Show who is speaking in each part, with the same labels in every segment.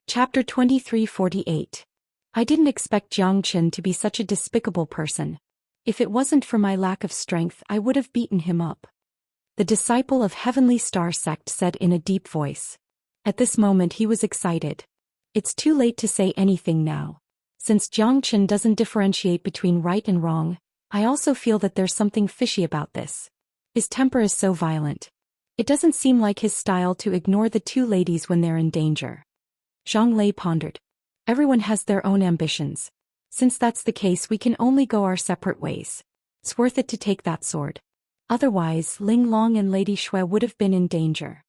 Speaker 1: Chapter 2348. I didn't expect Zhou Xian to be such a despicable person. If it wasn't for my lack of strength, I would have beaten him up. The disciple of Heavenly Star Sect said in a deep voice. At this moment he was excited. It's too late to say anything now. Since Zhou Xian doesn't differentiate between right and wrong, I also feel that there's something fishy about this. His temper is so violent. It doesn't seem like his style to ignore the two ladies when they're in danger. Zhang Lei pondered. Everyone has their own ambitions. Since that's the case, we can only go our separate ways. It's worth it to take that sword. Otherwise, Ling Long and Lady Shui would have been in danger.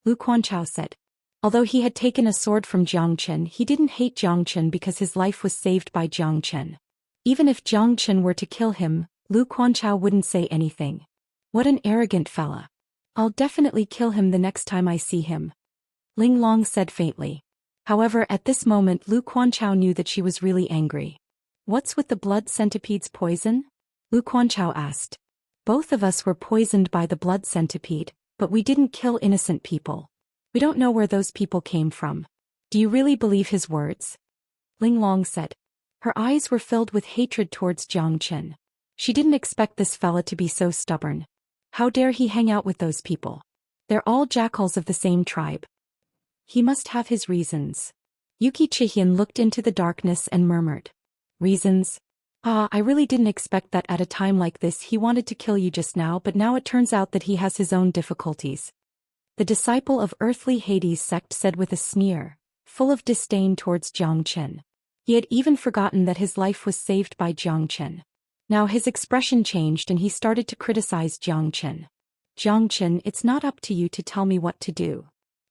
Speaker 1: Lu Quanchao said. Although he had taken a sword from Zhou Xian, he didn't hate Zhou Xian because his life was saved by Zhou Xian. Even if Zhou Xian were to kill him, Lu Quanchao wouldn't say anything. What an arrogant fella. I'll definitely kill him the next time I see him. Ling Long said faintly. However, at this moment Lu Quanchao knew that she was really angry. What's with the blood centipede's poison? Lu Quanchao asked. Both of us were poisoned by the blood centipede, but we didn't kill innocent people. We don't know where those people came from. Do you really believe his words? Ling Long said. Her eyes were filled with hatred towards Zhou Xian. She didn't expect this fella to be so stubborn. How dare he hang out with those people? They're all jackals of the same tribe. He must have his reasons. Yuki Chihian looked into the darkness and murmured. Reasons? I really didn't expect that at a time like this he wanted to kill you just now, but now it turns out that he has his own difficulties. The disciple of Earthly Hades Sect said with a sneer, full of disdain towards Zhou Xian. He had even forgotten that his life was saved by Zhou Xian. Now his expression changed and he started to criticize Zhou Xian. Zhou Xian, it's not up to you to tell me what to do.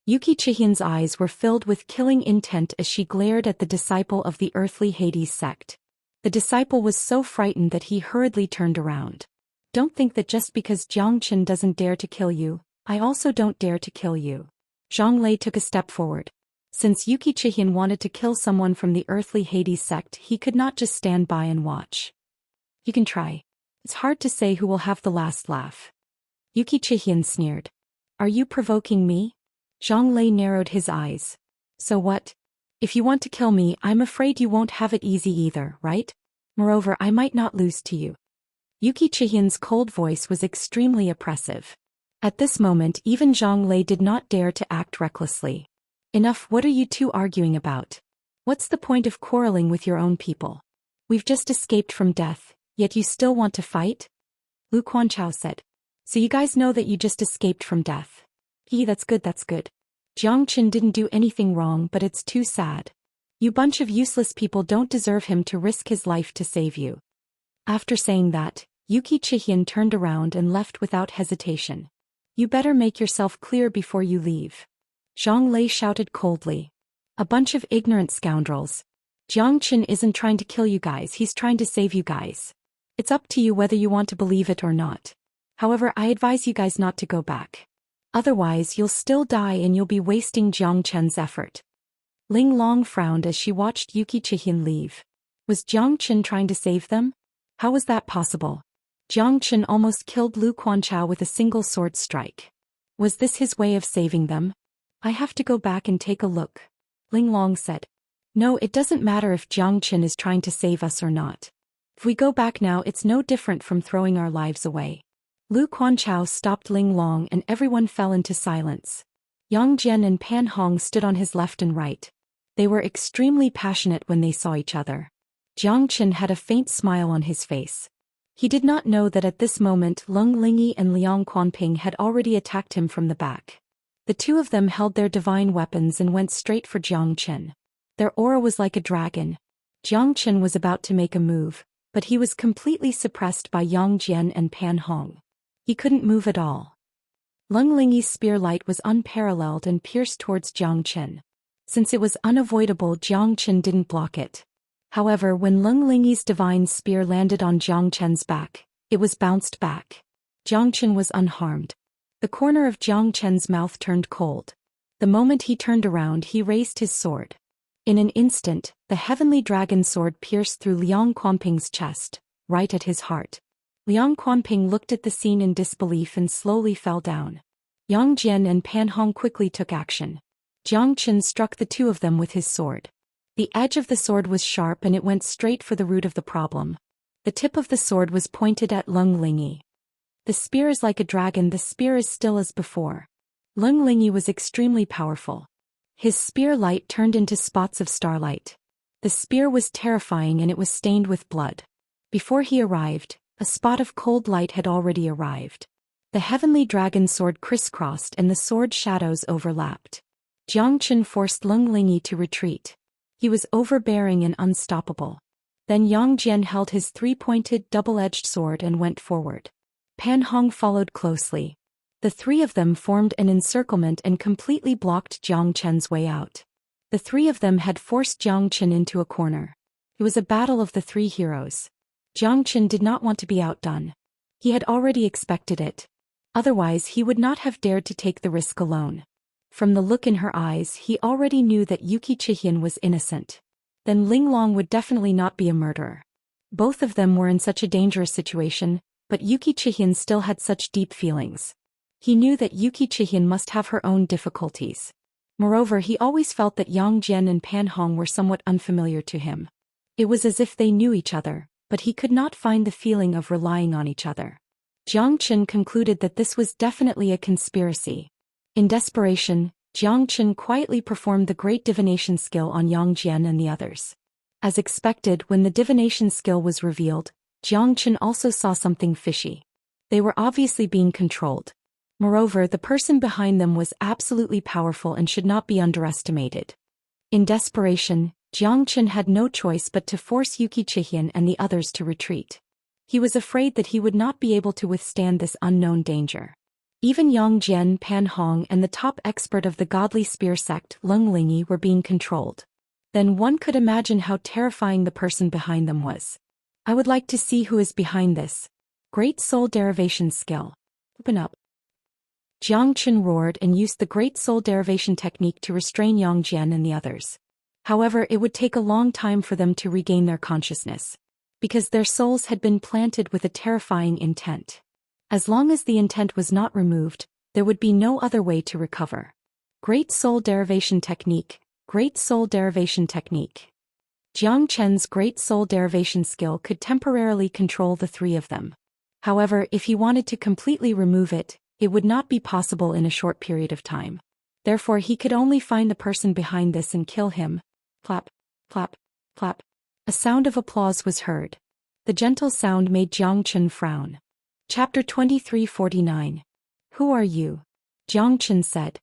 Speaker 1: Yuki Chihian's eyes were filled with killing intent as she glared at the disciple of the Earthly Hades Sect. The disciple was so frightened that he hurriedly turned around. Don't think that just because Zhou Xian doesn't dare to kill you, I also don't dare to kill you. Zhang Lei took a step forward. Since Yuki Chihian wanted to kill someone from the Earthly Hades Sect, he could not just stand by and watch. You can try. It's hard to say who will have the last laugh. Yuki Chihian sneered. Are you provoking me? Zhang Lei narrowed his eyes. So what? If you want to kill me, I'm afraid you won't have it easy either, right? Moreover, I might not lose to you. Yuki Chihian's cold voice was extremely oppressive. At this moment, even Zhang Lei did not dare to act recklessly. Enough, what are you two arguing about? What's the point of quarreling with your own people? We've just escaped from death, yet you still want to fight? Lu Quanchao said. So you guys know that you just escaped from death. That's good, that's good. Zhou Xian didn't do anything wrong, but it's too sad. You bunch of useless people don't deserve him to risk his life to save you. After saying that, Yuki Chihian turned around and left without hesitation. You better make yourself clear before you leave. Zhang Lei shouted coldly. A bunch of ignorant scoundrels. Zhou Xian isn't trying to kill you guys, he's trying to save you guys. It's up to you whether you want to believe it or not. However, I advise you guys not to go back. Otherwise you'll still die and you'll be wasting Zhou Xian's effort. Ling Long frowned as she watched Yuki Chihian leave. Was Zhou Xian trying to save them? How was that possible? Zhou Xian almost killed Lu Quanchao with a single sword strike. Was this his way of saving them? I have to go back and take a look. Ling Long said. No, it doesn't matter if Zhou Xian is trying to save us or not. If we go back now, it's no different from throwing our lives away. Lu Quanchao stopped Ling Long and everyone fell into silence. Yang Jian and Pan Hong stood on his left and right. They were extremely passionate when they saw each other. Zhou Xian had a faint smile on his face. He did not know that at this moment Lung Lingyi and Liang Quanping had already attacked him from the back. The two of them held their divine weapons and went straight for Zhou Xian. Their aura was like a dragon. Zhou Xian was about to make a move, but he was completely suppressed by Yang Jian and Pan Hong. He couldn't move at all. Lung Lingyi's spear light was unparalleled and pierced towards Zhou Xian. Since it was unavoidable, Zhou Xian didn't block it. However, when Lung Lingyi's divine spear landed on Zhou Xian's back, it was bounced back. Zhou Xian was unharmed. The corner of Zhou Xian's mouth turned cold. The moment he turned around, he raised his sword. In an instant, the heavenly dragon sword pierced through Liang Quanping's chest, right at his heart. Liang Quanping looked at the scene in disbelief and slowly fell down. Yang Jian and Pan Hong quickly took action. Xianxia struck the two of them with his sword. The edge of the sword was sharp and it went straight for the root of the problem. The tip of the sword was pointed at Leng Lingyi. The spear is like a dragon, the spear is still as before. Leng Lingyi was extremely powerful. His spear light turned into spots of starlight. The spear was terrifying and it was stained with blood. Before he arrived, a spot of cold light had already arrived. The heavenly dragon sword crisscrossed and the sword shadows overlapped. Xianxia forced Leng Lingyi to retreat. He was overbearing and unstoppable. Then Yang Jian held his three-pointed, double-edged sword and went forward. Pan Hong followed closely. The three of them formed an encirclement and completely blocked Jiang Chen's way out. The three of them had forced Jiang Chen into a corner. It was a battle of the three heroes. Jiang Chen did not want to be outdone. He had already expected it. Otherwise he would not have dared to take the risk alone. From the look in her eyes he already knew that Yuki Qian was innocent. Then Ling Long would definitely not be a murderer. Both of them were in such a dangerous situation, but Yuki Qian still had such deep feelings. He knew that Yuki Qian must have her own difficulties. Moreover, he always felt that Yang Jian and Pan Hong were somewhat unfamiliar to him. It was as if they knew each other, but he could not find the feeling of relying on each other. Jiang Chen concluded that this was definitely a conspiracy. In desperation, Jiang Chen quietly performed the great divination skill on Yang Jian and the others. As expected, when the divination skill was revealed, Jiang Chen also saw something fishy. They were obviously being controlled. Moreover, the person behind them was absolutely powerful and should not be underestimated. In desperation, Jiang Chen had no choice but to force Yuki Qian and the others to retreat. He was afraid that he would not be able to withstand this unknown danger. Even Yang Jian, Pan Hong and the top expert of the godly spear sect, Leng Lingyi, were being controlled. Then one could imagine how terrifying the person behind them was. I would like to see who is behind this. Great soul derivation skill. Open up. Jiang Chen roared and used the great soul derivation technique to restrain Yang Jian and the others. However, it would take a long time for them to regain their consciousness. Because their souls had been planted with a terrifying intent. As long as the intent was not removed, there would be no other way to recover. Great soul derivation technique. Great soul derivation technique. Jiang Chen's great soul derivation skill could temporarily control the three of them. However, if he wanted to completely remove it, it would not be possible in a short period of time. Therefore he could only find the person behind this and kill him. Clap, clap, clap. A sound of applause was heard. The gentle sound made Jiang Chen frown. Chapter 2349. Who are you? Jiang Chen said.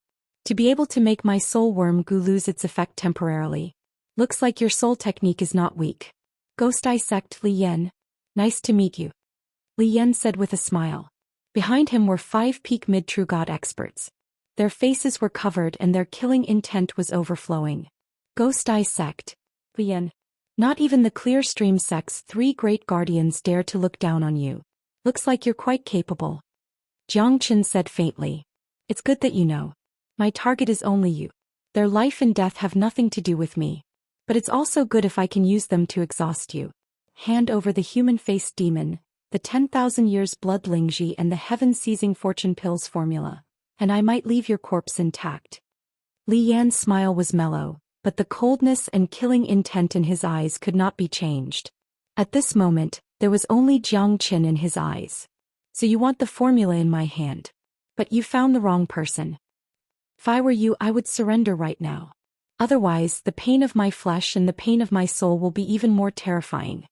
Speaker 1: To be able to make my soul worm goo lose its effect temporarily. Looks like your soul technique is not weak. Ghost Eye Sect Li Yan. Nice to meet you. Li Yan said with a smile. Behind him were 5 peak mid-true god experts. Their faces were covered and their killing intent was overflowing. Ghost Eye Sect. Li Yan. Not even the Clear Stream Sect's 3 great guardians dare to look down on you. Looks like you're quite capable. Jiang Chen said faintly. It's good that you know. My target is only you. Their life and death have nothing to do with me. But it's also good if I can use them to exhaust you. Hand over the human-faced demon, the 10,000 years blood Lingji and the heaven-seizing fortune pills formula, and I might leave your corpse intact. Li Yan's smile was mellow, but the coldness and killing intent in his eyes could not be changed. At this moment, there was only Jiang Chen in his eyes. So you want the formula in my hand. But you found the wrong person. If I were you, I would surrender right now. Otherwise, the pain of my flesh and the pain of my soul will be even more terrifying.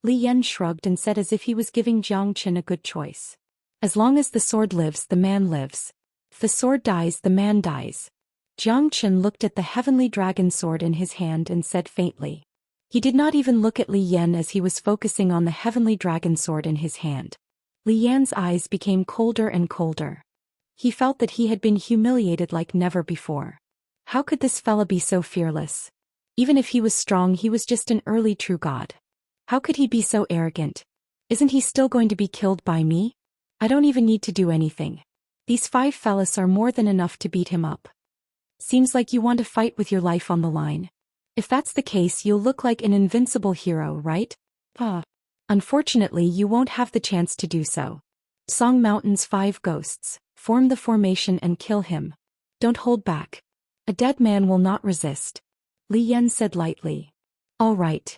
Speaker 1: Li Yan shrugged and said as if he was giving Jiang Chen a good choice. As long as the sword lives, the man lives. If the sword dies, the man dies. Jiang Chen looked at the heavenly dragon sword in his hand and said faintly. He did not even look at Li Yan as he was focusing on the heavenly dragon sword in his hand. Li Yan's eyes became colder and colder. He felt that he had been humiliated like never before. How could this fella be so fearless? Even if he was strong, he was just an early true god. How could he be so arrogant? Isn't he still going to be killed by me? I don't even need to do anything. These 5 fellas are more than enough to beat him up. Seems like you want to fight with your life on the line. If that's the case, you'll look like an invincible hero, right? Unfortunately, you won't have the chance to do so. Song Mountain's 5 ghosts, form the formation and kill him. Don't hold back. A dead man will not resist. Li Yan said lightly. All right.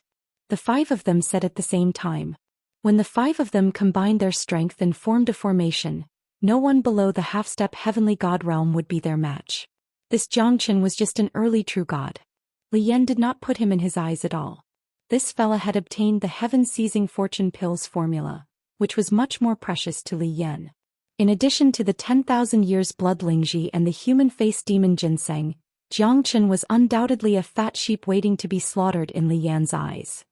Speaker 1: The 5 of them said at the same time. When the 5 of them combined their strength and formed a formation, no one below the half-step heavenly god realm would be their match. This Xianxia was just an early true god. Li Yan did not put him in his eyes at all. This fella had obtained the heaven-seizing fortune pills formula, which was much more precious to Li Yan. In addition to the 10,000 years blood Lingji and the human-faced demon ginseng, Xianxia was undoubtedly a fat sheep waiting to be slaughtered in Li Yan's eyes.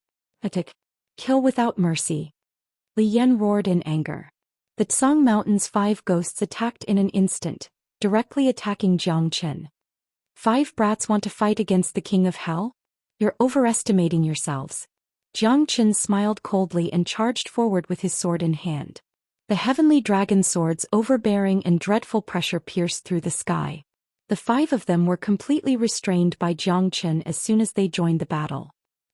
Speaker 1: Attack! Kill without mercy! Li Yan roared in anger. The Tsang Mountain's 5 ghosts attacked in an instant, directly attacking Xianxia. 5 brats want to fight against the king of hell? You're overestimating yourselves. Xianxia smiled coldly and charged forward with his sword in hand. The heavenly dragon sword's overbearing and dreadful pressure pierced through the sky. The 5 of them were completely restrained by Xianxia as soon as they joined the battle.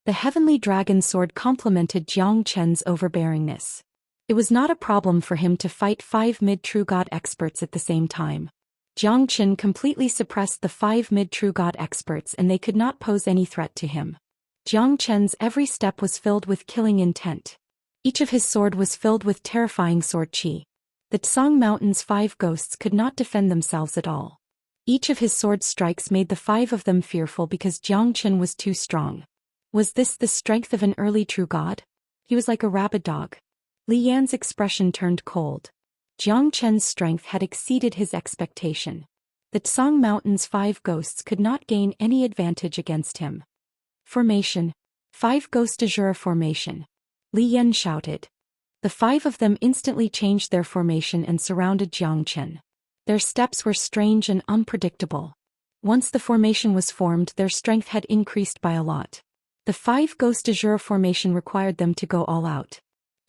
Speaker 1: The heavenly dragon sword complemented Xianxia's overbearingness. It was not a problem for him to fight 5 mid-true god experts at the same time. Xianxia completely suppressed the 5 mid-true god experts and they could not pose any threat to him. Xianxia's every step was filled with killing intent. Each of his sword was filled with terrifying sword qi. The Tsang Mountain's 5 ghosts could not defend themselves at all. Each of his sword strikes made the 5 of them fearful because Xianxia was too strong. Was this the strength of an early true god? He was like a rabid dog. Li Yan's expression turned cold. Xianxia's strength had exceeded his expectation. The Tsang Mountain's 5 ghosts could not gain any advantage against him. Formation. 5 Ghost Azura formation. Li Yan shouted. The 5 of them instantly changed their formation and surrounded Xianxia. Their steps were strange and unpredictable. Once the formation was formed, their strength had increased by a lot. The 5 Ghost Azura formation required them to go all out.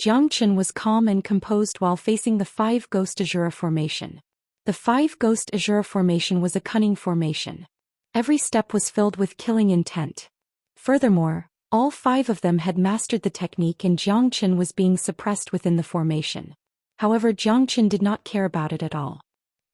Speaker 1: Xianxia was calm and composed while facing the 5 Ghost Azura formation. The 5 Ghost Azura formation was a cunning formation. Every step was filled with killing intent. Furthermore, all 5 of them had mastered the technique and Xianxia was being suppressed within the formation. However, Xianxia did not care about it at all.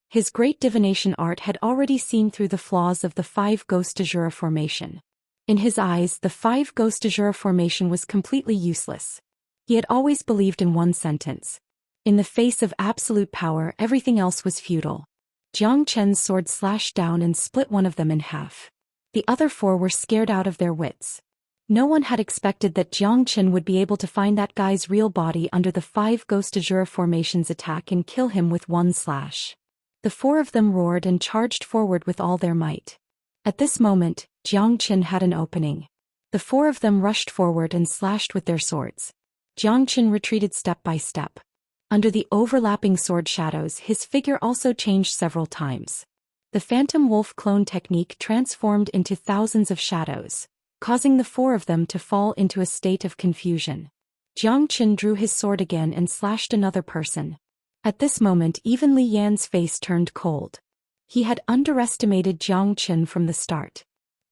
Speaker 1: His great divination art had already seen through the flaws of the 5 Ghost Azura formation. In his eyes, the 5 Ghost Azura formation was completely useless. He had always believed in one sentence. In the face of absolute power, everything else was futile. Xianxia's sword slashed down and split one of them in half. The other 4 were scared out of their wits. No one had expected that Xianxia would be able to find that guy's real body under the 5 Ghost Azura formation's attack and kill him with one slash. The 4 of them roared and charged forward with all their might. At this moment, Xianxia had an opening. The 4 of them rushed forward and slashed with their swords. Xianxia retreated step by step. Under the overlapping sword shadows, his figure also changed several times. The phantom wolf clone technique transformed into thousands of shadows, causing the 4 of them to fall into a state of confusion. Xianxia drew his sword again and slashed another person. At this moment, even Li Yan's face turned cold. He had underestimated Xianxia from the start.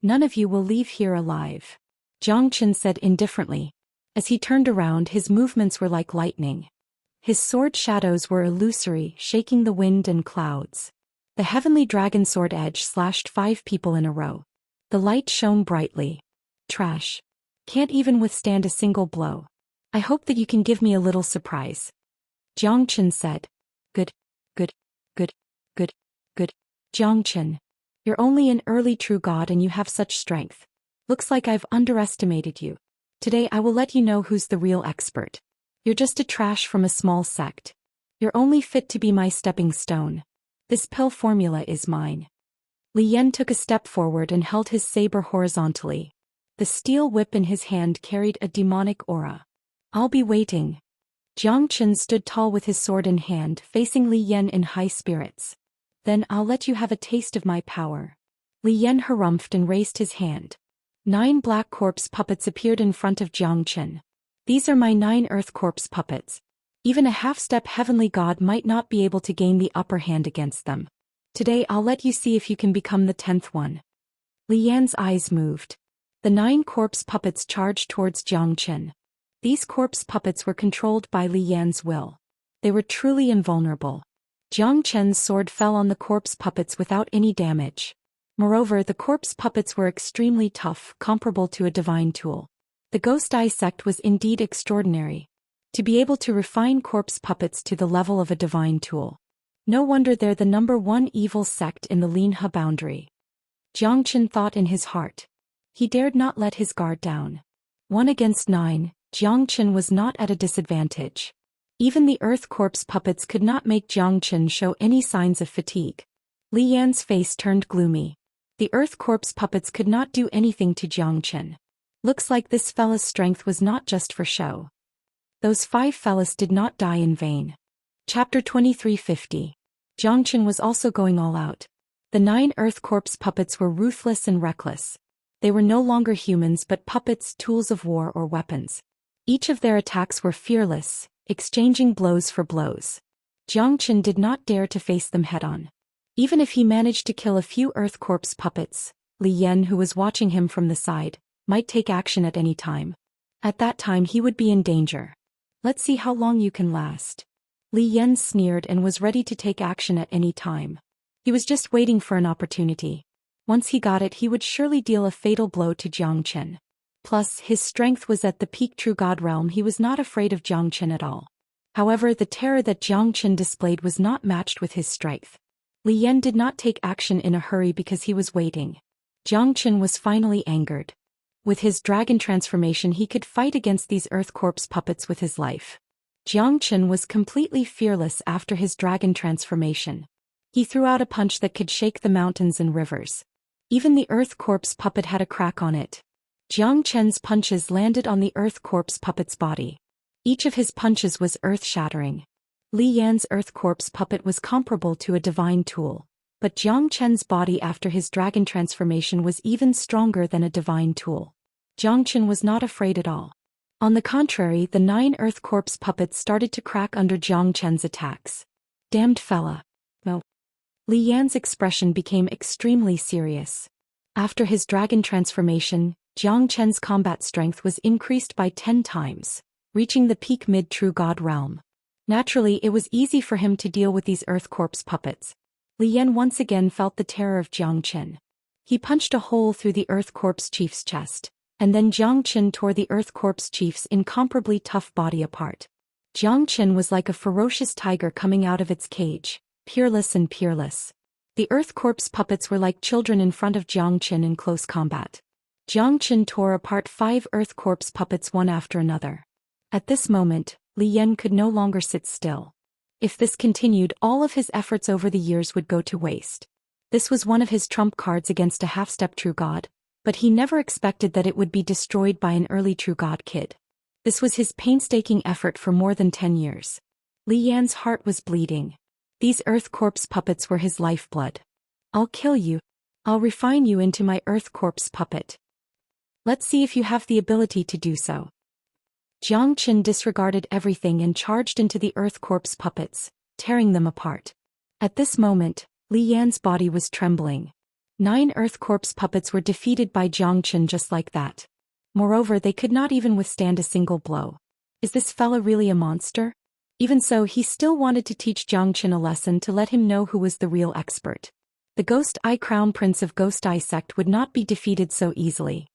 Speaker 1: None of you will leave here alive, Xianxia said indifferently. As he turned around, his movements were like lightning. His sword shadows were illusory, shaking the wind and clouds. The heavenly dragon sword edge slashed 5 people in a row. The light shone brightly. Trash. Can't even withstand a single blow. I hope that you can give me a little surprise. Xianxia said. Good. Xianxia. You're only an early true god and you have such strength. Looks like I've underestimated you. Today I will let you know who's the real expert. You're just a trash from a small sect. You're only fit to be my stepping stone. This pill formula is mine. Li Yan took a step forward and held his saber horizontally. The steel whip in his hand carried a demonic aura. I'll be waiting. Xianxia stood tall with his sword in hand, facing Li Yan in high spirits. Then I'll let you have a taste of my power. Li Yan harumphed and raised his hand. 9 black corpse puppets appeared in front of Xianxia. These are my 9 earth corpse puppets. Even a half-step heavenly god might not be able to gain the upper hand against them. Today I'll let you see if you can become the 10th one. Li Yan's eyes moved. The 9 corpse puppets charged towards Xianxia. These corpse puppets were controlled by Li Yan's will. They were truly invulnerable. Xianxia's sword fell on the corpse puppets without any damage. Moreover, the corpse puppets were extremely tough, comparable to a divine tool. The Ghost Eye sect was indeed extraordinary. To be able to refine corpse puppets to the level of a divine tool. No wonder they're the #1 evil sect in the Linhe boundary. Jiang Chen thought in his heart. He dared not let his guard down. 1 against 9, Jiang Chen was not at a disadvantage. Even the earth corpse puppets could not make Jiang Chen show any signs of fatigue. Li Yan's face turned gloomy. The earth corpse puppets could not do anything to Jiang Chen. Looks like this fella's strength was not just for show. Those 5 fellas did not die in vain. Chapter 2350. Jiang Chen was also going all out. The 9 earth corpse puppets were ruthless and reckless. They were no longer humans but puppets, tools of war or weapons. Each of their attacks were fearless, exchanging blows for blows. Jiang Chen did not dare to face them head-on. Even if he managed to kill a few earth corpse puppets, Li Yan, who was watching him from the side, might take action at any time. At that time he would be in danger. Let's see how long you can last. Li Yan sneered and was ready to take action at any time. He was just waiting for an opportunity. Once he got it, he would surely deal a fatal blow to Jiang Chen. Plus, his strength was at the peak true god realm. He was not afraid of Jiang Chen at all. However, the terror that Jiang Chen displayed was not matched with his strength. Li Yan did not take action in a hurry because he was waiting. Jiang Chen was finally angered. With his dragon transformation he could fight against these earth corpse puppets with his life. Jiang Chen was completely fearless after his dragon transformation. He threw out a punch that could shake the mountains and rivers. Even the earth corpse puppet had a crack on it. Jiang Chen's punches landed on the earth corpse puppet's body. Each of his punches was earth-shattering. Li Yan's earth corpse puppet was comparable to a divine tool, but Jiang Chen's body after his dragon transformation was even stronger than a divine tool. Jiang Chen was not afraid at all. On the contrary, the 9 earth corpse puppets started to crack under Jiang Chen's attacks. Damned fella. No. Li Yan's expression became extremely serious. After his dragon transformation, Jiang Chen's combat strength was increased by 10 times, reaching the peak mid-true god realm. Naturally, it was easy for him to deal with these earth corpse puppets. Li Yan once again felt the terror of Jiang Chen. He punched a hole through the earth corpse chief's chest, and then Jiang Chen tore the earth corpse chief's incomparably tough body apart. Jiang Chen was like a ferocious tiger coming out of its cage, peerless and peerless. The earth corpse puppets were like children in front of Jiang Chen in close combat. Jiang Chen tore apart 5 earth corpse puppets one after another. At this moment, Li Yan could no longer sit still. If this continued, all of his efforts over the years would go to waste. This was one of his trump cards against a half-step true god, but he never expected that it would be destroyed by an early true god kid. This was his painstaking effort for more than 10 years. Li Yan's heart was bleeding. These earth corpse puppets were his lifeblood. I'll kill you. I'll refine you into my earth corpse puppet. Let's see if you have the ability to do so. Jiang Chen disregarded everything and charged into the earth corpse puppets, tearing them apart. At this moment, Li Yan's body was trembling. 9 earth corpse puppets were defeated by Jiang Chen just like that. Moreover, they could not even withstand a single blow. Is this fella really a monster? Even so, he still wanted to teach Jiang Chen a lesson to let him know who was the real expert. The Ghost Eye Crown Prince of Ghost Eye sect would not be defeated so easily.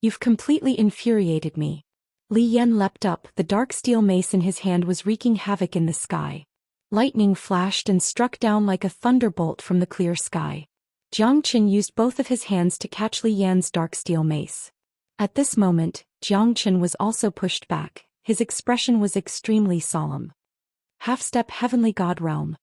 Speaker 1: You've completely infuriated me. Li Yan leapt up, the dark steel mace in his hand was wreaking havoc in the sky. Lightning flashed and struck down like a thunderbolt from the clear sky. Jiang Chen used both of his hands to catch Li Yan's dark steel mace. At this moment, Jiang Chen was also pushed back. His expression was extremely solemn. Half-step heavenly god realm.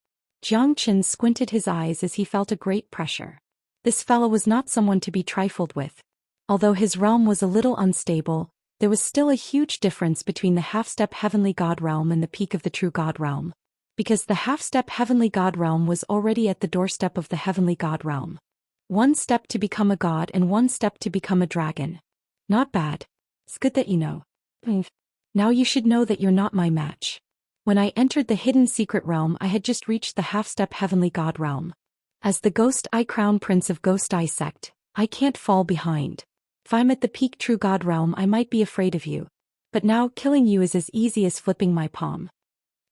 Speaker 1: Jiang Chen squinted his eyes as he felt a great pressure. This fellow was not someone to be trifled with. Although his realm was a little unstable, there was still a huge difference between the half-step heavenly god realm and the peak of the true god realm. Because the half-step heavenly god realm was already at the doorstep of the heavenly god realm. 1 step to become a god and 1 step to become a dragon. Not bad. It's good that you know. Now you should know that you're not my match. When I entered the hidden secret realm, I had just reached the half-step heavenly god realm. As the Ghost Eye Crown Prince of Ghost Eye sect, I can't fall behind. If I'm at the peak true god realm, I might be afraid of you. But now killing you is as easy as flipping my palm.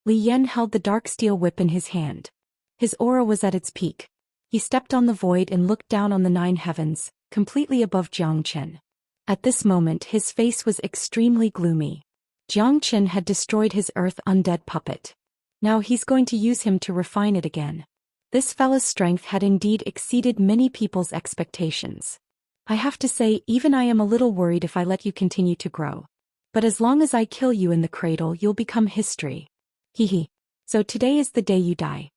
Speaker 1: Li Yan held the dark steel whip in his hand. His aura was at its peak. He stepped on the void and looked down on the 9 heavens, completely above Zhou Xian. At this moment his face was extremely gloomy. Zhou Xian had destroyed his earth undead puppet. Now he's going to use him to refine it again. This fella's strength had indeed exceeded many people's expectations. I have to say, even I am a little worried if I let you continue to grow. But as long as I kill you in the cradle, you'll become history. Hehe. So today is the day you die.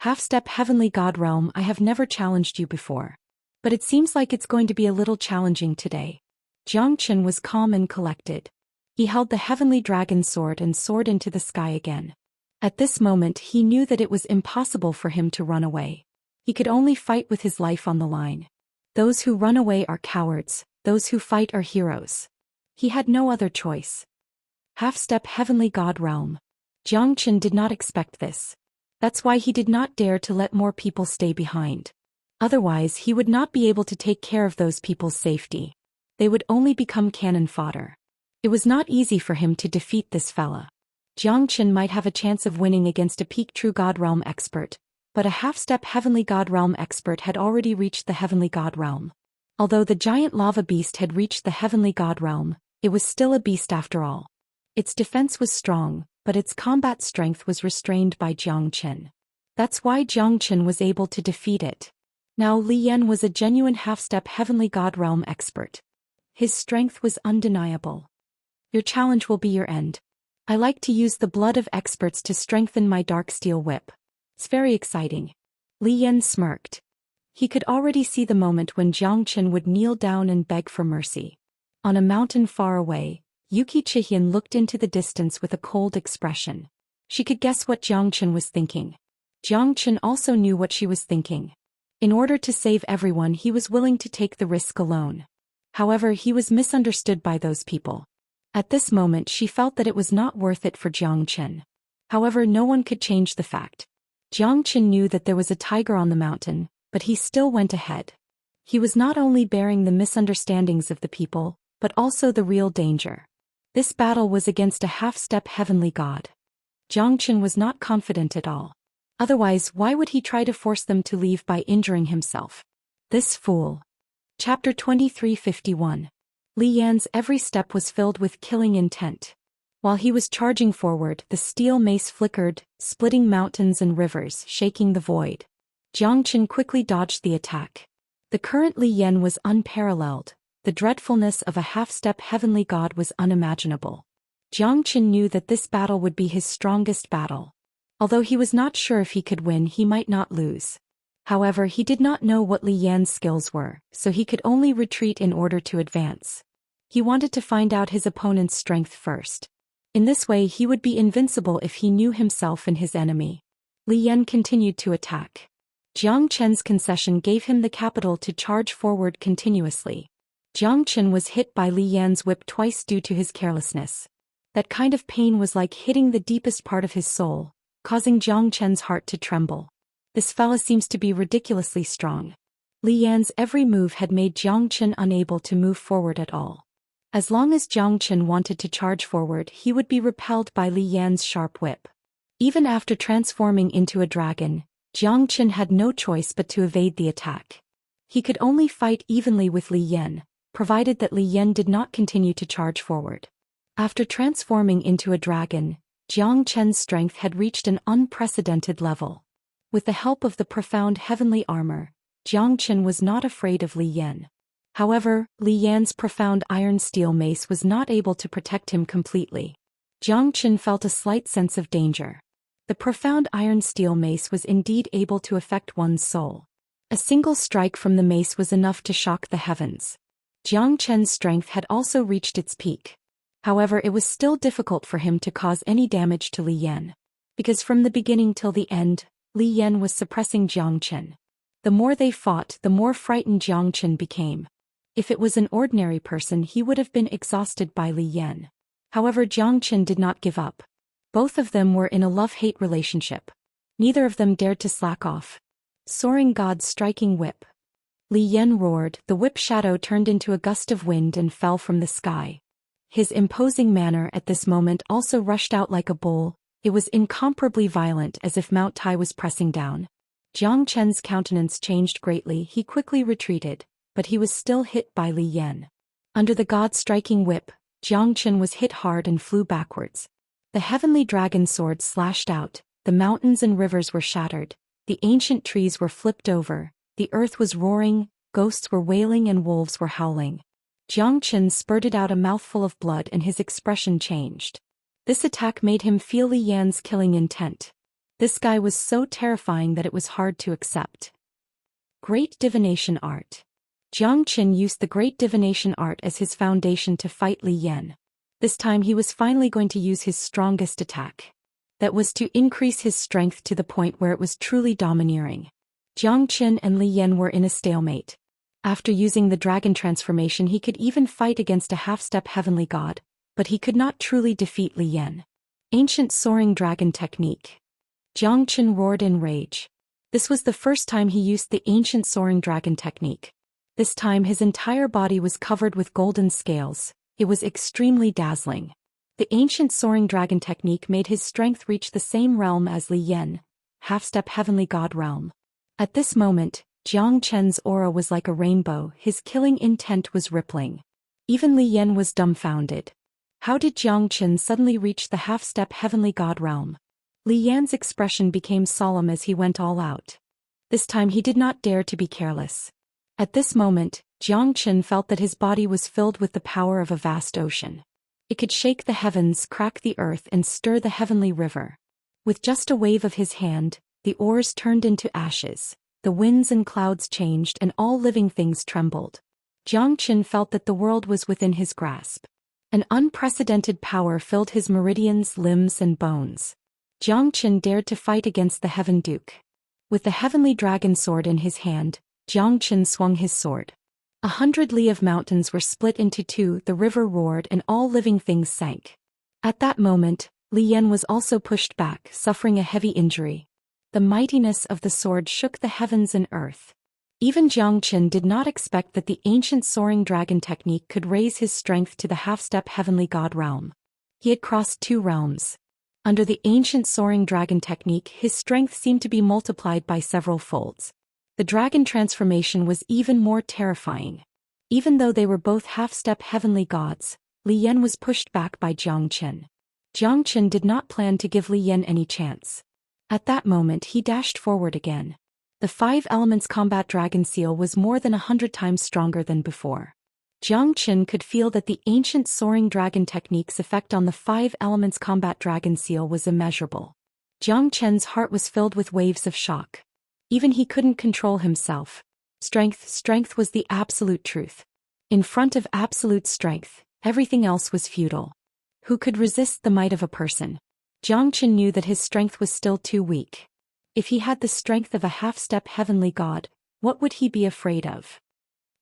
Speaker 1: Half-step Heavenly God Realm, I have never challenged you before. But it seems like it's going to be a little challenging today. Zhou Xian was calm and collected. He held the Heavenly Dragon Sword and soared into the sky again. At this moment he knew that it was impossible for him to run away. He could only fight with his life on the line. Those who run away are cowards, those who fight are heroes. He had no other choice. Half-step Heavenly God Realm. Zhou Xian did not expect this. That's why he did not dare to let more people stay behind. Otherwise he would not be able to take care of those people's safety. They would only become cannon fodder. It was not easy for him to defeat this fella. Zhou Xian might have a chance of winning against a peak true God Realm expert, but a half-step Heavenly God Realm expert had already reached the Heavenly God Realm. Although the giant lava beast had reached the Heavenly God Realm, it was still a beast after all. Its defense was strong, but its combat strength was restrained by Zhou Xian. That's why Zhou Xian was able to defeat it. Now Li Yan was a genuine half-step Heavenly God Realm expert. His strength was undeniable. Your challenge will be your end. I like to use the blood of experts to strengthen my dark steel whip. It's very exciting. Li Yan smirked. He could already see the moment when Zhou Xian would kneel down and beg for mercy. On a mountain far away, Yuki Chihian looked into the distance with a cold expression. She could guess what Zhou Xian was thinking. Zhou Xian also knew what she was thinking. In order to save everyone, he was willing to take the risk alone. However, he was misunderstood by those people. At this moment she felt that it was not worth it for Zhou Xian. However, no one could change the fact. Zhou Xian knew that there was a tiger on the mountain, but he still went ahead. He was not only bearing the misunderstandings of the people, but also the real danger. This battle was against a half-step Heavenly God. Zhou Xian was not confident at all. Otherwise, why would he try to force them to leave by injuring himself? This fool. Chapter 2351. Li Yan's every step was filled with killing intent. While he was charging forward, the steel mace flickered, splitting mountains and rivers, shaking the void. Zhou Xian quickly dodged the attack. The current Li Yan was unparalleled. The dreadfulness of a half-step Heavenly God was unimaginable. Zhou Xian knew that this battle would be his strongest battle. Although he was not sure if he could win, he might not lose. However, he did not know what Li Yan's skills were, so he could only retreat in order to advance. He wanted to find out his opponent's strength first. In this way he would be invincible if he knew himself and his enemy. Li Yan continued to attack. Zhou Qian's concession gave him the capital to charge forward continuously. Zhou Qian was hit by Li Yan's whip twice due to his carelessness. That kind of pain was like hitting the deepest part of his soul, causing Zhou Qian's heart to tremble. This fella seems to be ridiculously strong. Li Yan's every move had made Zhou Qian unable to move forward at all. As long as Zhou Qian wanted to charge forward, he would be repelled by Li Yan's sharp whip. Even after transforming into a dragon, Zhou Qian had no choice but to evade the attack. He could only fight evenly with Li Yan, provided that Li Yan did not continue to charge forward. After transforming into a dragon, Zhou Qian's strength had reached an unprecedented level. With the help of the profound heavenly armor, Zhou Qian was not afraid of Li Yan. However, Li Yan's profound iron steel mace was not able to protect him completely. Zhou Qian felt a slight sense of danger. The profound iron steel mace was indeed able to affect one's soul. A single strike from the mace was enough to shock the heavens. Zhou Qian's strength had also reached its peak. However, it was still difficult for him to cause any damage to Li Yan. Because from the beginning till the end, Li Yan was suppressing Zhou Qian. The more they fought, the more frightened Zhou Qian became. If it was an ordinary person, he would have been exhausted by Li Yan. However, Zhou Qian did not give up. Both of them were in a love-hate relationship. Neither of them dared to slack off. Soaring God's striking whip. Li Yan roared, the whip shadow turned into a gust of wind and fell from the sky. His imposing manner at this moment also rushed out like a bull. It was incomparably violent, as if Mount Tai was pressing down. Jiang Chen's countenance changed greatly. He quickly retreated, but he was still hit by Li Yan. Under the god-striking whip, Jiang Chen was hit hard and flew backwards. The heavenly dragon sword slashed out, the mountains and rivers were shattered, the ancient trees were flipped over, the earth was roaring, ghosts were wailing and wolves were howling. Jiang Chen spurted out a mouthful of blood and his expression changed. This attack made him feel Li Yan's killing intent. This guy was so terrifying that it was hard to accept. Great Divination Art. Jiang Chen used the Great Divination Art as his foundation to fight Li Yan. This time he was finally going to use his strongest attack. That was to increase his strength to the point where it was truly domineering. Jiang Chen and Li Yan were in a stalemate. After using the dragon transformation he could even fight against a half-step heavenly god, but he could not truly defeat Li Yan. Ancient Soaring Dragon Technique. Jiang Chen roared in rage. This was the first time he used the Ancient Soaring Dragon Technique. This time his entire body was covered with golden scales. It was extremely dazzling. The Ancient Soaring Dragon Technique made his strength reach the same realm as Li Yan, half-step heavenly god realm. At this moment, Jiang Chen's aura was like a rainbow. His killing intent was rippling. Even Li Yan was dumbfounded. How did Jiang Chen suddenly reach the half-step heavenly god realm? Li Yan's expression became solemn as he went all out. This time he did not dare to be careless. At this moment, Jiang Chen felt that his body was filled with the power of a vast ocean. It could shake the heavens, crack the earth, and stir the heavenly river. With just a wave of his hand, the oars turned into ashes, the winds and clouds changed, and all living things trembled. Jiang Chen felt that the world was within his grasp. An unprecedented power filled his meridians, limbs, and bones. Jiang Chen dared to fight against the Heaven Duke. With the heavenly dragon sword in his hand, Jiang Chen swung his sword. 100 li of mountains were split into two, the river roared, and all living things sank. At that moment, Li Yan was also pushed back, suffering a heavy injury. The mightiness of the sword shook the heavens and earth. Even Jiang Chen did not expect that the Ancient Soaring Dragon Technique could raise his strength to the half-step heavenly god realm. He had crossed 2 realms. Under the Ancient Soaring Dragon Technique, his strength seemed to be multiplied by several folds. The dragon transformation was even more terrifying. Even though they were both half-step heavenly gods, Li Yan was pushed back by Jiang Chen. Jiang Chen did not plan to give Li Yan any chance. At that moment he dashed forward again. The 5 Elements Combat Dragon Seal was more than 100 times stronger than before. Jiang Chen could feel that the Ancient Soaring Dragon Technique's effect on the 5 Elements Combat Dragon Seal was immeasurable. Jiang Chen's heart was filled with waves of shock. Even he couldn't control himself. Strength was the absolute truth. In front of absolute strength, everything else was futile. Who could resist the might of a person? Jiang Chen knew that his strength was still too weak. If he had the strength of a half-step heavenly god, what would he be afraid of?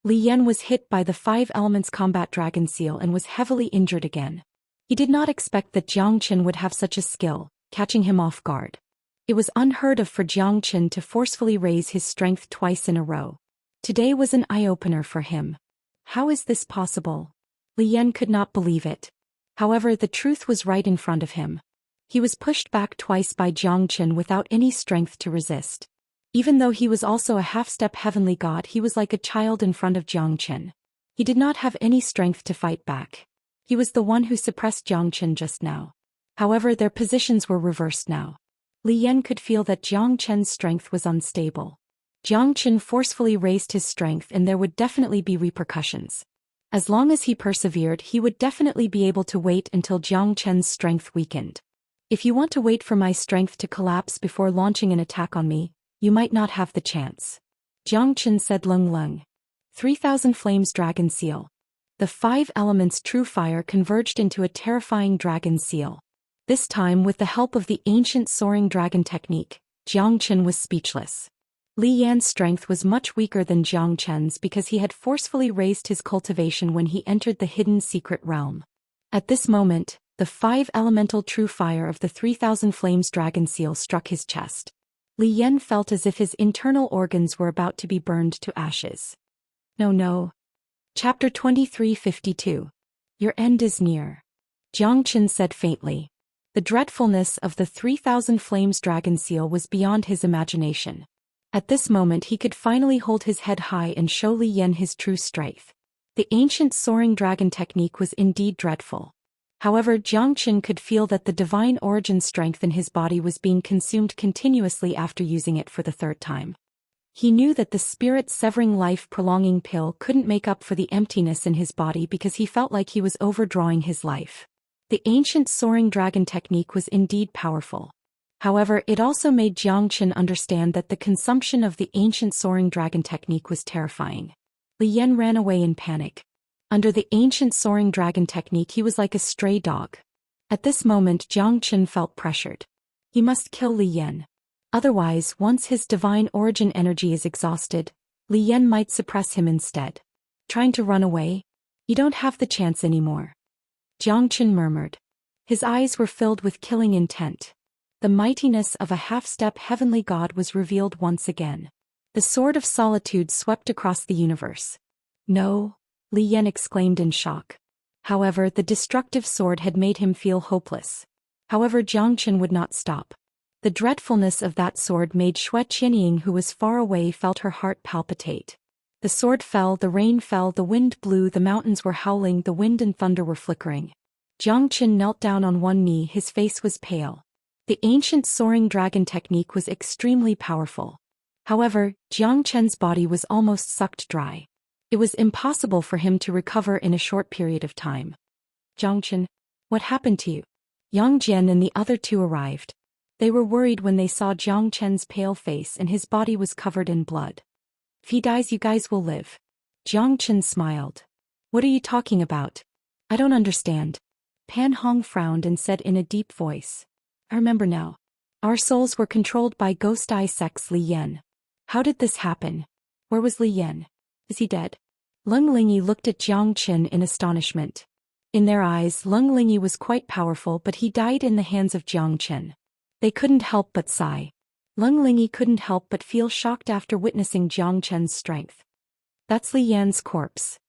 Speaker 1: Li Yan was hit by the 5 Elements Combat Dragon Seal and was heavily injured again. He did not expect that Jiang Chen would have such a skill, catching him off guard. It was unheard of for Jiang Chen to forcefully raise his strength twice in a row. Today was an eye-opener for him. How is this possible? Li Yan could not believe it. However, the truth was right in front of him. He was pushed back twice by Jiang Chen without any strength to resist. Even though he was also a half-step heavenly god, he was like a child in front of Jiang Chen. He did not have any strength to fight back. He was the one who suppressed Jiang Chen just now. However, their positions were reversed now. Li Yan could feel that Jiang Chen's strength was unstable. Jiang Chen forcefully raised his strength and there would definitely be repercussions. As long as he persevered, he would definitely be able to wait until Jiang Chen's strength weakened. If you want to wait for my strength to collapse before launching an attack on me, you might not have the chance. Jiang Chen said Lung Lung. 3000 Flames Dragon Seal. The 5 elements true fire converged into a terrifying dragon seal. This time with the help of the Ancient Soaring Dragon Technique, Jiang Chen was speechless. Li Yan's strength was much weaker than Jiang Chen's because he had forcefully raised his cultivation when he entered the hidden secret realm. At this moment, the 5 elemental true fire of the 3000 Flames Dragon Seal struck his chest. Li Yan felt as if his internal organs were about to be burned to ashes. No. Chapter 2352. Your end is near. Jiang Chen said faintly. The dreadfulness of the 3000 Flames Dragon Seal was beyond his imagination. At this moment he could finally hold his head high and show Li Yan his true strength. The ancient soaring dragon technique was indeed dreadful. However, Xianxia could feel that the divine origin strength in his body was being consumed continuously after using it for the third time. He knew that the spirit-severing life-prolonging pill couldn't make up for the emptiness in his body because he felt like he was overdrawing his life. The ancient soaring dragon technique was indeed powerful. However, it also made Xianxia understand that the consumption of the ancient soaring dragon technique was terrifying. Li Yan ran away in panic. Under the ancient soaring dragon technique he was like a stray dog. At this moment Xianxia felt pressured. He must kill Li Yan. Otherwise, once his divine origin energy is exhausted, Li Yan might suppress him instead. Trying to run away? You don't have the chance anymore. Xianxia murmured. His eyes were filled with killing intent. The mightiness of a half-step heavenly god was revealed once again. The sword of solitude swept across the universe. No, Li Yan exclaimed in shock. However, the destructive sword had made him feel hopeless. However, Xianxia would not stop. The dreadfulness of that sword made Xue Qianying, who was far away, felt her heart palpitate. The sword fell, the rain fell, the wind blew, the mountains were howling, the wind and thunder were flickering. Xianxia knelt down on one knee, his face was pale. The ancient soaring dragon technique was extremely powerful. However, Xianxia's body was almost sucked dry. It was impossible for him to recover in a short period of time. Xianxia, what happened to you? Yang Jian and the other two arrived. They were worried when they saw Xianxia's pale face and his body was covered in blood. If he dies, you guys will live. Xianxia smiled. What are you talking about? I don't understand. Pan Hong frowned and said in a deep voice. I remember now. Our souls were controlled by Ghost Eye Sect's Li Yan. How did this happen? Where was Li Yan? Is he dead? Leng Lingyi looked at Xianxia in astonishment. In their eyes, Leng Lingyi was quite powerful, but he died in the hands of Xianxia. They couldn't help but sigh. Leng Lingyi couldn't help but feel shocked after witnessing Xianxia's strength. That's Li Yan's corpse.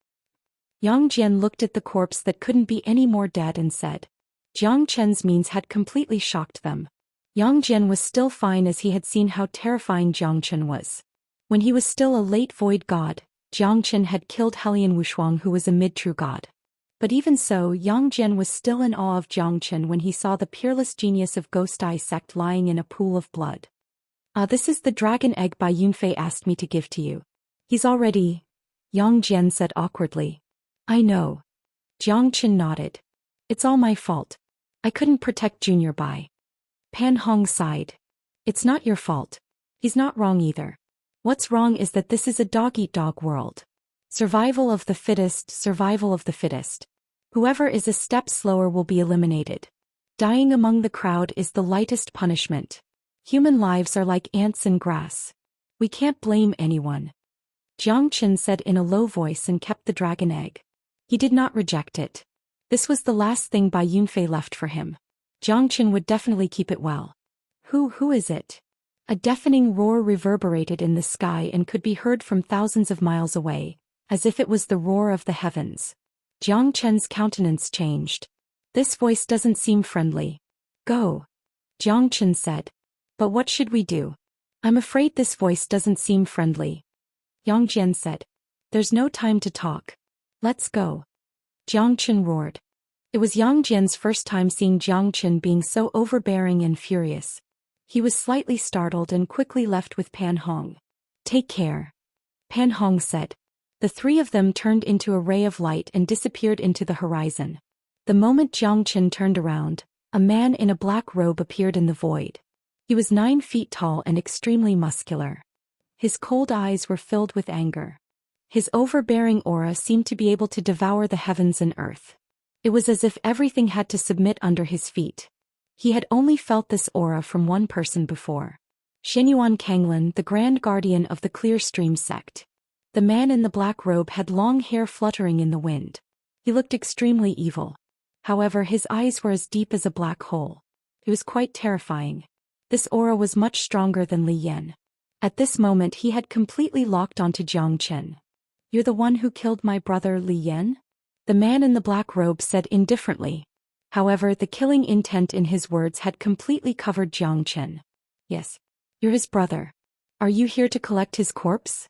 Speaker 1: Yang Jian looked at the corpse that couldn't be any more dead and said. Xianxia's means had completely shocked them. Yang Jian was still fine as he had seen how terrifying Xianxia was. When he was still a late void god, Xianxia had killed Helian Wushuang, who was a mid-true god. But even so, Yang Jian was still in awe of Xianxia when he saw the peerless genius of Ghost Eye Sect lying in a pool of blood. This is the dragon egg Bai Yunfei asked me to give to you. He's already... Yang Jian said awkwardly. I know. Xianxia nodded. It's all my fault. I couldn't protect Junior Bai. Pan Hong sighed. It's not your fault. He's not wrong either. What's wrong is that this is a dog-eat-dog world. Survival of the fittest, survival of the fittest. Whoever is a step slower will be eliminated. Dying among the crowd is the lightest punishment. Human lives are like ants in grass. We can't blame anyone. Xianxia said in a low voice and kept the dragon egg. He did not reject it. This was the last thing Bai Yunfei left for him. Xianxia would definitely keep it well. Who is it? A deafening roar reverberated in the sky and could be heard from thousands of miles away, as if it was the roar of the heavens. Xianxia's countenance changed. This voice doesn't seem friendly. Go. Xianxia said. But what should we do? I'm afraid this voice doesn't seem friendly. Yang Jian said. There's no time to talk. Let's go. Xianxia roared. It was Yang Jian's first time seeing Xianxia being so overbearing and furious. He was slightly startled and quickly left with Pan Hong. Take care. Pan Hong said. The three of them turned into a ray of light and disappeared into the horizon. The moment Xianxia turned around, a man in a black robe appeared in the void. He was 9 feet tall and extremely muscular. His cold eyes were filled with anger. His overbearing aura seemed to be able to devour the heavens and earth. It was as if everything had to submit under his feet. He had only felt this aura from one person before. Shenyuan Kanglin, the Grand Guardian of the Clear Stream sect. The man in the black robe had long hair fluttering in the wind. He looked extremely evil. However, his eyes were as deep as a black hole. It was quite terrifying. This aura was much stronger than Li Yan. At this moment he had completely locked onto Xianxia. You're the one who killed my brother Li Yan? The man in the black robe said indifferently. However, the killing intent in his words had completely covered Xianxia. Yes. You're his brother. Are you here to collect his corpse?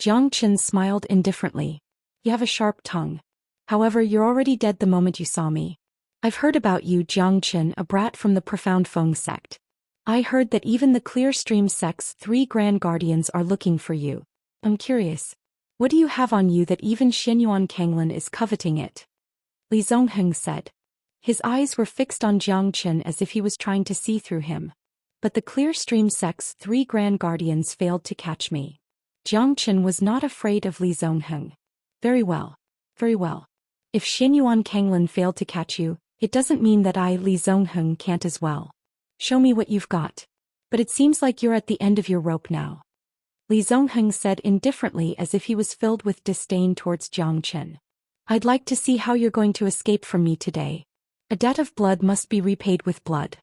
Speaker 1: Jiang Chen smiled indifferently. You have a sharp tongue. However, you're already dead the moment you saw me. I've heard about you, Jiang Chen, a brat from the Profound Feng sect. I heard that even the Clear Stream sect's 3 Grand Guardians are looking for you. I'm curious. What do you have on you that even Xianyuan Kanglin is coveting it? Li Zongheng said. His eyes were fixed on Jiang Chen as if he was trying to see through him. But the Clear Stream sect's 3 Grand Guardians failed to catch me. Jiang Chen was not afraid of Li Zongheng. Very well. Very well. If Xianyuan Kanglin failed to catch you, it doesn't mean that I, Li Zongheng, can't as well. Show me what you've got. But it seems like you're at the end of your rope now. Li Zongheng said indifferently as if he was filled with disdain towards Jiang Chen. I'd like to see how you're going to escape from me today. A debt of blood must be repaid with blood.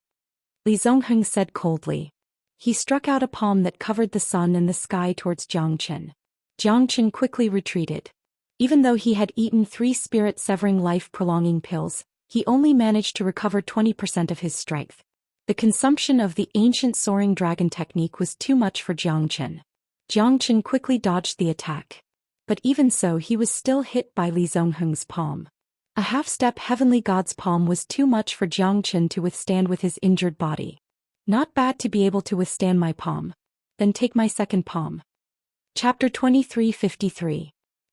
Speaker 1: Li Zongheng said coldly. He struck out a palm that covered the sun and the sky towards Jiang Chen. Jiang Chen quickly retreated. Even though he had eaten 3 spirit-severing life-prolonging pills, he only managed to recover 20% of his strength. The consumption of the ancient soaring dragon technique was too much for Jiang Chen. Jiang Chen quickly dodged the attack. But even so, he was still hit by Li Zongheng's palm. A half-step heavenly god's palm was too much for Jiang Chen to withstand with his injured body. Not bad to be able to withstand my palm. Then take my second palm. Chapter 2353.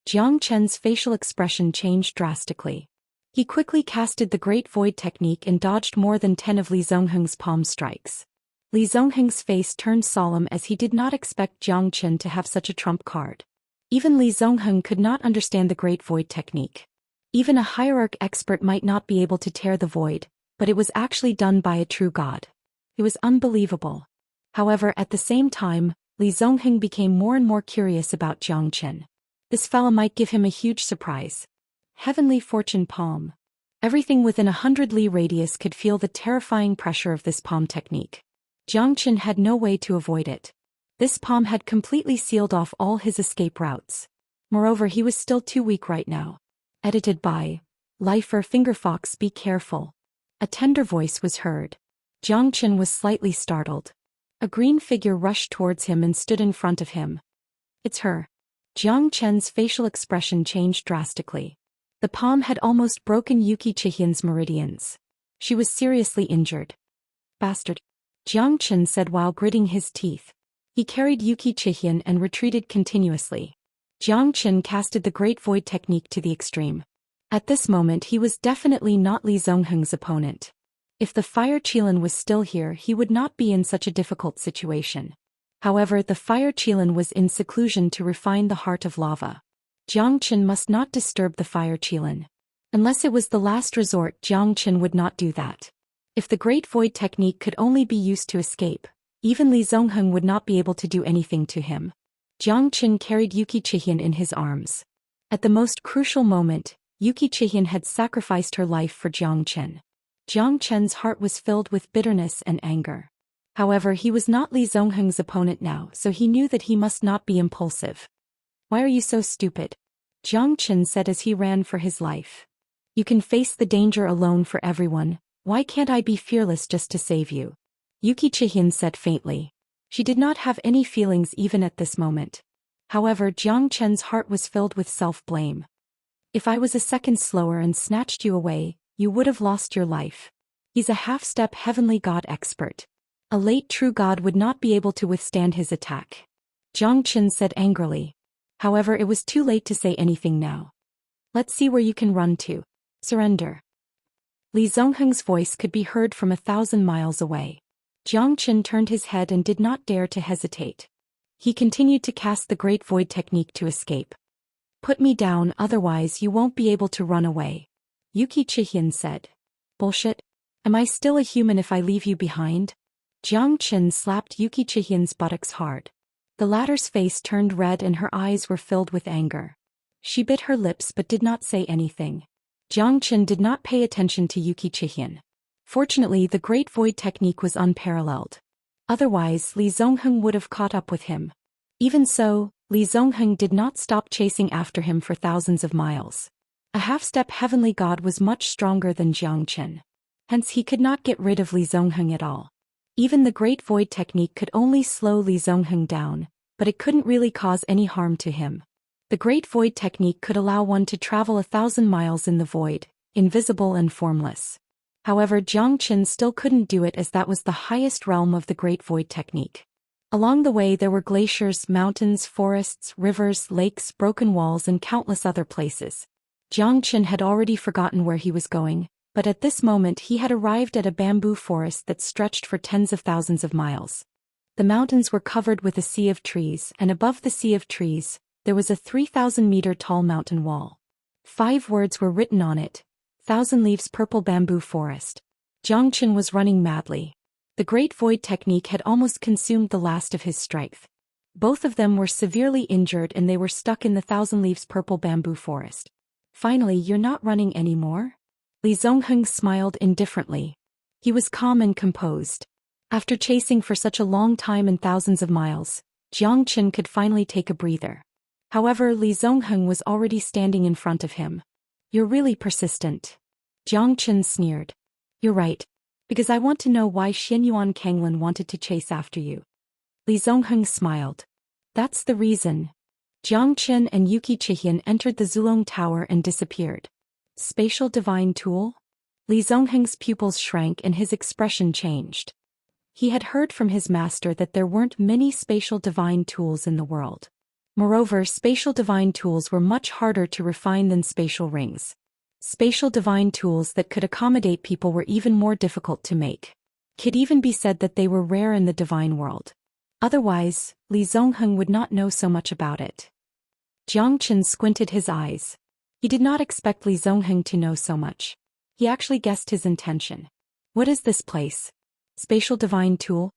Speaker 1: Jiang Chen's facial expression changed drastically. He quickly casted the Great Void technique and dodged more than 10 of Li Zongheng's palm strikes. Li Zongheng's face turned solemn as he did not expect Jiang Chen to have such a trump card. Even Li Zongheng could not understand the Great Void technique. Even a hierarch expert might not be able to tear the void, but it was actually done by a true god. It was unbelievable. However, at the same time, Li Zongheng became more and more curious about Jiang Chen. This fella might give him a huge surprise. Heavenly Fortune Palm. Everything within 100 li radius could feel the terrifying pressure of this palm technique. Jiang Chen had no way to avoid it. This palm had completely sealed off all his escape routes. Moreover, he was still too weak right now. Edited by Lifer Fingerfox. Be careful. A tender voice was heard. Jiang Chen was slightly startled. A green figure rushed towards him and stood in front of him. It's her. Jiang Chen's facial expression changed drastically. The palm had almost broken Yuki Chihian's meridians. She was seriously injured. Bastard. Jiang Chen said while gritting his teeth. He carried Yuki Chihian and retreated continuously. Jiang Chen casted the Great Void technique to the extreme. At this moment he was definitely not Li Zongheng's opponent. If the Fire Qilin was still here, he would not be in such a difficult situation. However, the Fire Qilin was in seclusion to refine the heart of lava. Jiang Chen must not disturb the Fire Qilin. Unless it was the last resort, Jiang Chen would not do that. If the Great Void technique could only be used to escape, even Li Zongheng would not be able to do anything to him. Jiang Chen carried Yuki Chihian in his arms. At the most crucial moment, Yuki Chihian had sacrificed her life for Jiang Chen. Jiang Chen's heart was filled with bitterness and anger. However, he was not Li Zongheng's opponent now, so he knew that he must not be impulsive. Why are you so stupid? Jiang Chen said as he ran for his life. You can face the danger alone for everyone. Why can't I be fearless just to save you? Yuki Chihian said faintly. She did not have any feelings even at this moment. However, Jiang Chen's heart was filled with self-blame. If I was a second slower and snatched you away, you would have lost your life. He's a half-step heavenly god expert. A late true god would not be able to withstand his attack. Jiang Chen said angrily. However, it was too late to say anything now. Let's see where you can run to. Surrender. Li Zongheng's voice could be heard from 1,000 miles away. Jiang Chen turned his head and did not dare to hesitate. He continued to cast the Great Void technique to escape. Put me down, otherwise you won't be able to run away. Yuki Chihian said. Bullshit. Am I still a human if I leave you behind? Jiang Chen slapped Yuki Chihian's buttocks hard. The latter's face turned red and her eyes were filled with anger. She bit her lips but did not say anything. Jiang Chen did not pay attention to Yuki Chihian. Fortunately, the Great Void technique was unparalleled. Otherwise, Li Zongheng would have caught up with him. Even so, Li Zongheng did not stop chasing after him for thousands of miles. A half-step heavenly god was much stronger than Jiang Chen. Hence he could not get rid of Li Zongheng at all. Even the Great Void technique could only slow Li Zongheng down, but it couldn't really cause any harm to him. The Great Void technique could allow one to travel 1,000 miles in the void, invisible and formless. However, Jiang Qin still couldn't do it as that was the highest realm of the Great Void technique. Along the way there were glaciers, mountains, forests, rivers, lakes, broken walls and countless other places. Jiang Qin had already forgotten where he was going, but at this moment he had arrived at a bamboo forest that stretched for tens of thousands of miles. The mountains were covered with a sea of trees, and above the sea of trees, there was a 3,000-meter-tall mountain wall. 5 words were written on it: 1,000 Leaves Purple Bamboo Forest. Jiang Qin was running madly. The Great Void technique had almost consumed the last of his strength. Both of them were severely injured and they were stuck in the 1,000 Leaves Purple Bamboo Forest. Finally, you're not running anymore? Li Zongheng smiled indifferently. He was calm and composed. After chasing for such a long time and thousands of miles, Jiang Qin could finally take a breather. However, Li Zongheng was already standing in front of him. You're really persistent. Jiang Qin sneered. You're right. Because I want to know why Xianyuan Kanglin wanted to chase after you. Li Zongheng smiled. That's the reason. Jiang Qin and Yuki Chihian entered the Zulong Tower and disappeared. Spatial divine tool? Li Zongheng's pupils shrank and his expression changed. He had heard from his master that there weren't many spatial divine tools in the world. Moreover, spatial divine tools were much harder to refine than spatial rings. Spatial divine tools that could accommodate people were even more difficult to make. It could even be said that they were rare in the divine world. Otherwise, Li Zongheng would not know so much about it. Jiang Qin squinted his eyes. He did not expect Li Zongheng to know so much. He actually guessed his intention. What is this place? Spatial divine tool?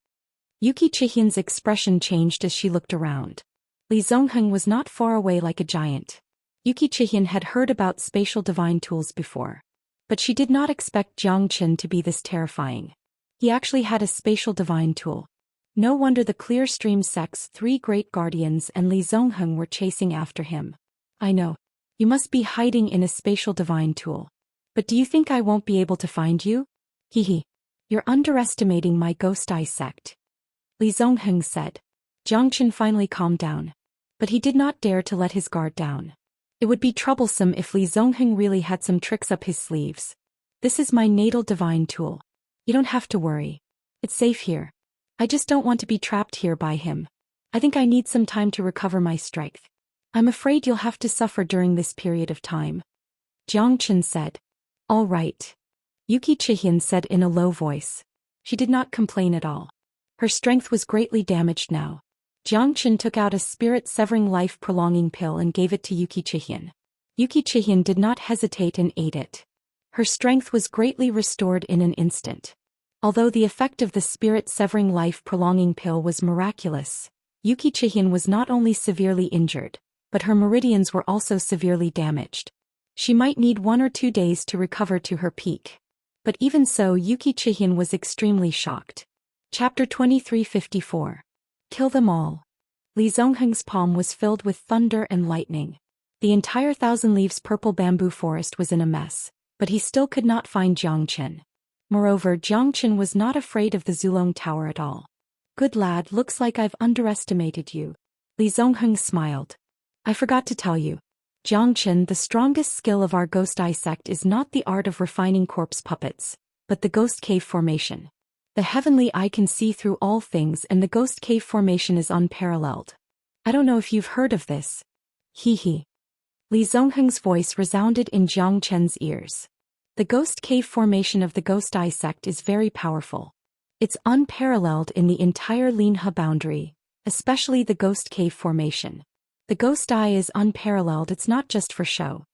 Speaker 1: Yuki Chihian's expression changed as she looked around. Li Zongheng was not far away like a giant. Yuki Chihian had heard about spatial divine tools before. But she did not expect Jiang Qin to be this terrifying. He actually had a spatial divine tool. No wonder the Clear Stream sect's 3 great guardians and Li Zongheng were chasing after him. I know. You must be hiding in a spatial divine tool. But do you think I won't be able to find you? Hehe. You're underestimating my Ghost Eye sect. Li Zongheng said. Jiang Qin finally calmed down. But he did not dare to let his guard down. It would be troublesome if Li Zongheng really had some tricks up his sleeves. This is my natal divine tool. You don't have to worry. It's safe here. I just don't want to be trapped here by him. I think I need some time to recover my strength. I'm afraid you'll have to suffer during this period of time. Jiang Qin said. All right. Yuki Chihian said in a low voice. She did not complain at all. Her strength was greatly damaged now. Jiang Qin took out a spirit-severing life-prolonging pill and gave it to Yuki Chihian. Yuki Chihian did not hesitate and ate it. Her strength was greatly restored in an instant. Although the effect of the spirit-severing life-prolonging pill was miraculous, Yuki Chihian was not only severely injured, but her meridians were also severely damaged. She might need 1 or 2 days to recover to her peak. But even so, Yuki Chihian was extremely shocked. Chapter 2354. Kill them all. Li Zongheng's palm was filled with thunder and lightning. The entire 1,000 Leaves Purple Bamboo Forest was in a mess, but he still could not find Jiang Qin. Moreover, Jiang Qin was not afraid of the Zulong Tower at all. Good lad, looks like I've underestimated you. Li Zongheng smiled. I forgot to tell you. Jiang Qin, the strongest skill of our Ghost Eye sect is not the art of refining corpse puppets, but the Ghost Cave Formation. The heavenly eye can see through all things and the Ghost Cave Formation is unparalleled. I don't know if you've heard of this. He. Li Zongheng's voice resounded in Jiang Qin's ears. The Ghost Cave Formation of the Ghost Eye sect is very powerful. It's unparalleled in the entire Linhe boundary, especially the Ghost Cave Formation. The Ghost Eye is unparalleled, it's not just for show.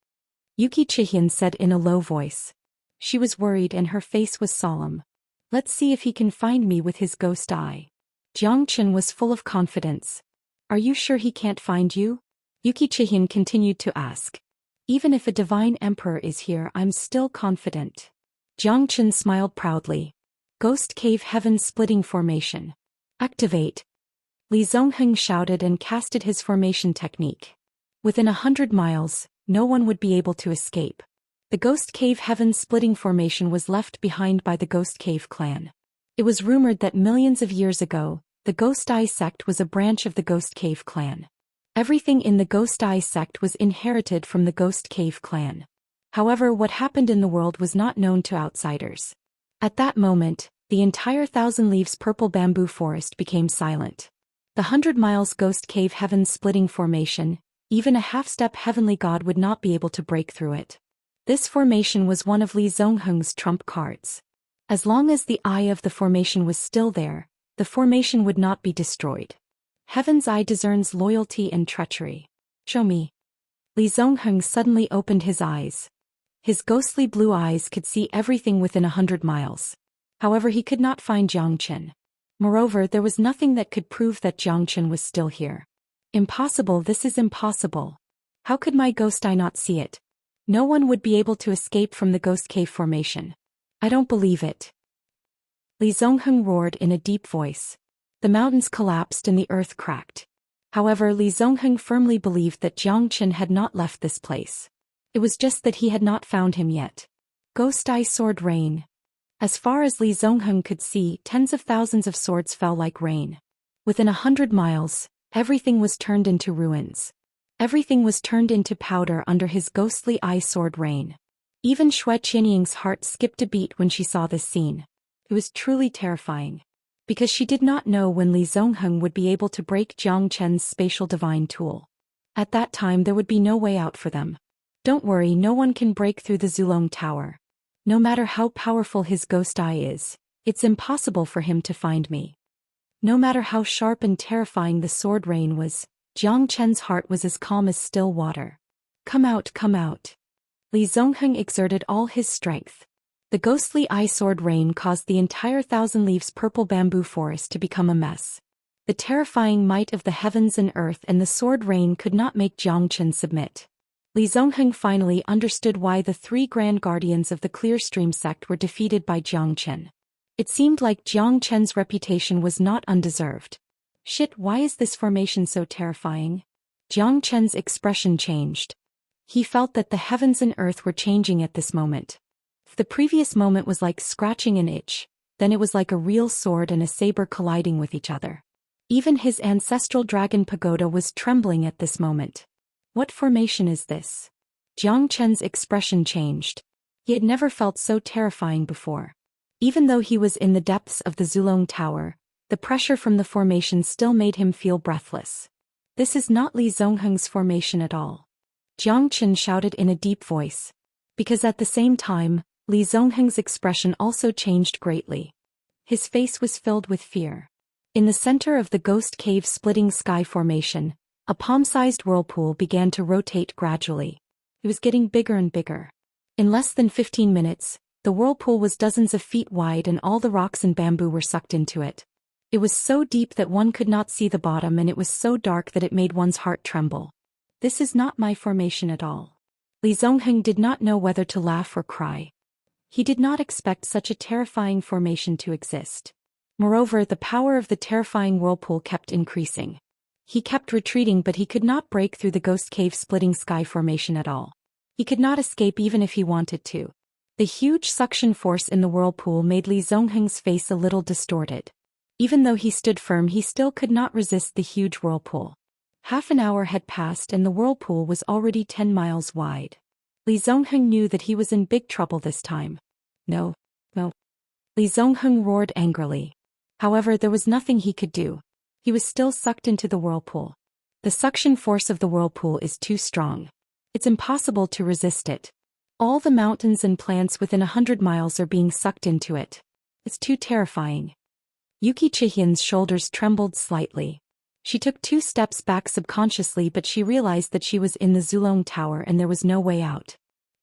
Speaker 1: Yuki Chihian said in a low voice. She was worried and her face was solemn. Let's see if he can find me with his Ghost Eye. Jiang Qin was full of confidence. Are you sure he can't find you? Yuki Chihian continued to ask. Even if a divine emperor is here, I'm still confident. Jiang Qin smiled proudly. Ghost Cave Heaven Splitting Formation. Activate. Li Zongheng shouted and casted his formation technique. Within 100 miles, no one would be able to escape. The Ghost Cave Heaven Splitting Formation was left behind by the Ghost Cave clan. It was rumored that millions of years ago, the Ghost Eye sect was a branch of the Ghost Cave clan. Everything in the Ghost Eye sect was inherited from the Ghost Cave clan. However, what happened in the world was not known to outsiders. At that moment, the entire Thousand Leaves purple bamboo forest became silent. The 100 miles Ghost Cave heaven-splitting formation, even a half-step heavenly god would not be able to break through it. This formation was one of Li Zongheng's trump cards. As long as the eye of the formation was still there, the formation would not be destroyed. Heaven's eye discerns loyalty and treachery. Show me. Li Zongheng suddenly opened his eyes. His ghostly blue eyes could see everything within 100 miles. However, he could not find Xianxia. Moreover, there was nothing that could prove that Xianxia was still here. Impossible, this is impossible. How could my ghost eye not see it? No one would be able to escape from the Ghost Cave formation. I don't believe it. Li Zongheng roared in a deep voice. The mountains collapsed and the earth cracked. However, Li Zongheng firmly believed that Xianxia had not left this place. It was just that he had not found him yet. Ghost Eye Sword Rain. As far as Li Zongheng could see, tens of thousands of swords fell like rain. Within 100 miles, everything was turned into ruins. Everything was turned into powder under his ghostly eye sword rain. Even Xue Qianying's heart skipped a beat when she saw this scene. It was truly terrifying. Because she did not know when Li Zongheng would be able to break Jiang Chen's spatial divine tool. At that time there would be no way out for them. Don't worry, no one can break through the Zulong Tower. No matter how powerful his ghost eye is, it's impossible for him to find me. No matter how sharp and terrifying the sword rain was, Jiang Chen's heart was as calm as still water. Come out, come out. Li Zongheng exerted all his strength. The ghostly eye sword rain caused the entire Thousand Leaves purple bamboo forest to become a mess. The terrifying might of the heavens and earth and the sword rain could not make Jiang Chen submit. Li Zongheng finally understood why the 3 grand guardians of the Clear Stream sect were defeated by Jiang Chen. It seemed like Jiang Chen's reputation was not undeserved. Shit, why is this formation so terrifying? Jiang Chen's expression changed. He felt that the heavens and earth were changing at this moment. The previous moment was like scratching an itch, then it was like a real sword and a saber colliding with each other. Even his ancestral dragon pagoda was trembling at this moment. What formation is this? Jiang Chen's expression changed. He had never felt so terrifying before. Even though he was in the depths of the Zulong Tower, the pressure from the formation still made him feel breathless. This is not Li Zongheng's formation at all. Jiang Chen shouted in a deep voice. Because at the same time, Li Zongheng's expression also changed greatly. His face was filled with fear. In the center of the Ghost Cave splitting sky formation, a palm-sized whirlpool began to rotate gradually. It was getting bigger and bigger. In less than 15 minutes, the whirlpool was dozens of feet wide and all the rocks and bamboo were sucked into it. It was so deep that one could not see the bottom and it was so dark that it made one's heart tremble. This is not my formation at all. Li Zongheng did not know whether to laugh or cry. He did not expect such a terrifying formation to exist. Moreover, the power of the terrifying whirlpool kept increasing. He kept retreating, but he could not break through the Ghost Cave splitting sky formation at all. He could not escape even if he wanted to. The huge suction force in the whirlpool made Li Zongheng's face a little distorted. Even though he stood firm, he still could not resist the huge whirlpool. Half an hour had passed and the whirlpool was already 10 miles wide. Li Zongheng knew that he was in big trouble this time. No. Li Zongheng roared angrily. However, there was nothing he could do. He was still sucked into the whirlpool. The suction force of the whirlpool is too strong. It's impossible to resist it. All the mountains and plants within 100 miles are being sucked into it. It's too terrifying. Yuki Chihian's shoulders trembled slightly. She took 2 steps back subconsciously, but she realized that she was in the Zulong Tower and there was no way out.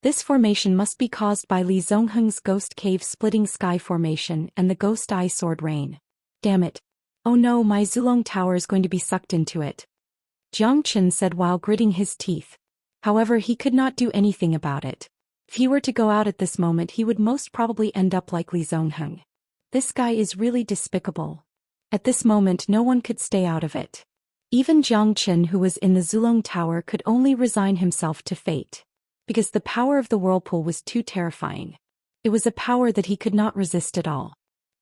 Speaker 1: This formation must be caused by Li Zongheng's Ghost Cave splitting sky formation and the Ghost Eye sword rain. Damn it. Oh no, my Zulong Tower is going to be sucked into it. Jiang Chen said while gritting his teeth. However, he could not do anything about it. If he were to go out at this moment, he would most probably end up like Li Zongheng. This guy is really despicable. At this moment, no one could stay out of it. Even Jiang Chen, who was in the Zulong Tower, could only resign himself to fate. Because the power of the whirlpool was too terrifying. It was a power that he could not resist at all.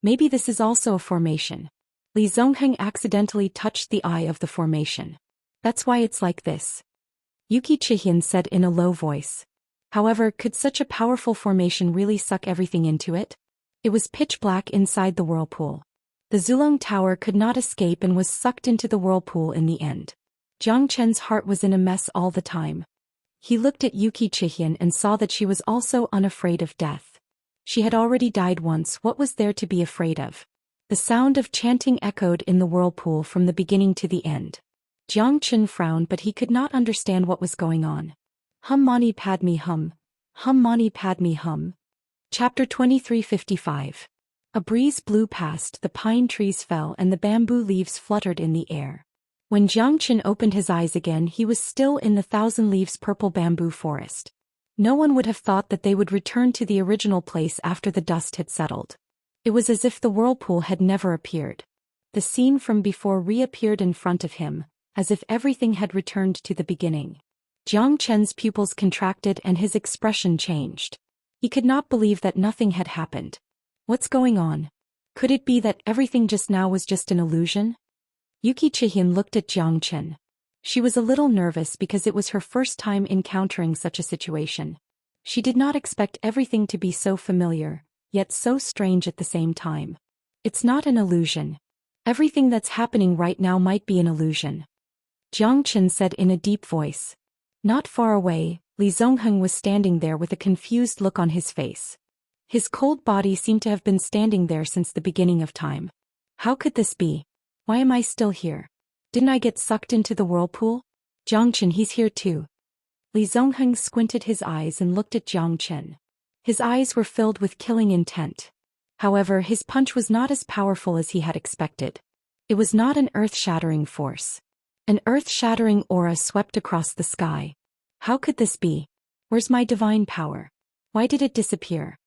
Speaker 1: Maybe this is also a formation. Li Zongheng accidentally touched the eye of the formation. That's why it's like this. Yuki Chihian said in a low voice. However, could such a powerful formation really suck everything into it? It was pitch black inside the whirlpool. The Zulong Tower could not escape and was sucked into the whirlpool in the end. Jiang Chen's heart was in a mess all the time. He looked at Yuki Chihian and saw that she was also unafraid of death. She had already died once, what was there to be afraid of? The sound of chanting echoed in the whirlpool from the beginning to the end. Jiang Chen frowned, but he could not understand what was going on. Hum mani padme hum. Hum mani padme hum. Chapter 2355. A breeze blew past, the pine trees fell and the bamboo leaves fluttered in the air. When Jiang Chen opened his eyes again, he was still in the thousand leaves purple bamboo forest. No one would have thought that they would return to the original place after the dust had settled. It was as if the whirlpool had never appeared. The scene from before reappeared in front of him, as if everything had returned to the beginning. Jiang Chen's pupils contracted and his expression changed. He could not believe that nothing had happened. What's going on? Could it be that everything just now was just an illusion? Yuki Chihian looked at Jiang Chen. She was a little nervous because it was her first time encountering such a situation. She did not expect everything to be so familiar, yet so strange at the same time. It's not an illusion. Everything that's happening right now might be an illusion. Jiang Chen said in a deep voice. Not far away, Li Zongheng was standing there with a confused look on his face. His cold body seemed to have been standing there since the beginning of time. How could this be? Why am I still here? Didn't I get sucked into the whirlpool? Jiang Chen, he's here too. Li Zongheng squinted his eyes and looked at Jiang Chen. His eyes were filled with killing intent. However, his punch was not as powerful as he had expected. It was not an earth-shattering force. An earth-shattering aura swept across the sky. How could this be? Where's my divine power? Why did it disappear?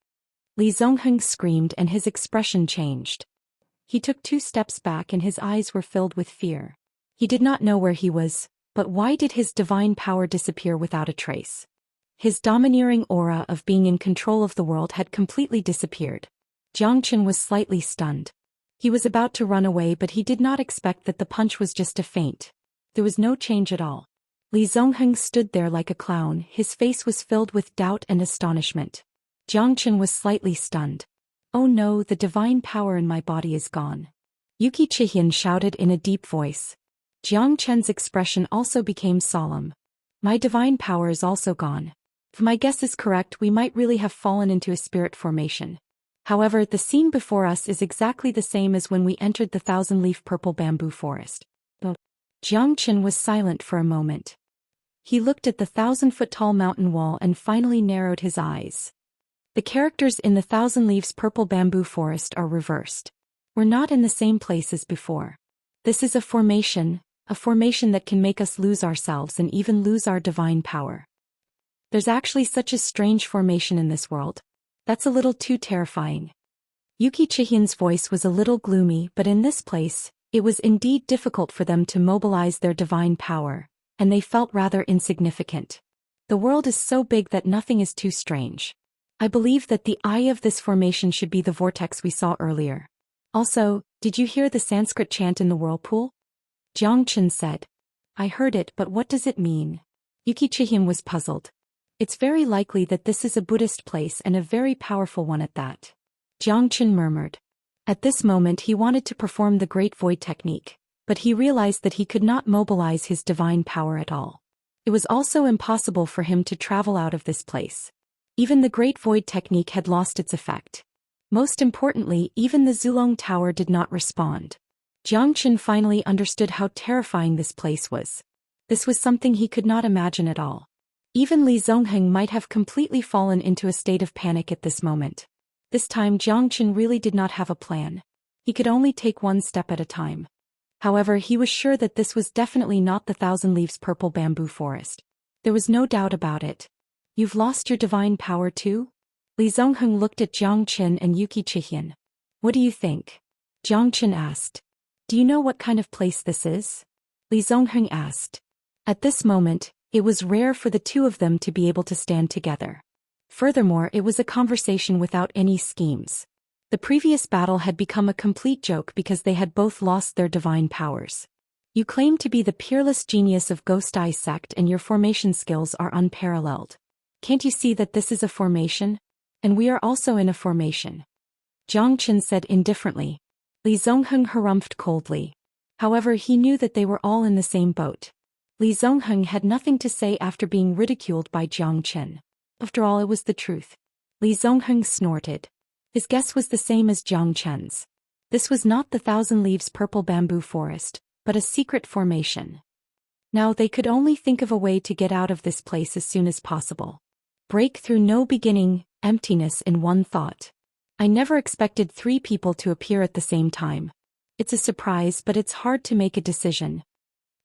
Speaker 1: Li Zongheng screamed and his expression changed. He took 2 steps back and his eyes were filled with fear. He did not know where he was, but why did his divine power disappear without a trace? His domineering aura of being in control of the world had completely disappeared. Jiang Chen was slightly stunned. He was about to run away, but he did not expect that the punch was just a feint. There was no change at all. Li Zongheng stood there like a clown, his face was filled with doubt and astonishment. Jiang Chen was slightly stunned. Oh no, the divine power in my body is gone. Yuki Chihian shouted in a deep voice. Jiang Chen's expression also became solemn. My divine power is also gone. If my guess is correct, we might really have fallen into a spirit formation. However, the scene before us is exactly the same as when we entered the thousand-leaf purple bamboo forest. Jiang Chen was silent for a moment. He looked at the 1,000-foot-tall mountain wall and finally narrowed his eyes. The characters in the Thousand Leaves Purple Bamboo Forest are reversed. We're not in the same place as before. This is a formation that can make us lose ourselves and even lose our divine power. There's actually such a strange formation in this world. That's a little too terrifying. Yuki Chihian's voice was a little gloomy, but in this place, it was indeed difficult for them to mobilize their divine power, and they felt rather insignificant. The world is so big that nothing is too strange. I believe that the eye of this formation should be the vortex we saw earlier. Also, did you hear the Sanskrit chant in the whirlpool? Jiang Chen said. I heard it, but what does it mean? Yuki Chihian was puzzled. It's very likely that this is a Buddhist place and a very powerful one at that. Jiang Chen murmured. At this moment he wanted to perform the Great Void technique, but he realized that he could not mobilize his divine power at all. It was also impossible for him to travel out of this place. Even the Great Void technique had lost its effect. Most importantly, even the Zulong Tower did not respond. Jiang Chen finally understood how terrifying this place was. This was something he could not imagine at all. Even Li Zongheng might have completely fallen into a state of panic at this moment. This time Jiang Chen really did not have a plan. He could only take one step at a time. However, he was sure that this was definitely not the Thousand Leaves Purple Bamboo Forest. There was no doubt about it. You've lost your divine power too? Li Zongheng looked at Jiang Chen and Yuki Chihian. What do you think? Jiang Chen asked. Do you know what kind of place this is? Li Zongheng asked. At this moment, it was rare for the two of them to be able to stand together. Furthermore, it was a conversation without any schemes. The previous battle had become a complete joke because they had both lost their divine powers. You claim to be the peerless genius of Ghost Eye sect and your formation skills are unparalleled. Can't you see that this is a formation? And we are also in a formation. Jiang Chen said indifferently. Li Zongheng harumphed coldly. However, he knew that they were all in the same boat. Li Zongheng had nothing to say after being ridiculed by Jiang Chen. After all, it was the truth. Li Zongheng snorted. His guess was the same as Jiang Chen's. This was not the Thousand Leaves Purple Bamboo Forest, but a secret formation. Now they could only think of a way to get out of this place as soon as possible. Break through no beginning, emptiness in one thought. I never expected 3 people to appear at the same time. It's a surprise, but it's hard to make a decision.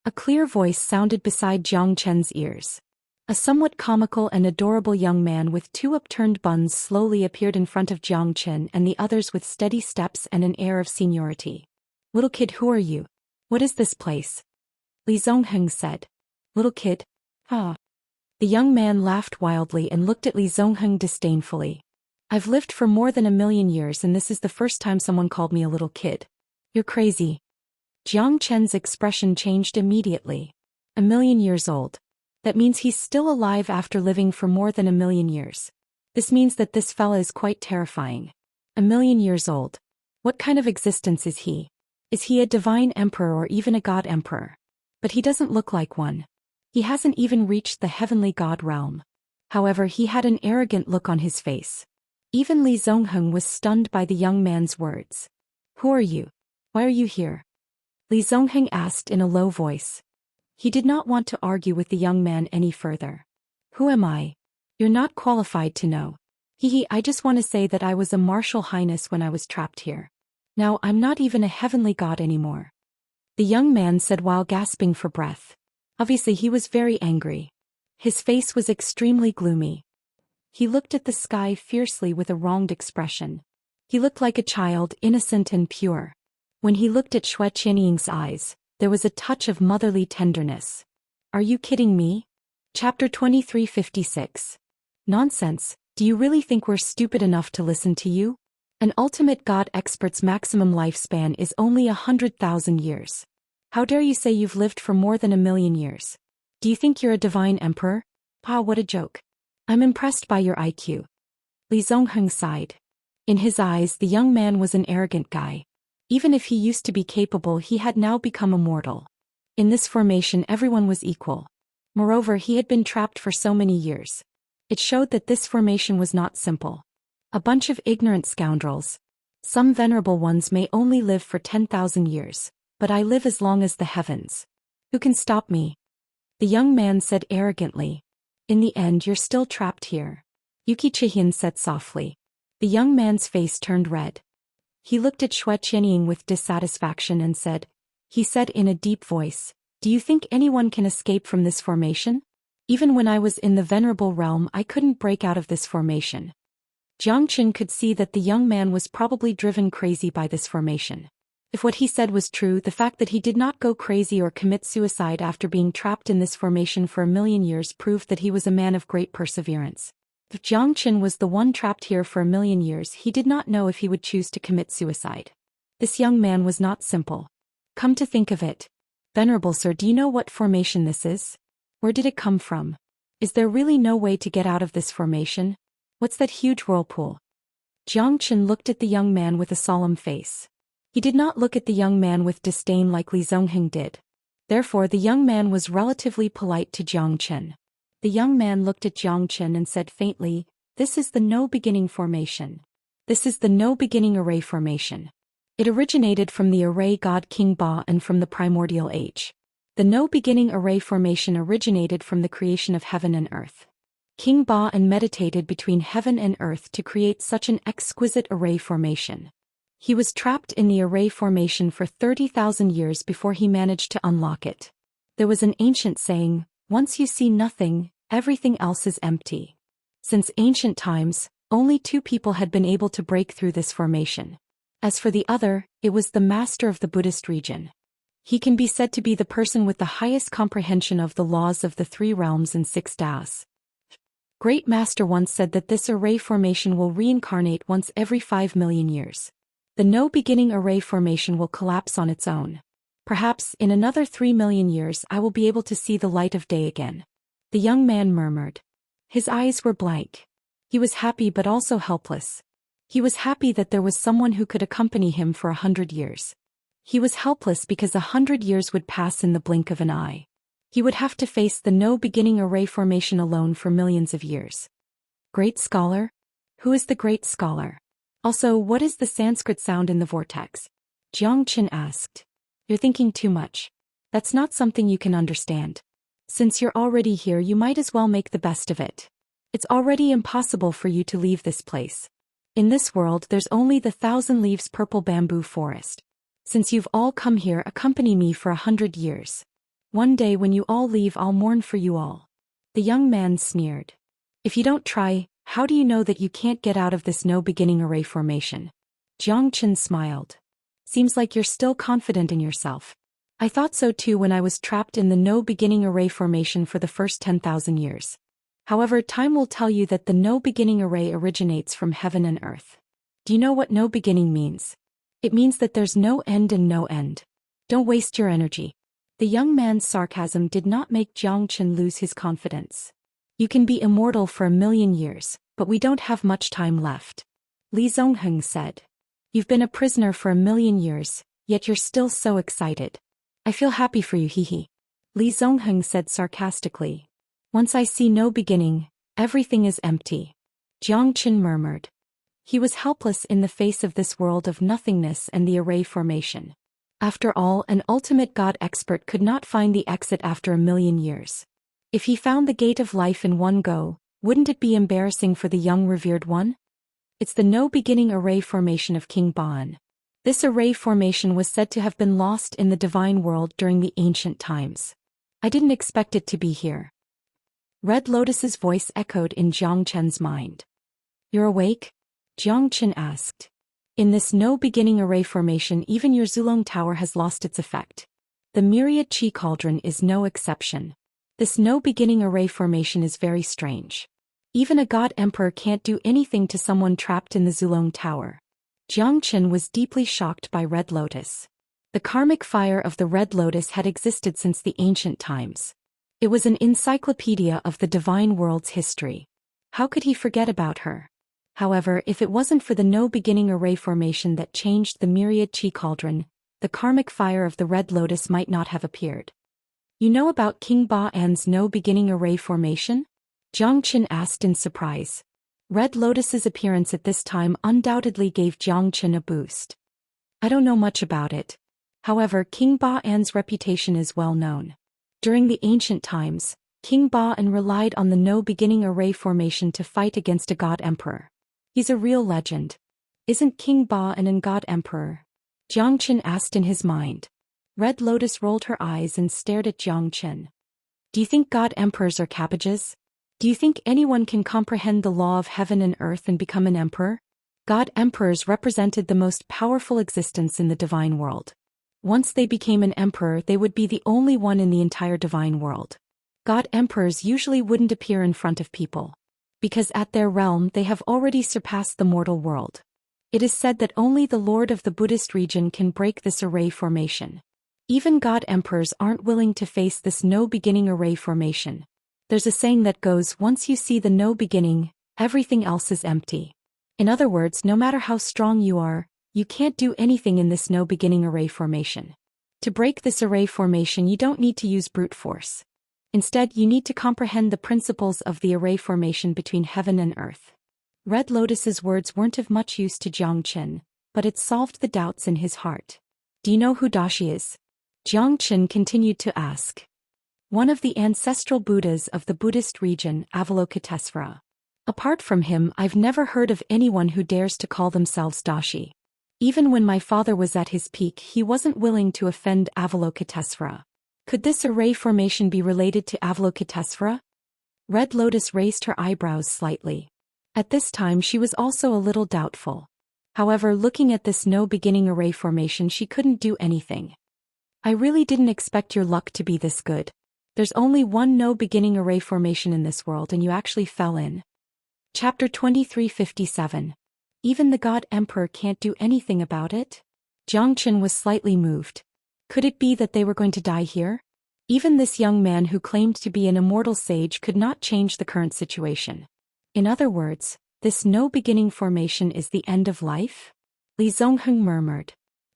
Speaker 1: A clear voice sounded beside Jiang Chen's ears. A somewhat comical and adorable young man with 2 upturned buns slowly appeared in front of Jiang Chen and the others with steady steps and an air of seniority. Little kid, who are you? What is this place? Li Zongheng said. Little kid? Ah. The young man laughed wildly and looked at Li Zongheng disdainfully. I've lived for more than 1,000,000 years and this is the first time someone called me a little kid. You're crazy. Jiang Chen's expression changed immediately. 1,000,000 years old. That means he's still alive after living for more than 1,000,000 years. This means that this fella is quite terrifying. 1,000,000 years old. What kind of existence is he? Is he a divine emperor or even a god emperor? But he doesn't look like one. He hasn't even reached the heavenly god realm. However, he had an arrogant look on his face. Even Li Zongheng was stunned by the young man's words. Who are you? Why are you here? Li Zongheng asked in a low voice. He did not want to argue with the young man any further. Who am I? You're not qualified to know. I just want to say that I was a martial highness when I was trapped here. Now I'm not even a heavenly god anymore. The young man said while gasping for breath. Obviously he was very angry. His face was extremely gloomy. He looked at the sky fiercely with a wronged expression. He looked like a child, innocent and pure. When he looked at Xue Qianying's eyes, there was a touch of motherly tenderness. Are you kidding me? Chapter 2356. Nonsense, do you really think we're stupid enough to listen to you? An ultimate god expert's maximum lifespan is only 100,000 years. How dare you say you've lived for more than 1,000,000 years? Do you think you're a divine emperor? Ah, what a joke. I'm impressed by your IQ. Li Zongheng sighed. In his eyes, the young man was an arrogant guy. Even if he used to be capable, he had now become immortal. In this formation, everyone was equal. Moreover, he had been trapped for so many years. It showed that this formation was not simple. A bunch of ignorant scoundrels. Some venerable ones may only live for 10,000 years, but I live as long as the heavens. Who can stop me? The young man said arrogantly. In the end, you're still trapped here. Yuki Chihian said softly. The young man's face turned red. He looked at Xue Qianying with dissatisfaction and said, he said in a deep voice, do you think anyone can escape from this formation? Even when I was in the venerable realm, I couldn't break out of this formation. Jiang Chen could see that the young man was probably driven crazy by this formation. If what he said was true, the fact that he did not go crazy or commit suicide after being trapped in this formation for 1,000,000 years proved that he was a man of great perseverance. If Jiang Chen was the one trapped here for 1,000,000 years, he did not know if he would choose to commit suicide. This young man was not simple. Come to think of it. Venerable sir, do you know what formation this is? Where did it come from? Is there really no way to get out of this formation? What's that huge whirlpool? Jiang Chen looked at the young man with a solemn face. He did not look at the young man with disdain like Li Zongheng did. Therefore the young man was relatively polite to Jiang Chen. The young man looked at Jiang Chen and said faintly, this is the no-beginning formation. This is the no-beginning array formation. It originated from the array god King Ba and from the primordial age. The no-beginning array formation originated from the creation of heaven and earth. King Ba and meditated between heaven and earth to create such an exquisite array formation. He was trapped in the array formation for 30,000 years before he managed to unlock it. There was an ancient saying, once you see nothing, everything else is empty. Since ancient times, only 2 people had been able to break through this formation. As for the other, it was the master of the Buddhist region. He can be said to be the person with the highest comprehension of the laws of the 3 realms and 6 Daos. Great Master once said that this array formation will reincarnate once every 5 million years. The no-beginning array formation will collapse on its own. Perhaps, in another 3 million years I will be able to see the light of day again. The young man murmured. His eyes were blank. He was happy but also helpless. He was happy that there was someone who could accompany him for 100 years. He was helpless because 100 years would pass in the blink of an eye. He would have to face the no-beginning array formation alone for millions of years. Great scholar? Who is the great scholar? Also, what is the Sanskrit sound in the vortex? Jiang Qin asked. You're thinking too much. That's not something you can understand. Since you're already here, you might as well make the best of it. It's already impossible for you to leave this place. In this world there's only the 1,000 leaves purple bamboo forest. Since you've all come here, accompany me for 100 years. One day when you all leave, I'll mourn for you all. The young man sneered. If you don't try, how do you know that you can't get out of this no-beginning array formation? Jiang Qin smiled. Seems like you're still confident in yourself. I thought so too when I was trapped in the no-beginning array formation for the first 10,000 years. However, time will tell you that the no-beginning array originates from heaven and earth. Do you know what no-beginning means? It means that there's no end and no end. Don't waste your energy. The young man's sarcasm did not make Jiang Qin lose his confidence. You can be immortal for 1,000,000 years, but we don't have much time left. Li Zongheng said. You've been a prisoner for 1,000,000 years, yet you're still so excited. I feel happy for you, hee. Li Zongheng said sarcastically. Once I see no beginning, everything is empty. Jiang Qin murmured. He was helpless in the face of this world of nothingness and the array formation. After all, an ultimate God expert could not find the exit after 1,000,000 years. If he found the gate of life in one go, wouldn't it be embarrassing for the young revered one? It's the no-beginning array formation of King Baan. This array formation was said to have been lost in the divine world during the ancient times. I didn't expect it to be here. Red Lotus's voice echoed in Jiang Qin's mind. You're awake? Jiang Qin asked. In this no-beginning array formation, even your Zulong Tower has lost its effect. The myriad chi cauldron is no exception. This no-beginning array formation is very strange. Even a god emperor can't do anything to someone trapped in the Zulong Tower. Jiang Qin was deeply shocked by Red Lotus. The karmic fire of the Red Lotus had existed since the ancient times. It was an encyclopedia of the divine world's history. How could he forget about her? However, if it wasn't for the no-beginning array formation that changed the myriad chi cauldron, the karmic fire of the Red Lotus might not have appeared. You know about King Baan's no-beginning array formation? Jiang Qin asked in surprise. Red Lotus's appearance at this time undoubtedly gave Jiang Qin a boost. I don't know much about it. However, King Baan's reputation is well known. During the ancient times, King Baan relied on the no-beginning array formation to fight against a god emperor. He's a real legend. Isn't King Baan an god emperor? Jiang Qin asked in his mind. Red Lotus rolled her eyes and stared at Jiang Qin. Do you think god emperors are cabbages? Do you think anyone can comprehend the law of heaven and earth and become an emperor? God emperors represented the most powerful existence in the divine world. Once they became an emperor, they would be the only one in the entire divine world. God emperors usually wouldn't appear in front of people, because at their realm they have already surpassed the mortal world. It is said that only the Lord of the Buddhist region can break this array formation. Even God emperors aren't willing to face this no-beginning array formation. There's a saying that goes, once you see the no beginning, everything else is empty. In other words, no matter how strong you are, you can't do anything in this no beginning array formation. To break this array formation, you don't need to use brute force. Instead, you need to comprehend the principles of the array formation between heaven and earth. Red Lotus's words weren't of much use to Jiang Qin, but it solved the doubts in his heart. Do you know who Daoist is? Jiang Qin continued to ask. One of the ancestral Buddhas of the Buddhist region, Avalokitesvara. Apart from him, I've never heard of anyone who dares to call themselves Daoist. Even when my father was at his peak, he wasn't willing to offend Avalokitesvara. Could this array formation be related to Avalokitesvara? Red Lotus raised her eyebrows slightly. At this time she was also a little doubtful. However, looking at this no-beginning array formation, she couldn't do anything. I really didn't expect your luck to be this good. There's only one no-beginning array formation in this world and you actually fell in. Chapter 2357. Even the God Emperor can't do anything about it? Xianxia was slightly moved. Could it be that they were going to die here? Even this young man who claimed to be an immortal sage could not change the current situation. In other words, this no-beginning formation is the end of life? Li Zongheng murmured.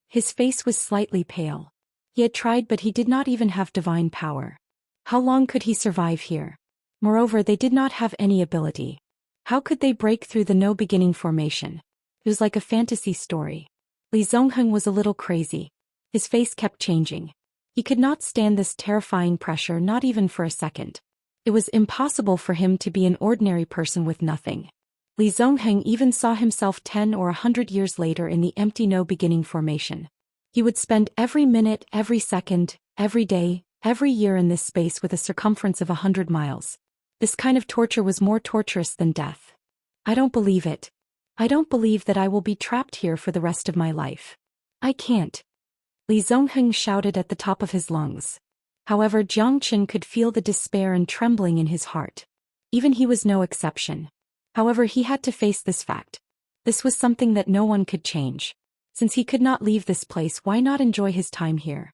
Speaker 1: His face was slightly pale. He had tried but he did not even have divine power. How long could he survive here? Moreover, they did not have any ability. How could they break through the no-beginning formation? It was like a fantasy story. Li Zongheng was a little crazy. His face kept changing. He could not stand this terrifying pressure, not even for a second. It was impossible for him to be an ordinary person with nothing. Li Zongheng even saw himself 10 or 100 years later in the empty no-beginning formation. He would spend every minute, every second, every day, every year in this space with a circumference of 100 miles. This kind of torture was more torturous than death. I don't believe it. I don't believe that I will be trapped here for the rest of my life. I can't. Li Zongheng shouted at the top of his lungs. However, Xianxia could feel the despair and trembling in his heart. Even he was no exception. However, he had to face this fact. This was something that no one could change. Since he could not leave this place, why not enjoy his time here?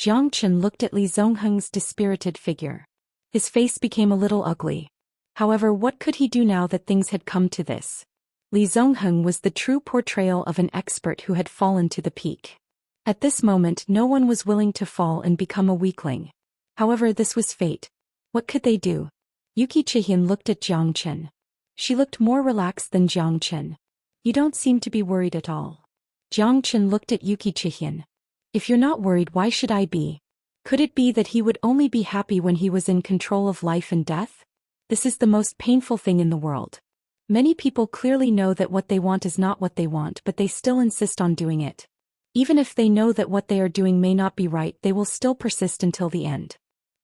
Speaker 1: Xianxia looked at Li Zongheng's dispirited figure. His face became a little ugly. However, what could he do now that things had come to this? Li Zongheng was the true portrayal of an expert who had fallen to the peak. At this moment, no one was willing to fall and become a weakling. However, this was fate. What could they do? Yuki Qian looked at Xianxia. She looked more relaxed than Xianxia. You don't seem to be worried at all. Xianxia looked at Yuki Qian. If you're not worried, why should I be? Could it be that he would only be happy when he was in control of life and death? This is the most painful thing in the world. Many people clearly know that what they want is not what they want, but they still insist on doing it. Even if they know that what they are doing may not be right, they will still persist until the end.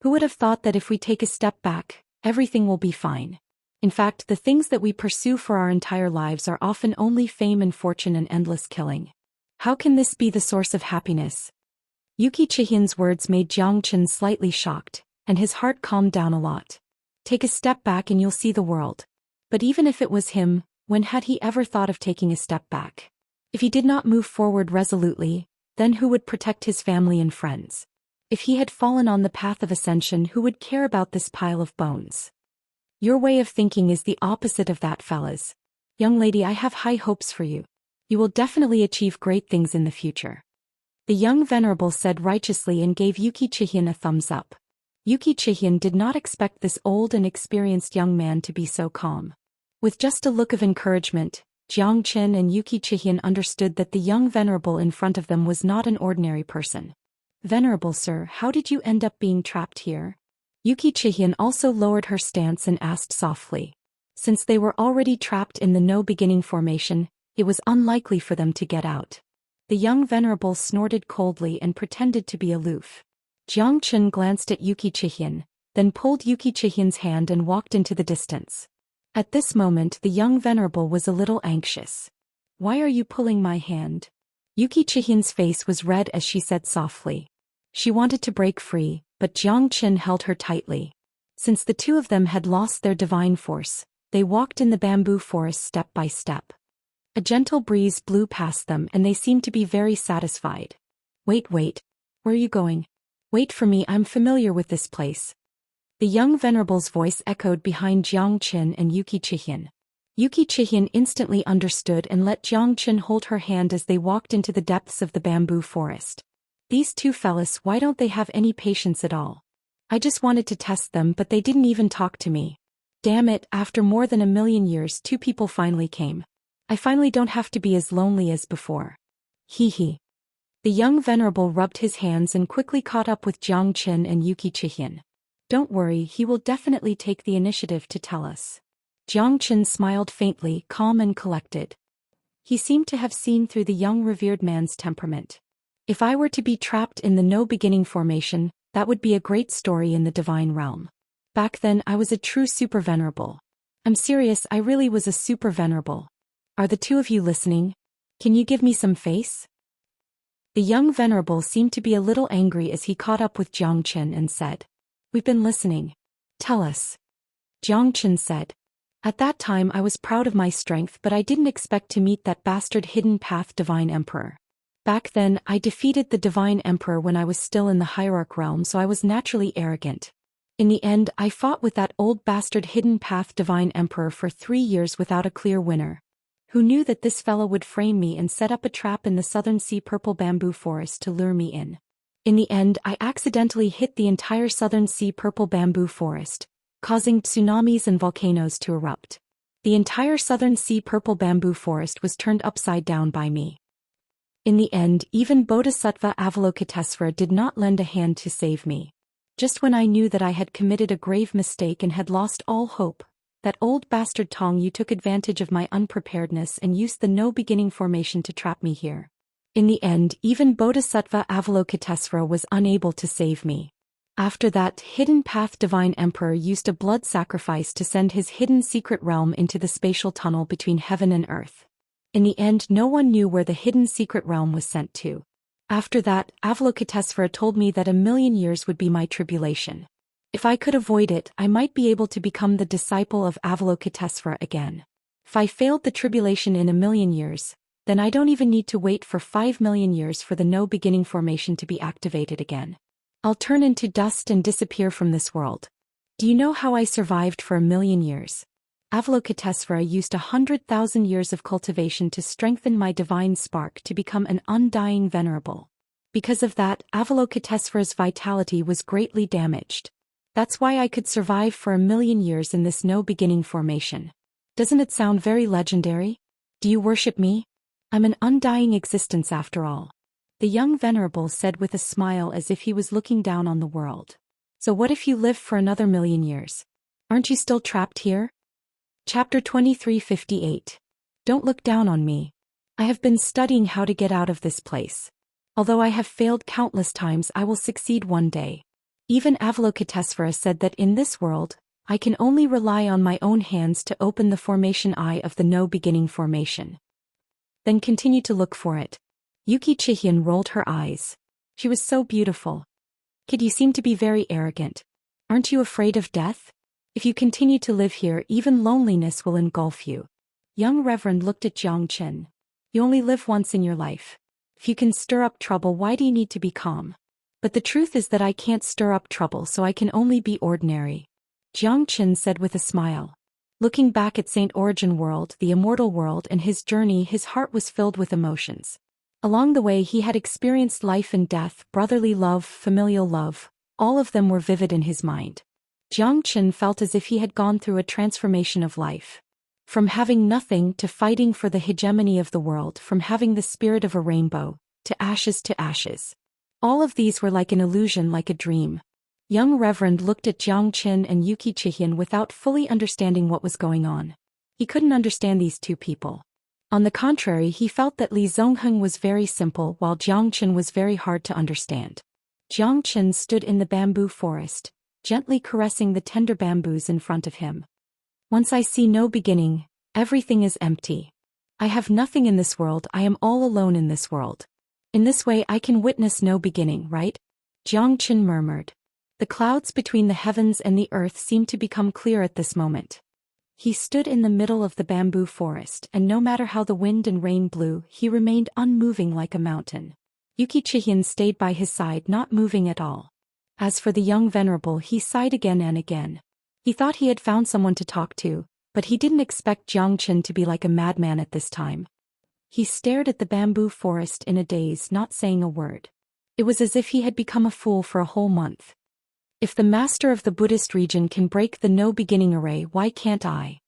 Speaker 1: Who would have thought that if we take a step back, everything will be fine? In fact, the things that we pursue for our entire lives are often only fame and fortune and endless killing. How can this be the source of happiness? Yuki Qian's words made Xianxia slightly shocked, and his heart calmed down a lot. Take a step back and you'll see the world. But even if it was him, when had he ever thought of taking a step back? If he did not move forward resolutely, then who would protect his family and friends? If he had fallen on the path of ascension, who would care about this pile of bones? Your way of thinking is the opposite of that, fellas. Young lady, I have high hopes for you. You will definitely achieve great things in the future. The young venerable said righteously and gave Yuki Qian a thumbs up. Yuki Qian did not expect this old and experienced young man to be so calm. With just a look of encouragement, Xianxia and Yuki Qian understood that the young venerable in front of them was not an ordinary person. Venerable sir, how did you end up being trapped here? Yuki Qian also lowered her stance and asked softly. Since they were already trapped in the no-beginning formation, it was unlikely for them to get out. The young venerable snorted coldly and pretended to be aloof. Xianxia glanced at Yuki Qian, then pulled Yuki Qian's hand and walked into the distance. At this moment, the young venerable was a little anxious. Why are you pulling my hand? Yuki Qian's face was red as she said softly. She wanted to break free, but Xianxia held her tightly. Since the two of them had lost their divine force, they walked in the bamboo forest step by step. A gentle breeze blew past them and they seemed to be very satisfied. Wait, where are you going? Wait for me, I'm familiar with this place. The young venerable's voice echoed behind Xianxia and Yuki Qian. Yuki Qian instantly understood and let Xianxia hold her hand as they walked into the depths of the bamboo forest. These two fellas, why don't they have any patience at all? I just wanted to test them, but they didn't even talk to me. Damn it, after more than 1,000,000 years, two people finally came. I finally don't have to be as lonely as before. Hee hee. The young venerable rubbed his hands and quickly caught up with Xianxia and Yuki Qian. Don't worry, he will definitely take the initiative to tell us. Xianxia smiled faintly, calm and collected. He seemed to have seen through the young revered man's temperament. If I were to be trapped in the no-beginning formation, that would be a great story in the divine realm. Back then I was a true super venerable. I'm serious, I really was a super venerable. Are the two of you listening? Can you give me some face? The young venerable seemed to be a little angry as he caught up with Xianxia and said. We've been listening. Tell us. Jiang Chen said. At that time I was proud of my strength, but I didn't expect to meet that bastard hidden path Divine Emperor. Back then, I defeated the Divine Emperor when I was still in the Hierarch realm, so I was naturally arrogant. In the end, I fought with that old bastard hidden path Divine Emperor for 3 years without a clear winner. Who knew that this fellow would frame me and set up a trap in the Southern Sea Purple Bamboo Forest to lure me in? In the end, I accidentally hit the entire Southern Sea Purple Bamboo Forest, causing tsunamis and volcanoes to erupt. The entire Southern Sea Purple Bamboo Forest was turned upside down by me. In the end, even Bodhisattva Avalokitesvara did not lend a hand to save me. Just when I knew that I had committed a grave mistake and had lost all hope, that old bastard Tong Yu took advantage of my unpreparedness and used the no-beginning formation to trap me here. In the end, even Bodhisattva Avalokitesvara was unable to save me. After that, Hidden Path Divine Emperor used a blood sacrifice to send his hidden secret realm into the spatial tunnel between heaven and earth. In the end, no one knew where the hidden secret realm was sent to. After that, Avalokitesvara told me that 1,000,000 years would be my tribulation. If I could avoid it, I might be able to become the disciple of Avalokitesvara again. If I failed the tribulation in 1,000,000 years, then I don't even need to wait for 5,000,000 years for the no-beginning formation to be activated again. I'll turn into dust and disappear from this world. Do you know how I survived for 1,000,000 years? Avalokitesvara used 100,000 years of cultivation to strengthen my divine spark to become an undying venerable. Because of that, Avalokitesvara's vitality was greatly damaged. That's why I could survive for 1,000,000 years in this no-beginning formation. Doesn't it sound very legendary? Do you worship me? I'm an undying existence after all. The young venerable said with a smile as if he was looking down on the world. So what if you live for another 1,000,000 years? Aren't you still trapped here? Chapter 2358. Don't look down on me. I have been studying how to get out of this place. Although I have failed countless times, I will succeed one day. Even Avalokitesvara said that in this world, I can only rely on my own hands to open the formation eye of the no-beginning formation. Then continue to look for it. Yuki Chihian rolled her eyes. She was so beautiful. Kid, you seem to be very arrogant. Aren't you afraid of death? If you continue to live here, even loneliness will engulf you. Young Reverend looked at Jiang Chen. You only live once in your life. If you can stir up trouble, why do you need to be calm? But the truth is that I can't stir up trouble, so I can only be ordinary. Jiang Chen said with a smile. Looking back at Saint Origin World, the Immortal World, and his journey, his heart was filled with emotions. Along the way he had experienced life and death, brotherly love, familial love. All of them were vivid in his mind. Jiang Chen felt as if he had gone through a transformation of life. From having nothing to fighting for the hegemony of the world, from having the spirit of a rainbow, to ashes to ashes. All of these were like an illusion, like a dream. Young Reverend looked at Jiang Chen and Yuki Chihian without fully understanding what was going on. He couldn't understand these two people. On the contrary, he felt that Li Zongheng was very simple while Jiang Chen was very hard to understand. Jiang Chen stood in the bamboo forest, gently caressing the tender bamboos in front of him. Once I see no beginning, everything is empty. I have nothing in this world, I am all alone in this world. In this way I can witness no beginning, right? Jiang Chen murmured. The clouds between the heavens and the earth seemed to become clear at this moment. He stood in the middle of the bamboo forest, and no matter how the wind and rain blew, he remained unmoving like a mountain. Yuki Chihian stayed by his side, not moving at all. As for the young venerable, he sighed again and again. He thought he had found someone to talk to, but he didn't expect Jiang Chen to be like a madman at this time. He stared at the bamboo forest in a daze, not saying a word. It was as if he had become a fool for a whole month. If the master of the Buddhist region can break the no-beginning array, why can't I?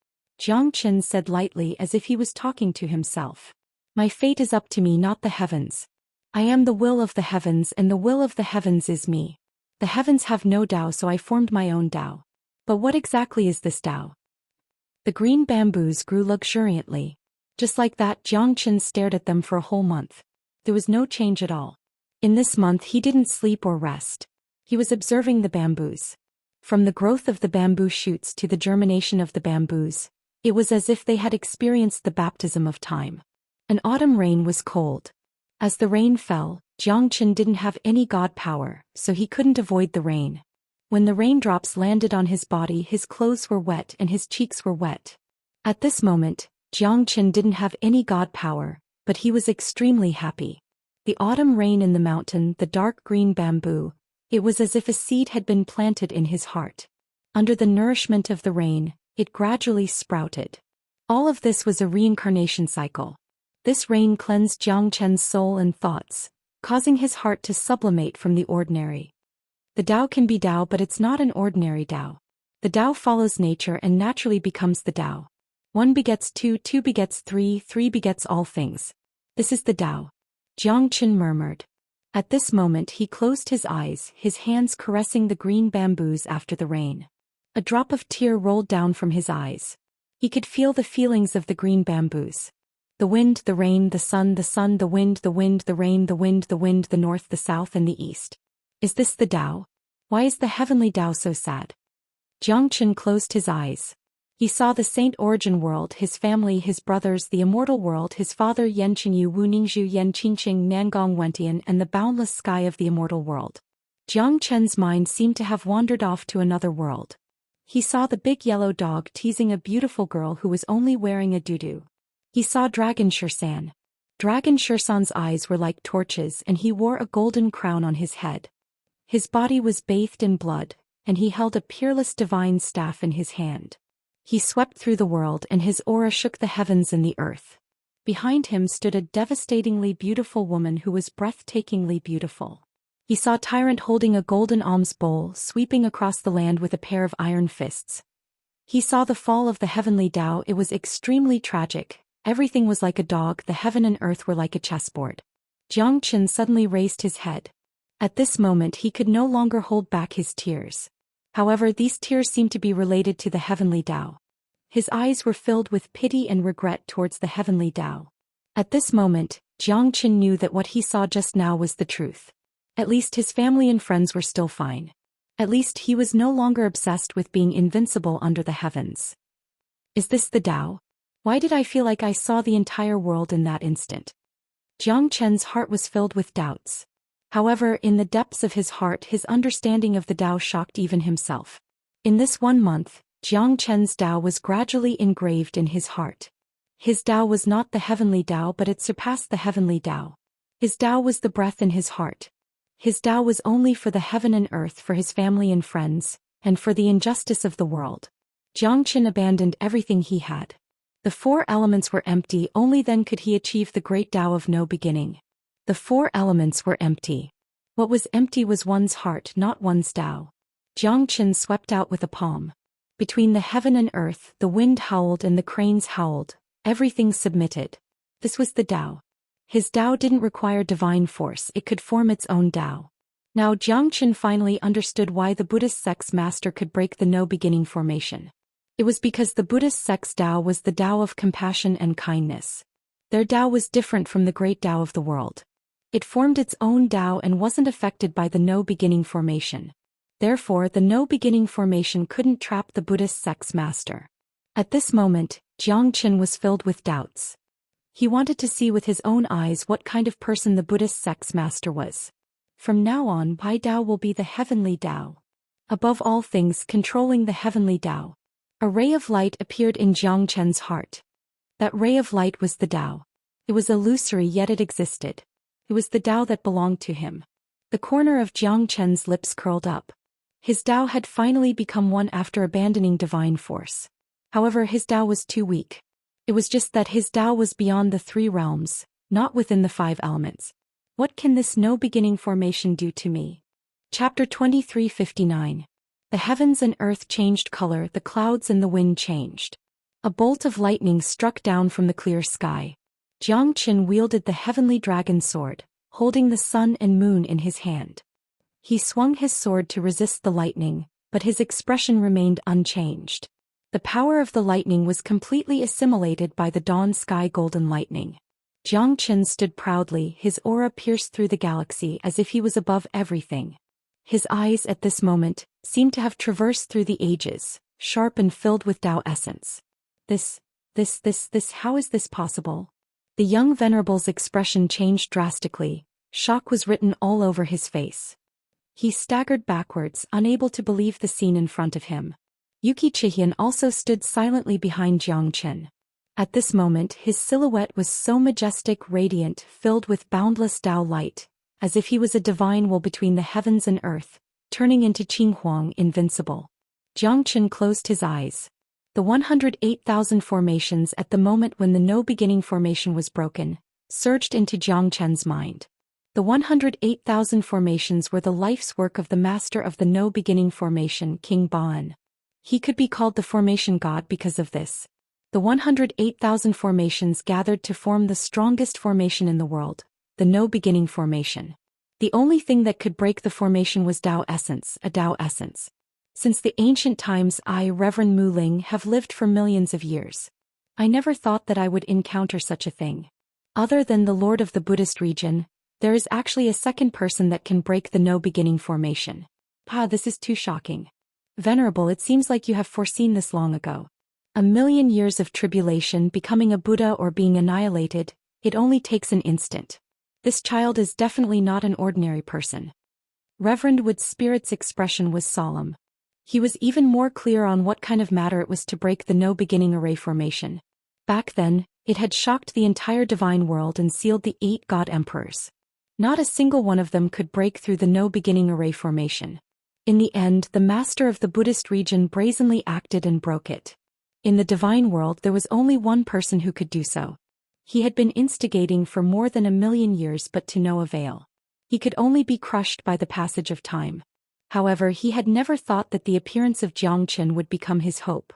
Speaker 1: Jiang Chen said lightly as if he was talking to himself. My fate is up to me, not the heavens. I am the will of the heavens, and the will of the heavens is me. The heavens have no Tao, so I formed my own Tao. But what exactly is this Tao? The green bamboos grew luxuriantly. Just like that, Jiang Chen stared at them for a whole month. There was no change at all. In this month he didn't sleep or rest. He was observing the bamboos. From the growth of the bamboo shoots to the germination of the bamboos, it was as if they had experienced the baptism of time. An autumn rain was cold. As the rain fell, Jiang Chen didn't have any god power, so he couldn't avoid the rain. When the raindrops landed on his body, his clothes were wet and his cheeks were wet. At this moment, Xianxia didn't have any god power, but he was extremely happy. The autumn rain in the mountain, the dark green bamboo, it was as if a seed had been planted in his heart. Under the nourishment of the rain, it gradually sprouted. All of this was a reincarnation cycle. This rain cleansed Xianxia's soul and thoughts, causing his heart to sublimate from the ordinary. The Tao can be Tao, but it's not an ordinary Tao. The Tao follows nature and naturally becomes the Tao. 1 begets 2, 2 begets 3, 3 begets all things. This is the Tao. Xianxia murmured. At this moment he closed his eyes, his hands caressing the green bamboos after the rain. A drop of tear rolled down from his eyes. He could feel the feelings of the green bamboos. The wind, the rain, the sun, the wind, the wind, the rain, the wind, the wind, the north, the south and the east. Is this the Tao? Why is the heavenly Tao so sad? Xianxia closed his eyes. He saw the saint origin world, his family, his brothers, the immortal world, his father Yanqingyu Wuningzhu Yanqingqing Nangong Wentian, and the boundless sky of the immortal world. Xianxia's mind seemed to have wandered off to another world. He saw the big yellow dog teasing a beautiful girl who was only wearing a doudou. He saw Dragon Zhou Xian. Dragon Zhou Xian's eyes were like torches and he wore a golden crown on his head. His body was bathed in blood, and he held a peerless divine staff in his hand. He swept through the world and his aura shook the heavens and the earth. Behind him stood a devastatingly beautiful woman who was breathtakingly beautiful. He saw Tyrant holding a golden alms bowl sweeping across the land with a pair of iron fists. He saw the fall of the heavenly Tao. It was extremely tragic. Everything was like a dog, the heaven and earth were like a chessboard. Xianxia suddenly raised his head. At this moment he could no longer hold back his tears. However, these tears seemed to be related to the heavenly Tao. His eyes were filled with pity and regret towards the heavenly Tao. At this moment, Xianxia knew that what he saw just now was the truth. At least his family and friends were still fine. At least he was no longer obsessed with being invincible under the heavens. Is this the Tao? Why did I feel like I saw the entire world in that instant? Xianxia's heart was filled with doubts. However, in the depths of his heart, his understanding of the Tao shocked even himself. In this 1 month, Xianxia's Tao was gradually engraved in his heart. His Tao was not the heavenly Tao, but it surpassed the heavenly Tao. His Tao was the breath in his heart. His Tao was only for the heaven and earth, for his family and friends, and for the injustice of the world. Xianxia abandoned everything he had. The 4 elements were empty, only then could he achieve the great Tao of no beginning. The 4 elements were empty. What was empty was one's heart, not one's Tao. Xianxia swept out with a palm. Between the heaven and earth, the wind howled and the cranes howled. Everything submitted. This was the Tao. His Tao didn't require divine force, it could form its own Tao. Now Xianxia finally understood why the Buddhist sect's master could break the no-beginning formation. It was because the Buddhist sect's Tao was the Tao of compassion and kindness. Their Tao was different from the great Tao of the world. It formed its own Tao and wasn't affected by the no-beginning formation. Therefore, the no-beginning formation couldn't trap the Buddhist sect's master. At this moment, Xianxia was filled with doubts. He wanted to see with his own eyes what kind of person the Buddhist sect's master was. From now on, my Tao will be the heavenly Tao. Above all things, controlling the heavenly Tao. A ray of light appeared in Xianxia's heart. That ray of light was the Tao. It was illusory, yet it existed. It was the Tao that belonged to him. The corner of Xianxia's lips curled up. His Tao had finally become one after abandoning divine force. However, his Tao was too weak. It was just that his Tao was beyond the 3 realms, not within the 5 elements. What can this no-beginning formation do to me? Chapter 23:59. The heavens and earth changed color, the clouds and the wind changed. A bolt of lightning struck down from the clear sky. Xianxia wielded the heavenly dragon sword, holding the sun and moon in his hand. He swung his sword to resist the lightning, but his expression remained unchanged. The power of the lightning was completely assimilated by the dawn sky golden lightning. Xianxia stood proudly, his aura pierced through the galaxy as if he was above everything. His eyes at this moment seemed to have traversed through the ages, sharp and filled with Tao essence. How is this possible? The young venerable's expression changed drastically. Shock was written all over his face. He staggered backwards, unable to believe the scene in front of him. Xian also stood silently behind Xianxia. At this moment his silhouette was so majestic, radiant, filled with boundless Tao light, as if he was a divine will between the heavens and earth, turning into Qinghuang invincible. Xianxia closed his eyes. The 108,000 formations at the moment when the no-beginning formation was broken, surged into Xianxia's mind. The 108,000 formations were the life's work of the master of the no-beginning formation, King Baan. He could be called the formation god because of this. The 108,000 formations gathered to form the strongest formation in the world, the no-beginning formation. The only thing that could break the formation was Tao essence, a Tao essence. Since the ancient times I, Reverend Mu Ling, have lived for millions of years. I never thought that I would encounter such a thing. Other than the Lord of the Buddhist region, there is actually a second person that can break the no-beginning formation. This is too shocking. Venerable, it seems like you have foreseen this long ago. 1,000,000 years of tribulation, becoming a Buddha or being annihilated, it only takes an instant. This child is definitely not an ordinary person. Reverend Wood's spirit's expression was solemn. He was even more clear on what kind of matter it was to break the no-beginning array formation. Back then, it had shocked the entire divine world and sealed the 8 god emperors. Not a single one of them could break through the no-beginning array formation. In the end, the master of the Buddhist region brazenly acted and broke it. In the divine world there was only one person who could do so. He had been instigating for more than 1,000,000 years but to no avail. He could only be crushed by the passage of time. However, he had never thought that the appearance of Xianxia would become his hope.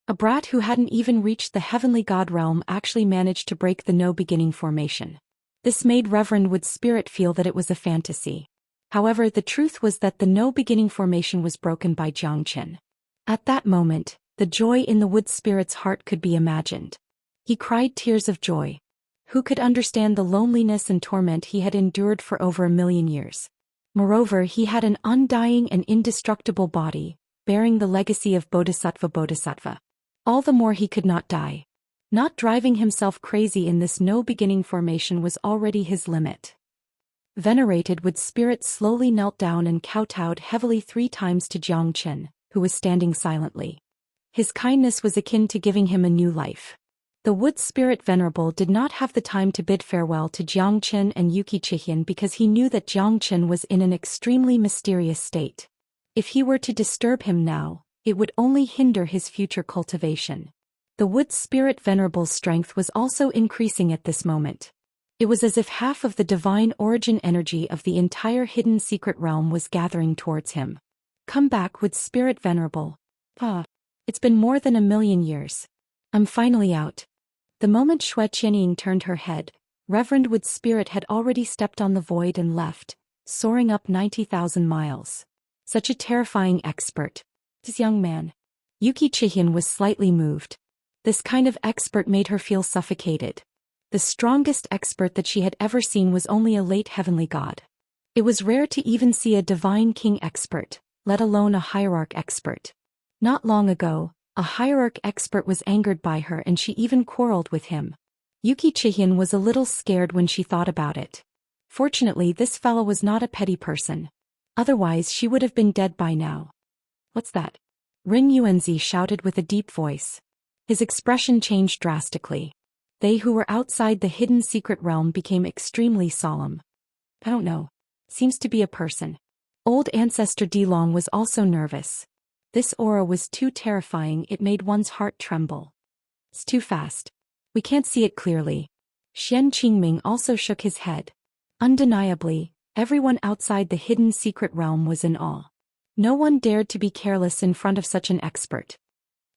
Speaker 1: A brat who hadn't even reached the heavenly god realm actually managed to break the no-beginning formation. This made Reverend Wood's spirit feel that it was a fantasy. However, the truth was that the no-beginning formation was broken by Xianxia. At that moment, the joy in the Wood spirit's heart could be imagined. He cried tears of joy. Who could understand the loneliness and torment he had endured for over 1,000,000 years? Moreover, he had an undying and indestructible body, bearing the legacy of Bodhisattva. All the more he could not die. Not driving himself crazy in this no-beginning formation was already his limit. Venerated Wood spirit slowly knelt down and kowtowed heavily 3 times to Xianxia, who was standing silently. His kindness was akin to giving him a new life. The Wood spirit venerable did not have the time to bid farewell to Xianxia and Xian because he knew that Xianxia was in an extremely mysterious state. If he were to disturb him now, it would only hinder his future cultivation. The Wood spirit venerable's strength was also increasing at this moment. It was as if half of the divine origin energy of the entire hidden secret realm was gathering towards him. Come back, Wood spirit venerable. It's been more than 1,000,000 years. I'm finally out. The moment Xue Qianying turned her head, Reverend Wood's spirit had already stepped on the void and left, soaring up 90,000 miles. Such a terrifying expert. This young man. Xian was slightly moved. This kind of expert made her feel suffocated. The strongest expert that she had ever seen was only a late heavenly god. It was rare to even see a divine king expert, let alone a hierarch expert. Not long ago, a hierarch expert was angered by her and she even quarreled with him. Xian was a little scared when she thought about it. Fortunately, this fellow was not a petty person. Otherwise she would have been dead by now. What's that? Rin Yuanzi shouted with a deep voice. His expression changed drastically. They who were outside the hidden secret realm became extremely solemn. I don't know. Seems to be a person. Old Ancestor Dilong was also nervous. This aura was too terrifying, it made one's heart tremble. It's too fast. We can't see it clearly. Xian Qingming also shook his head. Undeniably, everyone outside the hidden secret realm was in awe. No one dared to be careless in front of such an expert.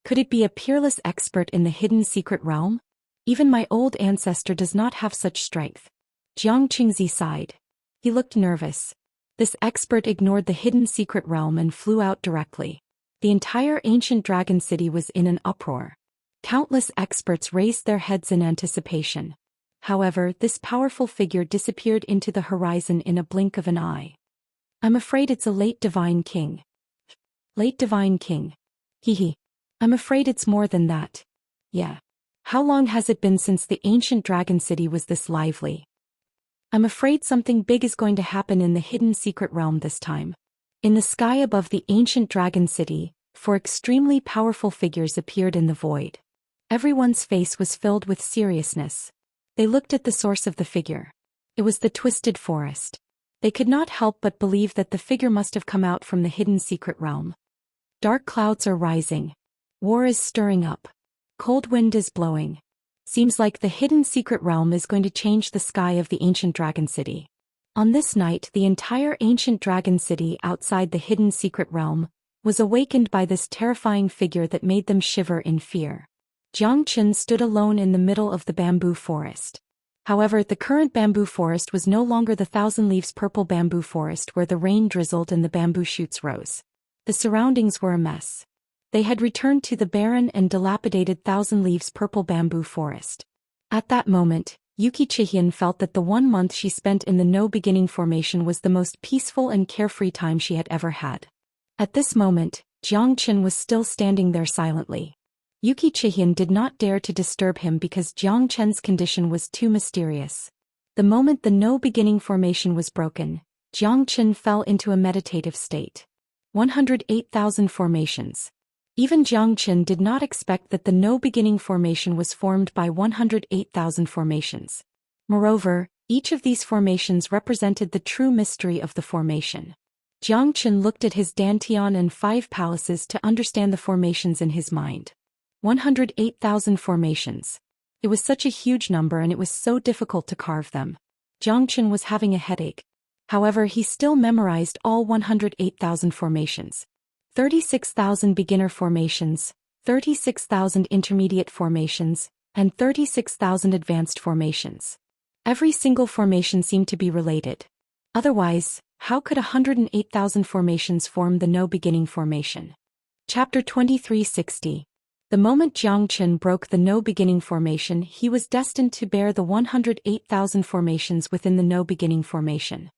Speaker 1: Could it be a peerless expert in the hidden secret realm? Even my old ancestor does not have such strength. Jiang Qingzi sighed. He looked nervous. This expert ignored the hidden secret realm and flew out directly. The entire ancient dragon city was in an uproar. Countless experts raised their heads in anticipation. However, this powerful figure disappeared into the horizon in a blink of an eye. I'm afraid it's a late divine king. Late divine king. Hehe. I'm afraid it's more than that. Yeah. How long has it been since the ancient dragon city was this lively? I'm afraid something big is going to happen in the hidden secret realm this time. In the sky above the ancient dragon city, four extremely powerful figures appeared in the void. Everyone's face was filled with seriousness. They looked at the source of the figure. It was the twisted forest. They could not help but believe that the figure must have come out from the hidden secret realm. Dark clouds are rising. War is stirring up. Cold wind is blowing. Seems like the hidden secret realm is going to change the sky of the ancient dragon city. On this night, the entire ancient dragon city outside the hidden secret realm was awakened by this terrifying figure that made them shiver in fear. Xianxia stood alone in the middle of the bamboo forest. However, the current bamboo forest was no longer the thousand leaves purple bamboo forest where the rain drizzled and the bamboo shoots rose. The surroundings were a mess. They had returned to the barren and dilapidated thousand leaves purple bamboo forest. At that moment, Xianxia felt that the 1 month she spent in the No Beginning formation was the most peaceful and carefree time she had ever had. At this moment, Xianxia was still standing there silently. Xianxia did not dare to disturb him because Xianxia's condition was too mysterious. The moment the No Beginning formation was broken, Xianxia fell into a meditative state. 108,000 formations. Even Xianxia did not expect that the No Beginning formation was formed by 108,000 formations. Moreover, each of these formations represented the true mystery of the formation. Xianxia looked at his dantian and 5 palaces to understand the formations in his mind. 108,000 formations. It was such a huge number and it was so difficult to carve them. Xianxia was having a headache. However, he still memorized all 108,000 formations. 36,000 beginner formations, 36,000 intermediate formations, and 36,000 advanced formations. Every single formation seemed to be related. Otherwise, how could 108,000 formations form the No Beginning formation? Chapter 2360. The moment Xianxia broke the No Beginning formation, he was destined to bear the 108,000 formations within the No Beginning formation.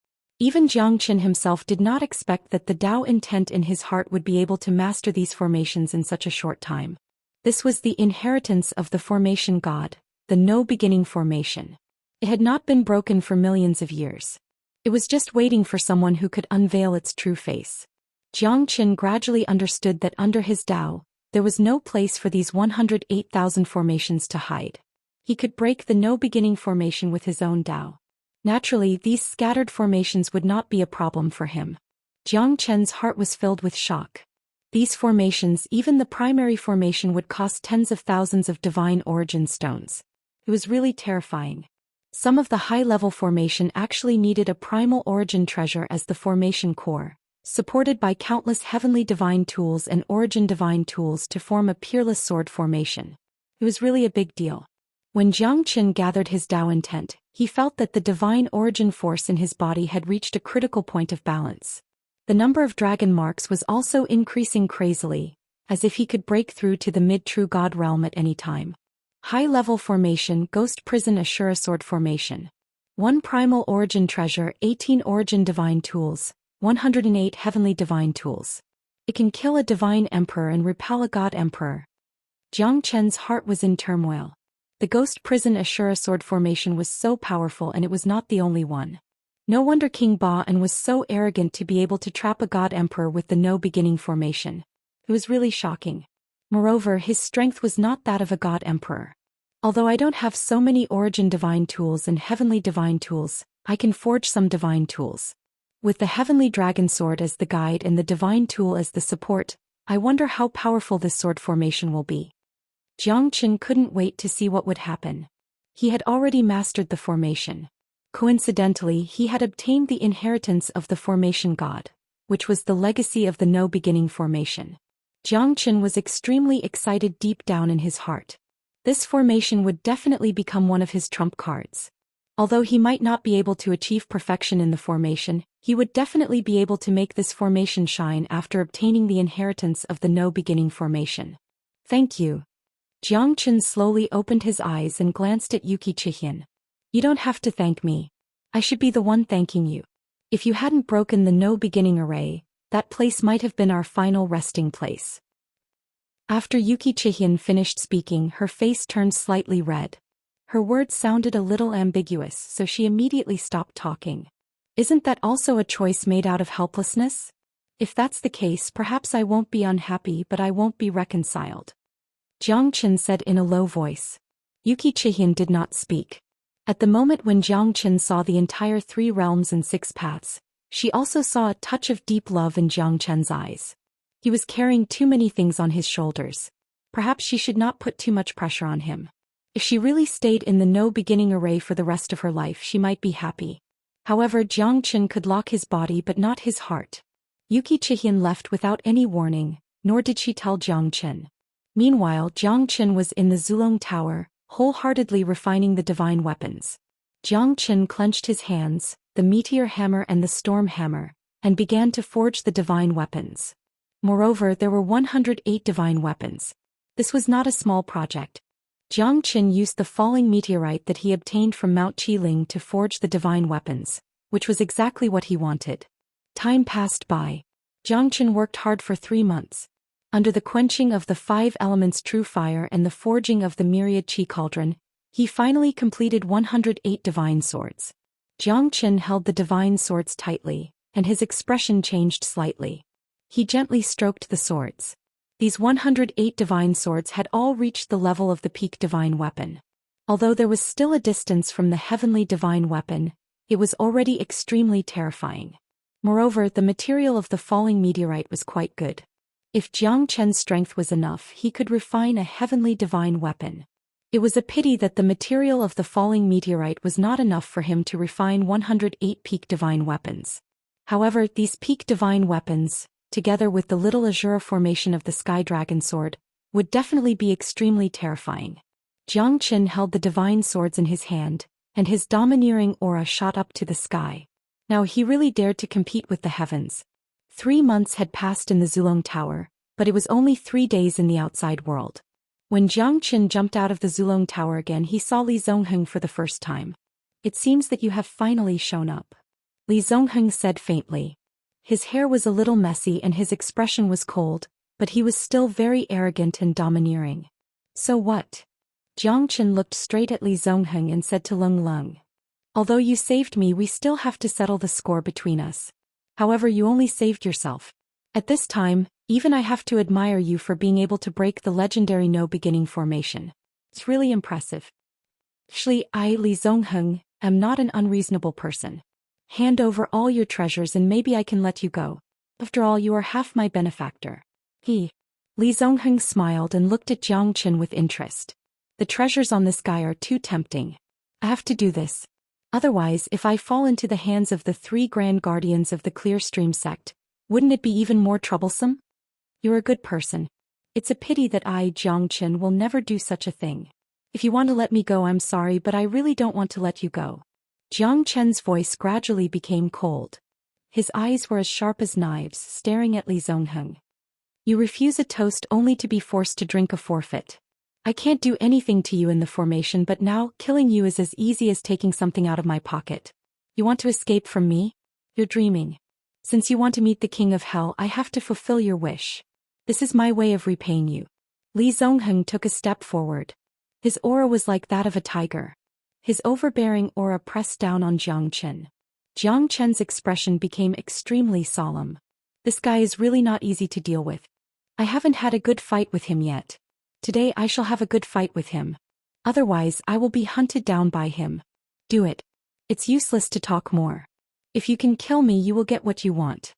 Speaker 1: Even Xianxia himself did not expect that the Tao intent in his heart would be able to master these formations in such a short time. This was the inheritance of the formation god, the No Beginning formation. It had not been broken for millions of years. It was just waiting for someone who could unveil its true face. Xianxia gradually understood that under his Tao, there was no place for these 108,000 formations to hide. He could break the No Beginning formation with his own Tao. Naturally, these scattered formations would not be a problem for him. Xianxia's heart was filled with shock. These formations, even the primary formation, would cost tens of thousands of divine origin stones. It was really terrifying. Some of the high-level formation actually needed a primal origin treasure as the formation core, supported by countless heavenly divine tools and origin divine tools to form a peerless sword formation. It was really a big deal. When Xianxia gathered his Tao intent, he felt that the divine origin force in his body had reached a critical point of balance. The number of dragon marks was also increasing crazily, as if he could break through to the mid-true god realm at any time. High-level formation, Ghost Prison Ashura Sword formation. 1 primal origin treasure, 18 origin divine tools, 108 heavenly divine tools. It can kill a divine emperor and repel a god emperor. Xianxia's heart was in turmoil. The Ghost Prison Ashura Sword formation was so powerful, and it was not the only one. No wonder King Ba-an was so arrogant to be able to trap a god emperor with the No Beginning formation. It was really shocking. Moreover, his strength was not that of a god emperor. Although I don't have so many origin divine tools and heavenly divine tools, I can forge some divine tools. With the heavenly dragon sword as the guide and the divine tool as the support, I wonder how powerful this sword formation will be. Xianxia couldn't wait to see what would happen. He had already mastered the formation. Coincidentally, he had obtained the inheritance of the formation god, which was the legacy of the No Beginning formation. Xianxia was extremely excited deep down in his heart. This formation would definitely become one of his trump cards. Although he might not be able to achieve perfection in the formation, he would definitely be able to make this formation shine after obtaining the inheritance of the No Beginning formation. Thank you. Xianxia slowly opened his eyes and glanced at Xianxia. You don't have to thank me. I should be the one thanking you. If you hadn't broken the No Beginning array, that place might have been our final resting place. After Xianxia finished speaking, her face turned slightly red. Her words sounded a little ambiguous, so she immediately stopped talking. Isn't that also a choice made out of helplessness? If that's the case, perhaps I won't be unhappy, but I won't be reconciled. Jiang Chen said in a low voice. Yuki Chihian did not speak. At the moment when Jiang Chen saw the entire 3 realms and 6 paths, she also saw a touch of deep love in Jiang Chen's eyes. He was carrying too many things on his shoulders. Perhaps she should not put too much pressure on him. If she really stayed in the no beginning array for the rest of her life, she might be happy. However, Jiang Chen could lock his body but not his heart. Yuki Chihian left without any warning, nor did she tell Jiang Chen. Meanwhile, Jiang Chen was in the Zulong Tower, wholeheartedly refining the divine weapons. Jiang Chen clenched his hands, the meteor hammer and the storm hammer, and began to forge the divine weapons. Moreover, there were 108 divine weapons. This was not a small project. Jiang Chen used the falling meteorite that he obtained from Mount Qiling to forge the divine weapons, which was exactly what he wanted. Time passed by. Jiang Chen worked hard for 3 months. Under the quenching of the 5 elements true fire and the forging of the myriad qi cauldron, he finally completed 108 divine swords. Jiang Chen held the divine swords tightly, and his expression changed slightly. He gently stroked the swords. These 108 divine swords had all reached the level of the peak divine weapon. Although there was still a distance from the heavenly divine weapon, it was already extremely terrifying. Moreover, the material of the falling meteorite was quite good. If Jiang Chen's strength was enough, he could refine a heavenly divine weapon. It was a pity that the material of the falling meteorite was not enough for him to refine 108 peak divine weapons. However, these peak divine weapons, together with the little azure formation of the sky dragon sword, would definitely be extremely terrifying. Jiang Chen held the divine swords in his hand, and his domineering aura shot up to the sky. Now he really dared to compete with the heavens. 3 months had passed in the Zulong Tower, but it was only 3 days in the outside world. When Jiang Chen jumped out of the Zulong Tower again, he saw Li Zongheng for the first time. It seems that you have finally shown up. Li Zongheng said faintly. His hair was a little messy and his expression was cold, but he was still very arrogant and domineering. So what? Jiang Chen looked straight at Li Zongheng and said to Lung Lung. Although you saved me, we still have to settle the score between us. However, you only saved yourself. At this time, even I have to admire you for being able to break the legendary no-beginning formation. It's really impressive. I, Li Zongheng, am not an unreasonable person. Hand over all your treasures and maybe I can let you go. After all, you are half my benefactor. Li Zongheng smiled and looked at Jiang Chen with interest. The treasures on this guy are too tempting. I have to do this. Otherwise, if I fall into the hands of the 3 grand guardians of the Clear Stream sect, wouldn't it be even more troublesome? You're a good person. It's a pity that I, Jiang Chen, will never do such a thing. If you want to let me go, I'm sorry, but I really don't want to let you go. Jiang Chen's voice gradually became cold. His eyes were as sharp as knives, staring at Li Zongheng. You refuse a toast only to be forced to drink a forfeit. I can't do anything to you in the formation, but now, killing you is as easy as taking something out of my pocket. You want to escape from me? You're dreaming. Since you want to meet the King of Hell, I have to fulfill your wish. This is my way of repaying you. Li Zongheng took a step forward. His aura was like that of a tiger. His overbearing aura pressed down on Jiang Chen. Jiang Chen's expression became extremely solemn. This guy is really not easy to deal with. I haven't had a good fight with him yet. Today I shall have a good fight with him. Otherwise, I will be hunted down by him. Do it. It's useless to talk more. If you can kill me, you will get what you want.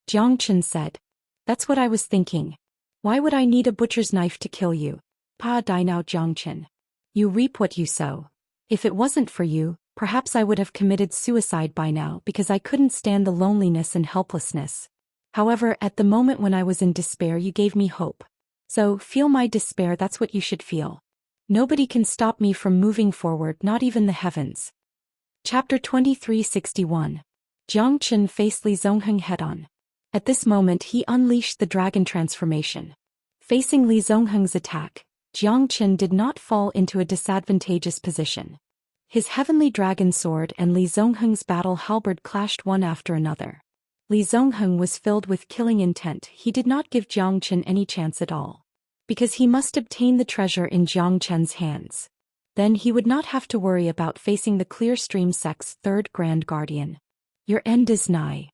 Speaker 1: Jiang Chen said. That's what I was thinking. Why would I need a butcher's knife to kill you? Pa die now, Jiang Chen. You reap what you sow. If it wasn't for you, perhaps I would have committed suicide by now because I couldn't stand the loneliness and helplessness. However, at the moment when I was in despair, you gave me hope. So, feel my despair, that's what you should feel. Nobody can stop me from moving forward, not even the heavens. Chapter 2361. Jiang Chen faced Li Zongheng head-on. At this moment he unleashed the dragon transformation. Facing Li Zongheng's attack, Jiang Chen did not fall into a disadvantageous position. His heavenly dragon sword and Li Zongheng's battle halberd clashed one after another. Li Zongheng was filled with killing intent. He did not give Jiang Chen any chance at all. Because he must obtain the treasure in Jiang Chen's hands. Then he would not have to worry about facing the Clear Stream sect's 3rd Grand Guardian. Your end is nigh.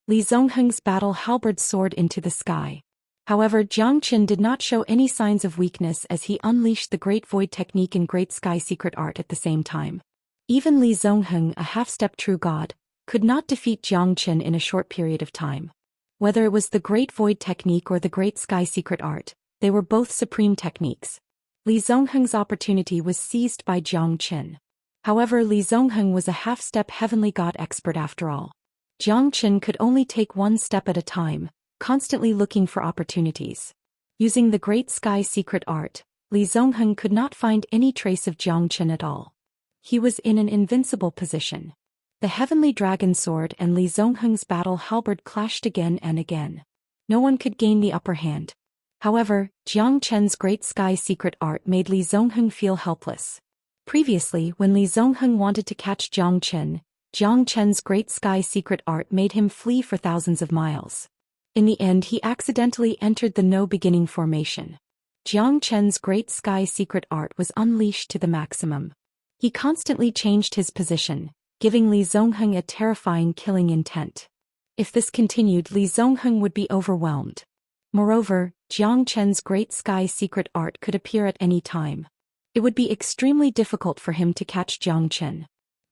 Speaker 1: Li Zongheng's battle halberd soared into the sky. However, Jiang Qin did not show any signs of weakness as he unleashed the Great Void technique and Great Sky secret art at the same time. Even Li Zongheng, a half-step true god, could not defeat Jiang Qin in a short period of time. Whether it was the Great Void technique or the Great Sky secret art, they were both supreme techniques. Li Zongheng's opportunity was seized by Jiang Qin. However, Li Zongheng was a half-step heavenly god expert after all. Jiang Qin could only take one step at a time, constantly looking for opportunities. Using the Great Sky secret art, Li Zongheng could not find any trace of Jiang Qin at all. He was in an invincible position. The heavenly dragon sword and Li Zongheng's battle halberd clashed again and again. No one could gain the upper hand. However, Jiang Qin's Great Sky secret art made Li Zongheng feel helpless. Previously, when Li Zongheng wanted to catch Jiang Qin's Great Sky secret art made him flee for thousands of miles. In the end, he accidentally entered the no beginning formation. Jiang Qin's Great Sky secret art was unleashed to the maximum. He constantly changed his position, giving Li Zongheng a terrifying killing intent. If this continued, Li Zongheng would be overwhelmed. Moreover, Jiang Qin's Great Sky secret art could appear at any time. It would be extremely difficult for him to catch Jiang Qin.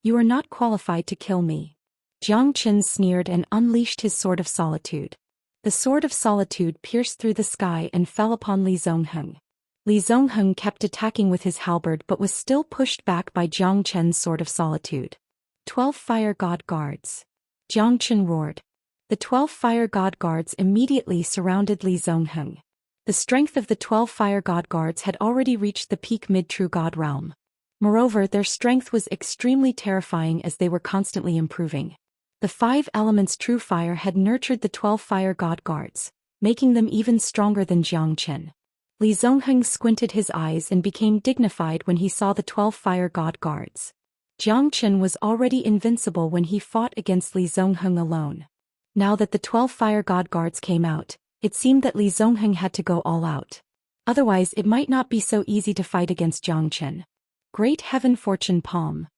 Speaker 1: "You are not qualified to kill me." Jiang Qin sneered and unleashed his Sword of Solitude. The Sword of Solitude pierced through the sky and fell upon Li Zongheng. Li Zongheng kept attacking with his halberd but was still pushed back by Jiang Qin's Sword of Solitude. 12 Fire God Guards. Jiang Qin roared. The 12 Fire God Guards immediately surrounded Li Zongheng. The strength of the 12 Fire God Guards had already reached the peak mid-true god realm. Moreover, their strength was extremely terrifying as they were constantly improving. The 5 elements true fire had nurtured the 12 Fire God Guards, making them even stronger than Jiang Qin. Li Zongheng squinted his eyes and became dignified when he saw the 12 Fire God Guards. Jiang Qin was already invincible when he fought against Li Zongheng alone. Now that the 12 Fire God Guards came out, it seemed that Li Zongheng had to go all out. Otherwise, it might not be so easy to fight against Jiang Qin. Great Heaven Fortune Palm.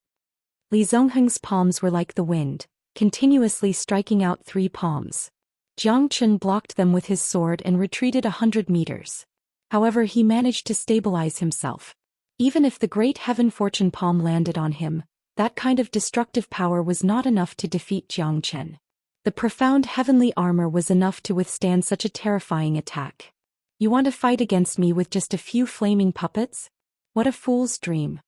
Speaker 1: Li Zongheng's palms were like the wind, continuously striking out 3 palms. Jiang Qin blocked them with his sword and retreated 100 meters. However, he managed to stabilize himself. Even if the Great Heaven Fortune Palm landed on him, that kind of destructive power was not enough to defeat Jiang Qin. The profound heavenly armor was enough to withstand such a terrifying attack. "You want to fight against me with just a few flaming puppets? What a fool's dream."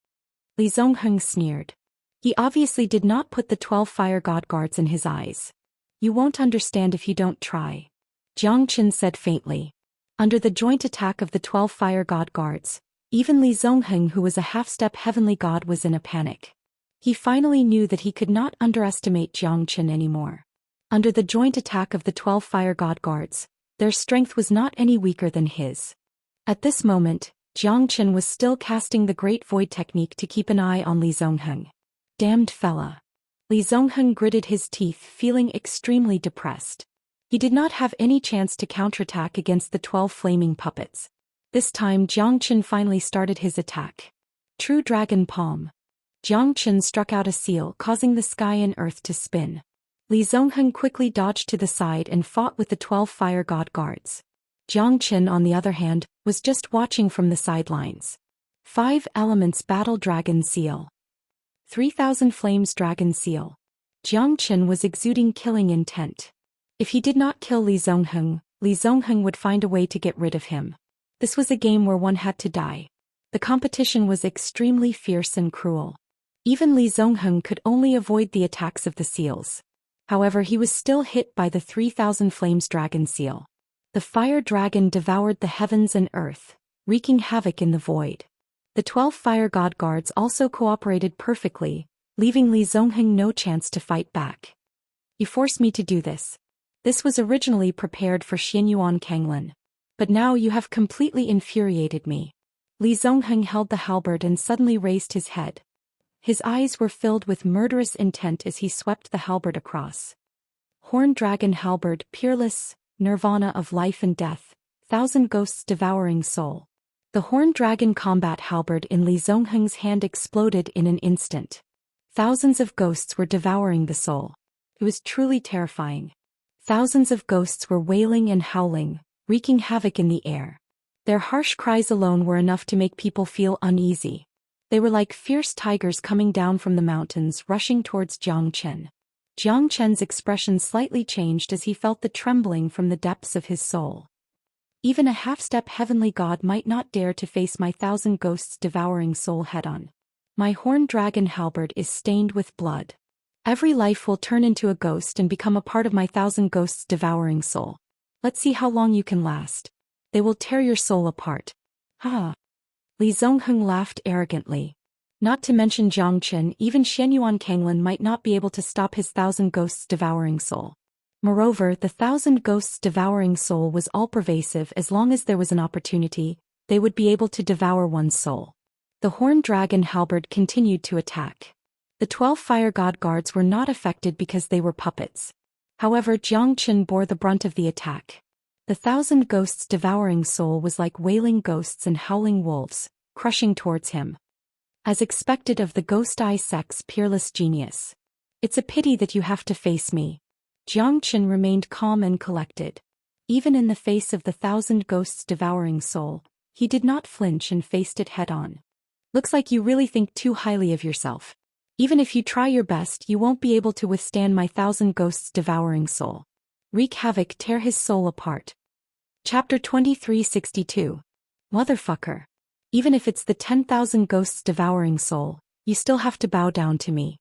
Speaker 1: Li Zongheng sneered. He obviously did not put the 12 Fire God Guards in his eyes. "You won't understand if you don't try," Jiang Qin said faintly. Under the joint attack of the 12 Fire God Guards, even Li Zongheng, who was a half-step heavenly god, was in a panic. He finally knew that he could not underestimate Jiang Qin anymore. Under the joint attack of the 12 Fire God Guards, their strength was not any weaker than his. At this moment, Jiang Qin was still casting the Great Void technique to keep an eye on Li Zongheng. Damned fella. Li Zongheng gritted his teeth, feeling extremely depressed. He did not have any chance to counterattack against the 12 flaming puppets. This time Jiang Qin finally started his attack. True Dragon Palm. Jiang Qin struck out a seal, causing the sky and earth to spin. Li Zongheng quickly dodged to the side and fought with the 12 Fire God Guards. Jiang Qin, on the other hand, was just watching from the sidelines. 5 Elements Battle Dragon Seal. 3000 Flames Dragon Seal. Jiang Qin was exuding killing intent. If he did not kill Li Zongheng would find a way to get rid of him. This was a game where one had to die. The competition was extremely fierce and cruel. Even Li Zongheng could only avoid the attacks of the seals. However, he was still hit by the 3000 Flames Dragon Seal. The fire dragon devoured the heavens and earth, wreaking havoc in the void. The 12 Fire God Guards also cooperated perfectly, leaving Li Zongheng no chance to fight back. "You forced me to do this. This was originally prepared for Xianyuan Kanglin. But now you have completely infuriated me." Li Zongheng held the halberd and suddenly raised his head. His eyes were filled with murderous intent as he swept the halberd across. Horn Dragon Halberd, peerless, nirvana of life and death, 1,000 ghosts devouring soul. The Horn Dragon combat halberd in Li Zongheng's hand exploded in an instant. Thousands of ghosts were devouring the soul. It was truly terrifying. Thousands of ghosts were wailing and howling, wreaking havoc in the air. Their harsh cries alone were enough to make people feel uneasy. They were like fierce tigers coming down from the mountains, rushing towards Zhou Xian. Zhou Qian's expression slightly changed as he felt the trembling from the depths of his soul. Even a half-step heavenly god might not dare to face my thousand ghosts devouring soul head-on. My horned dragon halberd is stained with blood. Every life will turn into a ghost and become a part of my thousand ghosts devouring soul. Let's see how long you can last. They will tear your soul apart. Ha! Li Zongheng laughed arrogantly. Not to mention Zhou Qian, even Xianyuan Kanglin might not be able to stop his thousand ghosts devouring soul. Moreover, the thousand ghosts devouring soul was all-pervasive. As long as there was an opportunity, they would be able to devour one's soul. The horned dragon halberd continued to attack. The 12 fire god guards were not affected because they were puppets. However, Zhou Qian bore the brunt of the attack. The thousand ghosts devouring soul was like wailing ghosts and howling wolves, crushing towards him. As expected of the Ghost Eye sect's peerless genius. It's a pity that you have to face me. Zhou Qian remained calm and collected. Even in the face of the thousand ghosts devouring soul, he did not flinch and faced it head-on. Looks like you really think too highly of yourself. Even if you try your best, you won't be able to withstand my thousand ghosts devouring soul. Wreak havoc, tear his soul apart. Chapter 2362. Motherfucker. Even if it's the 10,000 ghosts devouring soul, you still have to bow down to me.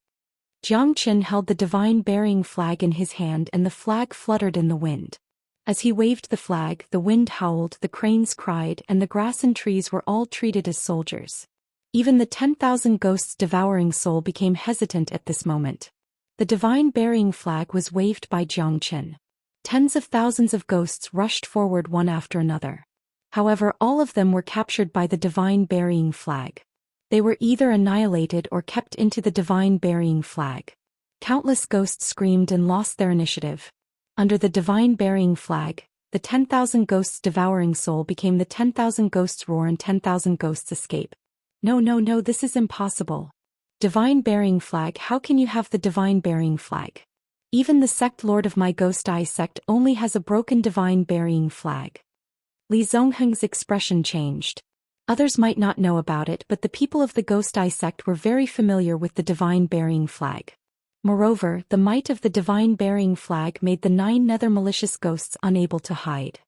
Speaker 1: Zhou Qian held the divine burying flag in his hand and the flag fluttered in the wind. As he waved the flag, the wind howled, the cranes cried, and the grass and trees were all treated as soldiers. Even the 10,000 ghosts devouring soul became hesitant at this moment. The divine burying flag was waved by Zhou Qian. Tens of thousands of ghosts rushed forward one after another. However, all of them were captured by the divine burying flag. They were either annihilated or kept into the divine burying flag. Countless ghosts screamed and lost their initiative. Under the divine burying flag, the 10,000 ghosts devouring soul became the 10,000 ghosts roar and 10,000 ghosts escape. No, this is impossible. Divine burying flag, how can you have the divine burying flag? Even the sect lord of my Ghost Eye sect only has a broken divine burying flag. Li Zongheng's expression changed. Others might not know about it, but the people of the Ghost Eye sect were very familiar with the divine burying flag. Moreover, the might of the divine burying flag made the 9 nether malicious ghosts unable to hide.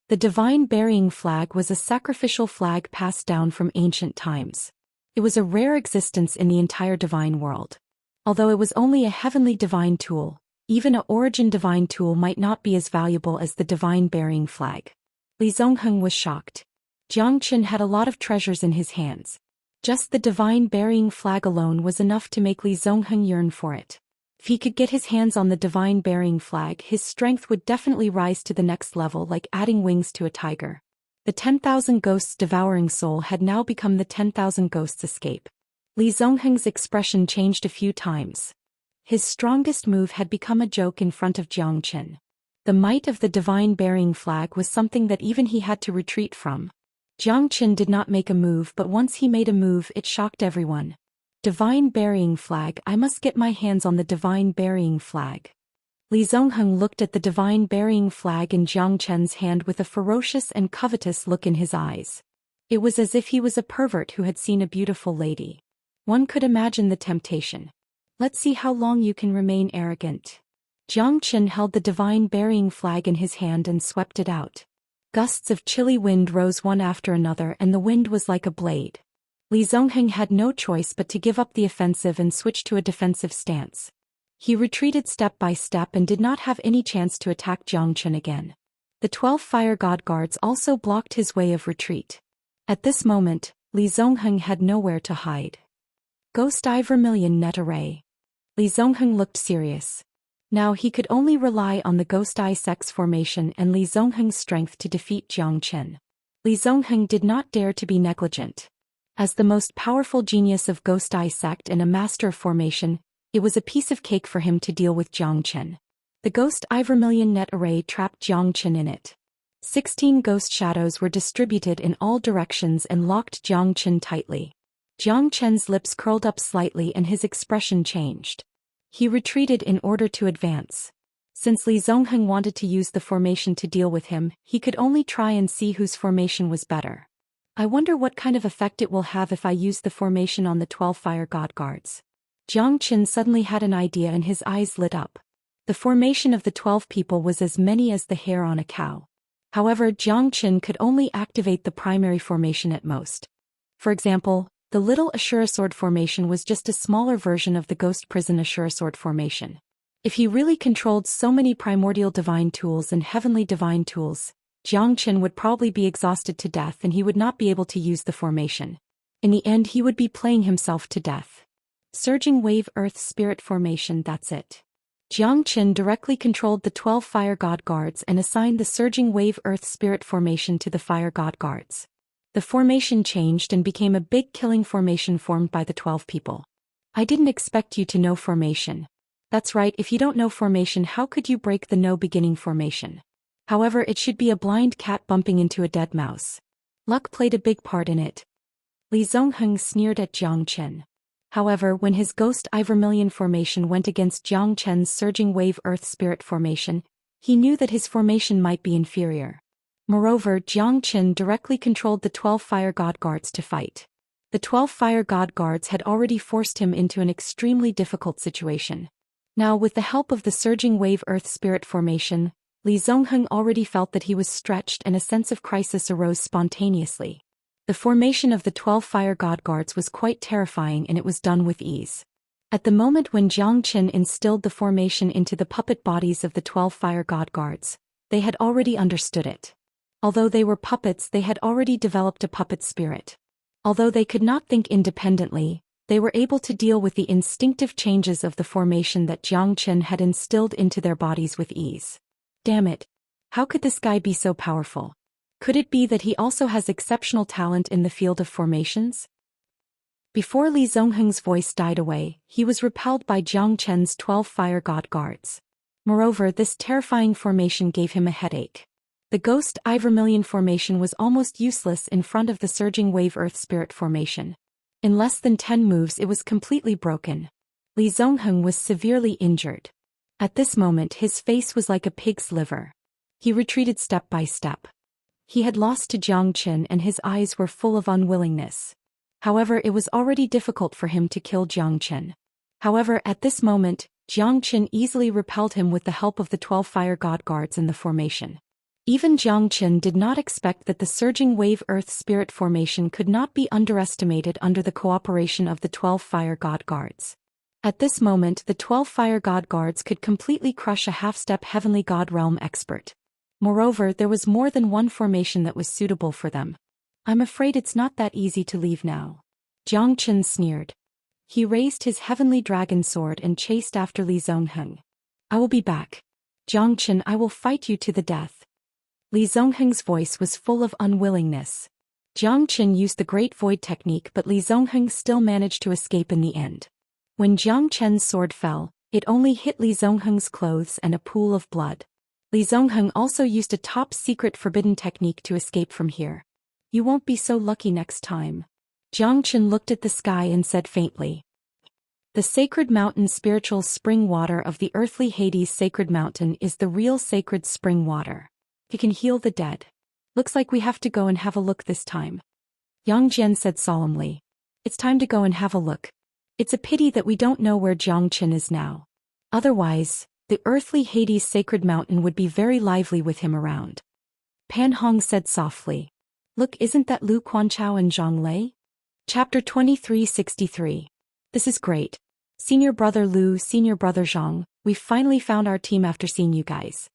Speaker 1: The divine burying flag was a sacrificial flag passed down from ancient times. It was a rare existence in the entire divine world. Although it was only a heavenly divine tool, even a origin divine tool might not be as valuable as the divine burying flag. Li Zongheng was shocked. Zhou Qian had a lot of treasures in his hands. Just the divine burying flag alone was enough to make Li Zongheng yearn for it. If he could get his hands on the divine burying flag, his strength would definitely rise to the next level, like adding wings to a tiger. The 10,000 ghosts devouring soul had now become the 10,000 ghosts escape. Li Zongheng's expression changed a few times. His strongest move had become a joke in front of Zhou Qian. The might of the divine burying flag was something that even he had to retreat from. Zhou Qian did not make a move, but once he made a move, it shocked everyone. Divine burying flag, I must get my hands on the divine burying flag. Li Zongheng looked at the divine burying flag in Zhou Qian's hand with a ferocious and covetous look in his eyes. It was as if he was a pervert who had seen a beautiful lady. One could imagine the temptation. Let's see how long you can remain arrogant. Zhou Qian held the divine burying flag in his hand and swept it out. Gusts of chilly wind rose one after another, and the wind was like a blade. Li Zongheng had no choice but to give up the offensive and switch to a defensive stance. He retreated step by step and did not have any chance to attack Zhou Qian again. The 12 fire god guards also blocked his way of retreat. At this moment, Li Zongheng had nowhere to hide. Ghost Eye Vermilion Net Array. Li Zongheng looked serious. Now he could only rely on the Ghost Eye sect's formation and Li Zongheng's strength to defeat Zhou Qian. Li Zongheng did not dare to be negligent. As the most powerful genius of Ghost Eye sect and a master of formation, it was a piece of cake for him to deal with Zhou Qian. The Ghost Eye Vermilion Net Array trapped Zhou Qian in it. 16 ghost shadows were distributed in all directions and locked Zhou Qian tightly. Zhou Qian's lips curled up slightly and his expression changed. He retreated in order to advance. Since Li Zongheng wanted to use the formation to deal with him, he could only try and see whose formation was better. I wonder what kind of effect it will have if I use the formation on the 12 fire god guards. Jiang Qin suddenly had an idea and his eyes lit up. The formation of the 12 people was as many as the hair on a cow. However, Jiang Qin could only activate the primary formation at most. For example, the little Ashura Sword formation was just a smaller version of the Ghost Prison Ashura Sword formation. If he really controlled so many primordial divine tools and heavenly divine tools, Jiang Qin would probably be exhausted to death and he would not be able to use the formation. In the end, he would be playing himself to death. Surging Wave Earth Spirit Formation, that's it. Jiang Qin directly controlled the 12 Fire God Guards and assigned the Surging Wave Earth Spirit Formation to the Fire God Guards. The formation changed and became a big killing formation formed by the 12 people. I didn't expect you to know formation. That's right, if you don't know formation, how could you break the no beginning formation? However, it should be a blind cat bumping into a dead mouse. Luck played a big part in it. Li Zongheng sneered at Jiang Qin. However, when his Ghost Vermilion formation went against Jiang Chen's Surging Wave Earth Spirit formation, he knew that his formation might be inferior. Moreover, Jiang Qin directly controlled the 12 Fire God Guards to fight. The 12 Fire God Guards had already forced him into an extremely difficult situation. Now, with the help of the Surging Wave Earth Spirit formation, Li Zongheng already felt that he was stretched and a sense of crisis arose spontaneously. The formation of the 12 Fire God Guards was quite terrifying and it was done with ease. At the moment when Jiang Qin instilled the formation into the puppet bodies of the 12 Fire God Guards, they had already understood it. Although they were puppets, they had already developed a puppet spirit. Although they could not think independently, they were able to deal with the instinctive changes of the formation that Jiang Qin had instilled into their bodies with ease. Damn it! How could this guy be so powerful? Could it be that he also has exceptional talent in the field of formations? Before Li Zongheng's voice died away, he was repelled by Jiang Chen's 12 Fire God Guards. Moreover, this terrifying formation gave him a headache. The Ghost Vermilion formation was almost useless in front of the Surging Wave Earth Spirit formation. In less than 10 moves it was completely broken. Li Zongheng was severely injured. At this moment his face was like a pig's liver. He retreated step by step. He had lost to Jiang Qin and his eyes were full of unwillingness. However, it was already difficult for him to kill Jiang Qin. However, at this moment, Jiang Qin easily repelled him with the help of the 12 Fire God Guards in the formation. Even Jiang Qin did not expect that the Surging Wave Earth Spirit formation could not be underestimated under the cooperation of the 12 Fire God Guards. At this moment, the 12 Fire God Guards could completely crush a half-step Heavenly God Realm expert. Moreover, there was more than one formation that was suitable for them. I'm afraid it's not that easy to leave now. Jiang Qin sneered. He raised his Heavenly Dragon Sword and chased after Li Zongheng. I will be back. Jiang Qin, I will fight you to the death. Li Zongheng's voice was full of unwillingness. Jiang Qin used the Great Void technique, but Li Zongheng still managed to escape in the end. When Jiang Chen's sword fell, it only hit Li Zongheng's clothes and a pool of blood. Li Zongheng also used a top-secret forbidden technique to escape from here. You won't be so lucky next time. Jiang Qin looked at the sky and said faintly. The sacred mountain spiritual spring water of the earthly Hades sacred mountain is the real sacred spring water. It can heal the dead. Looks like we have to go and have a look this time. Yang Jian said solemnly. It's time to go and have a look. It's a pity that we don't know where Jiang Qin is now. Otherwise, the earthly Hades sacred mountain would be very lively with him around. Pan Hong said softly. Look, isn't that Lu Quanchao and Zhang Lei? Chapter 2363. This is great. Senior brother Lu, senior brother Zhang, we finally found our team after seeing you guys.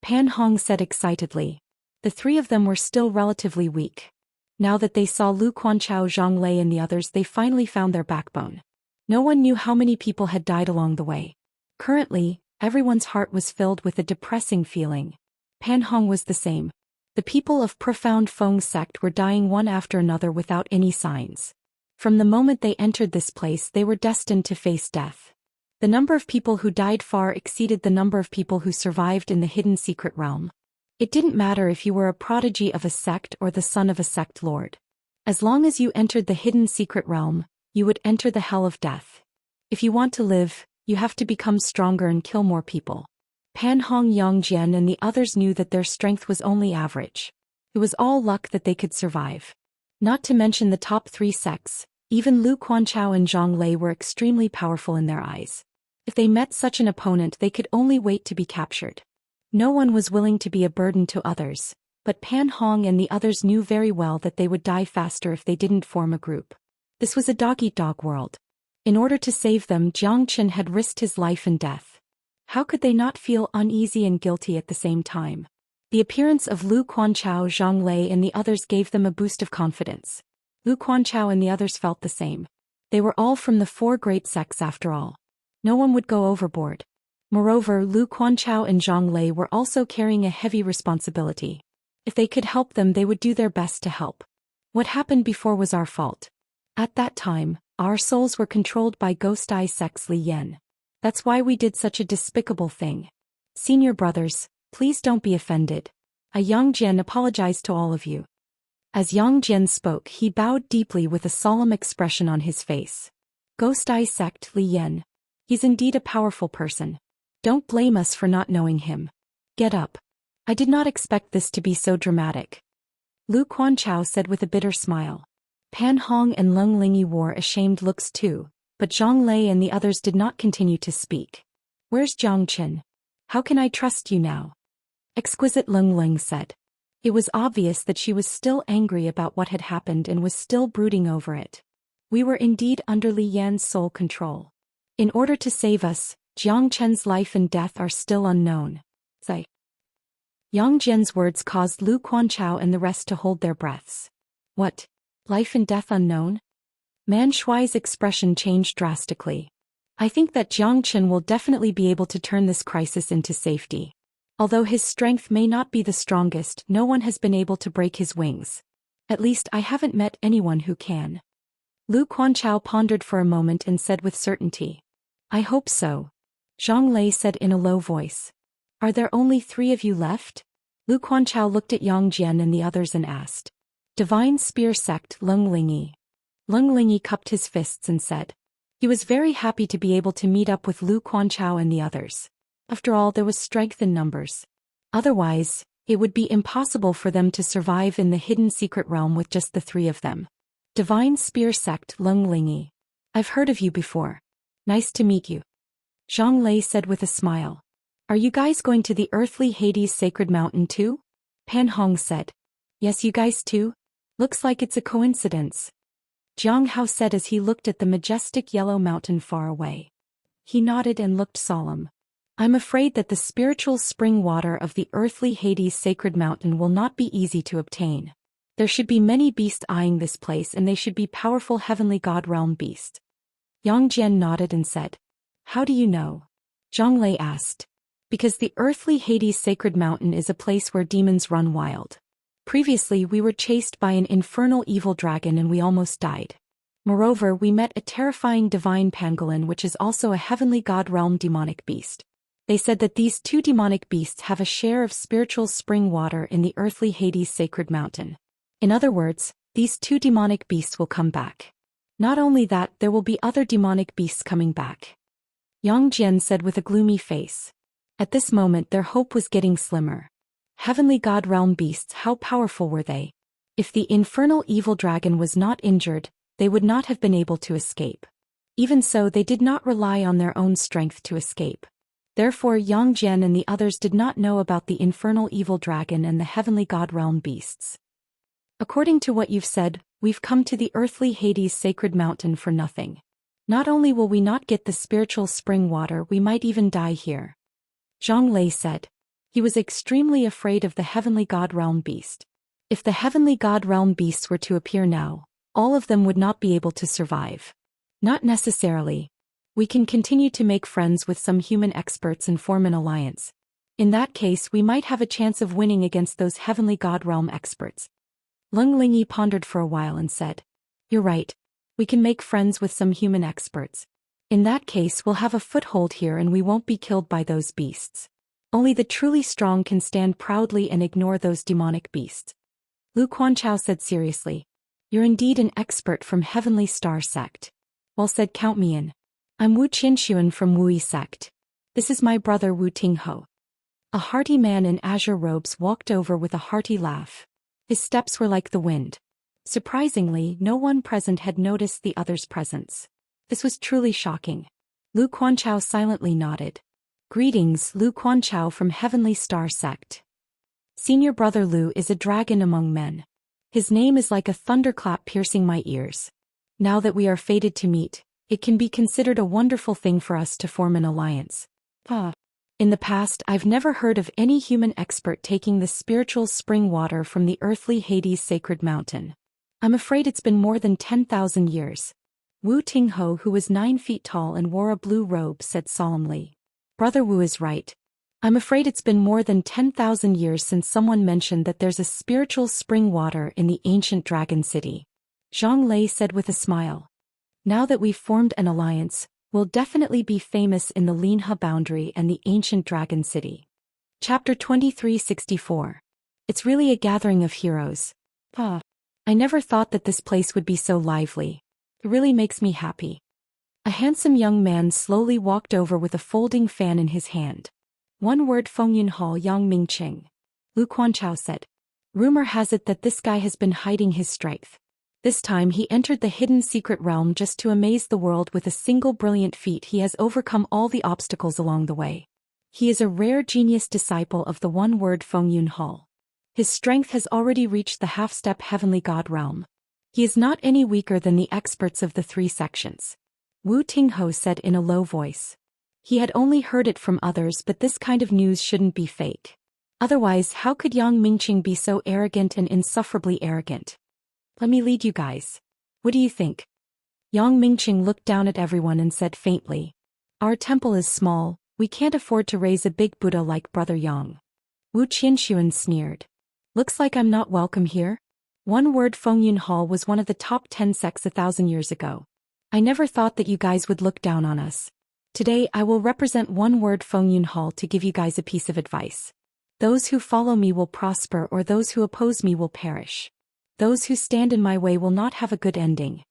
Speaker 1: Pan Hong said excitedly. The three of them were still relatively weak. Now that they saw Lu Quanchao, Zhang Lei and the others, they finally found their backbone. No one knew how many people had died along the way. Currently, everyone's heart was filled with a depressing feeling. Pan Hong was the same. The people of Profound Feng sect were dying one after another without any signs. From the moment they entered this place, they were destined to face death. The number of people who died far exceeded the number of people who survived in the hidden secret realm. It didn't matter if you were a prodigy of a sect or the son of a sect lord. As long as you entered the hidden secret realm, you would enter the hell of death. If you want to live, you have to become stronger and kill more people. Pan Hong, Yang Jian and the others knew that their strength was only average. It was all luck that they could survive. Not to mention the top 3 sects, even Lu Quanchao and Zhang Lei were extremely powerful in their eyes. If they met such an opponent, they could only wait to be captured. No one was willing to be a burden to others, but Pan Hong and the others knew very well that they would die faster if they didn't form a group. This was a dog-eat-dog world. In order to save them, Jiang Chen had risked his life and death. How could they not feel uneasy and guilty at the same time? The appearance of Lu Quanchao, Zhang Lei and the others gave them a boost of confidence. Lu Quanchao and the others felt the same. They were all from the 4 great sects after all. No one would go overboard. Moreover, Lu Quanchao and Zhang Lei were also carrying a heavy responsibility. If they could help them, they would do their best to help. What happened before was our fault. At that time, our souls were controlled by Ghost Eye Sect's Li Yan. That's why we did such a despicable thing. Senior brothers, please don't be offended. Yang Jian apologized to all of you. As Yang Jian spoke, he bowed deeply with a solemn expression on his face. Ghost Eye Sect Li Yan. He's indeed a powerful person. Don't blame us for not knowing him. Get up. I did not expect this to be so dramatic. Lu Quanchao said with a bitter smile. Pan Hong and Leng Lingyi wore ashamed looks too, but Zhang Lei and the others did not continue to speak. Where's Jiang Chen? How can I trust you now? Exquisite Leng Ling said. It was obvious that she was still angry about what had happened and was still brooding over it. We were indeed under Li Yan's sole control. In order to save us, Jiang Chen's life and death are still unknown. Zai. Yang Jian's words caused Lu Quanchao and the rest to hold their breaths. What? Life and death unknown? Man Shuai's expression changed drastically. I think that Jiang Chen will definitely be able to turn this crisis into safety. Although his strength may not be the strongest, no one has been able to break his wings. At least I haven't met anyone who can. Lu Quanchao pondered for a moment and said with certainty. I hope so. Zhang Lei said in a low voice. Are there only 3 of you left? Lu Quanchao looked at Yang Jian and the others and asked. Divine Spear Sect Leng Lingyi. Leng Lingyi cupped his fists and said. He was very happy to be able to meet up with Lu Quanchao and the others. After all, there was strength in numbers. Otherwise, it would be impossible for them to survive in the hidden secret realm with just the 3 of them. Divine Spear Sect Leng Lingyi. I've heard of you before. Nice to meet you. Zhang Lei said with a smile. Are you guys going to the earthly Hades sacred mountain too? Pan Hong said. Yes, you guys too? Looks like it's a coincidence. Jiang Hao said as he looked at the majestic yellow mountain far away. He nodded and looked solemn. I'm afraid that the spiritual spring water of the earthly Hades sacred mountain will not be easy to obtain. There should be many beasts eyeing this place, and they should be powerful heavenly god realm beasts. Yang Jian nodded and said. How do you know? Zhang Lei asked. Because the earthly Hades sacred mountain is a place where demons run wild. Previously we were chased by an infernal evil dragon and we almost died. Moreover, we met a terrifying divine pangolin, which is also a heavenly god realm demonic beast. They said that these 2 demonic beasts have a share of spiritual spring water in the earthly Hades sacred mountain. In other words, these 2 demonic beasts will come back. Not only that, there will be other demonic beasts coming back. Yang Jian said with a gloomy face. At this moment their hope was getting slimmer. Heavenly god realm beasts, how powerful were they? If the infernal evil dragon was not injured, they would not have been able to escape. Even so, they did not rely on their own strength to escape. Therefore Yang Jian and the others did not know about the infernal evil dragon and the heavenly god realm beasts. According to what you've said, we've come to the earthly Hades sacred mountain for nothing. Not only will we not get the spiritual spring water, we might even die here. Zhang Lei said. He was extremely afraid of the heavenly god realm beast. If the heavenly god realm beasts were to appear now, all of them would not be able to survive. Not necessarily. We can continue to make friends with some human experts and form an alliance. In that case, we might have a chance of winning against those heavenly god realm experts. Leng Lingyi pondered for a while and said, You're right. We can make friends with some human experts. In that case, we'll have a foothold here and we won't be killed by those beasts. Only the truly strong can stand proudly and ignore those demonic beasts. Lu Quanchao said seriously, You're indeed an expert from Heavenly Star Sect. Well said, count me in. I'm Wu Qinshuan from Wui Sect. This is my brother Wu Tingho. A hearty man in azure robes walked over with a hearty laugh. His steps were like the wind. Surprisingly, no one present had noticed the other's presence. This was truly shocking. Lu Quanchao silently nodded. Greetings, Lu Quanchao from Heavenly Star Sect. Senior brother Lu is a dragon among men. His name is like a thunderclap piercing my ears. Now that we are fated to meet, it can be considered a wonderful thing for us to form an alliance. In the past, I've never heard of any human expert taking the spiritual spring water from the earthly Hades sacred mountain. I'm afraid it's been more than 10,000 years. Wu Tingho, who was 9 feet tall and wore a blue robe, said solemnly. Brother Wu is right. I'm afraid it's been more than 10,000 years since someone mentioned that there's a spiritual spring water in the ancient dragon city. Zhang Lei said with a smile. Now that we've formed an alliance, we'll definitely be famous in the Linhe boundary and the ancient dragon city. Chapter 2364. It's really a gathering of heroes. I never thought that this place would be so lively. It really makes me happy. A handsome young man slowly walked over with a folding fan in his hand. One word Fengyun Hall Yang Mingqing. Lu Quanchao said. Rumor has it that this guy has been hiding his strength. This time he entered the hidden secret realm just to amaze the world with a single brilliant feat. He has overcome all the obstacles along the way. He is a rare genius disciple of the one-word Fengyun Hall. His strength has already reached the half-step heavenly god realm. He is not any weaker than the experts of the 3 sections. Wu Tingho said in a low voice. He had only heard it from others, but this kind of news shouldn't be fake. Otherwise, how could Yang Mingqing be so arrogant and insufferably arrogant? Let me lead you guys. What do you think? Yang Mingqing looked down at everyone and said faintly. Our temple is small, we can't afford to raise a big Buddha like Brother Yang. Wu Qianxuan sneered. Looks like I'm not welcome here? One word Fengyun Hall was one of the top 10 sects 1,000 years ago. I never thought that you guys would look down on us. Today I will represent one word Fengyun Hall to give you guys a piece of advice. Those who follow me will prosper, or those who oppose me will perish. Those who stand in my way will not have a good ending.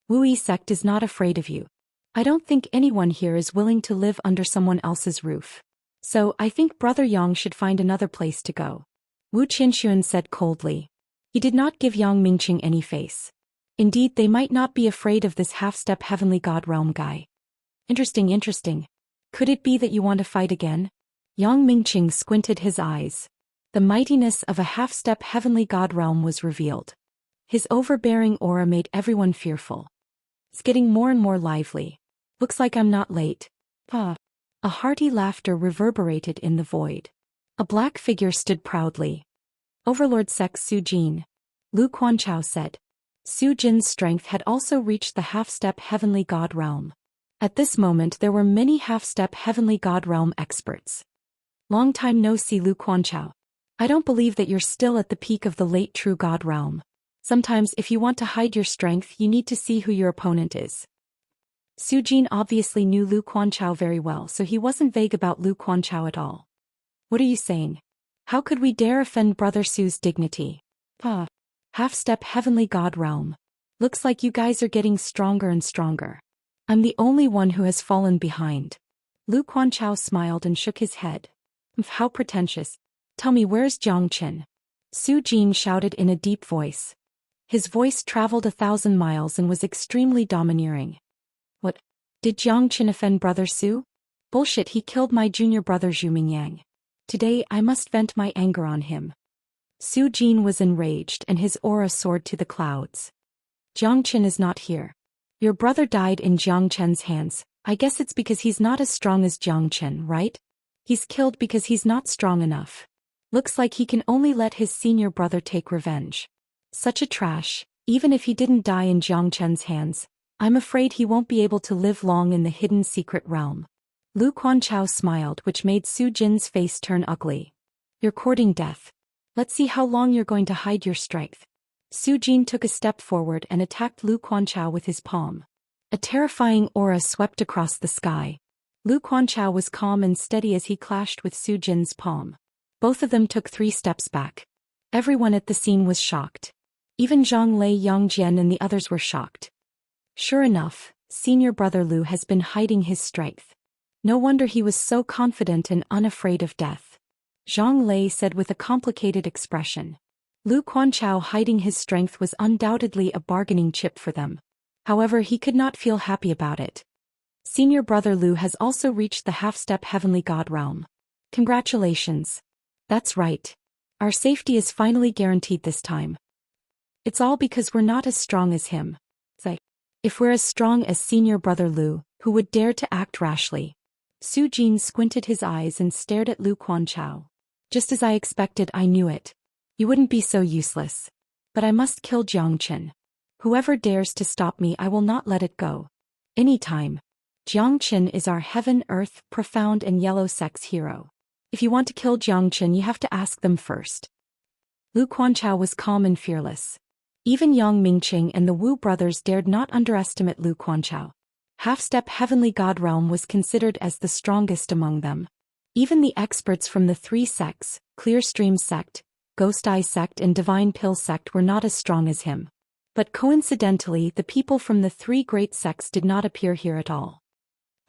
Speaker 1: Wu Yi sect is not afraid of you. I don't think anyone here is willing to live under someone else's roof. So I think Brother Yang should find another place to go. Wu Qianxuan said coldly. He did not give Yang Mingqing any face. Indeed, they might not be afraid of this half-step heavenly god realm guy. Interesting. Could it be that you want to fight again? Yang Mingqing squinted his eyes. The mightiness of a half-step heavenly god realm was revealed. His overbearing aura made everyone fearful. It's getting more and more lively. Looks like I'm not late. A hearty laughter reverberated in the void. A black figure stood proudly. Overlord Sect Su Jin. Lu Quanchao said. Su Jin's strength had also reached the half-step heavenly god realm. At this moment there were many half-step heavenly god realm experts. Long time no see, Lu Quanchao. I don't believe that you're still at the peak of the late true god realm. Sometimes if you want to hide your strength, you need to see who your opponent is. Su Jin obviously knew Lu Quanchao very well, so he wasn't vague about Lu Quanchao at all. What are you saying? How could we dare offend Brother Su's dignity? Half-step heavenly god realm. Looks like you guys are getting stronger and stronger. I'm the only one who has fallen behind. Lu Quanchao smiled and shook his head. How pretentious. Tell me, where's Jiangchen? Su Jin shouted in a deep voice. His voice traveled 1,000 miles and was extremely domineering. What? Did Jiangchen offend Brother Su? Bullshit, he killed my junior brother Zhu Mingyang. Today I must vent my anger on him. Su Jin was enraged and his aura soared to the clouds. Jiangchen is not here. Your brother died in Jiangchen's hands. I guess it's because he's not as strong as Jiangchen, right? He's killed because he's not strong enough. Looks like he can only let his senior brother take revenge. Such a trash. Even if he didn't die in Jiangchen's hands, I'm afraid he won't be able to live long in the hidden secret realm. Lu Quanchao smiled, which made Su Jin's face turn ugly. You're courting death. Let's see how long you're going to hide your strength. Su Jin took a step forward and attacked Lu Quanchao with his palm. A terrifying aura swept across the sky. Lu Quanchao was calm and steady as he clashed with Su Jin's palm. Both of them took 3 steps back. Everyone at the scene was shocked. Even Zhang Lei, Yang Jian and the others were shocked. Sure enough, senior brother Lu has been hiding his strength. No wonder he was so confident and unafraid of death. Zhang Lei said with a complicated expression. Lu Quanchao hiding his strength was undoubtedly a bargaining chip for them. However, he could not feel happy about it. Senior brother Lu has also reached the half-step heavenly god realm. Congratulations. That's right. Our safety is finally guaranteed this time. It's all because we're not as strong as him. If we're as strong as senior brother Lu, who would dare to act rashly? Su Jin squinted his eyes and stared at Lu Quanchao. Just as I expected, I knew it. You wouldn't be so useless. But I must kill Jiangchen. Whoever dares to stop me, I will not let it go. Anytime. Jiangchen is our heaven, earth, profound and yellow sex hero. If you want to kill Jiangchen, you have to ask them first. Lu Quanchao was calm and fearless. Even Yang Mingqing and the Wu brothers dared not underestimate Lu Quanchao. Half-step heavenly god realm was considered as the strongest among them. Even the experts from the three sects, Clear Stream sect, Ghost Eye sect and Divine Pill sect were not as strong as him. But coincidentally, the people from the three great sects did not appear here at all.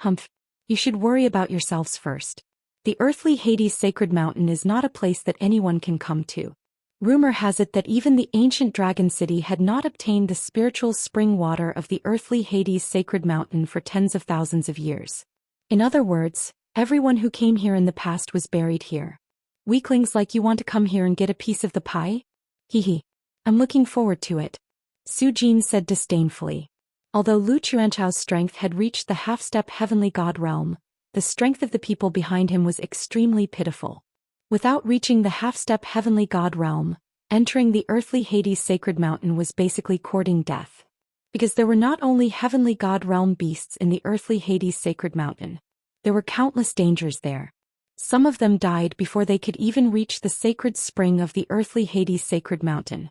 Speaker 1: Humph. You should worry about yourselves first. The earthly Hades sacred mountain is not a place that anyone can come to. Rumor has it that even the ancient dragon city had not obtained the spiritual spring water of the earthly Hades sacred mountain for tens of thousands of years. In other words, everyone who came here in the past was buried here. Weaklings like you want to come here and get a piece of the pie? Hee. I'm looking forward to it. Su Jin said disdainfully. Although Lu Quanchao's strength had reached the half-step heavenly god realm, the strength of the people behind him was extremely pitiful. Without reaching the half-step heavenly god realm, entering the earthly Hades sacred mountain was basically courting death. Because there were not only heavenly god realm beasts in the earthly Hades sacred mountain. There were countless dangers there. Some of them died before they could even reach the sacred spring of the earthly Hades sacred mountain.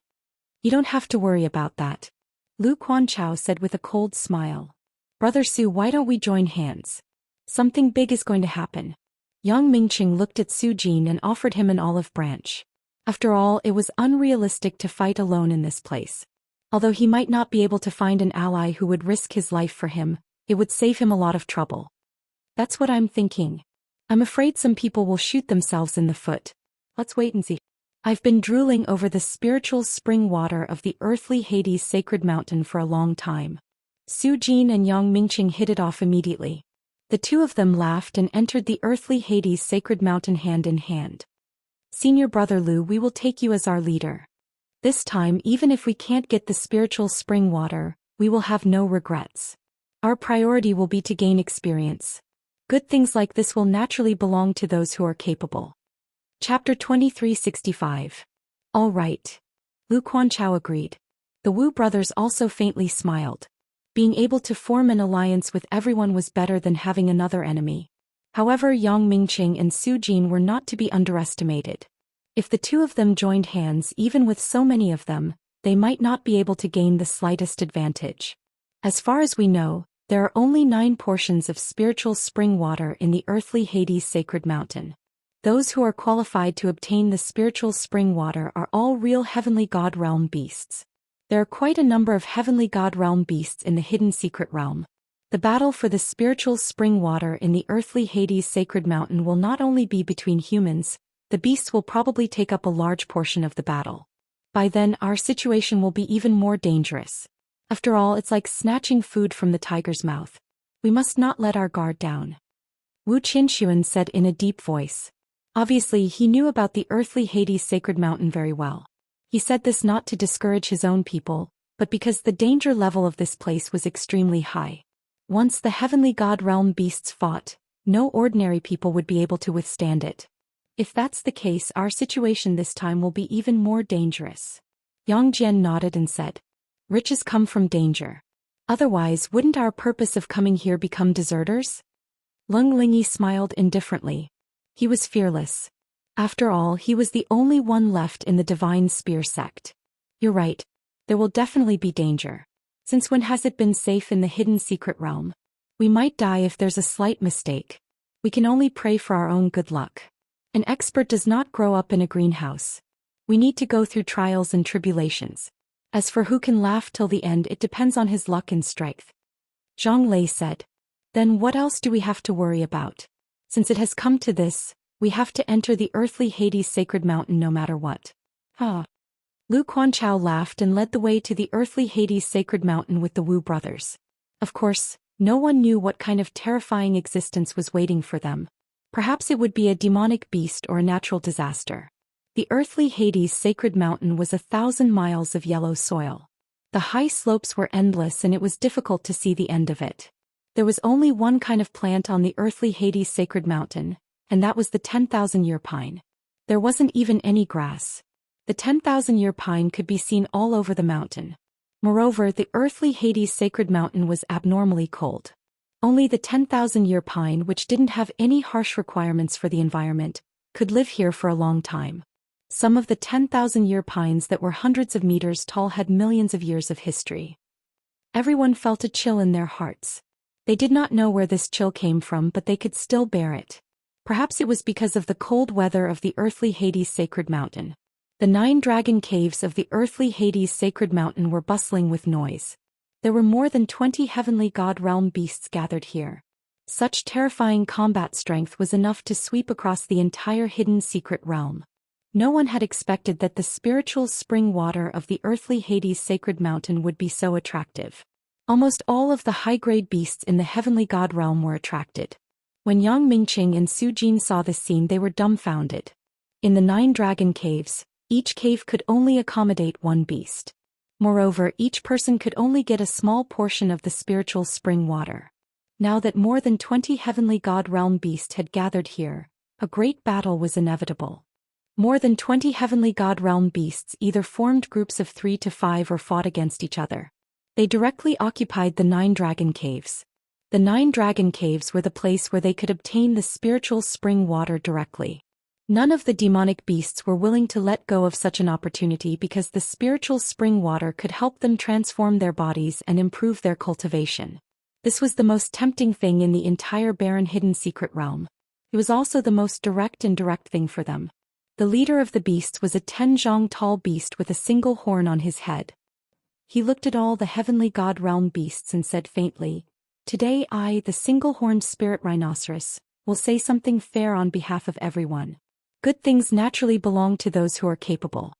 Speaker 1: You don't have to worry about that. Lu Quanchao said with a cold smile. Brother Su, why don't we join hands? Something big is going to happen. Yang Mingqing looked at Su Jin and offered him an olive branch. After all, it was unrealistic to fight alone in this place. Although he might not be able to find an ally who would risk his life for him, it would save him a lot of trouble. That's what I'm thinking. I'm afraid some people will shoot themselves in the foot. Let's wait and see. I've been drooling over the spiritual spring water of the earthly Hades sacred mountain for a long time. Su Jin and Yang Mingqing hit it off immediately. The two of them laughed and entered the earthly Hades sacred mountain hand in hand. Senior brother Lu, we will take you as our leader. This time, even if we can't get the spiritual spring water, we will have no regrets. Our priority will be to gain experience. Good things like this will naturally belong to those who are capable. Chapter 2365. All right. Lu Quanchao agreed. The Wu brothers also faintly smiled. Being able to form an alliance with everyone was better than having another enemy. However, Yang Mingqing and Su Jin were not to be underestimated. If the two of them joined hands, even with so many of them, they might not be able to gain the slightest advantage. As far as we know, there are only 9 portions of spiritual spring water in the earthly Hades sacred mountain. Those who are qualified to obtain the spiritual spring water are all real heavenly god realm beasts. There are quite a number of heavenly god realm beasts in the hidden secret realm. The battle for the spiritual spring water in the earthly Hades sacred mountain will not only be between humans, the beasts will probably take up a large portion of the battle. By then, our situation will be even more dangerous. After all, it's like snatching food from the tiger's mouth. We must not let our guard down. Wu Qinshuan said in a deep voice. Obviously, he knew about the earthly Hades sacred mountain very well. He said this not to discourage his own people, but because the danger level of this place was extremely high. Once the heavenly god realm beasts fought, no ordinary people would be able to withstand it. If that's the case, our situation this time will be even more dangerous. Yang Jian nodded and said, riches come from danger. Otherwise, wouldn't our purpose of coming here become deserters? Lung Lingyi smiled indifferently. He was fearless. After all, he was the only one left in the Divine Spear sect. You're right. There will definitely be danger. Since when has it been safe in the hidden secret realm? We might die if there's a slight mistake. We can only pray for our own good luck. An expert does not grow up in a greenhouse. We need to go through trials and tribulations. As for who can laugh till the end, it depends on his luck and strength. Zhang Lei said. Then what else do we have to worry about? Since it has come to this, We have to enter the earthly Hades sacred mountain no matter what. Ah. Lu Quanchao laughed and led the way to the earthly Hades sacred mountain with the Wu brothers. Of course, no one knew what kind of terrifying existence was waiting for them. Perhaps it would be a demonic beast or a natural disaster. The earthly Hades sacred mountain was 1,000 miles of yellow soil. The high slopes were endless and it was difficult to see the end of it. There was only one kind of plant on the earthly Hades sacred mountain, and that was the 10,000-year pine. There wasn't even any grass. The 10,000-year pine could be seen all over the mountain. Moreover, the earthly Hades sacred mountain was abnormally cold. Only the 10,000-year pine, which didn't have any harsh requirements for the environment, could live here for a long time. Some of the 10,000-year pines that were hundreds of meters tall had millions of years of history. Everyone felt a chill in their hearts. They did not know where this chill came from, but they could still bear it. Perhaps it was because of the cold weather of the earthly Hades sacred mountain. The 9 dragon caves of the earthly Hades sacred mountain were bustling with noise. There were more than 20 heavenly god realm beasts gathered here. Such terrifying combat strength was enough to sweep across the entire hidden secret realm. No one had expected that the spiritual spring water of the earthly Hades sacred mountain would be so attractive. Almost all of the high-grade beasts in the heavenly god realm were attracted. When Yang Mingqing and Su Jin saw this scene, they were dumbfounded. In the 9 dragon caves, each cave could only accommodate one beast. Moreover, each person could only get a small portion of the spiritual spring water. Now that more than 20 heavenly god realm beasts had gathered here, a great battle was inevitable. More than 20 heavenly god realm beasts either formed groups of 3 to 5 or fought against each other. They directly occupied the 9 dragon caves. The 9 dragon caves were the place where they could obtain the spiritual spring water directly. None of the demonic beasts were willing to let go of such an opportunity because the spiritual spring water could help them transform their bodies and improve their cultivation. This was the most tempting thing in the entire barren hidden secret realm. It was also the most direct and indirect thing for them. The leader of the beasts was a 10-zhang tall beast with a single horn on his head. He looked at all the heavenly god realm beasts and said faintly, "Today I, the single-horned spirit rhinoceros, will say something fair on behalf of everyone. Good things naturally belong to those who are capable.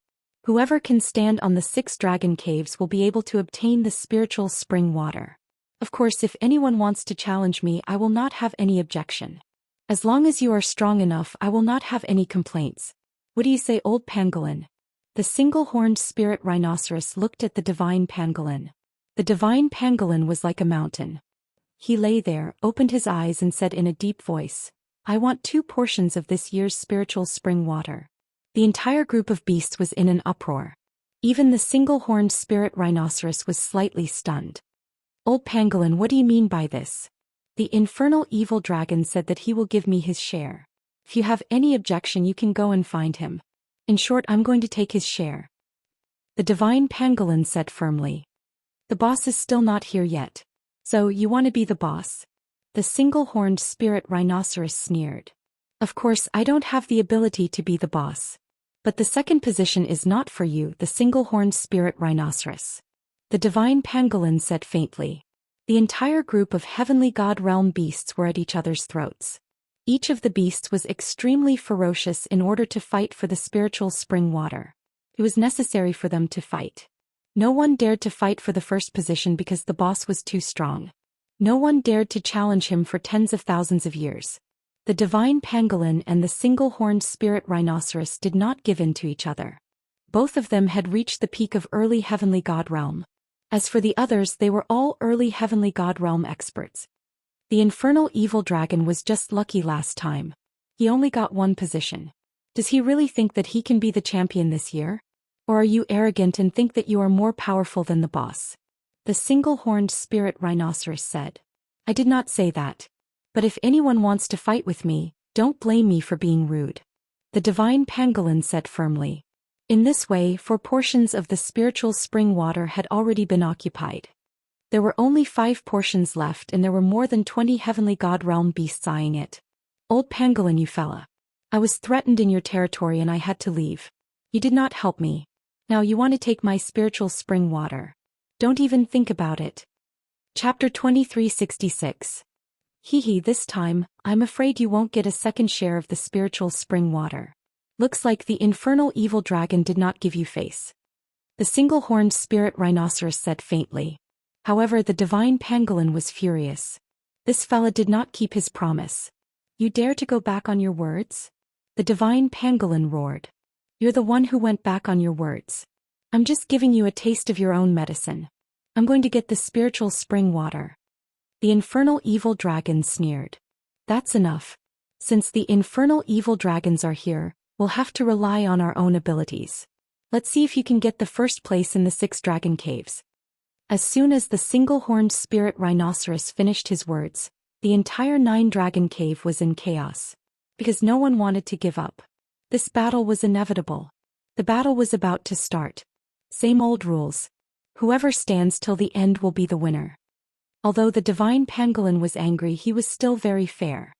Speaker 1: Whoever can stand on the 6 dragon caves will be able to obtain the spiritual spring water. Of course, if anyone wants to challenge me, I will not have any objection. As long as you are strong enough, I will not have any complaints. What do you say, old pangolin?" The single-horned spirit rhinoceros looked at the divine pangolin. The divine pangolin was like a mountain. He lay there, opened his eyes and said in a deep voice, "I want 2 portions of this year's spiritual spring water." The entire group of beasts was in an uproar. Even the single-horned spirit rhinoceros was slightly stunned. "Old pangolin, what do you mean by this?" The infernal evil dragon said that he will give me his share. If you have any objection, you can go and find him. In short, I'm going to take his share. The divine pangolin said firmly. "The boss is still not here yet. So, you want to be the boss?" The single-horned spirit rhinoceros sneered. "Of course, I don't have the ability to be the boss. But the second position is not for you," the single-horned spirit rhinoceros. The divine pangolin said faintly. The entire group of heavenly god realm beasts were at each other's throats. Each of the beasts was extremely ferocious in order to fight for the spiritual spring water. It was necessary for them to fight. No one dared to fight for the first position because the boss was too strong. No one dared to challenge him for tens of thousands of years. The divine pangolin and the single-horned spirit rhinoceros did not give in to each other. Both of them had reached the peak of early heavenly god realm. As for the others, they were all early heavenly god realm experts. The infernal evil dragon was just lucky last time. He only got 1 position. Does he really think that he can be the champion this year? Or are you arrogant and think that you are more powerful than the boss? The single-horned spirit rhinoceros said. "I did not say that. But if anyone wants to fight with me, don't blame me for being rude." The divine pangolin said firmly. In this way, 4 portions of the spiritual spring water had already been occupied. There were only 5 portions left and there were more than 20 heavenly god realm beasts eyeing it. "Old pangolin, you fella. I was threatened in your territory and I had to leave. You did not help me. Now you want to take my spiritual spring water. Don't even think about it." Chapter 2366. Hee, this time, I'm afraid you won't get a second share of the spiritual spring water. Looks like the infernal evil dragon did not give you face. The single-horned spirit rhinoceros said faintly. However, the divine pangolin was furious. This fella did not keep his promise. You dare to go back on your words? The divine pangolin roared. You're the one who went back on your words. I'm just giving you a taste of your own medicine. I'm going to get the spiritual spring water. The infernal evil dragon sneered. That's enough. Since the infernal evil dragons are here, we'll have to rely on our own abilities. Let's see if you can get the first place in the 6 dragon caves. As soon as the single-horned spirit rhinoceros finished his words, the entire 9 dragon cave was in chaos. Because no one wanted to give up. This battle was inevitable. The battle was about to start. Same old rules. Whoever stands till the end will be the winner. Although the divine pangolin was angry, he was still very fair.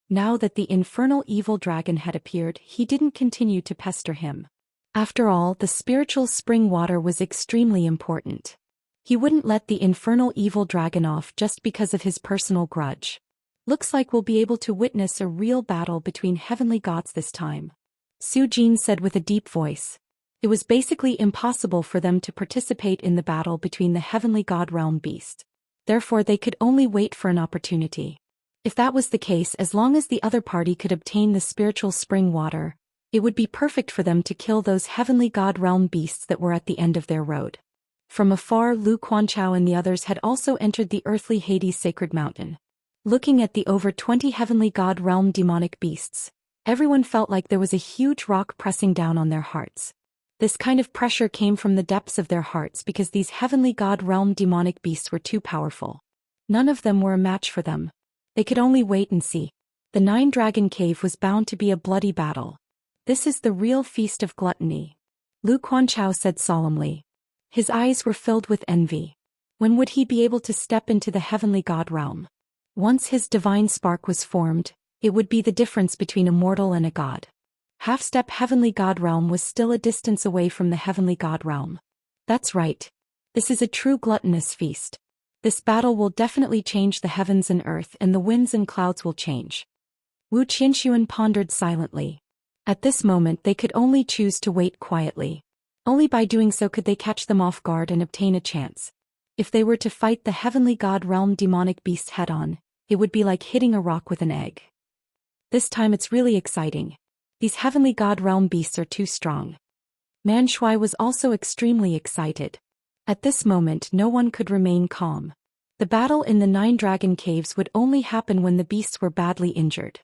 Speaker 1: Now that the infernal evil dragon had appeared, he didn't continue to pester him. After all, the spiritual spring water was extremely important. He wouldn't let the infernal evil dragon off just because of his personal grudge. Looks like we'll be able to witness a real battle between heavenly gods this time. Zhou Xian said with a deep voice. It was basically impossible for them to participate in the battle between the heavenly god realm beasts. Therefore they could only wait for an opportunity. If that was the case, as long as the other party could obtain the spiritual spring water, it would be perfect for them to kill those heavenly god realm beasts that were at the end of their road. From afar, Lu Quanchao and the others had also entered the earthly Hades sacred mountain. Looking at the over 20 heavenly god realm demonic beasts, everyone felt like there was a huge rock pressing down on their hearts. This kind of pressure came from the depths of their hearts because these heavenly god realm demonic beasts were too powerful. None of them were a match for them. They could only wait and see. The 9 dragon cave was bound to be a bloody battle. This is the real feast of gluttony. Lu Quanchao said solemnly. His eyes were filled with envy. When would he be able to step into the heavenly god realm? Once his divine spark was formed, it would be the difference between a mortal and a god. Half-step heavenly god realm was still a distance away from the heavenly god realm. That's right. This is a true gluttonous feast. This battle will definitely change the heavens and earth, and the winds and clouds will change. Wu Qianxuan pondered silently. At this moment they could only choose to wait quietly. Only by doing so could they catch them off guard and obtain a chance. If they were to fight the heavenly god realm demonic beast head-on, it would be like hitting a rock with an egg. This time it's really exciting. These heavenly god realm beasts are too strong. Man Shui was also extremely excited. At this moment no one could remain calm. The battle in the 9 dragon caves would only happen when the beasts were badly injured.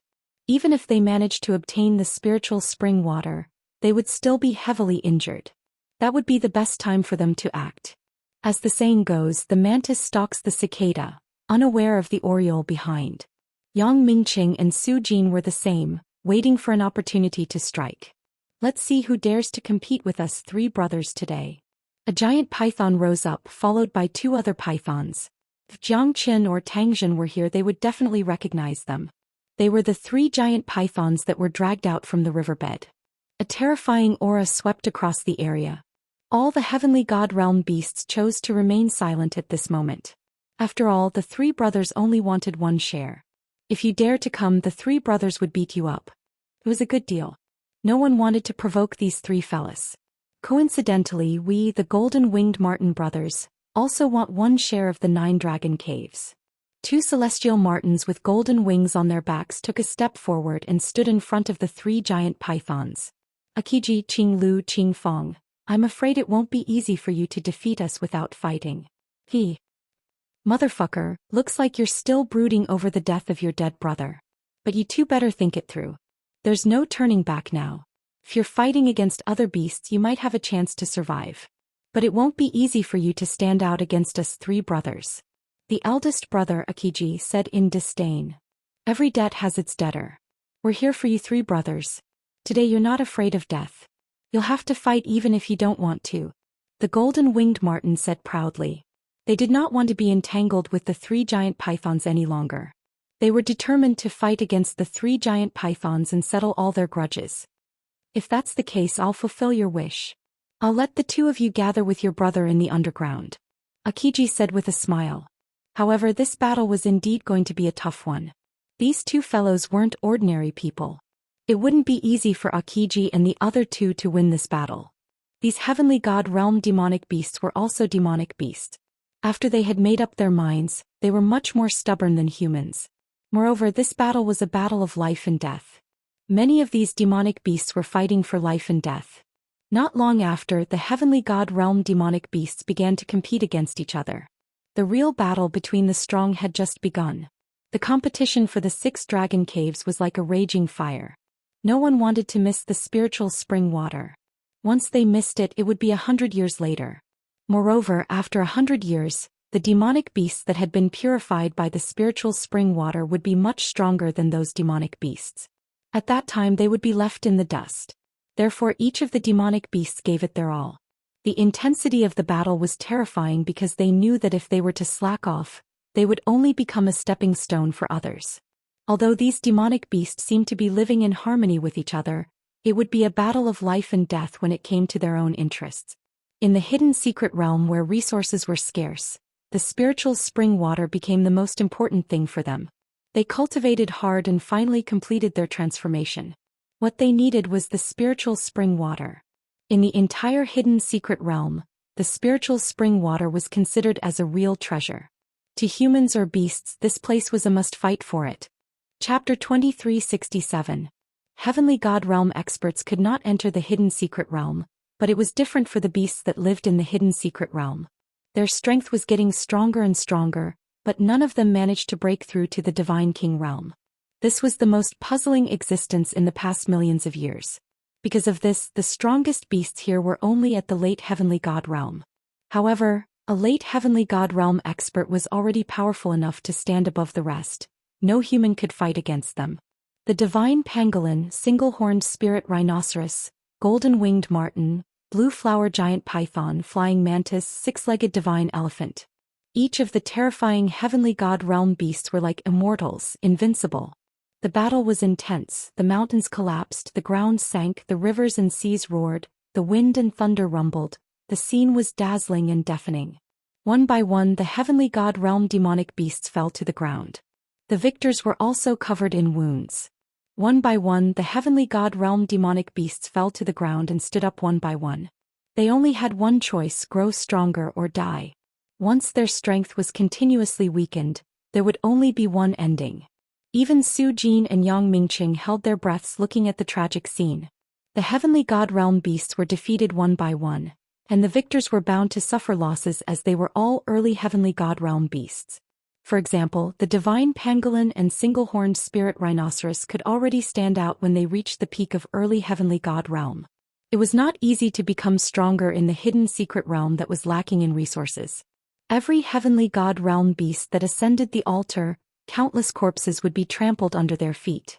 Speaker 1: Even if they managed to obtain the spiritual spring water, they would still be heavily injured. That would be the best time for them to act. As the saying goes, the mantis stalks the cicada, unaware of the oriole behind. Yang Mingqing and Su Jin were the same, waiting for an opportunity to strike. Let's see who dares to compete with us 3 brothers today. A giant python rose up, followed by 2 other pythons. If Jiang Qin or Tang Jin were here, they would definitely recognize them. They were the 3 giant pythons that were dragged out from the riverbed. A terrifying aura swept across the area. All the heavenly god realm beasts chose to remain silent at this moment. After all, the 3 brothers only wanted 1 share. If you dare to come, the 3 brothers would beat you up. It was a good deal. No one wanted to provoke these 3 fellas. Coincidentally, we, the golden-winged marten brothers, also want 1 share of the 9 dragon caves. 2 celestial martens with golden wings on their backs took a step forward and stood in front of the 3 giant pythons. Akiji, Qinglu, Qingfeng, I'm afraid it won't be easy for you to defeat us without fighting. Motherfucker, looks like you're still brooding over the death of your dead brother. But you 2 better think it through. There's no turning back now. If you're fighting against other beasts, you might have a chance to survive. But it won't be easy for you to stand out against us 3 brothers. The eldest brother, Akiji, said in disdain. Every debt has its debtor. We're here for you 3 brothers. Today you're not afraid of death. You'll have to fight even if you don't want to. The golden-winged marten said proudly. They did not want to be entangled with the 3 giant pythons any longer. They were determined to fight against the 3 giant pythons and settle all their grudges. If that's the case, I'll fulfill your wish. I'll let the 2 of you gather with your brother in the underground. Akiji said with a smile. However, this battle was indeed going to be a tough one. These two fellows weren't ordinary people. It wouldn't be easy for Akiji and the other two to win this battle. These heavenly god realm demonic beasts were also demonic beasts. After they had made up their minds, they were much more stubborn than humans. Moreover, this battle was a battle of life and death. Many of these demonic beasts were fighting for life and death. Not long after, the heavenly god realm demonic beasts began to compete against each other. The real battle between the strong had just begun. The competition for the 6 dragon caves was like a raging fire. No one wanted to miss the spiritual spring water. Once they missed it, it would be 100 years later. Moreover, after 100 years, the demonic beasts that had been purified by the spiritual spring water would be much stronger than those demonic beasts. At that time they would be left in the dust. Therefore each of the demonic beasts gave it their all. The intensity of the battle was terrifying because they knew that if they were to slack off, they would only become a stepping stone for others. Although these demonic beasts seemed to be living in harmony with each other, it would be a battle of life and death when it came to their own interests. In the hidden secret realm where resources were scarce, the spiritual spring water became the most important thing for them. They cultivated hard and finally completed their transformation. What they needed was the spiritual spring water. In the entire hidden secret realm, the spiritual spring water was considered as a real treasure. To humans or beasts, this place was a must-fight for it. Chapter 2367. Heavenly God realm experts could not enter the hidden secret realm, but it was different for the beasts that lived in the hidden secret realm. Their strength was getting stronger and stronger, but none of them managed to break through to the divine king realm. This was the most puzzling existence in the past millions of years. Because of this, the strongest beasts here were only at the late heavenly god realm. However, a late heavenly god realm expert was already powerful enough to stand above the rest. No human could fight against them. The divine pangolin, single-horned spirit rhinoceros, golden-winged marten, blue-flower giant python, flying mantis, 6-legged divine elephant. Each of the terrifying heavenly god realm beasts were like immortals, invincible. The battle was intense, the mountains collapsed, the ground sank, the rivers and seas roared, the wind and thunder rumbled, the scene was dazzling and deafening. One by one the heavenly god realm demonic beasts fell to the ground. The victors were also covered in wounds. One by one the heavenly god realm demonic beasts fell to the ground and stood up one by one. They only had one choice: grow stronger or die. Once their strength was continuously weakened, there would only be one ending. Even Su Jin and Yang Mingqing held their breaths looking at the tragic scene. The heavenly god realm beasts were defeated one by one, and the victors were bound to suffer losses as they were all early heavenly god realm beasts. For example, the divine pangolin and single-horned spirit rhinoceros could already stand out when they reached the peak of early heavenly god realm. It was not easy to become stronger in the hidden secret realm that was lacking in resources. Every heavenly god realm beast that ascended the altar, countless corpses would be trampled under their feet.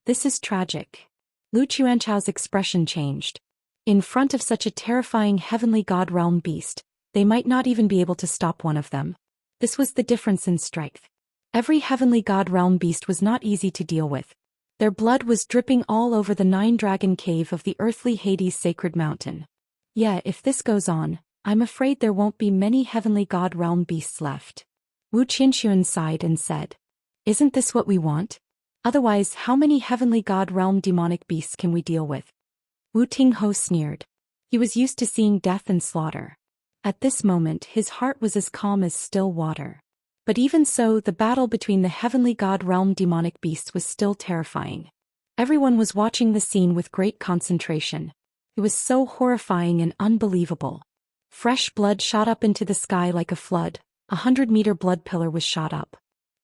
Speaker 1: This is tragic. Lu Chuanchao's expression changed. In front of such a terrifying heavenly god realm beast, they might not even be able to stop one of them. This was the difference in strength. Every heavenly god realm beast was not easy to deal with. Their blood was dripping all over the 9-dragon cave of the earthly Hades sacred mountain. Yeah, if this goes on, I'm afraid there won't be many heavenly god realm beasts left. Wu Qinxuan sighed and said, "Isn't this what we want? Otherwise, how many heavenly god realm demonic beasts can we deal with?" Wu Tingho sneered. He was used to seeing death and slaughter. At this moment his heart was as calm as still water. But even so, the battle between the heavenly god realm demonic beasts was still terrifying. Everyone was watching the scene with great concentration. It was so horrifying and unbelievable. Fresh blood shot up into the sky like a flood. 100-meter blood pillar was shot up.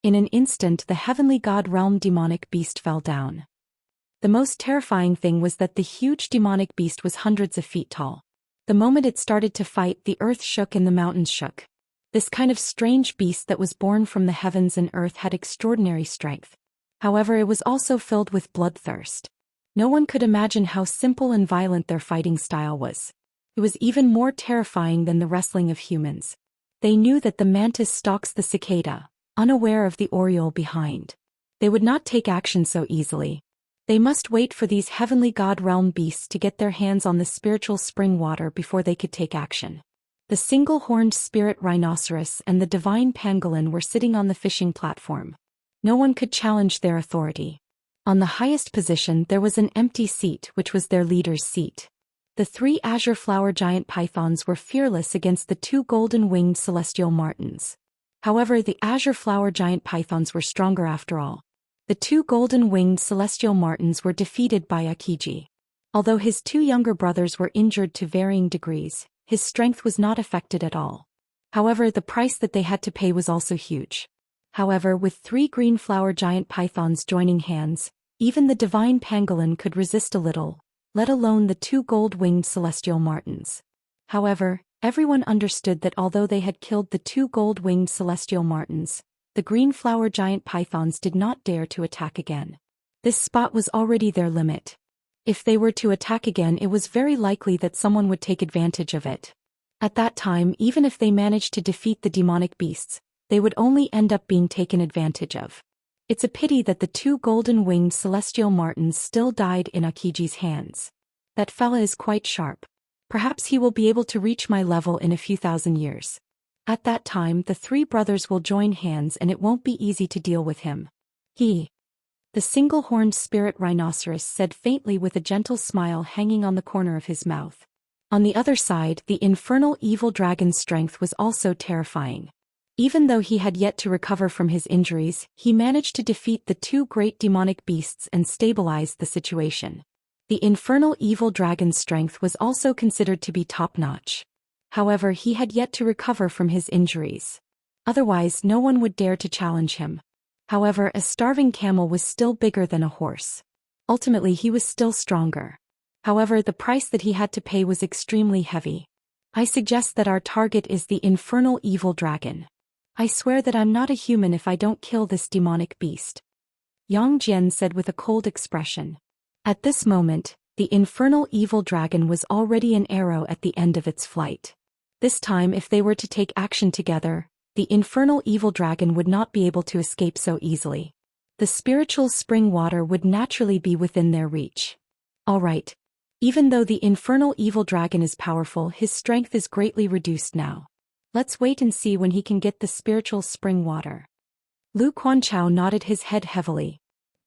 Speaker 1: In an instant the heavenly god realm demonic beast fell down. The most terrifying thing was that the huge demonic beast was hundreds of feet tall. The moment it started to fight, the earth shook and the mountains shook. This kind of strange beast that was born from the heavens and earth had extraordinary strength. However, it was also filled with bloodthirst. No one could imagine how simple and violent their fighting style was. It was even more terrifying than the wrestling of humans. They knew that the mantis stalks the cicada, unaware of the oriole behind. They would not take action so easily. They must wait for these heavenly god realm beasts to get their hands on the spiritual spring water before they could take action. The single-horned spirit rhinoceros and the divine pangolin were sitting on the fishing platform. No one could challenge their authority. On the highest position there was an empty seat which was their leader's seat. The 3 azure flower giant pythons were fearless against the 2 golden-winged celestial martens. However, the azure flower giant pythons were stronger after all. The 2 golden-winged celestial martens were defeated by Akiji. Although his 2 younger brothers were injured to varying degrees, his strength was not affected at all. However, the price that they had to pay was also huge. However, with 3 green flower giant pythons joining hands, even the divine pangolin could resist a little, let alone the 2 gold-winged celestial martens. However, everyone understood that although they had killed the 2 gold-winged celestial martens, the green flower giant pythons did not dare to attack again. This spot was already their limit. If they were to attack again, it was very likely that someone would take advantage of it. At that time, even if they managed to defeat the demonic beasts, they would only end up being taken advantage of. It's a pity that the 2 golden-winged celestial martens still died in Akiji's hands. That fella is quite sharp. Perhaps he will be able to reach my level in a few thousand years. At that time, the 3 brothers will join hands and it won't be easy to deal with him. The single-horned spirit rhinoceros said faintly with a gentle smile hanging on the corner of his mouth. On the other side, the infernal evil dragon's strength was also terrifying. Even though he had yet to recover from his injuries, he managed to defeat the 2 great demonic beasts and stabilize the situation. The infernal evil dragon's strength was also considered to be top-notch. However, he had yet to recover from his injuries. Otherwise, no one would dare to challenge him. However, a starving camel was still bigger than a horse. Ultimately, he was still stronger. However, the price that he had to pay was extremely heavy. I suggest that our target is the infernal evil dragon. I swear that I'm not a human if I don't kill this demonic beast. Yang Jian said with a cold expression. At this moment, the infernal evil dragon was already an arrow at the end of its flight. This time, if they were to take action together, the infernal evil dragon would not be able to escape so easily. The spiritual spring water would naturally be within their reach. Alright. Even though the infernal evil dragon is powerful, his strength is greatly reduced now. Let's wait and see when he can get the spiritual spring water. Lu Quanchao nodded his head heavily.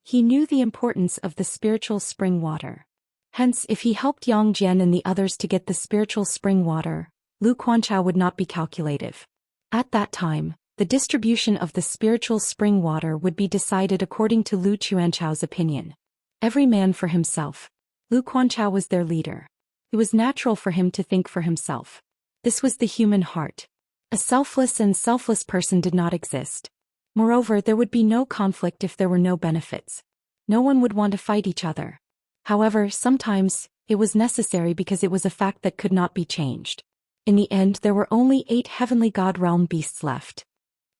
Speaker 1: He knew the importance of the spiritual spring water. Hence, if he helped Yang Jian and the others to get the spiritual spring water, Lu Quanchao would not be calculative. At that time, the distribution of the spiritual spring water would be decided according to Lu Quanchao's opinion. Every man for himself. Lu Quanchao was their leader. It was natural for him to think for himself. This was the human heart. A selfless and selfless person did not exist. Moreover, there would be no conflict if there were no benefits. No one would want to fight each other. However, sometimes, it was necessary because it was a fact that could not be changed. In the end, there were only 8 heavenly god realm beasts left.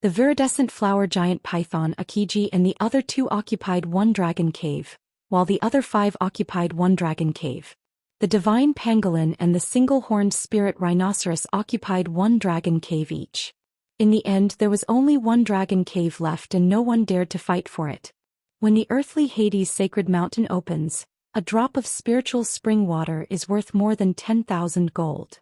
Speaker 1: The viridescent flower giant python Akiji and the other 2 occupied 1 dragon cave, while the other 5 occupied 1 dragon cave. The divine pangolin and the single-horned spirit rhinoceros occupied 1 dragon cave each. In the end, there was only 1 dragon cave left and no one dared to fight for it. When the earthly Hades sacred mountain opens, a drop of spiritual spring water is worth more than 10,000 gold.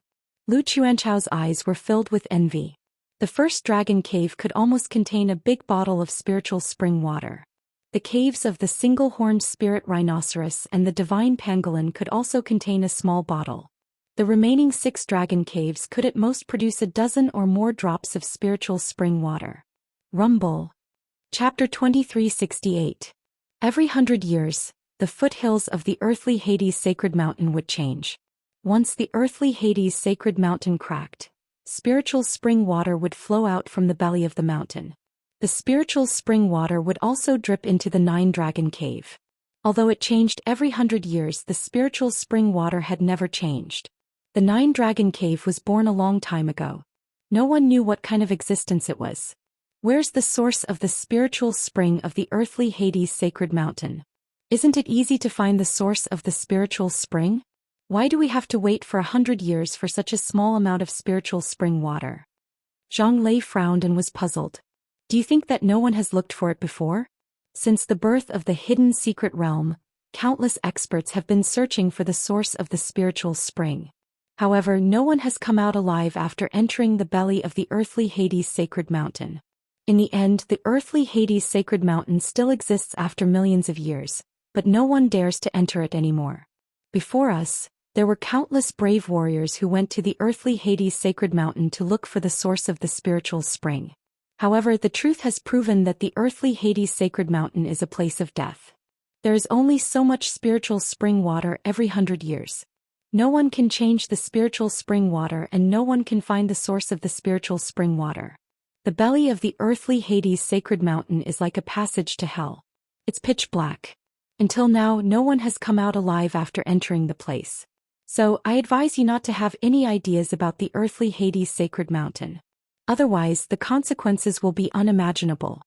Speaker 1: Lu Quanchao's eyes were filled with envy. The first dragon cave could almost contain a big bottle of spiritual spring water. The caves of the single-horned spirit rhinoceros and the divine pangolin could also contain a small bottle. The remaining 6 dragon caves could at most produce a dozen or more drops of spiritual spring water. Rumble. Chapter 2368. Every 100 years, the foothills of the earthly Hades sacred mountain would change. Once the earthly Hades sacred mountain cracked, spiritual spring water would flow out from the belly of the mountain. The spiritual spring water would also drip into the 9 dragon cave. Although it changed every 100 years, the spiritual spring water had never changed. The 9 dragon cave was born a long time ago. No one knew what kind of existence it was. Where's the source of the spiritual spring of the earthly Hades sacred mountain? Isn't it easy to find the source of the spiritual spring? Why do we have to wait for 100 years for such a small amount of spiritual spring water? Zhang Lei frowned and was puzzled. Do you think that no one has looked for it before? Since the birth of the hidden secret realm, countless experts have been searching for the source of the spiritual spring. However, no one has come out alive after entering the belly of the earthly Hades sacred mountain. In the end, the earthly Hades sacred mountain still exists after millions of years, but no one dares to enter it anymore. Before us, there were countless brave warriors who went to the earthly Hades sacred mountain to look for the source of the spiritual spring. However, the truth has proven that the earthly Hades sacred mountain is a place of death. There is only so much spiritual spring water every 100 years. No one can change the spiritual spring water, and no one can find the source of the spiritual spring water. The belly of the earthly Hades sacred mountain is like a passage to hell. It's pitch black. Until now, no one has come out alive after entering the place. So, I advise you not to have any ideas about the earthly Hades sacred mountain. Otherwise, the consequences will be unimaginable.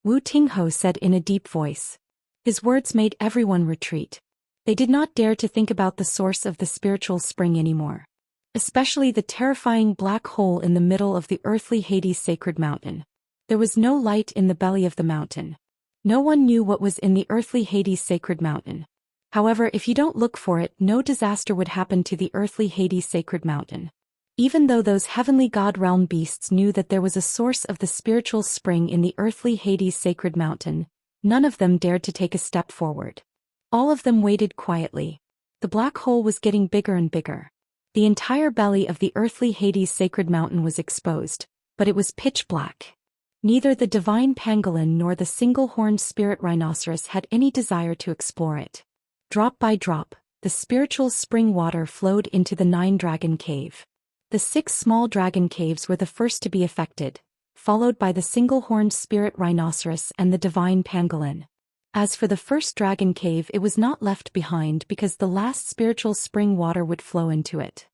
Speaker 1: Wu Tingho said in a deep voice. His words made everyone retreat. They did not dare to think about the source of the spiritual spring anymore. Especially the terrifying black hole in the middle of the earthly Hades sacred mountain. There was no light in the belly of the mountain. No one knew what was in the earthly Hades sacred mountain. However, if you don't look for it, no disaster would happen to the earthly Hades sacred mountain. Even though those heavenly god realm beasts knew that there was a source of the spiritual spring in the earthly Hades sacred mountain, none of them dared to take a step forward. All of them waited quietly. The black hole was getting bigger and bigger. The entire belly of the earthly Hades sacred mountain was exposed, but it was pitch black. Neither the divine pangolin nor the single-horned spirit rhinoceros had any desire to explore it. Drop by drop, the spiritual spring water flowed into the 9-dragon cave. The 6 small dragon caves were the first to be affected, followed by the single-horned spirit rhinoceros and the divine pangolin. As for the first dragon cave, it was not left behind because the last spiritual spring water would flow into it.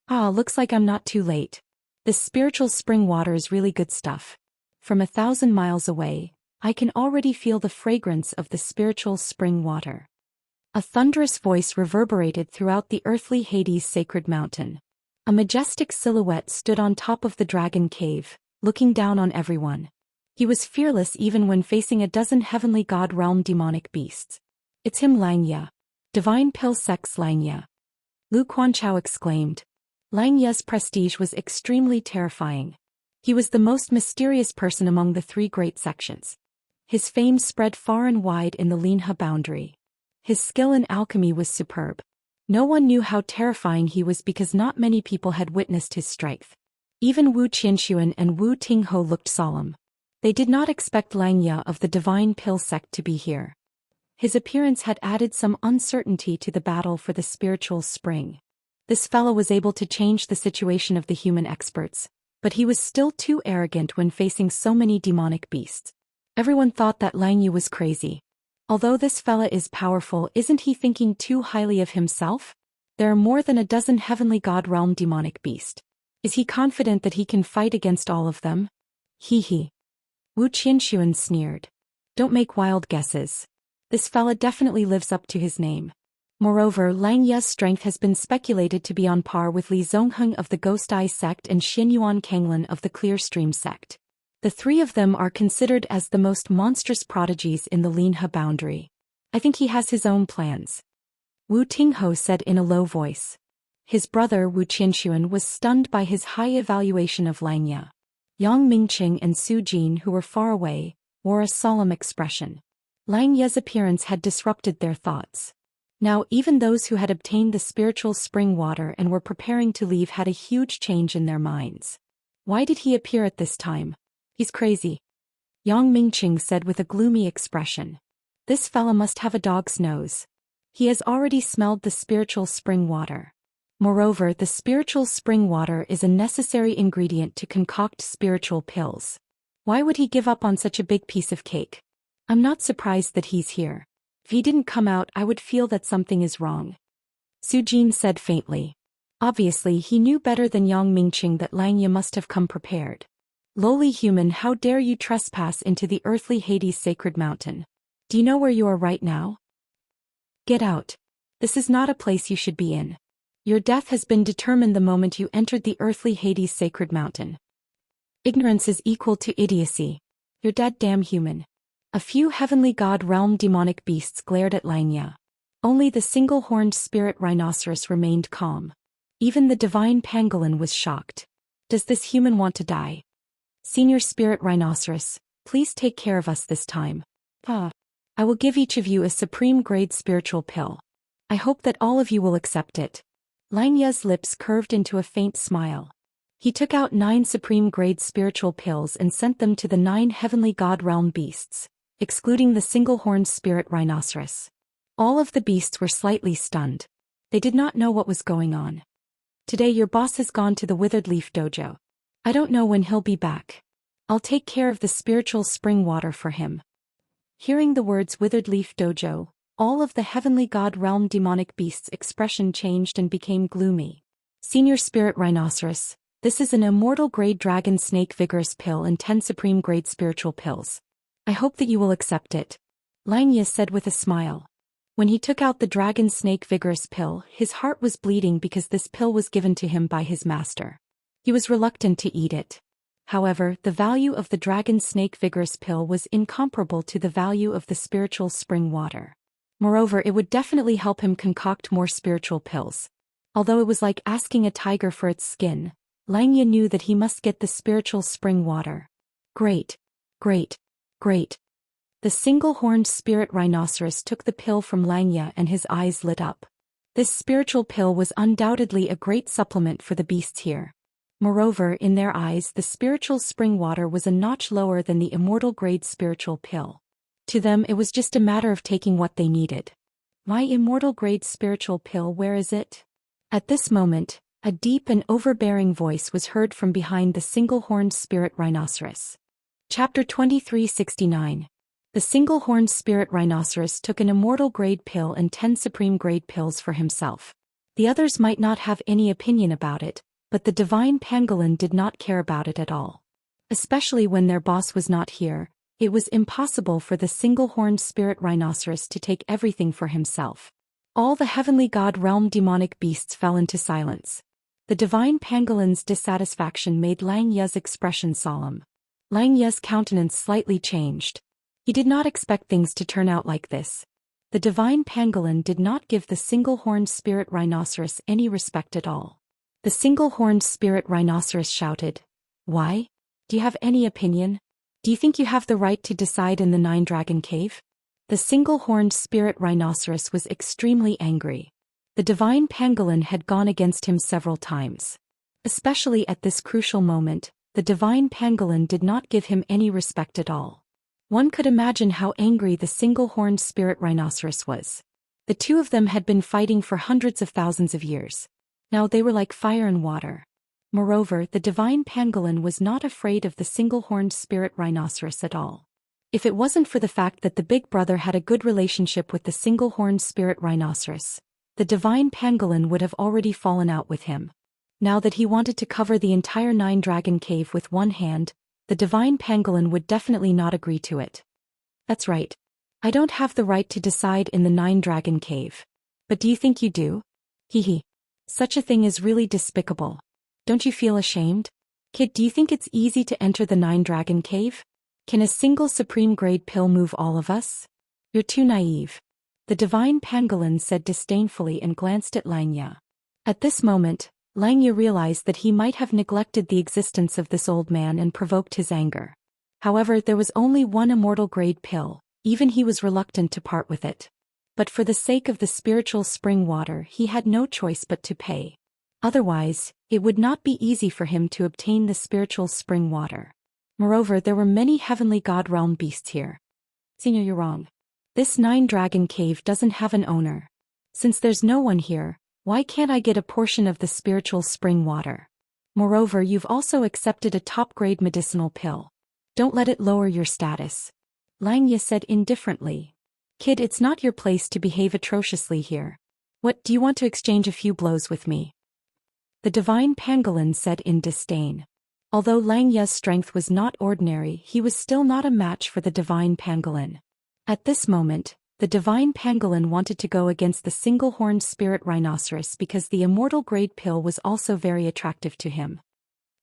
Speaker 1: Looks like I'm not too late. This spiritual spring water is really good stuff. From 1,000 miles away, I can already feel the fragrance of the spiritual spring water. A thunderous voice reverberated throughout the earthly Hades sacred mountain. A majestic silhouette stood on top of the dragon cave, looking down on everyone. He was fearless even when facing a dozen heavenly god realm demonic beasts. It's him, Xianxia. Divine pill sex Xianxia. Lu Quanchao exclaimed. Xianxia's prestige was extremely terrifying. He was the most mysterious person among the 3 great sections. His fame spread far and wide in the Linhe boundary. His skill in alchemy was superb. No one knew how terrifying he was because not many people had witnessed his strength. Even Wu Qianxuan and Wu Tingho looked solemn. They did not expect Xianxia of the Divine Pill sect to be here. His appearance had added some uncertainty to the battle for the spiritual spring. This fellow was able to change the situation of the human experts, but he was still too arrogant when facing so many demonic beasts. Everyone thought that Xianxia was crazy. Although this fella is powerful, isn't he thinking too highly of himself? There are more than a dozen heavenly god realm demonic beasts. Is he confident that he can fight against all of them? Hee. Wu Qianxuan sneered. Don't make wild guesses. This fella definitely lives up to his name. Moreover, Xianxia's strength has been speculated to be on par with Li Zongheng of the Ghost Eye sect and Xianyuan Kanglin of the Clear Stream sect. The 3 of them are considered as the most monstrous prodigies in the Linhe boundary. I think he has his own plans. Wu Tingho said in a low voice. His brother Wu Qianxuan was stunned by his high evaluation of Xianxia. Yang Mingqing and Su Jin, who were far away, wore a solemn expression. Xianxia's appearance had disrupted their thoughts. Now even those who had obtained the spiritual spring water and were preparing to leave had a huge change in their minds. Why did he appear at this time? He's crazy. Yang Mingqing said with a gloomy expression. This fella must have a dog's nose. He has already smelled the spiritual spring water. Moreover, the spiritual spring water is a necessary ingredient to concoct spiritual pills. Why would he give up on such a big piece of cake? I'm not surprised that he's here. If he didn't come out, I would feel that something is wrong. Su Jin said faintly. Obviously, he knew better than Yang Mingqing that Xianxia must have come prepared. Lowly human, how dare you trespass into the earthly Hades sacred mountain? Do you know where you are right now? Get out. This is not a place you should be in. Your death has been determined the moment you entered the earthly Hades sacred mountain. Ignorance is equal to idiocy. You're dead, damn human. A few heavenly god realm demonic beasts glared at Xianxia. Only the single-horned spirit rhinoceros remained calm. Even the divine pangolin was shocked. Does this human want to die? Senior Spirit Rhinoceros, please take care of us this time. I will give each of you a supreme grade spiritual pill. I hope that all of you will accept it. Langya's lips curved into a faint smile. He took out 9 supreme grade spiritual pills and sent them to the 9 heavenly god realm beasts, excluding the single-horned spirit rhinoceros. All of the beasts were slightly stunned. They did not know what was going on. Today your boss has gone to the Withered Leaf Dojo. I don't know when he'll be back. I'll take care of the spiritual spring water for him. Hearing the words Withered Leaf Dojo, all of the heavenly god realm demonic beasts' expression changed and became gloomy. Senior Spirit Rhinoceros, this is an immortal grade dragon snake vigorous pill and 10 supreme grade spiritual pills. I hope that you will accept it. Langya said with a smile. When he took out the dragon snake vigorous pill, his heart was bleeding because this pill was given to him by his master. He was reluctant to eat it. However, the value of the dragon snake vigorous pill was incomparable to the value of the spiritual spring water. Moreover, it would definitely help him concoct more spiritual pills. Although it was like asking a tiger for its skin, Langya knew that he must get the spiritual spring water. Great. Great. Great. The single-horned spirit rhinoceros took the pill from Langya and his eyes lit up. This spiritual pill was undoubtedly a great supplement for the beasts here. Moreover, in their eyes the spiritual spring water was a notch lower than the immortal grade spiritual pill. To them it was just a matter of taking what they needed. My immortal grade spiritual pill, where is it? At this moment, a deep and overbearing voice was heard from behind the single-horned spirit rhinoceros. Chapter 2369. The single-horned spirit rhinoceros took an immortal grade pill and 10 supreme grade pills for himself. The others might not have any opinion about it, but the divine pangolin did not care about it at all. Especially when their boss was not here, it was impossible for the single-horned spirit rhinoceros to take everything for himself. All the heavenly god realm demonic beasts fell into silence. The divine pangolin's dissatisfaction made Langya's expression solemn. Langya's countenance slightly changed. He did not expect things to turn out like this. The divine pangolin did not give the single-horned spirit rhinoceros any respect at all. The single-horned spirit rhinoceros shouted, "Why? Do you have any opinion? Do you think you have the right to decide in the 9-dragon cave?" The single-horned spirit rhinoceros was extremely angry. The divine pangolin had gone against him several times. Especially at this crucial moment, the divine pangolin did not give him any respect at all. One could imagine how angry the single-horned spirit rhinoceros was. The two of them had been fighting for hundreds of thousands of years. Now they were like fire and water. Moreover, the divine pangolin was not afraid of the single-horned spirit rhinoceros at all. If it wasn't for the fact that the big brother had a good relationship with the single-horned spirit rhinoceros, the divine pangolin would have already fallen out with him. Now that he wanted to cover the entire 9-dragon cave with one hand, the divine pangolin would definitely not agree to it. That's right. I don't have the right to decide in the 9-dragon cave. But do you think you do? Hee. Such a thing is really despicable. Don't you feel ashamed? Kid, do you think it's easy to enter the 9-dragon cave? Can a single supreme grade pill move all of us? You're too naive. The divine pangolin said disdainfully and glanced at Langya. At this moment, Langya realized that he might have neglected the existence of this old man and provoked his anger. However, there was only one immortal grade pill, even he was reluctant to part with it. But for the sake of the spiritual spring water he had no choice but to pay. Otherwise, it would not be easy for him to obtain the spiritual spring water. Moreover, there were many heavenly god realm beasts here. Senior, you're wrong. This 9-dragon cave doesn't have an owner. Since there's no one here, why can't I get a portion of the spiritual spring water? Moreover, you've also accepted a top-grade medicinal pill. Don't let it lower your status. Langya said indifferently. Kid, it's not your place to behave atrociously here. What, do you want to exchange a few blows with me? The divine pangolin said in disdain. Although Langya's strength was not ordinary, he was still not a match for the divine pangolin. At this moment, the divine pangolin wanted to go against the single-horned spirit rhinoceros because the immortal grade pill was also very attractive to him.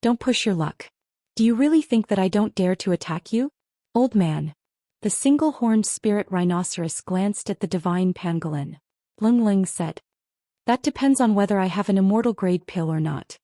Speaker 1: Don't push your luck. Do you really think that I don't dare to attack you? Old man. The single-horned spirit rhinoceros glanced at the divine pangolin. Ling said. That depends on whether I have an immortal grade pill or not.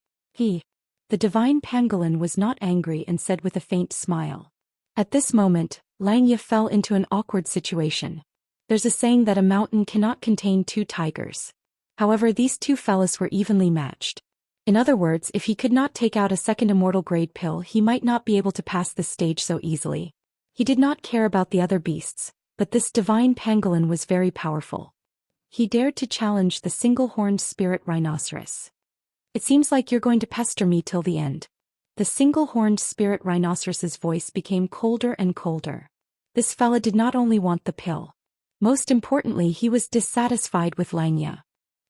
Speaker 1: The divine pangolin was not angry and said with a faint smile. At this moment, Xianxia fell into an awkward situation. There's a saying that a mountain cannot contain two tigers. However, these two fellas were evenly matched. In other words, if he could not take out a second immortal grade pill, he might not be able to pass this stage so easily. He did not care about the other beasts, but this divine pangolin was very powerful. He dared to challenge the single-horned spirit rhinoceros. It seems like you're going to pester me till the end. The single-horned spirit rhinoceros's voice became colder and colder. This fella did not only want the pill. Most importantly, he was dissatisfied with Xianxia.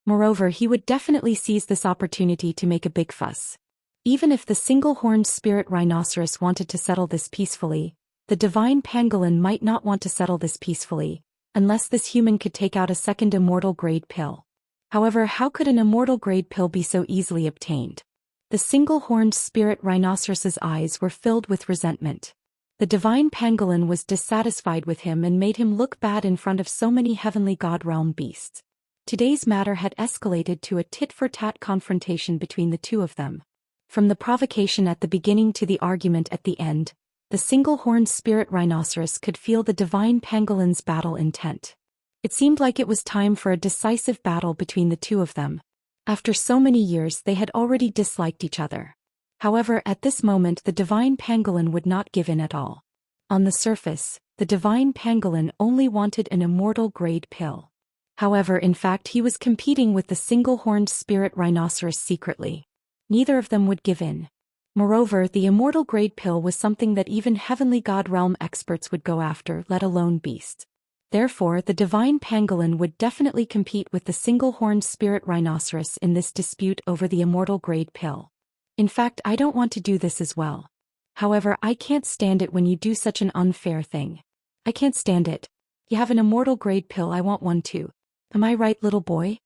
Speaker 1: Moreover, he would definitely seize this opportunity to make a big fuss. Even if the single-horned spirit rhinoceros wanted to settle this peacefully, the divine pangolin might not want to settle this peacefully, unless this human could take out a second immortal grade pill. However, how could an immortal grade pill be so easily obtained? The single-horned spirit rhinoceros's eyes were filled with resentment. The divine pangolin was dissatisfied with him and made him look bad in front of so many heavenly god realm beasts. Today's matter had escalated to a tit-for-tat confrontation between the two of them. From the provocation at the beginning to the argument at the end, the single-horned spirit rhinoceros could feel the divine pangolin's battle intent. It seemed like it was time for a decisive battle between the two of them. After so many years, they had already disliked each other. However, at this moment the divine pangolin would not give in at all. On the surface, the divine pangolin only wanted an immortal grade pill. However, in fact, he was competing with the single-horned spirit rhinoceros secretly. Neither of them would give in. Moreover, the immortal grade pill was something that even heavenly god realm experts would go after, let alone beasts. Therefore, the divine pangolin would definitely compete with the single-horned spirit rhinoceros in this dispute over the immortal grade pill. In fact, I don't want to do this as well. However, I can't stand it when you do such an unfair thing. I can't stand it. You have an immortal grade pill, I want one too. Am I right, little boy?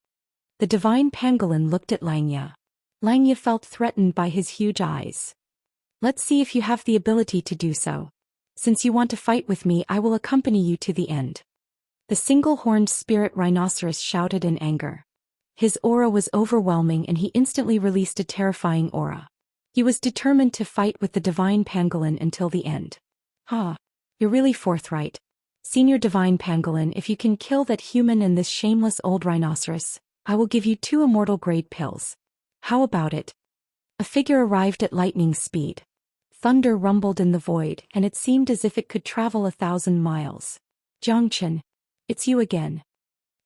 Speaker 1: The divine pangolin looked at Xianxia. Xianxia felt threatened by his huge eyes. Let's see if you have the ability to do so. Since you want to fight with me, I will accompany you to the end. The single-horned spirit rhinoceros shouted in anger. His aura was overwhelming and he instantly released a terrifying aura. He was determined to fight with the divine pangolin until the end. You're really forthright. Senior divine pangolin, if you can kill that human and this shameless old rhinoceros, I will give you 2 immortal grade pills. How about it? A figure arrived at lightning speed. Thunder rumbled in the void and it seemed as if it could travel 1,000 miles. Xianxia, it's you again.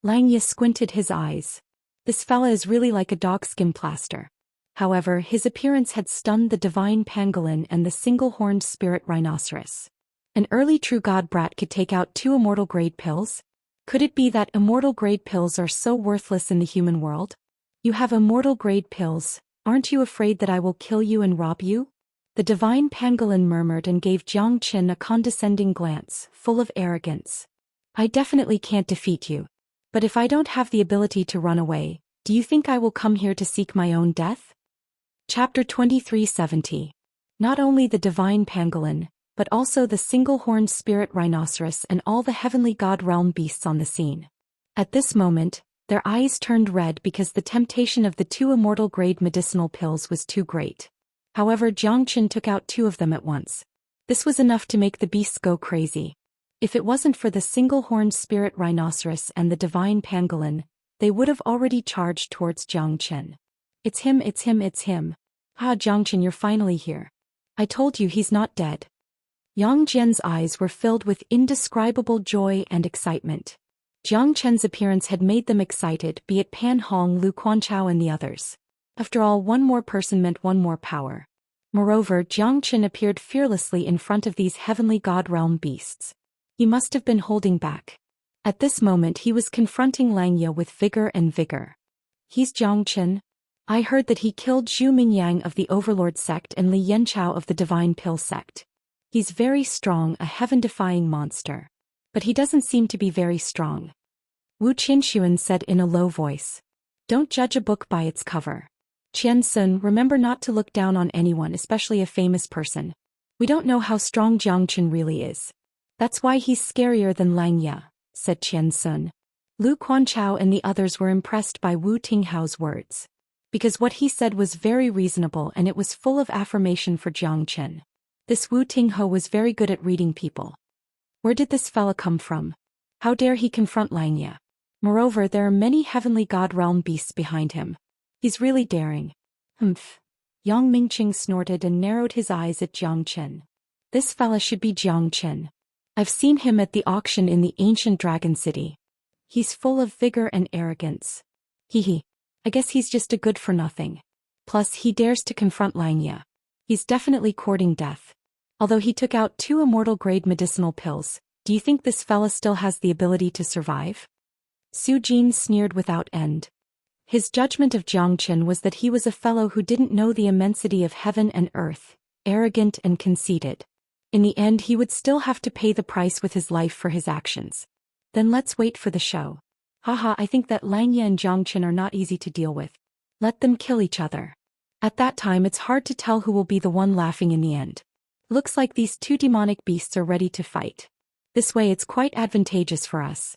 Speaker 1: Xianxia squinted his eyes. This fella is really like a dogskin plaster. However, his appearance had stunned the divine pangolin and the single-horned spirit rhinoceros. An early true god brat could take out 2 immortal grade pills? Could it be that immortal grade pills are so worthless in the human world? You have immortal grade pills, aren't you afraid that I will kill you and rob you? The divine pangolin murmured and gave Xianxia a condescending glance, full of arrogance. I definitely can't defeat you. But if I don't have the ability to run away, do you think I will come here to seek my own death? Chapter 2370. Not only the divine pangolin, but also the single-horned spirit rhinoceros and all the heavenly god realm beasts on the scene. At this moment, their eyes turned red because the temptation of the 2 immortal grade medicinal pills was too great. However, Xianxia took out 2 of them at once. This was enough to make the beasts go crazy. If it wasn't for the single-horned spirit rhinoceros and the divine pangolin, they would have already charged towards Xianxia. It's him, it's him, it's him. Xianxia, you're finally here. I told you he's not dead. Xianxia's eyes were filled with indescribable joy and excitement. Xianxia's appearance had made them excited, be it Pan Hong, Lu Quanchao and the others. After all, one more person meant one more power. Moreover, Xianxia appeared fearlessly in front of these heavenly god realm beasts. He must have been holding back. At this moment he was confronting Xianxia with vigor and vigor. He's Xianxia. I heard that he killed Zhu Mingyang of the Overlord sect and Li Yanchao of the Divine Pill sect. He's very strong, a heaven-defying monster. But he doesn't seem to be very strong. Wu Qinshuan said in a low voice. Don't judge a book by its cover. Qiansun, remember not to look down on anyone, especially a famous person. We don't know how strong Xianxia really is. That's why he's scarier than Xianxia, said Qiansun. Lu Quanchao and the others were impressed by Wu Tinghao's words. because what he said was very reasonable and it was full of affirmation for Jiang Chen. This Wu Tingho was very good at reading people. Where did this fella come from? How dare he confront Xianxia? Moreover, there are many heavenly god realm beasts behind him. He's really daring. Humph. Yang Mingqing snorted and narrowed his eyes at Jiang Chen. This fella should be Jiang Chen. I've seen him at the auction in the ancient dragon city. He's full of vigor and arrogance. Hee. I guess he's just a good-for-nothing. Plus, he dares to confront Xianxia. He's definitely courting death. Although he took out 2 immortal-grade medicinal pills, do you think this fella still has the ability to survive? Su Jin sneered without end. His judgment of Jiang Chen was that he was a fellow who didn't know the immensity of heaven and earth, arrogant and conceited. In the end, he would still have to pay the price with his life for his actions. Then let's wait for the show. Haha, I think that Xianxia and Jiang Chen are not easy to deal with. Let them kill each other. At that time it's hard to tell who will be the one laughing in the end. Looks like these 2 demonic beasts are ready to fight. This way it's quite advantageous for us.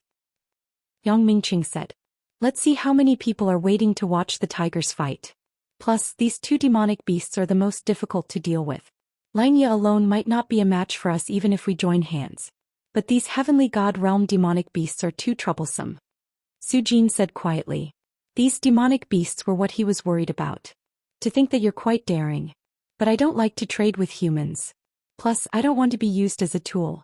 Speaker 1: Yang Mingqing said. Let's see how many people are waiting to watch the tigers fight. Plus, these 2 demonic beasts are the most difficult to deal with. Xianxia alone might not be a match for us even if we join hands. But these heavenly god realm demonic beasts are too troublesome. Su Jin said quietly. These demonic beasts were what he was worried about. To think that you're quite daring. But I don't like to trade with humans. Plus, I don't want to be used as a tool.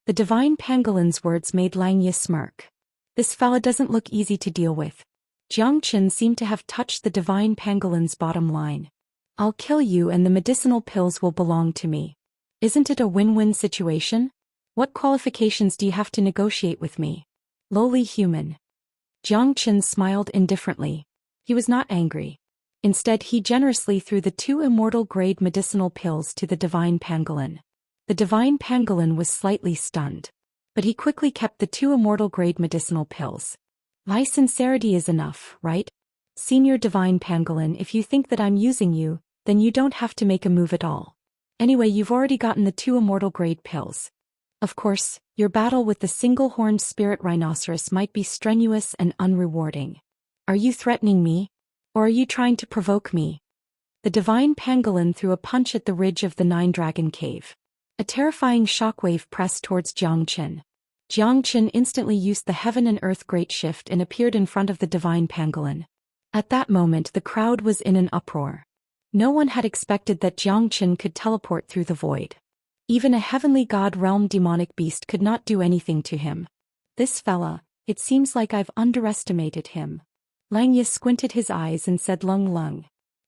Speaker 1: The divine pangolin's words made Xianxia smirk. This fella doesn't look easy to deal with. Jiang Chen seemed to have touched the divine pangolin's bottom line. I'll kill you and the medicinal pills will belong to me. Isn't it a win-win situation? What qualifications do you have to negotiate with me? Lowly human. Jiang Chen smiled indifferently. He was not angry. Instead, he generously threw the 2 immortal-grade medicinal pills to the divine pangolin. The divine pangolin was slightly stunned. But he quickly kept the 2 immortal-grade medicinal pills. My sincerity is enough, right? Senior divine pangolin, if you think that I'm using you, then you don't have to make a move at all. Anyway, you've already gotten the 2 immortal-grade pills. Of course, your battle with the single-horned spirit rhinoceros might be strenuous and unrewarding. Are you threatening me? Or are you trying to provoke me? The divine pangolin threw a punch at the ridge of the 9-dragon cave. A terrifying shockwave pressed towards Jiang Chen. Jiang Chen instantly used the heaven and earth great shift and appeared in front of the divine pangolin. At that moment the crowd was in an uproar. No one had expected that Jiang Chen could teleport through the void. Even a heavenly god realm demonic beast could not do anything to him. This fella, it seems like I've underestimated him. Xianxia squinted his eyes and said lung lung.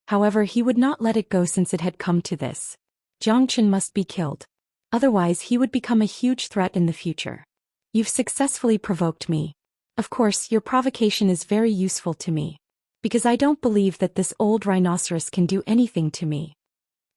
Speaker 1: However, he would not let it go since it had come to this. Jiang Chen must be killed. Otherwise he would become a huge threat in the future. You've successfully provoked me. Of course, your provocation is very useful to me. Because I don't believe that this old rhinoceros can do anything to me.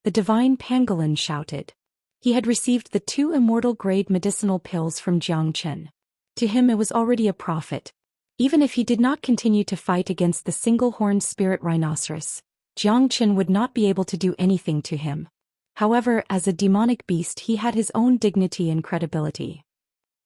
Speaker 1: The divine pangolin shouted. He had received the 2 immortal-grade medicinal pills from Jiang Chen. To him it was already a profit. Even if he did not continue to fight against the single-horned spirit rhinoceros, Jiang Chen would not be able to do anything to him. However, as a demonic beast he had his own dignity and credibility.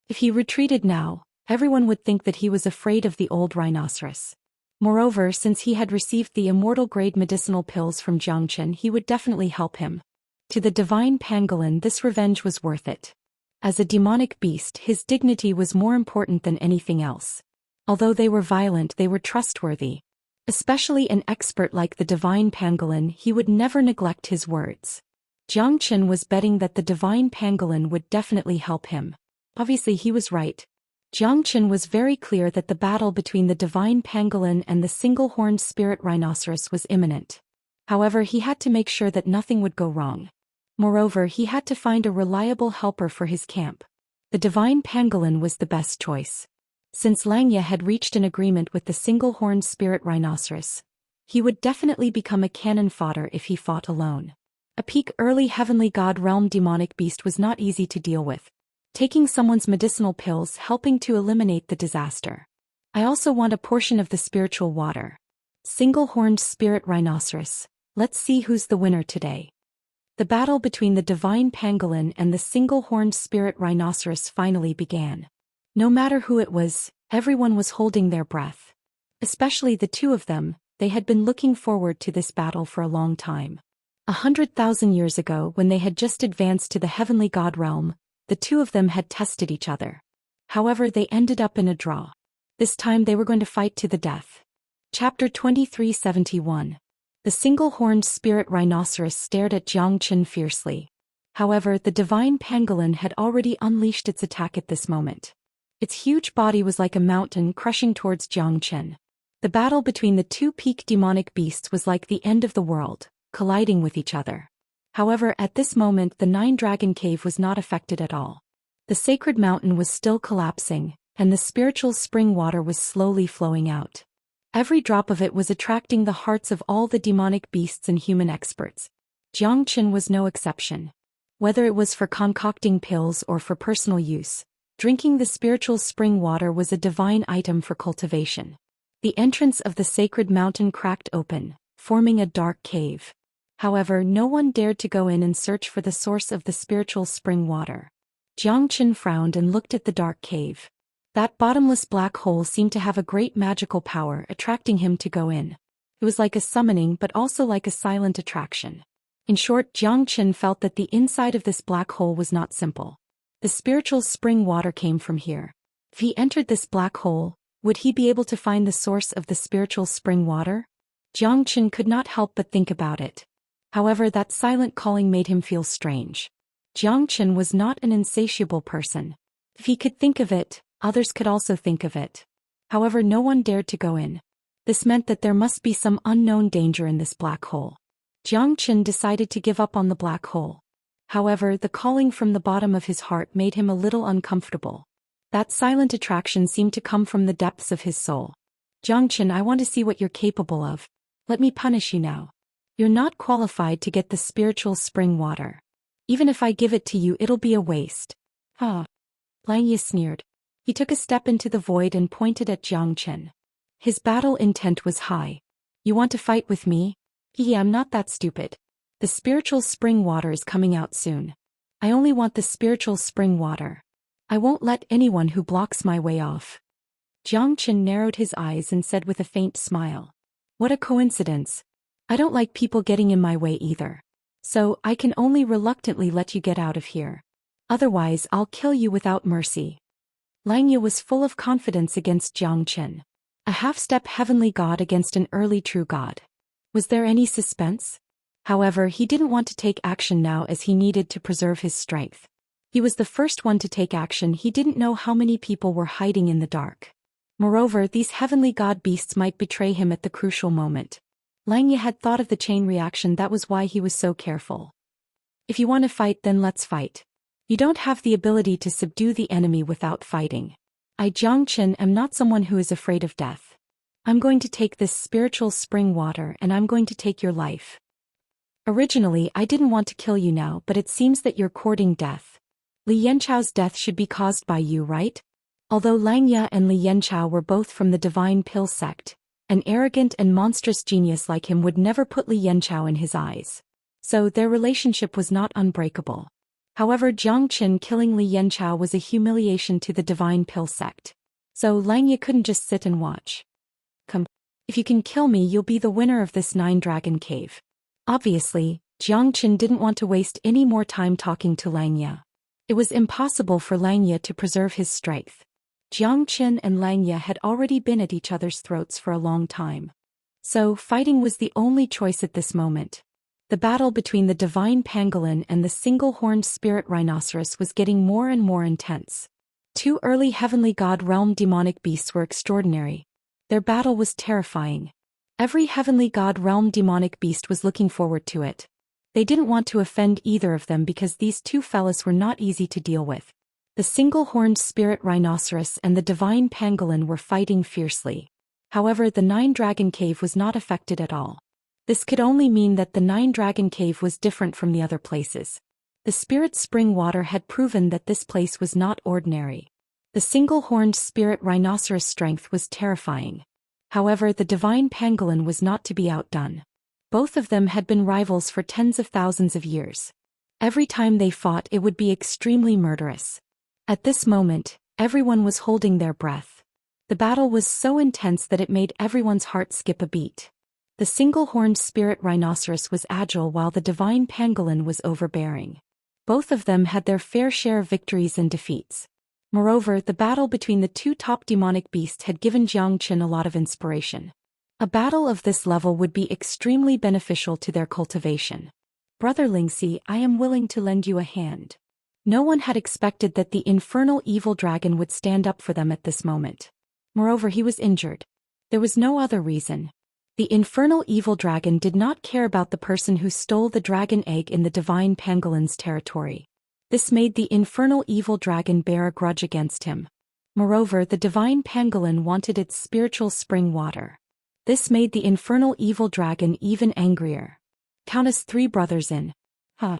Speaker 1: If he retreated now, everyone would think that he was afraid of the old rhinoceros. Moreover, since he had received the immortal-grade medicinal pills from Jiang Chen, he would definitely help him. To the divine pangolin this revenge was worth it. As a demonic beast his dignity was more important than anything else. Although they were violent they were trustworthy. Especially an expert like the divine pangolin, he would never neglect his words. Jiang Chen was betting that the divine pangolin would definitely help him. Obviously he was right. Jiang Chen was very clear that the battle between the divine pangolin and the single-horned spirit rhinoceros was imminent. However, he had to make sure that nothing would go wrong. Moreover, he had to find a reliable helper for his camp. The divine pangolin was the best choice. Since Xianxia had reached an agreement with the single-horned spirit rhinoceros, he would definitely become a cannon fodder if he fought alone. A peak early heavenly god realm demonic beast was not easy to deal with. Taking someone's medicinal pills helping to eliminate the disaster. I also want a portion of the spiritual water. Single-horned spirit rhinoceros. Let's see who's the winner today. The battle between the divine pangolin and the single-horned spirit rhinoceros finally began. No matter who it was, everyone was holding their breath. Especially the 2 of them, they had been looking forward to this battle for a long time. 100,000 years ago, when they had just advanced to the heavenly god realm, the two of them had tested each other. However, they ended up in a draw. This time they were going to fight to the death. Chapter 2371. The single-horned spirit rhinoceros stared at Zhou Xian fiercely. However, the divine pangolin had already unleashed its attack at this moment. Its huge body was like a mountain crushing towards Zhou Xian. The battle between the two peak demonic beasts was like the end of the world, colliding with each other. However, at this moment the Nine-Dragon Cave was not affected at all. The sacred mountain was still collapsing, and the spiritual spring water was slowly flowing out. Every drop of it was attracting the hearts of all the demonic beasts and human experts. Zhou Xian was no exception. Whether it was for concocting pills or for personal use, drinking the spiritual spring water was a divine item for cultivation. The entrance of the sacred mountain cracked open, forming a dark cave. However, no one dared to go in and search for the source of the spiritual spring water. Zhou Xian frowned and looked at the dark cave. That bottomless black hole seemed to have a great magical power, attracting him to go in. It was like a summoning but also like a silent attraction. In short, Zhou Xian felt that the inside of this black hole was not simple. The spiritual spring water came from here. If he entered this black hole, would he be able to find the source of the spiritual spring water? Zhou Xian could not help but think about it. However, that silent calling made him feel strange. Zhou Xian was not an insatiable person. If he could think of it, others could also think of it. However, no one dared to go in. This meant that there must be some unknown danger in this black hole. Zhou Xian decided to give up on the black hole. However, the calling from the bottom of his heart made him a little uncomfortable. That silent attraction seemed to come from the depths of his soul. Zhou Xian, I want to see what you're capable of. Let me punish you now. You're not qualified to get the spiritual spring water. Even if I give it to you, it'll be a waste. Lang Yi sneered. He took a step into the void and pointed at Zhou Xian. His battle intent was high. You want to fight with me? I'm not that stupid. The spiritual spring water is coming out soon. I only want the spiritual spring water. I won't let anyone who blocks my way off. Zhou Xian narrowed his eyes and said with a faint smile. What a coincidence. I don't like people getting in my way either. So, I can only reluctantly let you get out of here. Otherwise, I'll kill you without mercy. Lang Yi was full of confidence against Zhou Xian. A half-step heavenly god against an early true god. Was there any suspense? However, he didn't want to take action now as he needed to preserve his strength. He was the first one to take action. He didn't know how many people were hiding in the dark. Moreover, these heavenly god beasts might betray him at the crucial moment. Lang Yi had thought of the chain reaction, that was why he was so careful. If you want to fight, then let's fight. You don't have the ability to subdue the enemy without fighting. I, Zhou Xian, am not someone who is afraid of death. I'm going to take this spiritual spring water and I'm going to take your life. Originally, I didn't want to kill you now, but it seems that you're courting death. Li Yanchao's death should be caused by you, right? Although Lang Yi and Li Yanchao were both from the Divine Pill sect, an arrogant and monstrous genius like him would never put Li Yanchao in his eyes. So their relationship was not unbreakable. However, Zhou Xian killing Li Yanchao was a humiliation to the Divine Pill sect. So Lang Yi couldn't just sit and watch. Come. If you can kill me, you'll be the winner of this Nine-Dragon Cave. Obviously, Zhou Xian didn't want to waste any more time talking to Lang Yi. It was impossible for Lang Yi to preserve his strength. Zhou Xian and Lang Yi had already been at each other's throats for a long time. So, fighting was the only choice at this moment. The battle between the divine pangolin and the single-horned spirit rhinoceros was getting more and more intense. Two early heavenly god realm demonic beasts were extraordinary. Their battle was terrifying. Every heavenly god realm demonic beast was looking forward to it. They didn't want to offend either of them because these two fellas were not easy to deal with. The single-horned spirit rhinoceros and the divine pangolin were fighting fiercely. However, the Nine-Dragon Cave was not affected at all. This could only mean that the Nine-Dragon Cave was different from the other places. The spirit spring water had proven that this place was not ordinary. The single-horned spirit rhinoceros' strength was terrifying. However, the divine pangolin was not to be outdone. Both of them had been rivals for tens of thousands of years. Every time they fought, it would be extremely murderous. At this moment, everyone was holding their breath. The battle was so intense that it made everyone's heart skip a beat. The single-horned spirit rhinoceros was agile while the divine pangolin was overbearing. Both of them had their fair share of victories and defeats. Moreover, the battle between the two top demonic beasts had given Xianxia a lot of inspiration. A battle of this level would be extremely beneficial to their cultivation. Brother Lingxi, I am willing to lend you a hand. No one had expected that the infernal evil dragon would stand up for them at this moment. Moreover, he was injured. There was no other reason. The infernal evil dragon did not care about the person who stole the dragon egg in the divine pangolin's territory. This made the infernal evil dragon bear a grudge against him. Moreover, the divine pangolin wanted its spiritual spring water. This made the infernal evil dragon even angrier. Count us 3 brothers in. Huh.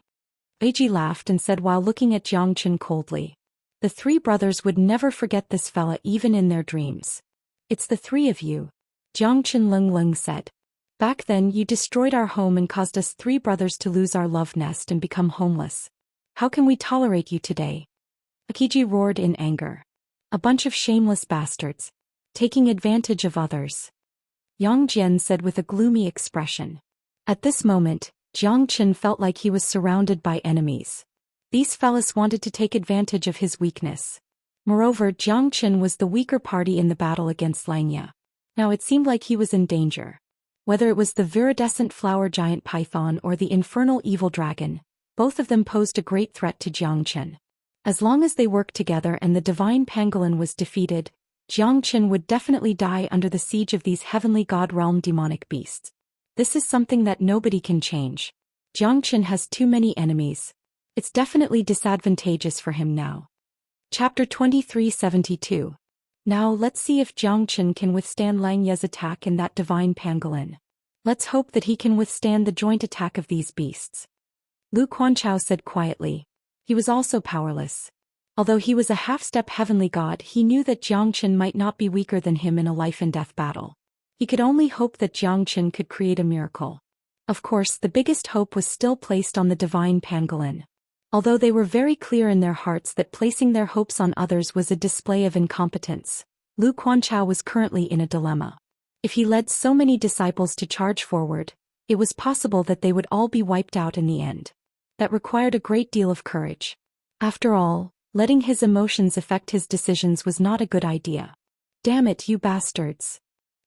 Speaker 1: Eiji laughed and said while looking at Xianxia coldly. The 3 brothers would never forget this fella even in their dreams. It's the 3 of you. Xianxia Leng said. Back then you destroyed our home and caused us 3 brothers to lose our love nest and become homeless. How can we tolerate you today? Akiji roared in anger. A bunch of shameless bastards. Taking advantage of others. Yang Jian said with a gloomy expression. At this moment, Xianxia felt like he was surrounded by enemies. These fellas wanted to take advantage of his weakness. Moreover, Xianxia was the weaker party in the battle against Xianxia. Now it seemed like he was in danger. Whether it was the viridescent flower giant python or the infernal evil dragon, both of them posed a great threat to Xianxia. As long as they worked together and the divine pangolin was defeated, Xianxia would definitely die under the siege of these heavenly god realm demonic beasts. This is something that nobody can change. Xianxia has too many enemies. It's definitely disadvantageous for him now. Chapter 2372. Now let's see if Xianxia can withstand Langya's attack and that divine pangolin. Let's hope that he can withstand the joint attack of these beasts. Lu Quanchao said quietly. He was also powerless. Although he was a half-step heavenly god, he knew that Xianxia might not be weaker than him in a life-and-death battle. He could only hope that Xianxia could create a miracle. Of course, the biggest hope was still placed on the divine pangolin. Although they were very clear in their hearts that placing their hopes on others was a display of incompetence, Lu Quanchao was currently in a dilemma. If he led so many disciples to charge forward, it was possible that they would all be wiped out in the end. That required a great deal of courage. After all, letting his emotions affect his decisions was not a good idea. Damn it, you bastards.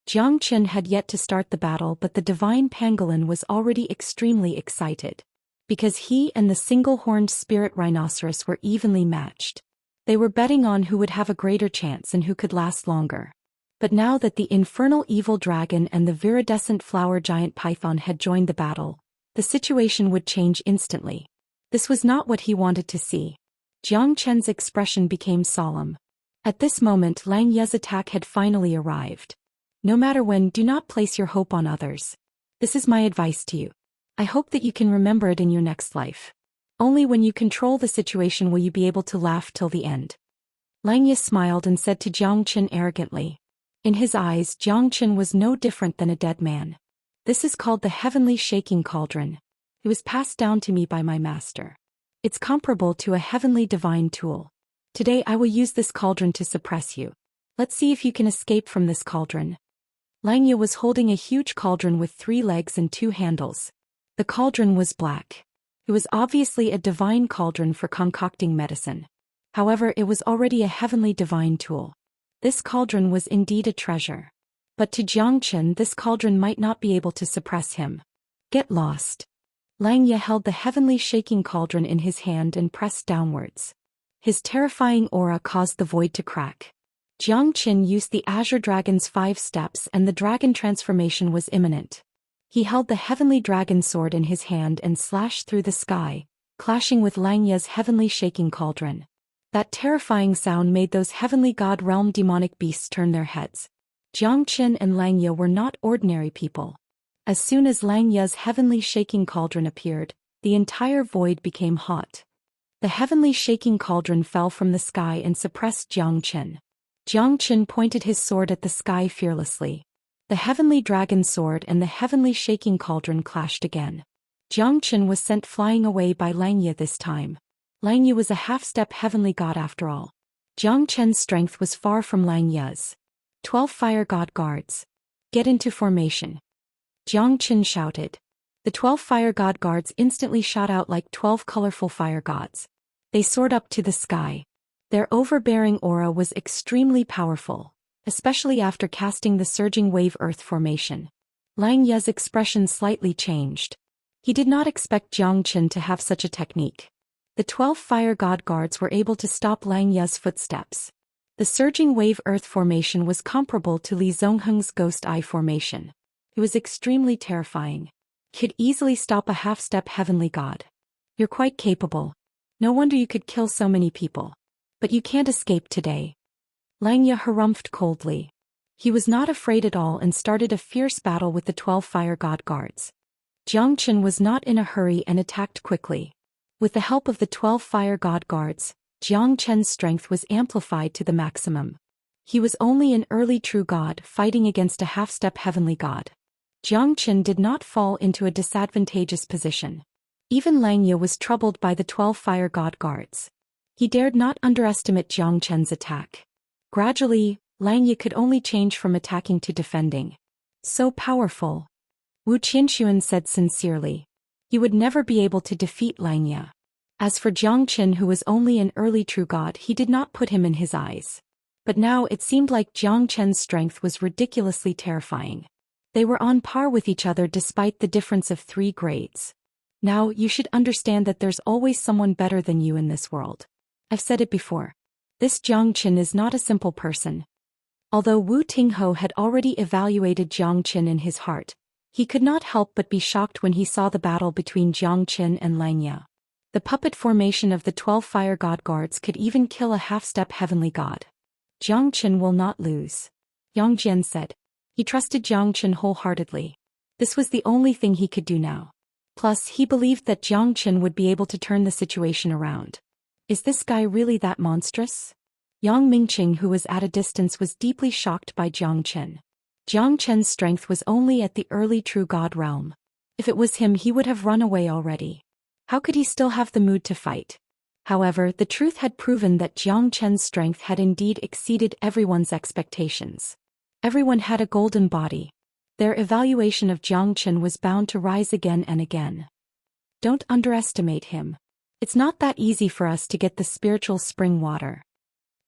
Speaker 1: Xianxia had yet to start the battle, but the divine pangolin was already extremely excited. Because he and the single-horned spirit rhinoceros were evenly matched. They were betting on who would have a greater chance and who could last longer. But now that the infernal evil dragon and the viridescent flower giant python had joined the battle, the situation would change instantly. This was not what he wanted to see. Xianxia's expression became solemn. At this moment, Langya's attack had finally arrived. No matter when, do not place your hope on others. This is my advice to you. I hope that you can remember it in your next life. Only when you control the situation will you be able to laugh till the end. Langya smiled and said to Xianxia arrogantly. In his eyes, Xianxia was no different than a dead man. This is called the heavenly shaking cauldron. It was passed down to me by my master. It's comparable to a heavenly divine tool. Today I will use this cauldron to suppress you. Let's see if you can escape from this cauldron. Langya was holding a huge cauldron with 3 legs and 2 handles. The cauldron was black. It was obviously a divine cauldron for concocting medicine. However, it was already a heavenly divine tool. This cauldron was indeed a treasure. But to Xianxia, this cauldron might not be able to suppress him. Get lost. Langya held the heavenly shaking cauldron in his hand and pressed downwards. His terrifying aura caused the void to crack. Xianxia used the azure dragon's 5 steps and the dragon transformation was imminent. He held the heavenly dragon sword in his hand and slashed through the sky, clashing with Langya's heavenly shaking cauldron. That terrifying sound made those heavenly god realm demonic beasts turn their heads. Xianxia and Langya were not ordinary people. As soon as Langya's heavenly shaking cauldron appeared, the entire void became hot. The heavenly shaking cauldron fell from the sky and suppressed Xianxia. Xianxia pointed his sword at the sky fearlessly. The heavenly dragon sword and the heavenly shaking cauldron clashed again. Xianxia was sent flying away by Langya this time. Langya was a half-step heavenly god after all. Xianxia's strength was far from Langya's. 12 fire god guards. Get into formation. Jiang Qin shouted. The 12 fire god guards instantly shot out like 12 colorful fire gods. They soared up to the sky. Their overbearing aura was extremely powerful, especially after casting the surging wave earth formation. Lang Ye's expression slightly changed. He did not expect Jiang Qin to have such a technique. The 12 fire god guards were able to stop Lang Ye's footsteps. The surging wave earth formation was comparable to Li Zongheng's ghost eye formation. It was extremely terrifying. Could easily stop a half-step heavenly god. You're quite capable. No wonder you could kill so many people. But you can't escape today. Lang Ye harumphed coldly. He was not afraid at all and started a fierce battle with the 12 fire god guards. Jiang Qin was not in a hurry and attacked quickly. With the help of the 12 fire god guards, Jiang Qin's strength was amplified to the maximum. He was only an early true god fighting against a half-step heavenly god. Jiang Qin did not fall into a disadvantageous position. Even Lang Ye was troubled by the 12 fire god guards. He dared not underestimate Jiang Qin's attack. Gradually, Lang Ye could only change from attacking to defending. So powerful. Wu Qianxuan said sincerely. He would never be able to defeat Lang Ye. As for Jiang Qin, who was only an early true god, he did not put him in his eyes. But now it seemed like Jiang Qin's strength was ridiculously terrifying. They were on par with each other despite the difference of 3 grades. Now you should understand that there's always someone better than you in this world. I've said it before. This Jiang Qin is not a simple person. Although Wu Tingho had already evaluated Jiang Qin in his heart, he could not help but be shocked when he saw the battle between Jiang Qin and Lang Ye. The puppet formation of the 12 fire god guards could even kill a half-step heavenly god. Jiang Qin will not lose. Yang Jian said. He trusted Jiang Qin wholeheartedly. This was the only thing he could do now. Plus, he believed that Jiang Qin would be able to turn the situation around. Is this guy really that monstrous? Yang Mingqing, who was at a distance, was deeply shocked by Jiang Qin. Jiang Qin's strength was only at the early true god realm. If it was him, he would have run away already. How could he still have the mood to fight? However, the truth had proven that Jiang Qin's strength had indeed exceeded everyone's expectations. Everyone had a golden body. Their evaluation of Jiang Qin was bound to rise again and again. Don't underestimate him. It's not that easy for us to get the spiritual spring water.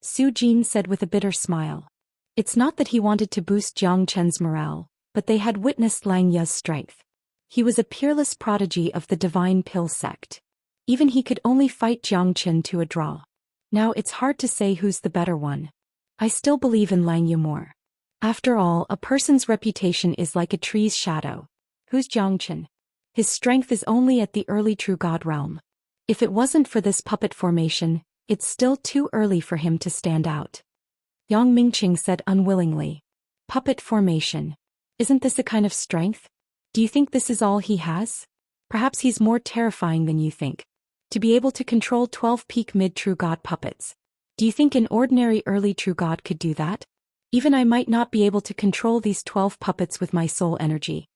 Speaker 1: Su Jin said with a bitter smile. It's not that he wanted to boost Jiang Qin's morale, but they had witnessed Lang Ye's strength. He was a peerless prodigy of the Divine Pill sect. Even he could only fight Jiang Qin to a draw. Now it's hard to say who's the better one. I still believe in Lang Ye more. After all, a person's reputation is like a tree's shadow. Who's Jiang Qin? His strength is only at the early true god realm. If it wasn't for this puppet formation, it's still too early for him to stand out. Yang Mingqing said unwillingly. Puppet formation. Isn't this a kind of strength? Do you think this is all he has? Perhaps he's more terrifying than you think. To be able to control 12 peak mid-true god puppets. Do you think an ordinary early true god could do that? Even I might not be able to control these 12 puppets with my soul energy.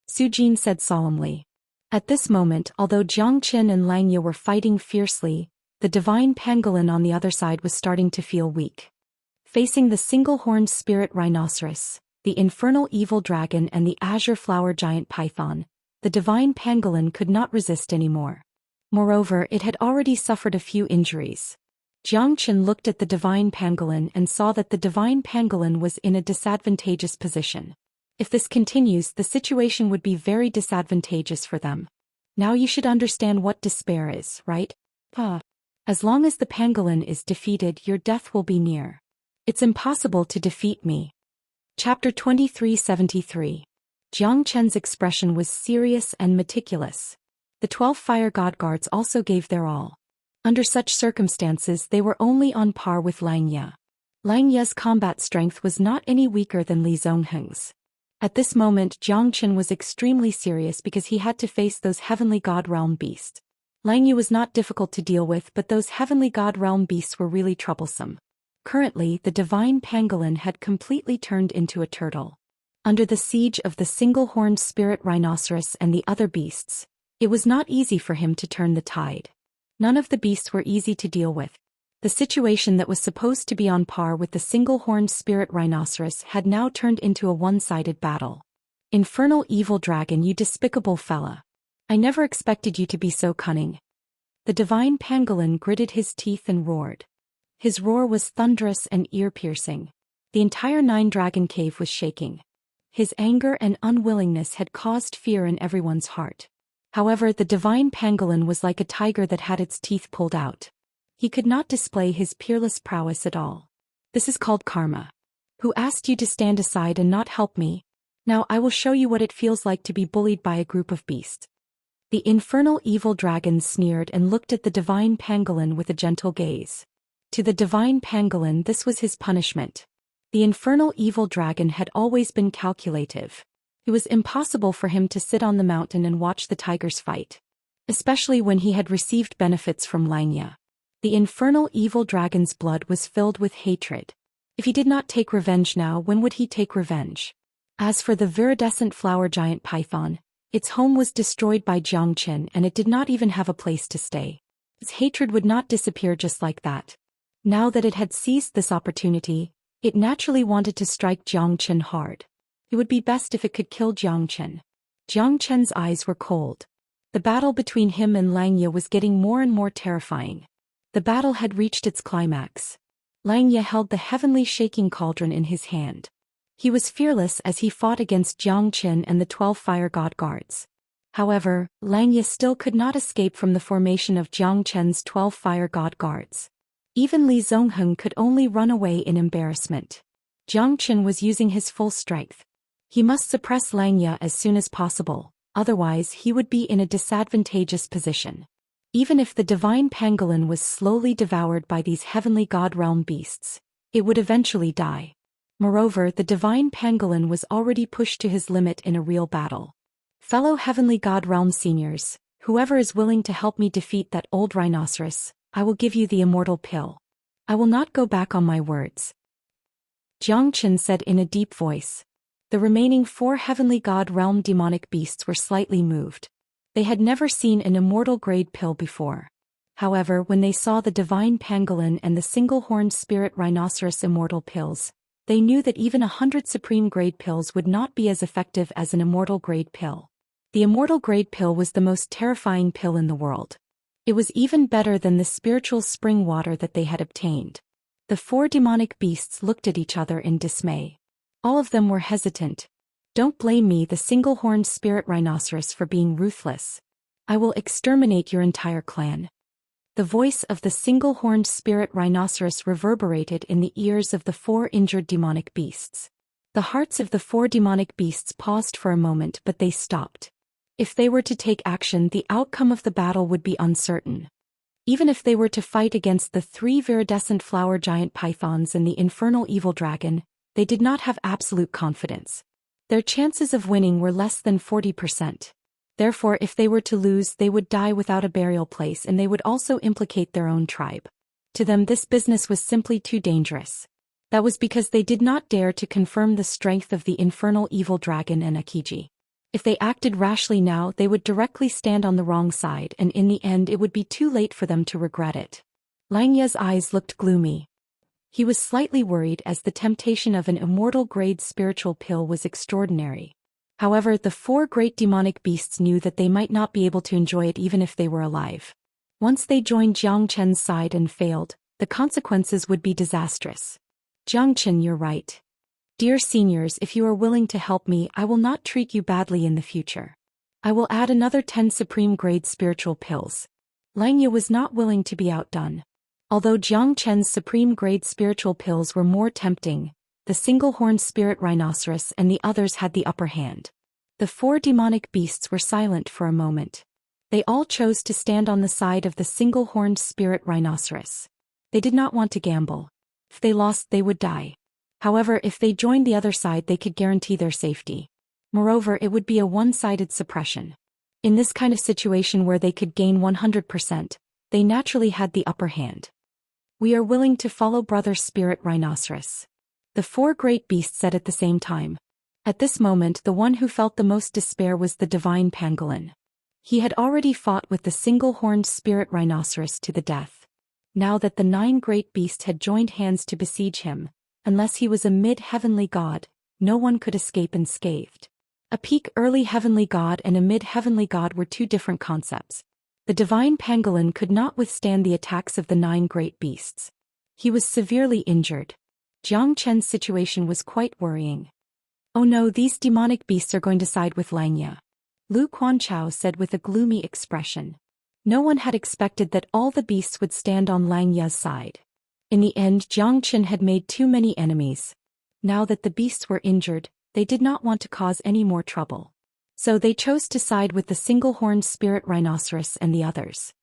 Speaker 1: Su Jin said solemnly. At this moment, although Jiang Qin and Lang Ye were fighting fiercely, the divine pangolin on the other side was starting to feel weak. Facing the single-horned spirit rhinoceros, the infernal evil dragon and the azure flower giant python, the divine pangolin could not resist anymore. Moreover, it had already suffered a few injuries. Jiang Qin looked at the divine pangolin and saw that the divine pangolin was in a disadvantageous position. If this continues, the situation would be very disadvantageous for them. Now you should understand what despair is, right? As long as the pangolin is defeated, your death will be near. It's impossible to defeat me. Chapter 2373. Jiang Qin's expression was serious and meticulous. The 12 fire god guards also gave their all. Under such circumstances, they were only on par with Lang Ye. Lang Ye's combat strength was not any weaker than Li Zongheng's. At this moment, Jiang Qin was extremely serious because he had to face those heavenly god realm beasts. Lang Ye was not difficult to deal with, but those heavenly god realm beasts were really troublesome. Currently, the divine pangolin had completely turned into a turtle. Under the siege of the single-horned spirit rhinoceros and the other beasts, it was not easy for him to turn the tide. None of the beasts were easy to deal with. The situation that was supposed to be on par with the single-horned spirit rhinoceros had now turned into a one-sided battle. Infernal evil dragon, you despicable fella. I never expected you to be so cunning. The divine pangolin gritted his teeth and roared. His roar was thunderous and ear-piercing. The entire nine-dragon cave was shaking. His anger and unwillingness had caused fear in everyone's heart. However, the divine pangolin was like a tiger that had its teeth pulled out. He could not display his peerless prowess at all. This is called karma. Who asked you to stand aside and not help me? Now I will show you what it feels like to be bullied by a group of beasts. The infernal evil dragon sneered and looked at the divine pangolin with a gentle gaze. To the divine pangolin, this was his punishment. The infernal evil dragon had always been calculative. It was impossible for him to sit on the mountain and watch the tigers fight. Especially when he had received benefits from Xianxia. The infernal evil dragon's blood was filled with hatred. If he did not take revenge now, when would he take revenge? As for the viridescent flower giant python, its home was destroyed by Zhou Xian and it did not even have a place to stay. Its hatred would not disappear just like that. Now that it had seized this opportunity, it naturally wanted to strike Zhou Xian hard. It would be best if it could kill Zhou Xian. Zhou Qian's eyes were cold. The battle between him and Xianxia was getting more and more terrifying. The battle had reached its climax. Xianxia held the heavenly shaking cauldron in his hand. He was fearless as he fought against Zhou Xian and the 12 fire god guards. However, Xianxia still could not escape from the formation of Zhou Qian's 12 fire god guards. Even Li Zongheng could only run away in embarrassment. Zhou Qian was using his full strength. He must suppress Xianxia as soon as possible, otherwise he would be in a disadvantageous position. Even if the divine pangolin was slowly devoured by these heavenly god realm beasts, it would eventually die. Moreover, the divine pangolin was already pushed to his limit in a real battle. Fellow heavenly god realm seniors, whoever is willing to help me defeat that old rhinoceros, I will give you the immortal pill. I will not go back on my words. Zhou Qian said in a deep voice. The remaining 4 heavenly god realm demonic beasts were slightly moved. They had never seen an immortal grade pill before. However, when they saw the divine pangolin and the single-horned spirit rhinoceros immortal pills, they knew that even 100 supreme grade pills would not be as effective as an immortal grade pill. The immortal grade pill was the most terrifying pill in the world. It was even better than the spiritual spring water that they had obtained. The 4 demonic beasts looked at each other in dismay. All of them were hesitant. Don't blame me, the single-horned spirit rhinoceros, for being ruthless. I will exterminate your entire clan. The voice of the single-horned spirit rhinoceros reverberated in the ears of the 4 injured demonic beasts. The hearts of the 4 demonic beasts paused for a moment, but they stopped. If they were to take action, the outcome of the battle would be uncertain. Even if they were to fight against the 3 viridescent flower giant pythons and the infernal evil dragon, they did not have absolute confidence. Their chances of winning were less than 40%. Therefore, if they were to lose, they would die without a burial place and they would also implicate their own tribe. To them, this business was simply too dangerous. That was because they did not dare to confirm the strength of the infernal evil dragon and Akiji. If they acted rashly now, they would directly stand on the wrong side, and in the end it would be too late for them to regret it. Xianxia's eyes looked gloomy. He was slightly worried as the temptation of an immortal-grade spiritual pill was extraordinary. However, the 4 great demonic beasts knew that they might not be able to enjoy it even if they were alive. Once they joined Zhou Qian's side and failed, the consequences would be disastrous. Zhou Qian, you're right. Dear seniors, if you are willing to help me, I will not treat you badly in the future. I will add another 10 supreme-grade spiritual pills. Xianxia was not willing to be outdone. Although Zhou Qian's supreme-grade spiritual pills were more tempting, the single-horned spirit rhinoceros and the others had the upper hand. The 4 demonic beasts were silent for a moment. They all chose to stand on the side of the single-horned spirit rhinoceros. They did not want to gamble. If they lost, they would die. However, if they joined the other side, they could guarantee their safety. Moreover, it would be a one-sided suppression. In this kind of situation where they could gain 100%, they naturally had the upper hand. We are willing to follow Brother Spirit Rhinoceros. The 4 great beasts said at the same time. At this moment, the one who felt the most despair was the divine pangolin. He had already fought with the single-horned spirit rhinoceros to the death. Now that the 9 great beasts had joined hands to besiege him, unless he was a mid-heavenly god, no one could escape unscathed. A peak early heavenly god and a mid-heavenly god were two different concepts. The divine pangolin could not withstand the attacks of the 9 great beasts. He was severely injured. Jiang Chen's situation was quite worrying. Oh no, these demonic beasts are going to side with Xianxia. Lu Quanchao said with a gloomy expression. No one had expected that all the beasts would stand on Xianxia's side. In the end, Jiang Chen had made too many enemies. Now that the beasts were injured, they did not want to cause any more trouble. So they chose to side with the single-horned spirit rhinoceros and the others.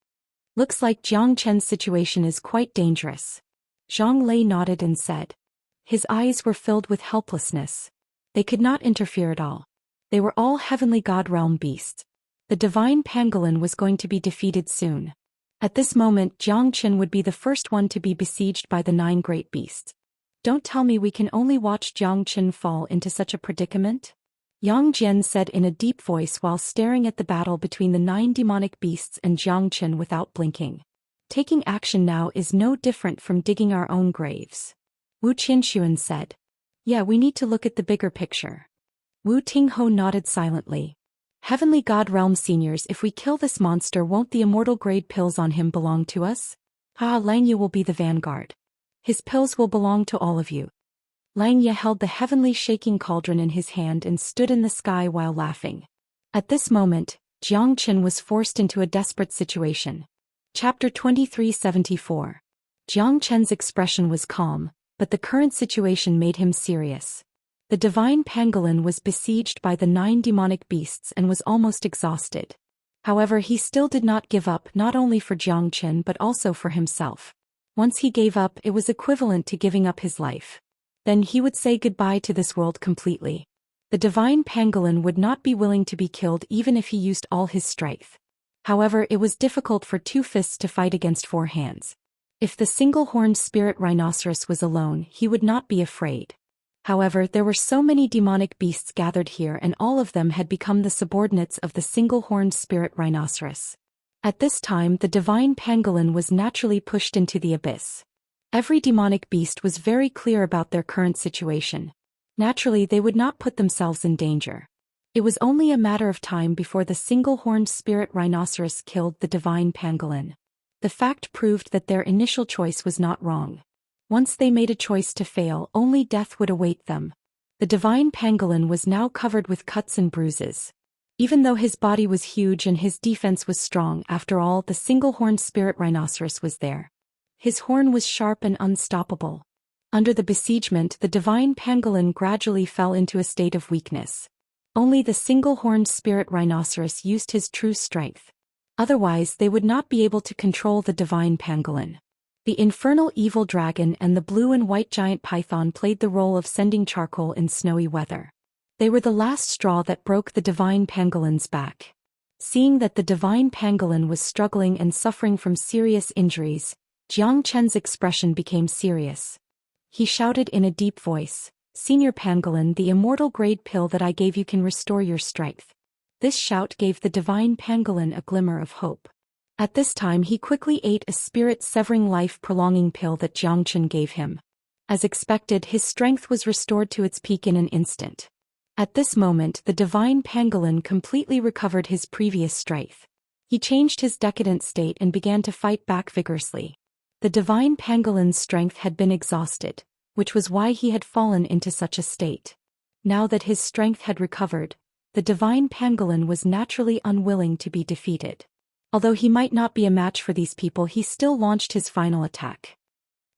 Speaker 1: Looks like Jiang Chen's situation is quite dangerous. Zhang Lei nodded and said. His eyes were filled with helplessness. They could not interfere at all. They were all heavenly god realm beasts. The divine pangolin was going to be defeated soon. At this moment, Jiang Chen would be the first one to be besieged by the 9 great beasts. Don't tell me we can only watch Jiang Chen fall into such a predicament? Yang Jian said in a deep voice while staring at the battle between the 9 demonic beasts and Jiang Chen without blinking. Taking action now is no different from digging our own graves. Wu Qianxuan said. Yeah, we need to look at the bigger picture. Wu Tingho nodded silently. Heavenly God Realm Seniors, if we kill this monster, won't the immortal grade pills on him belong to us? Xianxia will be the vanguard. His pills will belong to all of you. Xianxia held the heavenly shaking cauldron in his hand and stood in the sky while laughing. At this moment, Jiang Chen was forced into a desperate situation. Chapter 2374. Jiang Chen's expression was calm, but the current situation made him serious. The divine pangolin was besieged by the 9 demonic beasts and was almost exhausted. However, he still did not give up, not only for Jiang Chen but also for himself. Once he gave up, it was equivalent to giving up his life. Then he would say goodbye to this world completely. The divine pangolin would not be willing to be killed even if he used all his strength. However, it was difficult for 2 fists to fight against 4 hands. If the single-horned spirit rhinoceros was alone, he would not be afraid. However, there were so many demonic beasts gathered here and all of them had become the subordinates of the single-horned spirit rhinoceros. At this time, the divine pangolin was naturally pushed into the abyss. Every demonic beast was very clear about their current situation. Naturally, they would not put themselves in danger. It was only a matter of time before the single-horned spirit rhinoceros killed the divine pangolin. The fact proved that their initial choice was not wrong. Once they made a choice to fail, only death would await them. The divine pangolin was now covered with cuts and bruises. Even though his body was huge and his defense was strong, after all, the single-horned spirit rhinoceros was there. His horn was sharp and unstoppable. Under the besiegement, the divine pangolin gradually fell into a state of weakness. Only the single-horned spirit rhinoceros used his true strength. Otherwise, they would not be able to control the divine pangolin. The infernal evil dragon and the blue and white giant python played the role of sending charcoal in snowy weather. They were the last straw that broke the divine pangolin's back. Seeing that the divine pangolin was struggling and suffering from serious injuries, Jiang Chen's expression became serious. He shouted in a deep voice, "Senior pangolin, the immortal grade pill that I gave you can restore your strength." This shout gave the divine pangolin a glimmer of hope. At this time he quickly ate a spirit-severing life-prolonging pill that Jiang Chen gave him. As expected, his strength was restored to its peak in an instant. At this moment, the divine pangolin completely recovered his previous strength. He changed his decadent state and began to fight back vigorously. The divine pangolin's strength had been exhausted, which was why he had fallen into such a state. Now that his strength had recovered, the divine pangolin was naturally unwilling to be defeated. Although he might not be a match for these people, he still launched his final attack.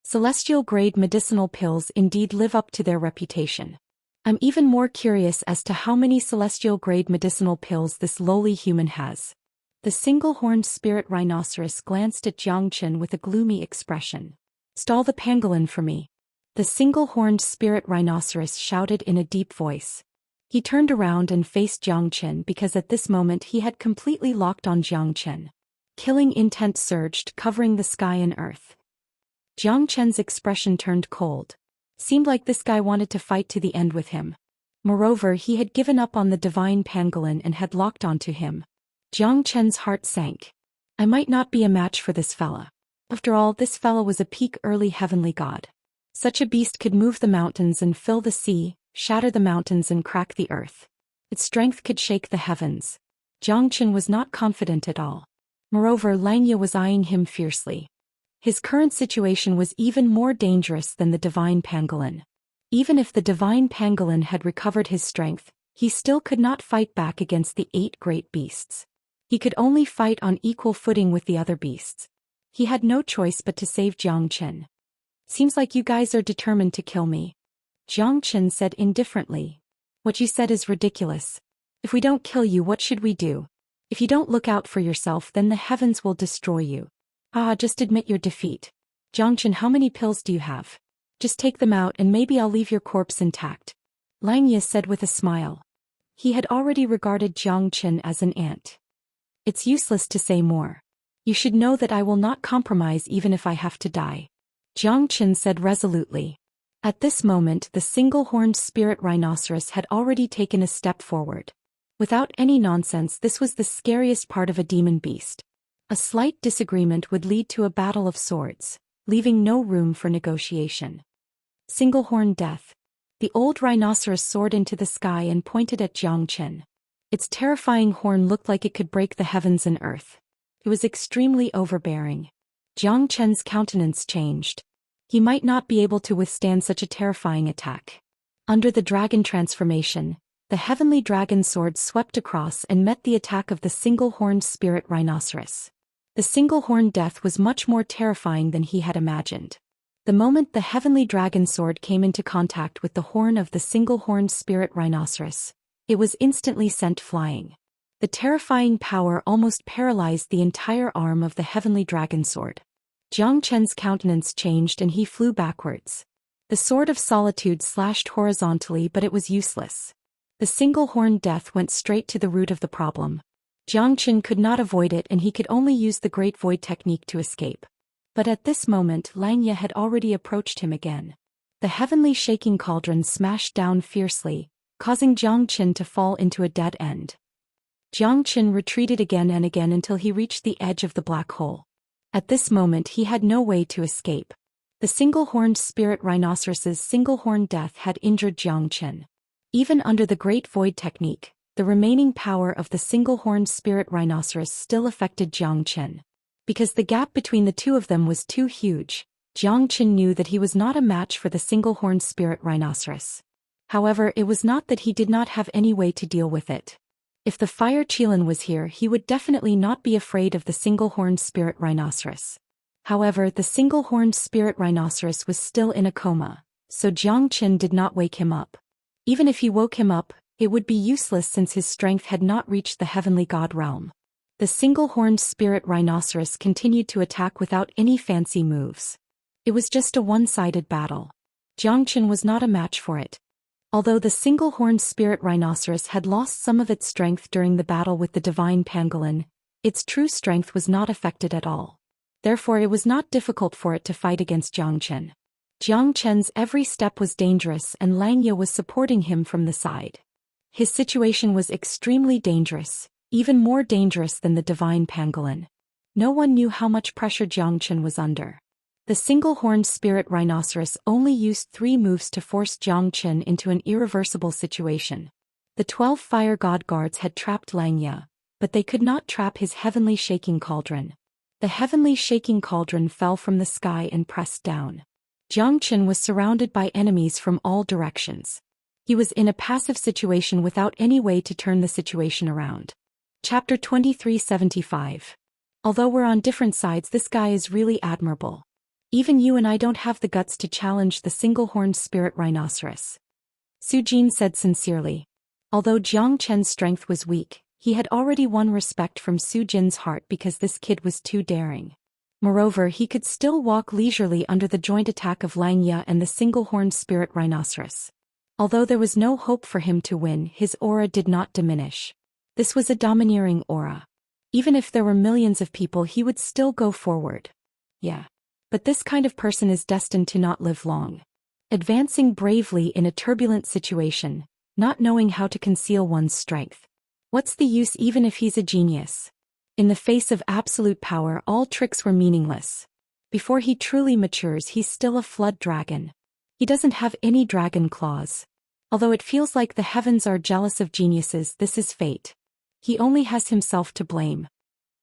Speaker 1: Celestial-grade medicinal pills indeed live up to their reputation. I'm even more curious as to how many celestial-grade medicinal pills this lowly human has. The single-horned spirit rhinoceros glanced at Jiang Chen with a gloomy expression. "Stall the pangolin for me." The single-horned spirit rhinoceros shouted in a deep voice. He turned around and faced Jiang Chen because at this moment he had completely locked on Jiang Chen. Killing intent surged, covering the sky and earth. Jiang Chen's expression turned cold. Seemed like this guy wanted to fight to the end with him. Moreover, he had given up on the divine pangolin and had locked onto him. Jiang Chen's heart sank. I might not be a match for this fella. After all, this fella was a peak early heavenly god. Such a beast could move the mountains and fill the sea, shatter the mountains and crack the earth. Its strength could shake the heavens. Xianxia was not confident at all. Moreover, Langya was eyeing him fiercely. His current situation was even more dangerous than the divine pangolin. Even if the divine pangolin had recovered his strength, he still could not fight back against the 8 great beasts. He could only fight on equal footing with the other beasts. He had no choice but to save Xianxia. Seems like you guys are determined to kill me. Xianxia said indifferently. What you said is ridiculous. If we don't kill you, what should we do? If you don't look out for yourself, then the heavens will destroy you. Just admit your defeat. Xianxia, how many pills do you have? Just take them out and maybe I'll leave your corpse intact. Langya said with a smile. He had already regarded Xianxia as an ant. It's useless to say more. You should know that I will not compromise even if I have to die. Xianxia said resolutely. At this moment, the single-horned spirit rhinoceros had already taken a step forward. Without any nonsense, this was the scariest part of a demon beast. A slight disagreement would lead to a battle of swords, leaving no room for negotiation. Single-horn death. The old rhinoceros soared into the sky and pointed at Xianxia. Its terrifying horn looked like it could break the heavens and earth. It was extremely overbearing. Xianxia's countenance changed. He might not be able to withstand such a terrifying attack. Under the dragon transformation, the heavenly dragon sword swept across and met the attack of the single-horned spirit rhinoceros. The single-horned death was much more terrifying than he had imagined. The moment the heavenly dragon sword came into contact with the horn of the single-horned spirit rhinoceros, it was instantly sent flying. The terrifying power almost paralyzed the entire arm of the heavenly dragon sword. Xianxia's countenance changed and he flew backwards. The sword of solitude slashed horizontally, but it was useless. The single-horned death went straight to the root of the problem. Xianxia could not avoid it and he could only use the Great Void technique to escape. But at this moment, Langya had already approached him again. The heavenly shaking cauldron smashed down fiercely, causing Xianxia to fall into a dead end. Xianxia retreated again and again until he reached the edge of the black hole. At this moment he had no way to escape. The single-horned spirit rhinoceros's single-horned death had injured Xianxia. Even under the Great Void technique, the remaining power of the single-horned spirit rhinoceros still affected Xianxia. Because the gap between the two of them was too huge, Xianxia knew that he was not a match for the single-horned spirit rhinoceros. However, it was not that he did not have any way to deal with it. If the fire Qilin was here, he would definitely not be afraid of the single-horned spirit rhinoceros. However, the single-horned spirit rhinoceros was still in a coma, so Xianxia did not wake him up. Even if he woke him up, it would be useless since his strength had not reached the heavenly god realm. The single-horned spirit rhinoceros continued to attack without any fancy moves. It was just a one-sided battle. Xianxia was not a match for it. Although the single-horned spirit rhinoceros had lost some of its strength during the battle with the divine pangolin, its true strength was not affected at all. Therefore it was not difficult for it to fight against Xianxia. Xianxia's every step was dangerous and Langya was supporting him from the side. His situation was extremely dangerous, even more dangerous than the divine pangolin. No one knew how much pressure Xianxia was under. The single-horned spirit rhinoceros only used 3 moves to force Xianxia into an irreversible situation. The 12 fire god guards had trapped Langya, but they could not trap his heavenly shaking cauldron. The heavenly shaking cauldron fell from the sky and pressed down. Xianxia was surrounded by enemies from all directions. He was in a passive situation without any way to turn the situation around. Chapter 2375. Although we're on different sides, this guy is really admirable. Even you and I don't have the guts to challenge the single-horned spirit rhinoceros. Su Jin said sincerely. Although Xianxia's strength was weak, he had already won respect from Su Jin's heart because this kid was too daring. Moreover, he could still walk leisurely under the joint attack of Langya and the single-horned spirit rhinoceros. Although there was no hope for him to win, his aura did not diminish. This was a domineering aura. Even if there were millions of people, he would still go forward. Yeah. But this kind of person is destined to not live long. Advancing bravely in a turbulent situation, not knowing how to conceal one's strength. What's the use even if he's a genius? In the face of absolute power, all tricks were meaningless. Before he truly matures, he's still a flood dragon. He doesn't have any dragon claws. Although it feels like the heavens are jealous of geniuses, this is fate. He only has himself to blame.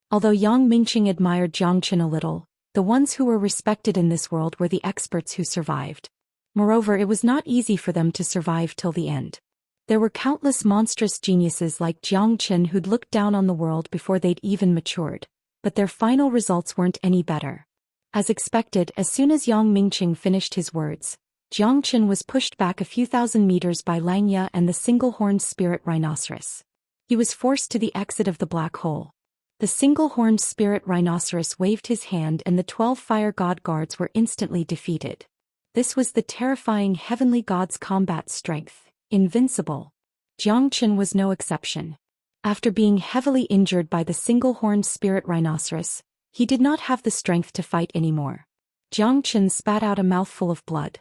Speaker 1: Although Yang Mingqing admired Zhou Xian a little, the ones who were respected in this world were the experts who survived. Moreover, it was not easy for them to survive till the end. There were countless monstrous geniuses like Zhou Xian who'd looked down on the world before they'd even matured, but their final results weren't any better. As expected, as soon as Yang Mingqing finished his words, Zhou Xian was pushed back a few thousand meters by Xianxia and the single-horned spirit rhinoceros. He was forced to the exit of the black hole. The single-horned spirit rhinoceros waved his hand and the 12 fire god guards were instantly defeated. This was the terrifying heavenly god's combat strength, invincible. Zhou Xian was no exception. After being heavily injured by the single-horned spirit rhinoceros, he did not have the strength to fight anymore. Zhou Xian spat out a mouthful of blood.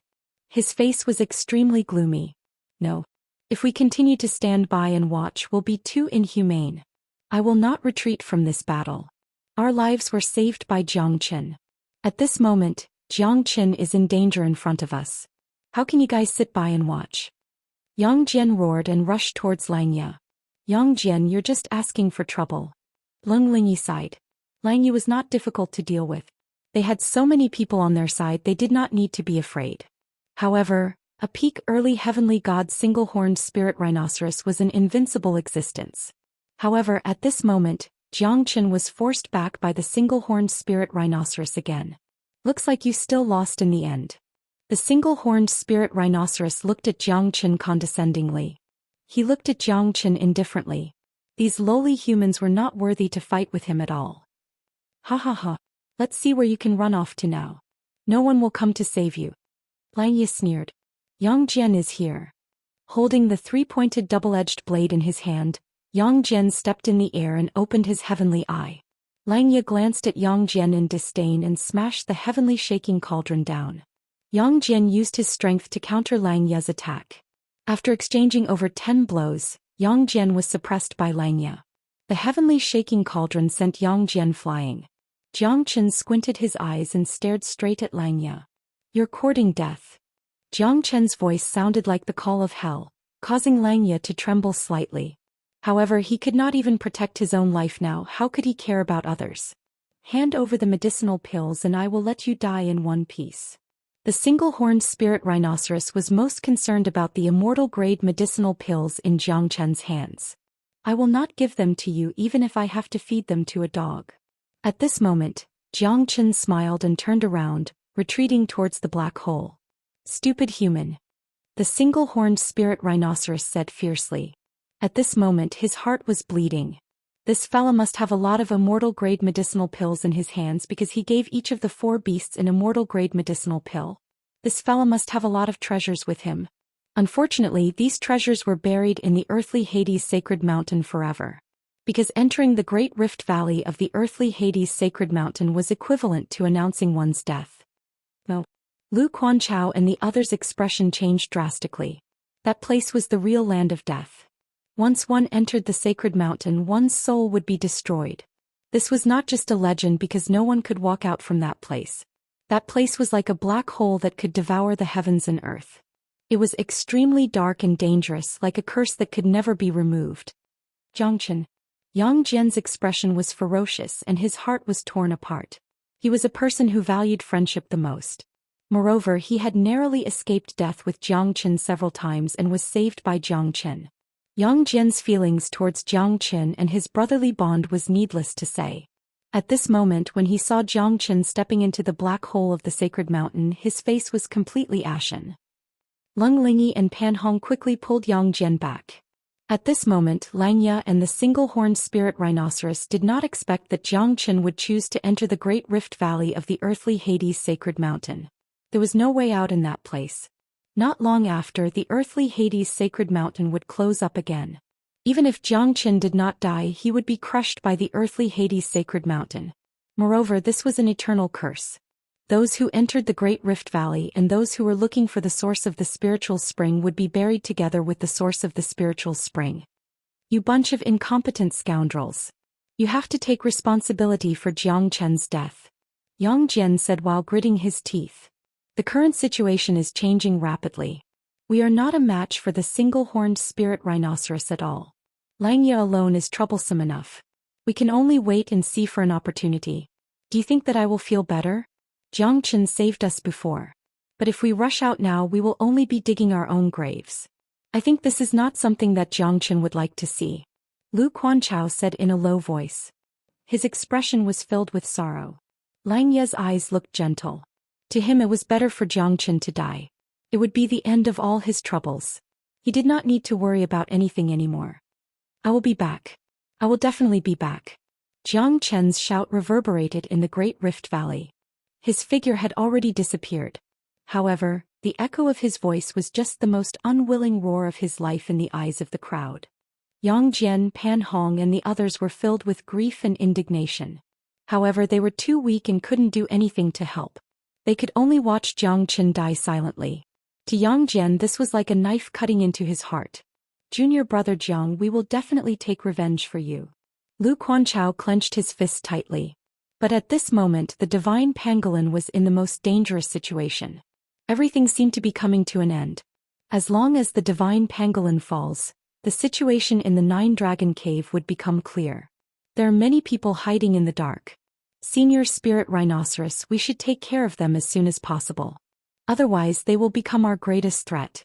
Speaker 1: His face was extremely gloomy. No. If we continue to stand by and watch, we'll be too inhumane. I will not retreat from this battle. Our lives were saved by Zhou Xian. At this moment, Zhou Xian is in danger in front of us. How can you guys sit by and watch? Yang Jian roared and rushed towards Xianxia. Yang Jian, you're just asking for trouble. Leng Lingyi sighed. Xianxia was not difficult to deal with. They had so many people on their side they did not need to be afraid. However, a peak early heavenly god single-horned spirit rhinoceros was an invincible existence. However, at this moment, Zhou Xian was forced back by the single-horned spirit rhinoceros again. Looks like you still lost in the end. The single-horned spirit rhinoceros looked at Zhou Xian condescendingly. He looked at Zhou Xian indifferently. These lowly humans were not worthy to fight with him at all. Ha ha ha. Let's see where you can run off to now. No one will come to save you. Xianxia sneered. Yang Jian is here. Holding the three-pointed double-edged blade in his hand, Yang Jian stepped in the air and opened his heavenly eye. Xianxia glanced at Yang Jian in disdain and smashed the heavenly shaking cauldron down. Yang Jian used his strength to counter Xianxia's attack. After exchanging over 10 blows, Yang Jian was suppressed by Xianxia. The heavenly shaking cauldron sent Yang Jian flying. Zhou Xian squinted his eyes and stared straight at Xianxia. You're courting death. Zhou Qian's voice sounded like the call of hell, causing Xianxia to tremble slightly. However, he could not even protect his own life now. How could he care about others? Hand over the medicinal pills and I will let you die in one piece. The single-horned spirit rhinoceros was most concerned about the immortal-grade medicinal pills in Zhou Qian's hands. I will not give them to you even if I have to feed them to a dog. At this moment, Zhou Qian smiled and turned around, retreating towards the black hole. Stupid human. The single-horned spirit rhinoceros said fiercely. At this moment his heart was bleeding. This fella must have a lot of immortal-grade medicinal pills in his hands because he gave each of the 4 beasts an immortal-grade medicinal pill. This fella must have a lot of treasures with him. Unfortunately, these treasures were buried in the earthly Hades sacred mountain forever. Because entering the great rift valley of the earthly Hades sacred mountain was equivalent to announcing one's death. No. Lu Quanchao and the others' expression changed drastically. That place was the real land of death. Once one entered the sacred mountain, one's soul would be destroyed. This was not just a legend because no one could walk out from that place. That place was like a black hole that could devour the heavens and earth. It was extremely dark and dangerous, like a curse that could never be removed. Zhou Xian. Yang Jian's expression was ferocious and his heart was torn apart. He was a person who valued friendship the most. Moreover, he had narrowly escaped death with Zhou Xian several times and was saved by Zhou Xian. Yang Jian's feelings towards Zhou Xian and his brotherly bond was needless to say. At this moment when he saw Zhou Xian stepping into the black hole of the sacred mountain, his face was completely ashen. Leng Lingyi and Pan Hong quickly pulled Yang Jian back. At this moment Xianxia and the single-horned spirit rhinoceros did not expect that Zhou Xian would choose to enter the great rift valley of the earthly Hades sacred mountain. There was no way out in that place. Not long after, the earthly Hades sacred mountain would close up again. Even if Zhou Xian did not die, he would be crushed by the earthly Hades sacred mountain. Moreover, this was an eternal curse. Those who entered the great rift valley and those who were looking for the source of the spiritual spring would be buried together with the source of the spiritual spring. You bunch of incompetent scoundrels. You have to take responsibility for Zhou Qian's death. Yang Jian said while gritting his teeth. The current situation is changing rapidly. We are not a match for the single-horned spirit rhinoceros at all. Xianxia alone is troublesome enough. We can only wait and see for an opportunity. Do you think that I will feel better? Xianxia saved us before. But if we rush out now, we will only be digging our own graves. I think this is not something that Xianxia would like to see. Lu Quanchao said in a low voice. His expression was filled with sorrow. Xianxia's eyes looked gentle. To him it was better for Xianxia to die. It would be the end of all his troubles. He did not need to worry about anything anymore. I will be back. I will definitely be back. Xianxia's shout reverberated in the Great Rift Valley. His figure had already disappeared. However, the echo of his voice was just the most unwilling roar of his life in the eyes of the crowd. Yang Jian, Pan Hong and the others were filled with grief and indignation. However, they were too weak and couldn't do anything to help. They could only watch Xianxia die silently. To Yang Jian this was like a knife cutting into his heart. Junior brother Jiang, we will definitely take revenge for you. Lu Quanchao clenched his fist tightly. But at this moment the divine pangolin was in the most dangerous situation. Everything seemed to be coming to an end. As long as the divine pangolin falls, the situation in the Nine-Dragon Cave would become clear. There are many people hiding in the dark. Senior Spirit Rhinoceros, we should take care of them as soon as possible. Otherwise they will become our greatest threat.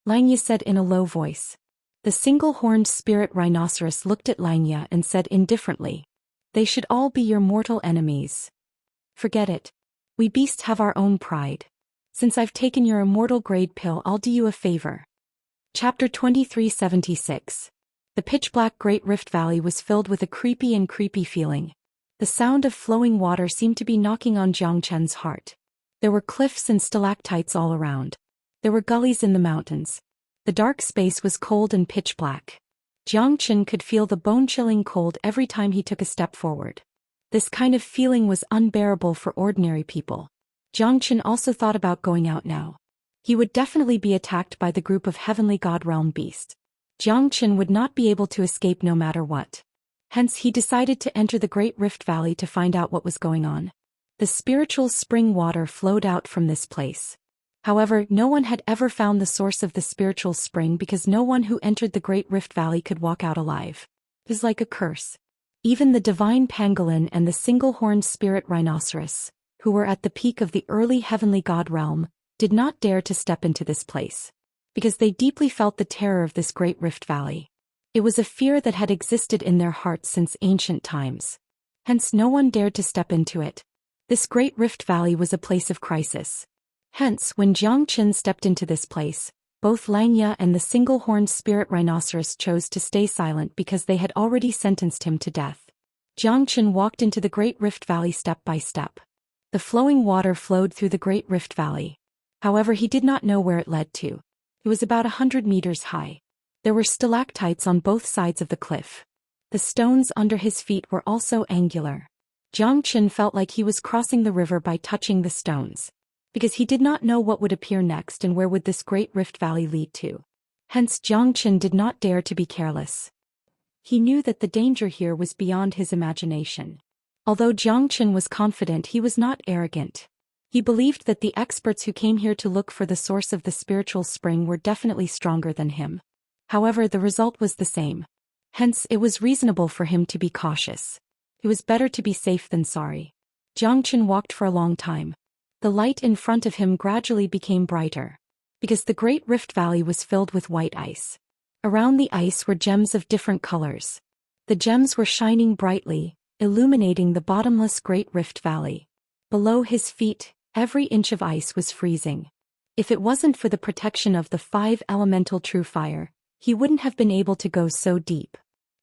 Speaker 1: Xianxia said in a low voice. The single-horned Spirit Rhinoceros looked at Xianxia and said indifferently. They should all be your mortal enemies. Forget it. We beasts have our own pride. Since I've taken your immortal grade pill, I'll do you a favor. Chapter 2376. The pitch-black Great Rift Valley was filled with a creepy feeling. The sound of flowing water seemed to be knocking on Xianxia's heart. There were cliffs and stalactites all around. There were gullies in the mountains. The dark space was cold and pitch-black. Xianxia could feel the bone-chilling cold every time he took a step forward. This kind of feeling was unbearable for ordinary people. Xianxia also thought about going out now. He would definitely be attacked by the group of heavenly god realm beasts. Xianxia would not be able to escape no matter what. Hence he decided to enter the Great Rift Valley to find out what was going on. The spiritual spring water flowed out from this place. However, no one had ever found the source of the spiritual spring because no one who entered the Great Rift Valley could walk out alive. It was like a curse. Even the divine pangolin and the single-horned spirit rhinoceros, who were at the peak of the early heavenly god realm, did not dare to step into this place. Because they deeply felt the terror of this Great Rift Valley. It was a fear that had existed in their hearts since ancient times. Hence no one dared to step into it. This Great Rift Valley was a place of crisis. Hence, when Xianxia stepped into this place, both Xianxia and the single-horned spirit rhinoceros chose to stay silent because they had already sentenced him to death. Xianxia walked into the Great Rift Valley step by step. The flowing water flowed through the Great Rift Valley. However, he did not know where it led to. It was about 100 meters high. There were stalactites on both sides of the cliff. The stones under his feet were also angular. Xianxia felt like he was crossing the river by touching the stones. Because he did not know what would appear next and where would this Great Rift Valley lead to. Hence Xianxia did not dare to be careless. He knew that the danger here was beyond his imagination. Although Xianxia was confident, he was not arrogant. He believed that the experts who came here to look for the source of the spiritual spring were definitely stronger than him. However, the result was the same. Hence, it was reasonable for him to be cautious. It was better to be safe than sorry. Xianxia walked for a long time. The light in front of him gradually became brighter. Because the Great Rift Valley was filled with white ice. Around the ice were gems of different colors. The gems were shining brightly, illuminating the bottomless Great Rift Valley. Below his feet, every inch of ice was freezing. If it wasn't for the protection of the 5 elemental true fire, he wouldn't have been able to go so deep.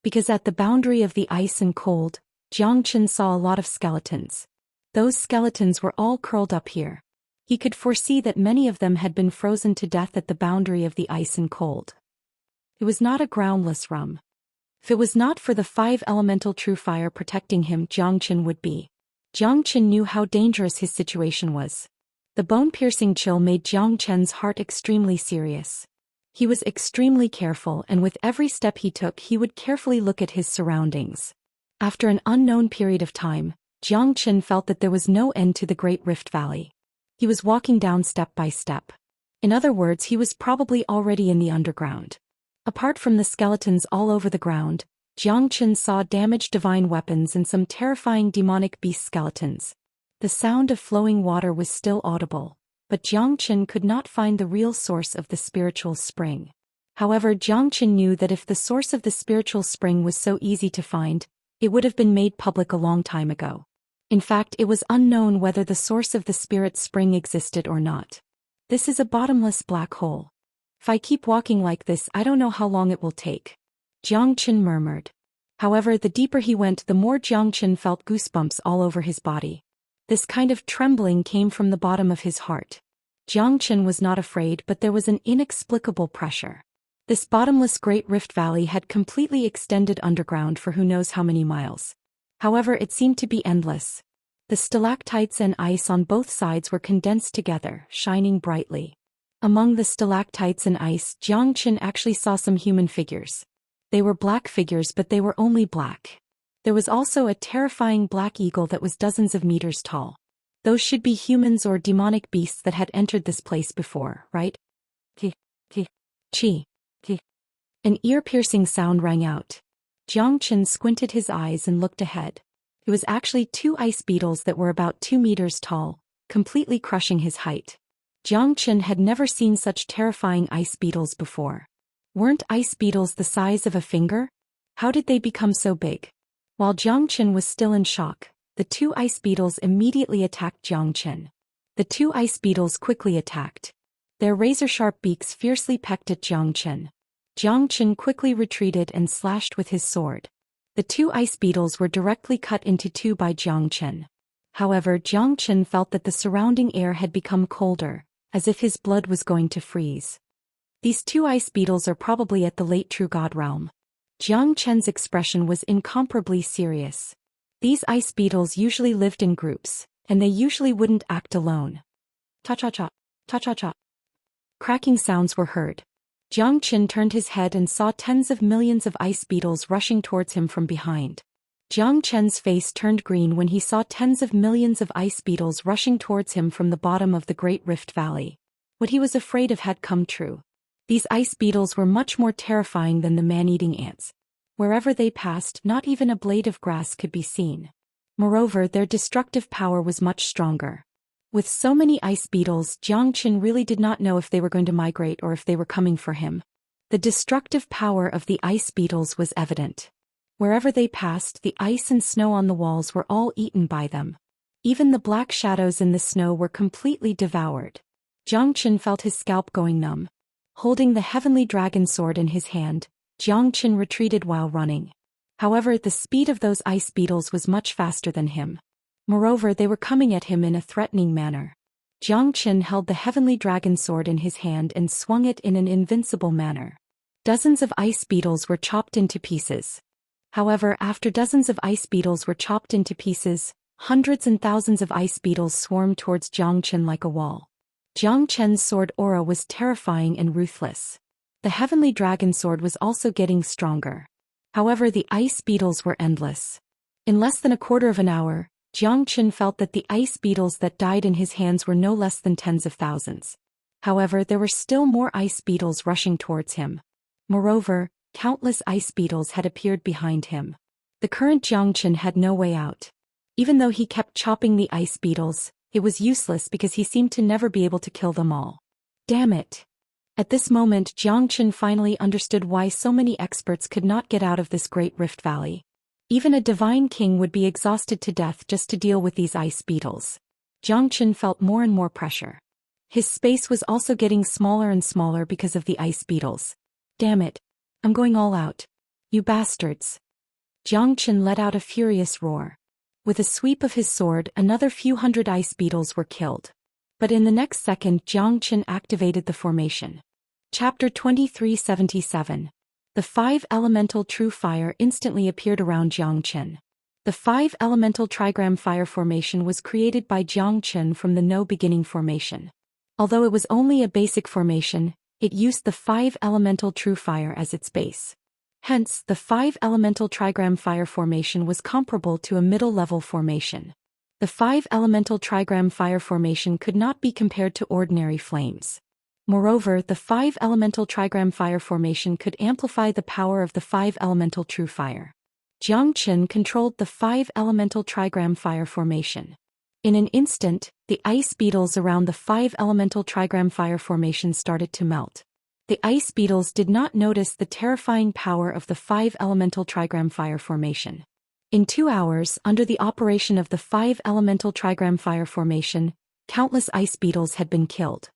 Speaker 1: Because at the boundary of the ice and cold, Xianxia saw a lot of skeletons. Those skeletons were all curled up here. He could foresee that many of them had been frozen to death at the boundary of the ice and cold. It was not a groundless rum. If it was not for the 5 elemental true fire protecting him, Xianxia would be. Xianxia knew how dangerous his situation was. The bone-piercing chill made Xianxia's heart extremely serious. He was extremely careful, and with every step he took he would carefully look at his surroundings. After an unknown period of time, Xianxia felt that there was no end to the Great Rift Valley. He was walking down step by step. In other words, he was probably already in the underground. Apart from the skeletons all over the ground, Xianxia saw damaged divine weapons and some terrifying demonic beast skeletons. The sound of flowing water was still audible, but Xianxia could not find the real source of the spiritual spring. However, Xianxia knew that if the source of the spiritual spring was so easy to find, it would have been made public a long time ago. In fact, it was unknown whether the source of the spirit spring existed or not. This is a bottomless black hole. If I keep walking like this, I don't know how long it will take. Xianxia murmured. However, the deeper he went, the more Xianxia felt goosebumps all over his body. This kind of trembling came from the bottom of his heart. Xianxia was not afraid, but there was an inexplicable pressure. This bottomless Great Rift Valley had completely extended underground for who knows how many miles. However, it seemed to be endless. The stalactites and ice on both sides were condensed together, shining brightly. Among the stalactites and ice, Xianxia actually saw some human figures. They were black figures, but they were only black. There was also a terrifying black eagle that was dozens of meters tall. Those should be humans or demonic beasts that had entered this place before, right? Chi. An ear-piercing sound rang out. Xianxia squinted his eyes and looked ahead. It was actually 2 ice beetles that were about 2 meters tall, completely crushing his height. Xianxia had never seen such terrifying ice beetles before. Weren't ice beetles the size of a finger? How did they become so big? While Xianxia was still in shock, the 2 ice beetles immediately attacked Xianxia. The 2 ice beetles quickly attacked. Their razor-sharp beaks fiercely pecked at Xianxia. Xianxia quickly retreated and slashed with his sword. The 2 ice beetles were directly cut into 2 by Xianxia. However, Xianxia felt that the surrounding air had become colder, as if his blood was going to freeze. These 2 ice beetles are probably at the late True God realm. Xianxia's expression was incomparably serious. These ice beetles usually lived in groups, and they usually wouldn't act alone. Ta-cha-cha, ta-cha-cha. Cracking sounds were heard. Xianxia turned his head and saw tens of millions of ice beetles rushing towards him from behind. Xianxia's face turned green when he saw tens of millions of ice beetles rushing towards him from the bottom of the Great Rift Valley. What he was afraid of had come true. These ice beetles were much more terrifying than the man-eating ants. Wherever they passed, not even a blade of grass could be seen. Moreover, their destructive power was much stronger. With so many ice beetles, Xianxia really did not know if they were going to migrate or if they were coming for him. The destructive power of the ice beetles was evident. Wherever they passed, the ice and snow on the walls were all eaten by them. Even the black shadows in the snow were completely devoured. Xianxia felt his scalp going numb. Holding the heavenly dragon sword in his hand, Xianxia retreated while running. However, the speed of those ice beetles was much faster than him. Moreover, they were coming at him in a threatening manner. Xianxia held the heavenly dragon sword in his hand and swung it in an invincible manner. Dozens of ice beetles were chopped into pieces. However, after dozens of ice beetles were chopped into pieces, hundreds and thousands of ice beetles swarmed towards Xianxia like a wall. Xianxia's sword aura was terrifying and ruthless. The heavenly dragon sword was also getting stronger. However, the ice beetles were endless. In less than a quarter of an hour, Xianxia felt that the ice beetles that died in his hands were no less than tens of thousands. However, there were still more ice beetles rushing towards him. Moreover, countless ice beetles had appeared behind him. The current Xianxia had no way out. Even though he kept chopping the ice beetles, it was useless because he seemed to never be able to kill them all. Damn it! At this moment, Xianxia finally understood why so many experts could not get out of this Great Rift Valley. Even a divine king would be exhausted to death just to deal with these ice beetles. Xianxia felt more and more pressure. His space was also getting smaller and smaller because of the ice beetles. Damn it! I'm going all out. You bastards! Xianxia let out a furious roar. With a sweep of his sword, another few hundred ice beetles were killed. But in the next second, Xianxia activated the formation. Chapter 2377. The 5 elemental true fire instantly appeared around Xianxia. The 5 elemental trigram fire formation was created by Xianxia from the no beginning formation. Although it was only a basic formation, it used the 5 elemental true fire as its base. Hence, the 5 elemental trigram fire formation was comparable to a middle-level formation. The 5 elemental trigram fire formation could not be compared to ordinary flames. Moreover, the 5-elemental trigram fire formation could amplify the power of the 5-elemental true fire. Jiang Qin controlled the 5-elemental trigram fire formation. In an instant, the ice beetles around the 5-elemental trigram fire formation started to melt. The ice beetles did not notice the terrifying power of the 5-elemental trigram fire formation. In 2 hours, under the operation of the 5-elemental trigram fire formation, countless ice beetles had been killed.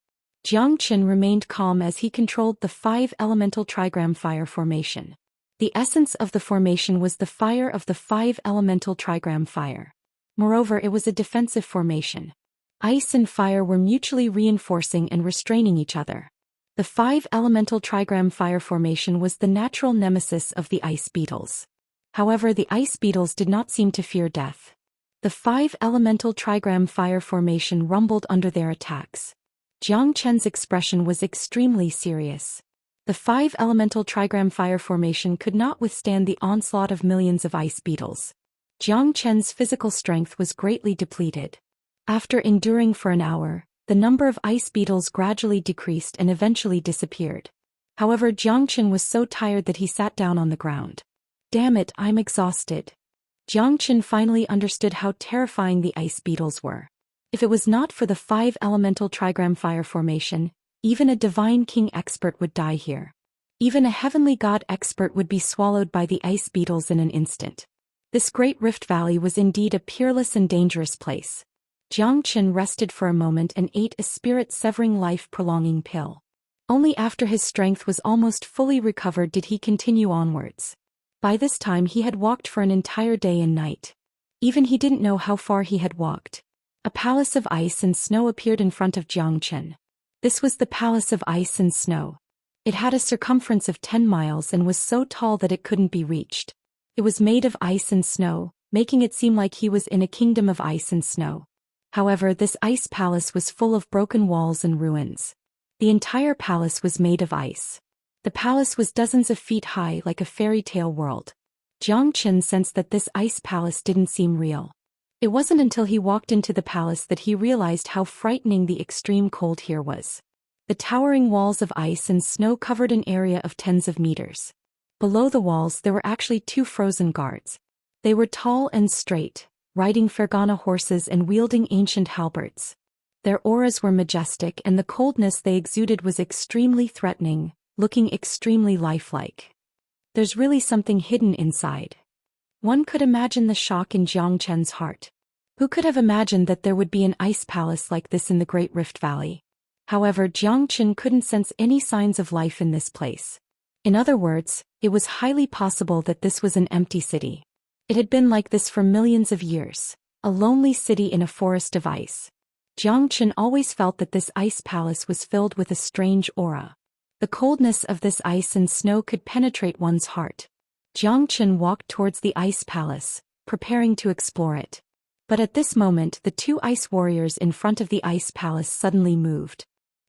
Speaker 1: Jiang Qin remained calm as he controlled the 5-elemental trigram fire formation. The essence of the formation was the fire of the 5-elemental trigram fire. Moreover, it was a defensive formation. Ice and fire were mutually reinforcing and restraining each other. The 5-elemental trigram fire formation was the natural nemesis of the ice beetles. However, the ice beetles did not seem to fear death. The 5-elemental trigram fire formation rumbled under their attacks. Jiang Qin's expression was extremely serious. The 5-elemental trigram fire formation could not withstand the onslaught of millions of ice beetles. Jiang Qin's physical strength was greatly depleted. After enduring for an hour, the number of ice beetles gradually decreased and eventually disappeared. However, Jiang Qin was so tired that he sat down on the ground. Damn it, I'm exhausted. Jiang Qin finally understood how terrifying the ice beetles were. If it was not for the 5-elemental trigram fire formation, even a divine king expert would die here. Even a heavenly god expert would be swallowed by the ice beetles in an instant. This great rift valley was indeed a peerless and dangerous place. Jiang Qin rested for a moment and ate a spirit-severing life-prolonging pill. Only after his strength was almost fully recovered did he continue onwards. By this time he had walked for an entire day and night. Even he didn't know how far he had walked. A palace of ice and snow appeared in front of Jiang Qin. This was the palace of ice and snow. It had a circumference of 10 miles and was so tall that it couldn't be reached. It was made of ice and snow, making it seem like he was in a kingdom of ice and snow. However, this ice palace was full of broken walls and ruins. The entire palace was made of ice. The palace was dozens of feet high like a fairy tale world. Jiang Qin sensed that this ice palace didn't seem real. It wasn't until he walked into the palace that he realized how frightening the extreme cold here was. The towering walls of ice and snow covered an area of tens of meters. Below the walls there were actually 2 frozen guards. They were tall and straight, riding Fergana horses and wielding ancient halberds. Their auras were majestic and the coldness they exuded was extremely threatening, looking extremely lifelike. There's really something hidden inside. One could imagine the shock in Jiang Qin's heart. Who could have imagined that there would be an ice palace like this in the Great Rift Valley? However, Jiang Qin couldn't sense any signs of life in this place. In other words, it was highly possible that this was an empty city. It had been like this for millions of years, a lonely city in a forest of ice. Jiang Qin always felt that this ice palace was filled with a strange aura. The coldness of this ice and snow could penetrate one's heart. Jiang Qin walked towards the ice palace, preparing to explore it. But at this moment the 2 ice warriors in front of the ice palace suddenly moved.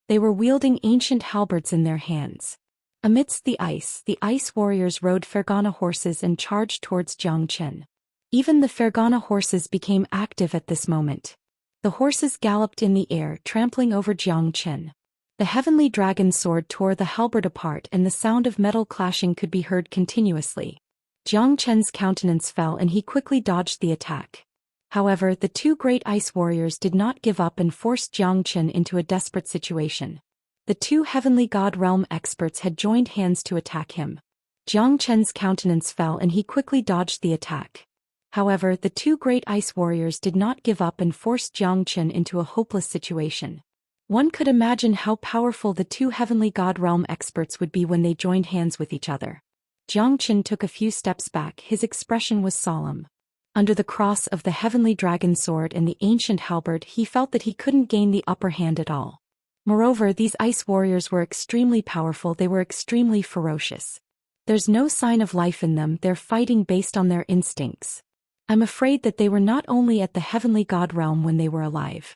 Speaker 1: They were wielding ancient halberds in their hands. Amidst the ice warriors rode Fergana horses and charged towards Jiang Qin. Even the Fergana horses became active at this moment. The horses galloped in the air, trampling over Jiang Qin. The heavenly dragon sword tore the halberd apart and the sound of metal clashing could be heard continuously. Jiang Qin's countenance fell and he quickly dodged the attack. However, the 2 great ice warriors did not give up and forced Jiang Qin into a desperate situation. The 2 heavenly god realm experts had joined hands to attack him. Jiang Qin's countenance fell and he quickly dodged the attack. However, the 2 great ice warriors did not give up and forced Jiang Qin into a hopeless situation. One could imagine how powerful the 2 heavenly god realm experts would be when they joined hands with each other. Jiang Qin took a few steps back, his expression was solemn. Under the cross of the heavenly dragon sword and the ancient halberd he felt that he couldn't gain the upper hand at all. Moreover, these ice warriors were extremely powerful, they were extremely ferocious. There's no sign of life in them, they're fighting based on their instincts. I'm afraid that they were not only at the heavenly god realm when they were alive.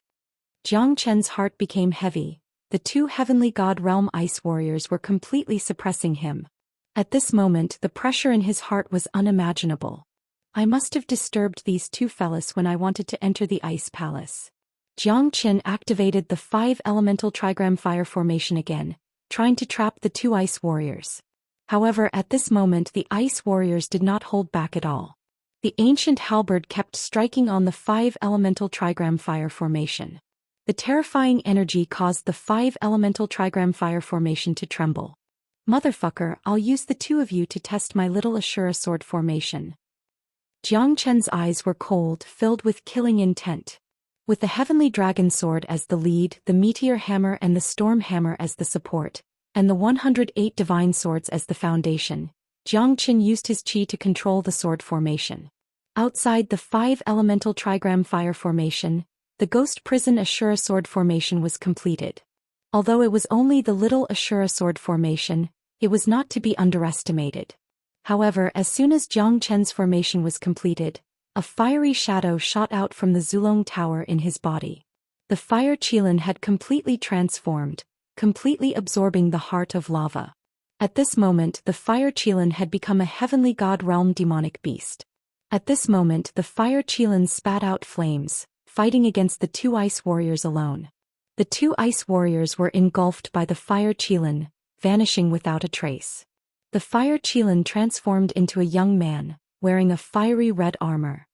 Speaker 1: Jiang Qin's heart became heavy. The 2 heavenly god realm ice warriors were completely suppressing him. At this moment the pressure in his heart was unimaginable. I must have disturbed these 2 fellas when I wanted to enter the ice palace. Zhou Xian activated the 5 elemental trigram fire formation again, trying to trap the 2 ice warriors. However, at this moment the ice warriors did not hold back at all. The ancient halberd kept striking on the 5 elemental trigram fire formation. The terrifying energy caused the 5 elemental trigram fire formation to tremble. Motherfucker, I'll use the 2 of you to test my little Ashura sword formation. Zhou Qian's eyes were cold, filled with killing intent. With the heavenly dragon sword as the lead, the meteor hammer and the storm hammer as the support, and the 108 divine swords as the foundation, Zhou Qian used his chi to control the sword formation. Outside the 5 elemental trigram fire formation, the ghost prison Ashura sword formation was completed. Although it was only the little Ashura sword formation, it was not to be underestimated. However, as soon as Zhou Qian's formation was completed, a fiery shadow shot out from the Zulong Tower in his body. The fire qilin had completely transformed, completely absorbing the heart of lava. At this moment the fire qilin had become a heavenly god realm demonic beast. At this moment the fire qilin spat out flames, fighting against the 2 ice warriors alone. The 2 ice warriors were engulfed by the fire qilin, vanishing without a trace. The fire qilin transformed into a young man, wearing a fiery red armor.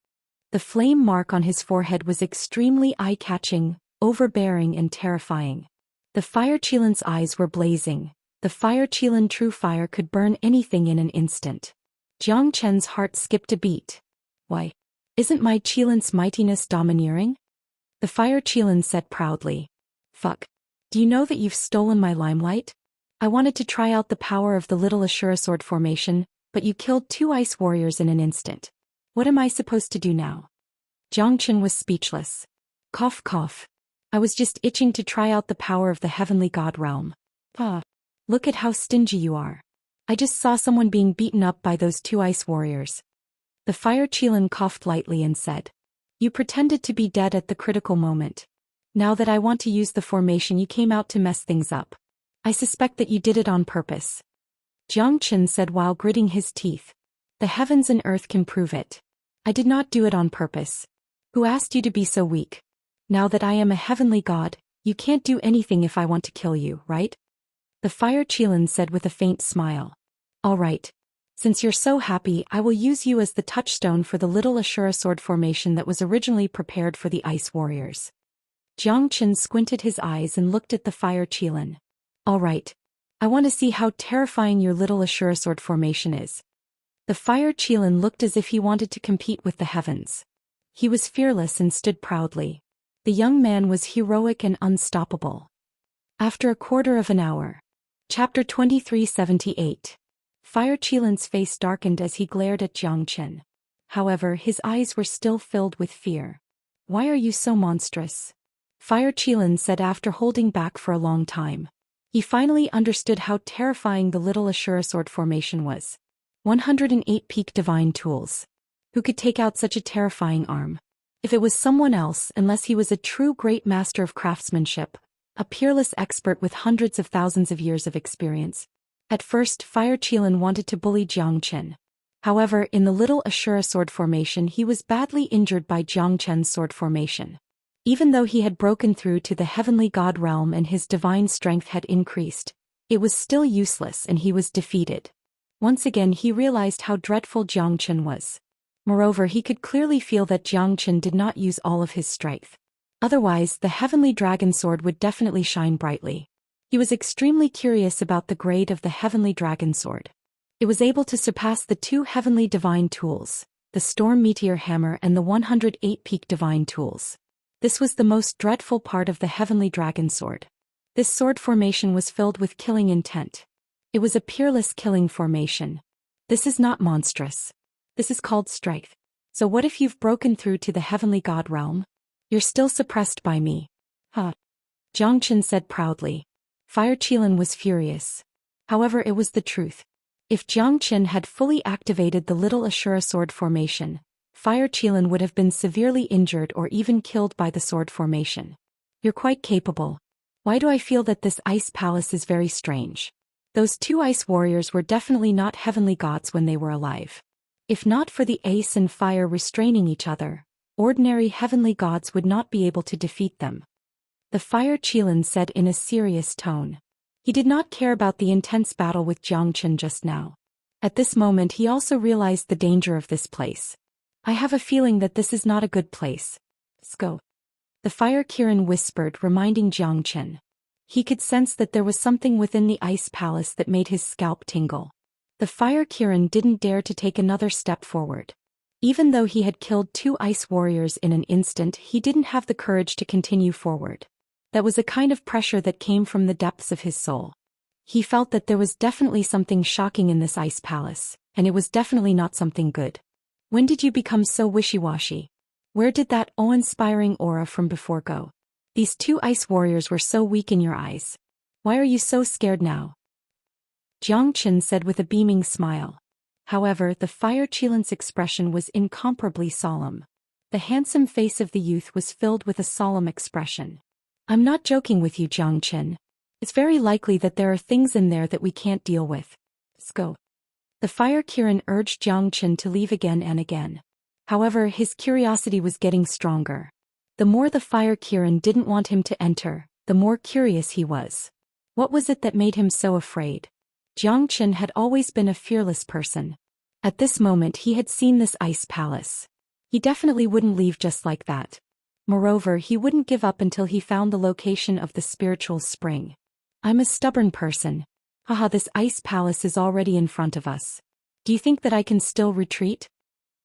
Speaker 1: The flame mark on his forehead was extremely eye-catching, overbearing and terrifying. The fire qilin's eyes were blazing. The fire qilin true fire could burn anything in an instant. Zhou Qian's heart skipped a beat. Why? Isn't my qilin's mightiness domineering? The fire qilin said proudly. Fuck. Do you know that you've stolen my limelight? I wanted to try out the power of the little Ashura sword formation, but you killed 2 ice warriors in an instant. What am I supposed to do now? Zhou Qian was speechless. Cough cough. I was just itching to try out the power of the heavenly god realm. Look at how stingy you are. I just saw someone being beaten up by those 2 ice warriors. The fire qilin coughed lightly and said. You pretended to be dead at the critical moment. Now that I want to use the formation, you came out to mess things up. I suspect that you did it on purpose. Zhou Qian said while gritting his teeth. The heavens and earth can prove it. I did not do it on purpose. Who asked you to be so weak? Now that I am a heavenly god, you can't do anything if I want to kill you, right? The fire qilin said with a faint smile. All right. Since you're so happy, I will use you as the touchstone for the little Ashura sword formation that was originally prepared for the ice warriors. Zhou Qian squinted his eyes and looked at the fire qilin. All right. I want to see how terrifying your little Ashura sword formation is. The fire qilin looked as if he wanted to compete with the heavens. He was fearless and stood proudly. The young man was heroic and unstoppable. After a quarter of an hour. Chapter 2378. Fire qilin's face darkened as he glared at Zhou Qian. However, his eyes were still filled with fear. Why are you so monstrous? Fire qilin said after holding back for a long time. He finally understood how terrifying the little Ashura sword formation was. 108 peak divine tools. Who could take out such a terrifying arm? If it was someone else, unless he was a true great master of craftsmanship, a peerless expert with hundreds of thousands of years of experience. At first, Fire qilin wanted to bully Zhou Qian. However, in the little Ashura sword formation he was badly injured by Zhou Qian's sword formation. Even though he had broken through to the heavenly god realm and his divine strength had increased, it was still useless and he was defeated. Once again he realized how dreadful Zhou Qian was. Moreover, he could clearly feel that Zhou Qian did not use all of his strength. Otherwise, the heavenly dragon sword would definitely shine brightly. He was extremely curious about the grade of the heavenly dragon sword. It was able to surpass the 2 heavenly divine tools, the storm meteor hammer and the 108 peak divine tools. This was the most dreadful part of the heavenly dragon sword. This sword formation was filled with killing intent. It was a peerless killing formation. This is not monstrous. This is called strength. So what if you've broken through to the heavenly god realm? You're still suppressed by me. Zhou Qian said proudly. Fire qilin was furious. However, it was the truth. If Zhou Qian had fully activated the little Ashura sword formation, Fire qilin would have been severely injured or even killed by the sword formation. You're quite capable. Why do I feel that this ice palace is very strange? Those 2 ice warriors were definitely not heavenly gods when they were alive. If not for the ace and fire restraining each other, ordinary heavenly gods would not be able to defeat them. The Fire Qilin said in a serious tone. He did not care about the intense battle with Xianxia just now. At this moment he also realized the danger of this place. I have a feeling that this is not a good place. Let's go. The Fire Qilin whispered, reminding Xianxia. He could sense that there was something within the ice palace that made his scalp tingle. The Fire Qilin didn't dare to take another step forward. Even though he had killed 2 ice warriors in an instant, he didn't have the courage to continue forward. That was a kind of pressure that came from the depths of his soul. He felt that there was definitely something shocking in this ice palace, and it was definitely not something good. When did you become so wishy-washy? Where did that awe-inspiring aura from before go? These 2 ice warriors were so weak in your eyes. Why are you so scared now? Xianxia said with a beaming smile. However, the Fire Qilin's expression was incomparably solemn. The handsome face of the youth was filled with a solemn expression. I'm not joking with you, Xianxia. It's very likely that there are things in there that we can't deal with. Let's go. The Fire Qilin urged Xianxia to leave again and again. However, his curiosity was getting stronger. The more the Fire Qilin didn't want him to enter, the more curious he was. What was it that made him so afraid? Xianxia had always been a fearless person. At this moment he had seen this ice palace. He definitely wouldn't leave just like that. Moreover, he wouldn't give up until he found the location of the spiritual spring. I'm a stubborn person. Haha, this ice palace is already in front of us. Do you think that I can still retreat?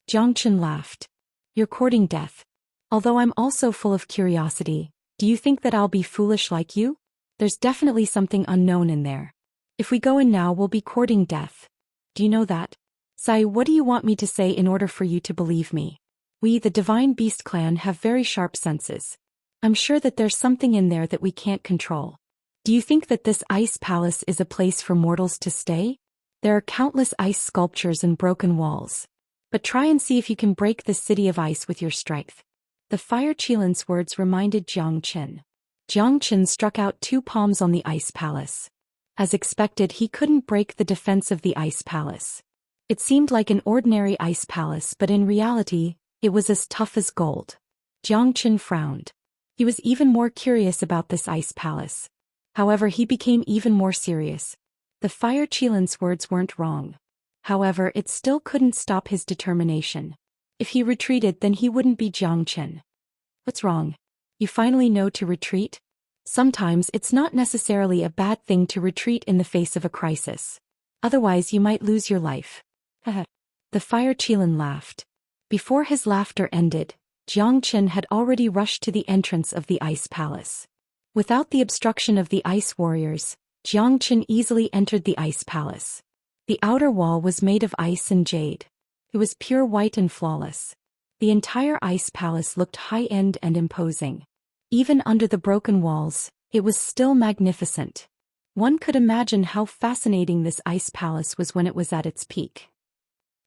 Speaker 1: Xianxia laughed. You're courting death. Although I'm also full of curiosity, do you think that I'll be foolish like you? There's definitely something unknown in there. If we go in now, we'll be courting death. Do you know that? Sai, what do you want me to say in order for you to believe me? We, the Divine Beast clan, have very sharp senses. I'm sure that there's something in there that we can't control. Do you think that this ice palace is a place for mortals to stay? There are countless ice sculptures and broken walls. But try and see if you can break this city of ice with your strength. The Fire Qilin's words reminded Xianxia. Xianxia struck out 2 palms on the ice palace. As expected, he couldn't break the defense of the ice palace. It seemed like an ordinary ice palace, but in reality, it was as tough as gold. Xianxia frowned. He was even more curious about this ice palace. However, he became even more serious. The Fire Qilin's words weren't wrong. However, it still couldn't stop his determination. If he retreated, then he wouldn't be Xianxia. What's wrong? You finally know to retreat? Sometimes it's not necessarily a bad thing to retreat in the face of a crisis. Otherwise you might lose your life. The Fire Qilin laughed. Before his laughter ended, Xianxia had already rushed to the entrance of the ice palace. Without the obstruction of the ice warriors, Xianxia easily entered the ice palace. The outer wall was made of ice and jade. It was pure white and flawless. The entire ice palace looked high-end and imposing. Even under the broken walls, it was still magnificent. One could imagine how fascinating this ice palace was when it was at its peak.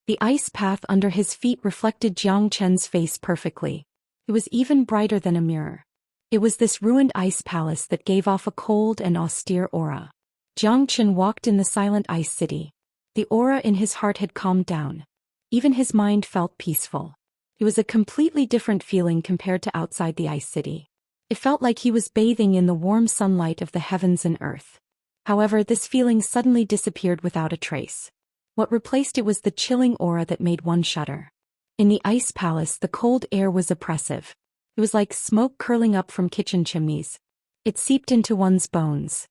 Speaker 1: The ice path under his feet reflected Xianxia's face perfectly. It was even brighter than a mirror. It was this ruined ice palace that gave off a cold and austere aura. Xianxia walked in the silent ice city. The aura in his heart had calmed down. Even his mind felt peaceful. It was a completely different feeling compared to outside the ice city. It felt like he was bathing in the warm sunlight of the heavens and earth. However, this feeling suddenly disappeared without a trace. What replaced it was the chilling aura that made one shudder. In the ice palace, the cold air was oppressive. It was like smoke curling up from kitchen chimneys. It seeped into one's bones.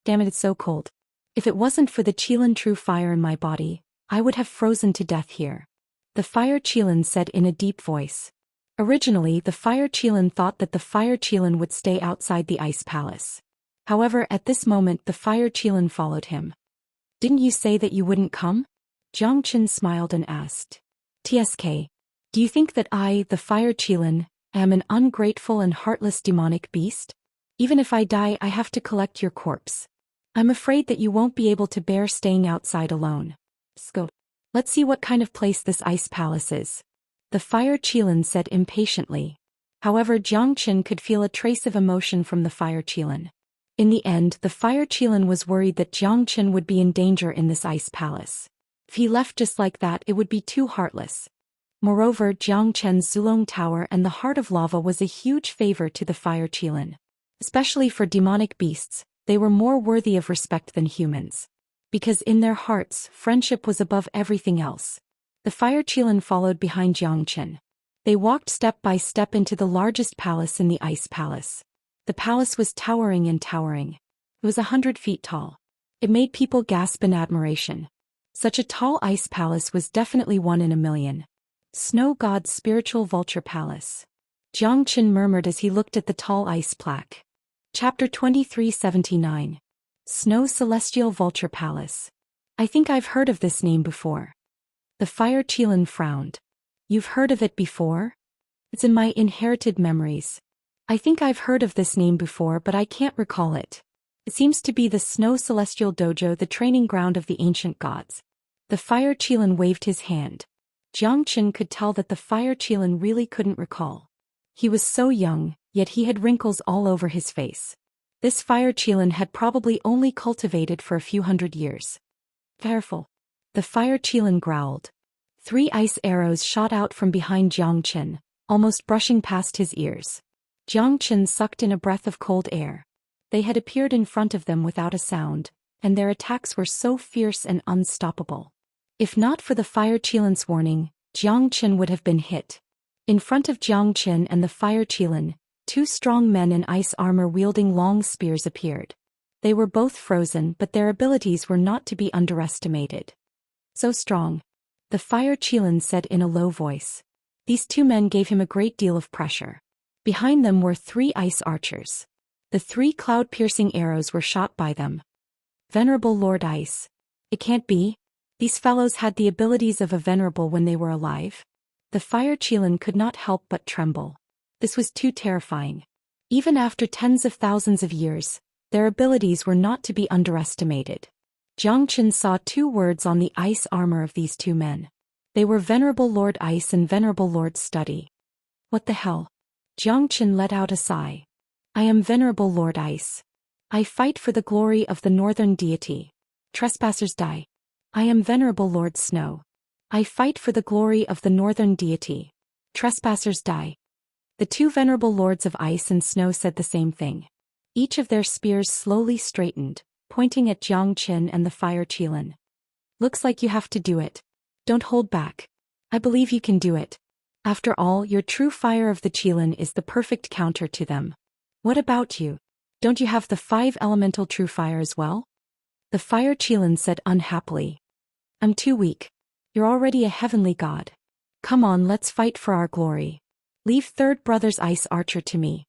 Speaker 1: Damn it, it's so cold. If it wasn't for the Qilin true fire in my body, I would have frozen to death here. The Fire Qilin said in a deep voice. Originally, the Fire Qilin thought that the Fire Qilin would stay outside the ice palace. However, at this moment the Fire Qilin followed him. Didn't you say that you wouldn't come? Xianxia smiled and asked. TSK. Do you think that I, the Fire Qilin, am an ungrateful and heartless demonic beast? Even if I die, I have to collect your corpse. I'm afraid that you won't be able to bear staying outside alone. Go. Let's see what kind of place this ice palace is. The Fire Qilin said impatiently. However, Xianxia could feel a trace of emotion from the Fire Qilin. In the end, the Fire Qilin was worried that Xianxia would be in danger in this ice palace. If he left just like that, it would be too heartless. Moreover, Jiang Chen's Zulong Tower and the Heart of Lava was a huge favor to the Fire Qilin. Especially for demonic beasts, they were more worthy of respect than humans. Because in their hearts, friendship was above everything else. The Fire Qilin followed behind Jiang Chen. They walked step by step into the largest palace in the Ice Palace. The palace was towering and towering. It was 100 feet tall. It made people gasp in admiration. Such a tall ice palace was definitely one in a million. Snow God's Spiritual Vulture Palace. Jiang Chen murmured as he looked at the tall ice plaque. Chapter 2379. Snow Celestial Vulture Palace. I think I've heard of this name before. The Fire Qilin frowned. You've heard of it before? It's in my inherited memories. I think I've heard of this name before, but I can't recall it. It seems to be the Snow Celestial Dojo, the training ground of the ancient gods. The Fire Qilin waved his hand. Jiang Chen could tell that the Fire Qilin really couldn't recall. He was so young, yet he had wrinkles all over his face. This Fire Qilin had probably only cultivated for a few hundred years. Careful. The Fire Qilin growled. 3 ice arrows shot out from behind Jiang Chen, almost brushing past his ears. Jiang Chen sucked in a breath of cold air. They had appeared in front of them without a sound, and their attacks were so fierce and unstoppable. If not for the Fire Qilin's warning, Jiang Chen would have been hit. In front of Jiang Chen and the Fire Qilin, 2 strong men in ice armor wielding long spears appeared. They were both frozen, but their abilities were not to be underestimated. So strong. The Fire Qilin said in a low voice. These 2 men gave him a great deal of pressure. Behind them were 3 ice archers. The 3 cloud-piercing arrows were shot by them. Venerable Lord Ice. It can't be. These fellows had the abilities of a venerable when they were alive. The Fire Qilin could not help but tremble. This was too terrifying. Even after tens of thousands of years, their abilities were not to be underestimated. Jiang Chen saw 2 words on the ice armor of these 2 men. They were Venerable Lord Ice and Venerable Lord Study. What the hell? Jiang Chen let out a sigh. I am Venerable Lord Ice. I fight for the glory of the northern deity. Trespassers die. I am Venerable Lord Snow. I fight for the glory of the northern deity. Trespassers die. The 2 venerable lords of ice and snow said the same thing. Each of their spears slowly straightened, pointing at Jiang Chen and the Fire Qilin. Looks like you have to do it. Don't hold back. I believe you can do it. After all, your true fire of the Qilin is the perfect counter to them. What about you? Don't you have the 5 elemental true fire as well? The Fire Qilin said unhappily. I'm too weak. You're already a heavenly god. Come on, let's fight for our glory. Leave Third Brother's ice archer to me.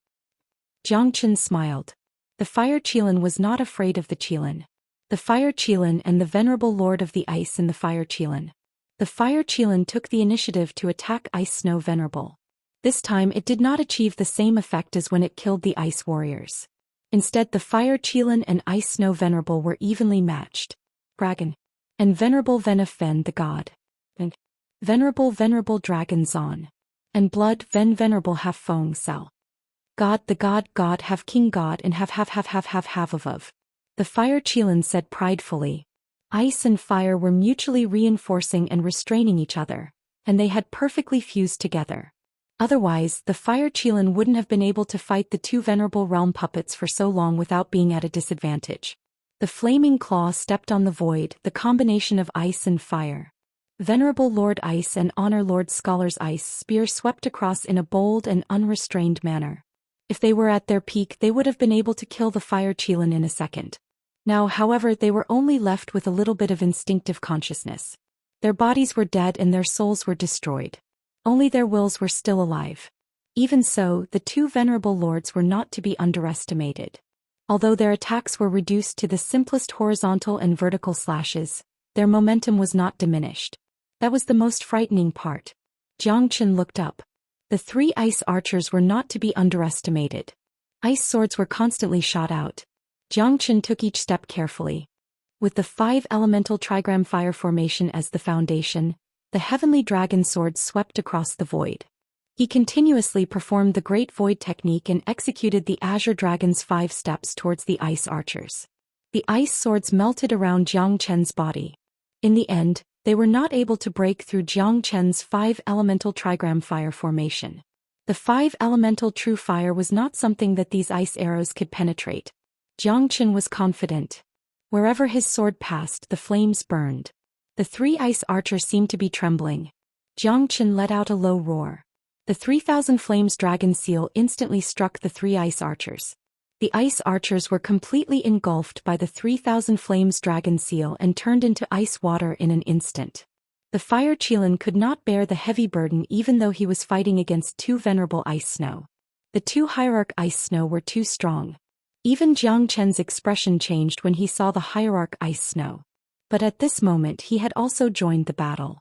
Speaker 1: Jiang Chen smiled. The Fire Qilin was not afraid of the Qilin. The Fire Qilin and the Venerable Lord of the Ice and the Fire Qilin. The Fire Qilin took the initiative to attack Ice Snow Venerable. This time it did not achieve the same effect as when it killed the Ice Warriors. Instead, the Fire Qilin and Ice Snow Venerable were evenly matched. Dragon. And Venerable Ven the God. And Venerable Dragon Zon. And Blood Venerable Have Feng Cell. God have King God and have of. The Fire Qilin said pridefully. Ice and fire were mutually reinforcing and restraining each other, and they had perfectly fused together. Otherwise, the Fire Qilin wouldn't have been able to fight the 2 venerable realm puppets for so long without being at a disadvantage. The flaming claw stepped on the void, the combination of ice and fire. Venerable Lord Ice and Honor Lord Scholar's ice spear swept across in a bold and unrestrained manner. If they were at their peak, they would have been able to kill the Fire Qilin in a second. Now, however, they were only left with a little bit of instinctive consciousness. Their bodies were dead and their souls were destroyed. Only their wills were still alive. Even so, the 2 venerable lords were not to be underestimated. Although their attacks were reduced to the simplest horizontal and vertical slashes, their momentum was not diminished. That was the most frightening part. Jiang Chen looked up. The 3 ice archers were not to be underestimated. Ice swords were constantly shot out. Jiang Chen took each step carefully. With the 5 elemental trigram fire formation as the foundation, the heavenly dragon sword swept across the void. He continuously performed the Great Void technique and executed the Azure Dragon's 5 steps towards the ice archers. The ice swords melted around Jiang Chen's body. In the end, They were not able to break through Jiang Chen's 5-elemental trigram fire formation. The 5-elemental true fire was not something that these ice arrows could penetrate. Jiang Chen was confident. Wherever his sword passed, the flames burned. The 3 ice archers seemed to be trembling. Jiang Chen let out a low roar. The 3,000 flames dragon seal instantly struck the 3 ice archers. The ice archers were completely engulfed by the 3,000 flames dragon seal and turned into ice water in an instant. The fire Qilin could not bear the heavy burden even though he was fighting against 2 venerable ice snow. The 2 hierarch ice snow were too strong. Even Jiang Chen's expression changed when he saw the hierarch ice snow. But at this moment he had also joined the battle.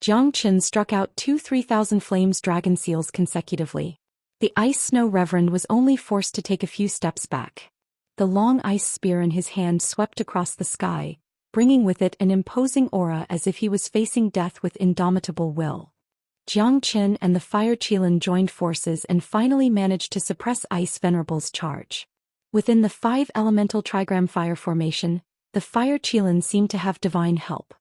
Speaker 1: Jiang Chen struck out 2 3,000 flames dragon seals consecutively. The ice snow reverend was only forced to take a few steps back. The long ice spear in his hand swept across the sky, bringing with it an imposing aura as if he was facing death with indomitable will. Jiang Chen and the fire Qilin joined forces and finally managed to suppress Ice Venerable's charge. Within the 5-elemental trigram fire formation, the fire Qilin seemed to have divine help.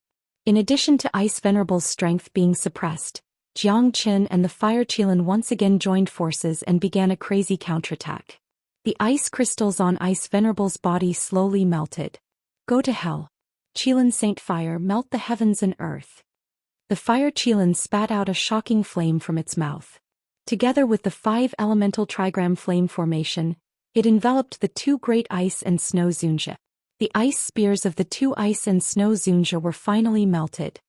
Speaker 1: In addition to Ice Venerable's strength being suppressed, Jiang Chen and the fire Qilin once again joined forces and began a crazy counterattack. The ice crystals on Ice Venerable's body slowly melted. Go to hell. Qilin Saint Fire, melt the heavens and earth. The fire Qilin spat out a shocking flame from its mouth. Together with the 5-elemental trigram flame formation, it enveloped the 2 great ice and snow Zhunjia. The ice spears of the 2 ice and snow Zhunjia were finally melted.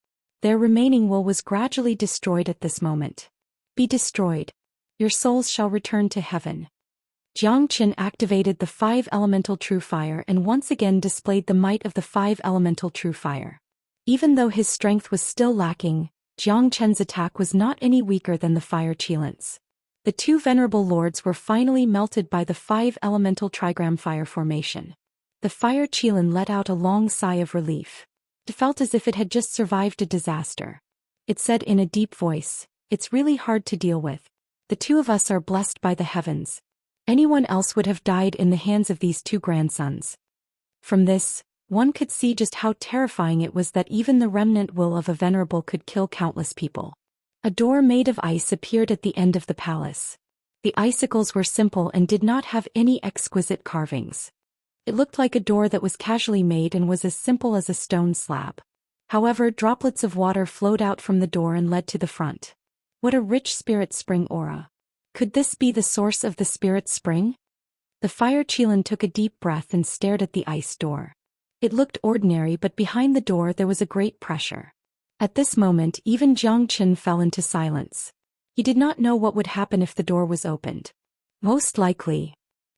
Speaker 1: Their remaining will was gradually destroyed at this moment. Be destroyed. Your souls shall return to heaven. Jiang Chen activated the 5-elemental true fire and once again displayed the might of the 5-elemental true fire. Even though his strength was still lacking, Jiang Chen's attack was not any weaker than the fire Qilin's. The 2 venerable lords were finally melted by the 5-elemental trigram fire formation. The fire Qilin let out a long sigh of relief. It felt as if it had just survived a disaster. It said in a deep voice, "It's really hard to deal with. The 2 of us are blessed by the heavens. Anyone else would have died in the hands of these 2 grandsons." From this, one could see just how terrifying it was that even the remnant will of a venerable could kill countless people. A door made of ice appeared at the end of the palace. The icicles were simple and did not have any exquisite carvings. It looked like a door that was casually made and was as simple as a stone slab. However, droplets of water flowed out from the door and led to the front. What a rich spirit spring aura. Could this be the source of the spirit spring? The fire Qilin took a deep breath and stared at the ice door. It looked ordinary, but behind the door there was a great pressure. At this moment, even Jiang Chen fell into silence. He did not know what would happen if the door was opened. Most likely,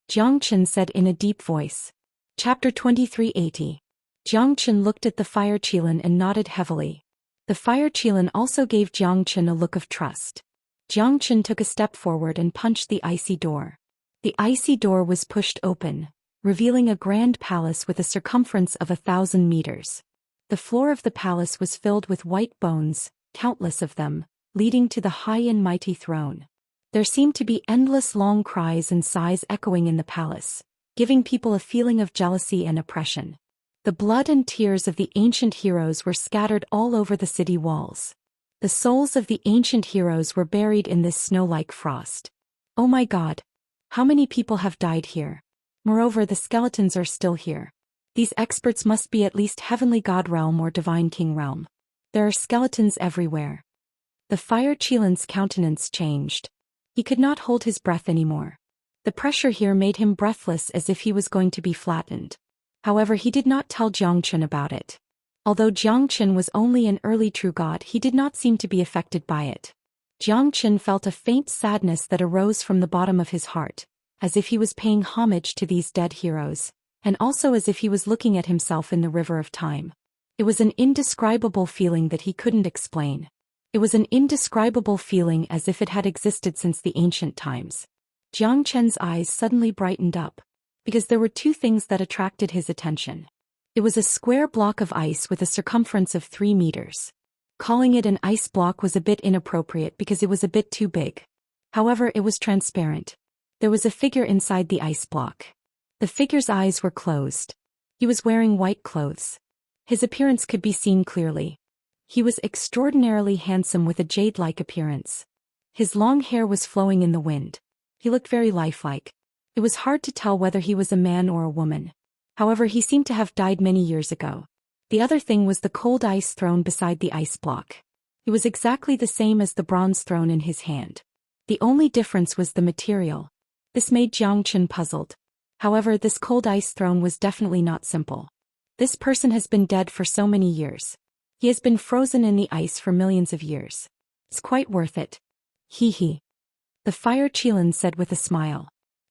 Speaker 1: Jiang Chen said in a deep voice. Chapter 2380. Jiang Chen looked at the fire Qilin and nodded heavily. The fire Qilin also gave Jiang Chen a look of trust. Jiang Chen took a step forward and punched the icy door. The icy door was pushed open, revealing a grand palace with a circumference of 1,000 meters. The floor of the palace was filled with white bones, countless of them, leading to the high and mighty throne. There seemed to be endless long cries and sighs echoing in the palace, giving people a feeling of jealousy and oppression. The blood and tears of the ancient heroes were scattered all over the city walls. The souls of the ancient heroes were buried in this snow-like frost. Oh my God! How many people have died here? Moreover, the skeletons are still here. These experts must be at least Heavenly God Realm or Divine King Realm. There are skeletons everywhere. The fire Qilin's countenance changed. He could not hold his breath anymore. The pressure here made him breathless as if he was going to be flattened. However, he did not tell Jiang Chen about it. Although Jiang Chen was only an early true god, he did not seem to be affected by it. Jiang Chen felt a faint sadness that arose from the bottom of his heart, as if he was paying homage to these dead heroes, and also as if he was looking at himself in the river of time. It was an indescribable feeling that he couldn't explain. It was an indescribable feeling as if it had existed since the ancient times. Jiang Chen's eyes suddenly brightened up, because there were 2 things that attracted his attention. It was a square block of ice with a circumference of 3 meters. Calling it an ice block was a bit inappropriate because it was a bit too big. However, it was transparent. There was a figure inside the ice block. The figure's eyes were closed. He was wearing white clothes. His appearance could be seen clearly. He was extraordinarily handsome with a jade-like appearance. His long hair was flowing in the wind. He looked very lifelike. It was hard to tell whether he was a man or a woman. However, he seemed to have died many years ago. The other thing was the cold ice throne beside the ice block. It was exactly the same as the bronze throne in his hand. The only difference was the material. This made Xianxia puzzled. However, this cold ice throne was definitely not simple. This person has been dead for so many years. He has been frozen in the ice for millions of years. It's quite worth it. Hee hee. The Fire Qilan said with a smile.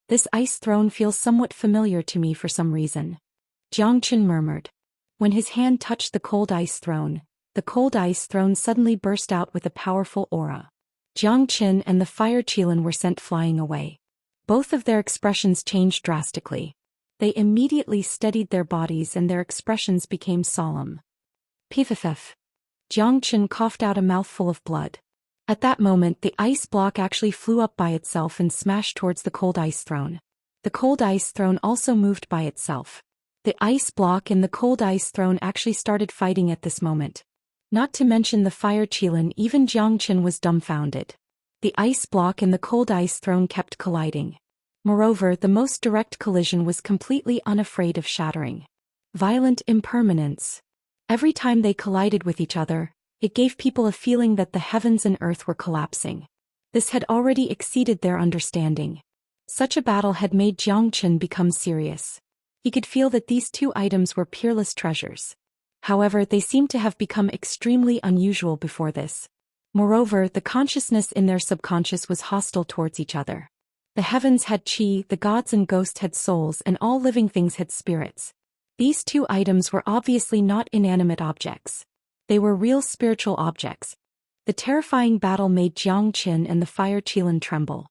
Speaker 1: This ice throne feels somewhat familiar to me for some reason. Xianxia murmured. When his hand touched the cold ice throne suddenly burst out with a powerful aura. Xianxia and the Fire Qilan were sent flying away. Both of their expressions changed drastically. They immediately steadied their bodies and their expressions became solemn. Piffif. Xianxia coughed out a mouthful of blood. At that moment, the ice block actually flew up by itself and smashed towards the cold ice throne. The cold ice throne also moved by itself. The ice block and the cold ice throne actually started fighting at this moment. Not to mention the Fire Qilan, even Xianxia was dumbfounded. The ice block and the cold ice throne kept colliding. Moreover, the most direct collision was completely unafraid of shattering. Violent impermanence. Every time they collided with each other, it gave people a feeling that the heavens and earth were collapsing. This had already exceeded their understanding. Such a battle had made Xianxia become serious. He could feel that these two items were peerless treasures. However, they seemed to have become extremely unusual before this. Moreover, the consciousness in their subconscious was hostile towards each other. The heavens had chi, the gods and ghosts had souls, and all living things had spirits. These two items were obviously not inanimate objects. They were real spiritual objects. The terrifying battle made Xianxia and the Fire Qilan tremble.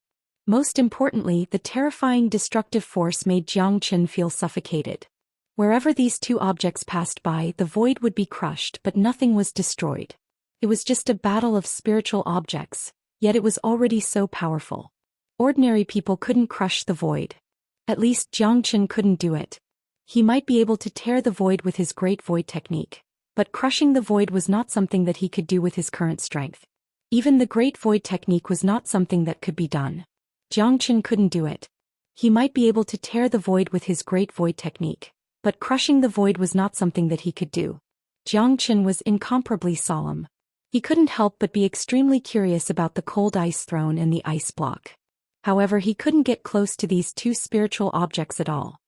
Speaker 1: Most importantly, the terrifying destructive force made Xianxia feel suffocated. Wherever these two objects passed by, the void would be crushed, but nothing was destroyed. It was just a battle of spiritual objects, yet it was already so powerful. Ordinary people couldn't crush the void. At least Xianxia couldn't do it. He might be able to tear the void with his great void technique, but crushing the void was not something that he could do with his current strength. Even the great void technique was not something that could be done. Xianxia couldn't do it. He might be able to tear the void with his great void technique, but crushing the void was not something that he could do. Xianxia was incomparably solemn. He couldn't help but be extremely curious about the cold ice throne and the ice block. However, he couldn't get close to these two spiritual objects at all.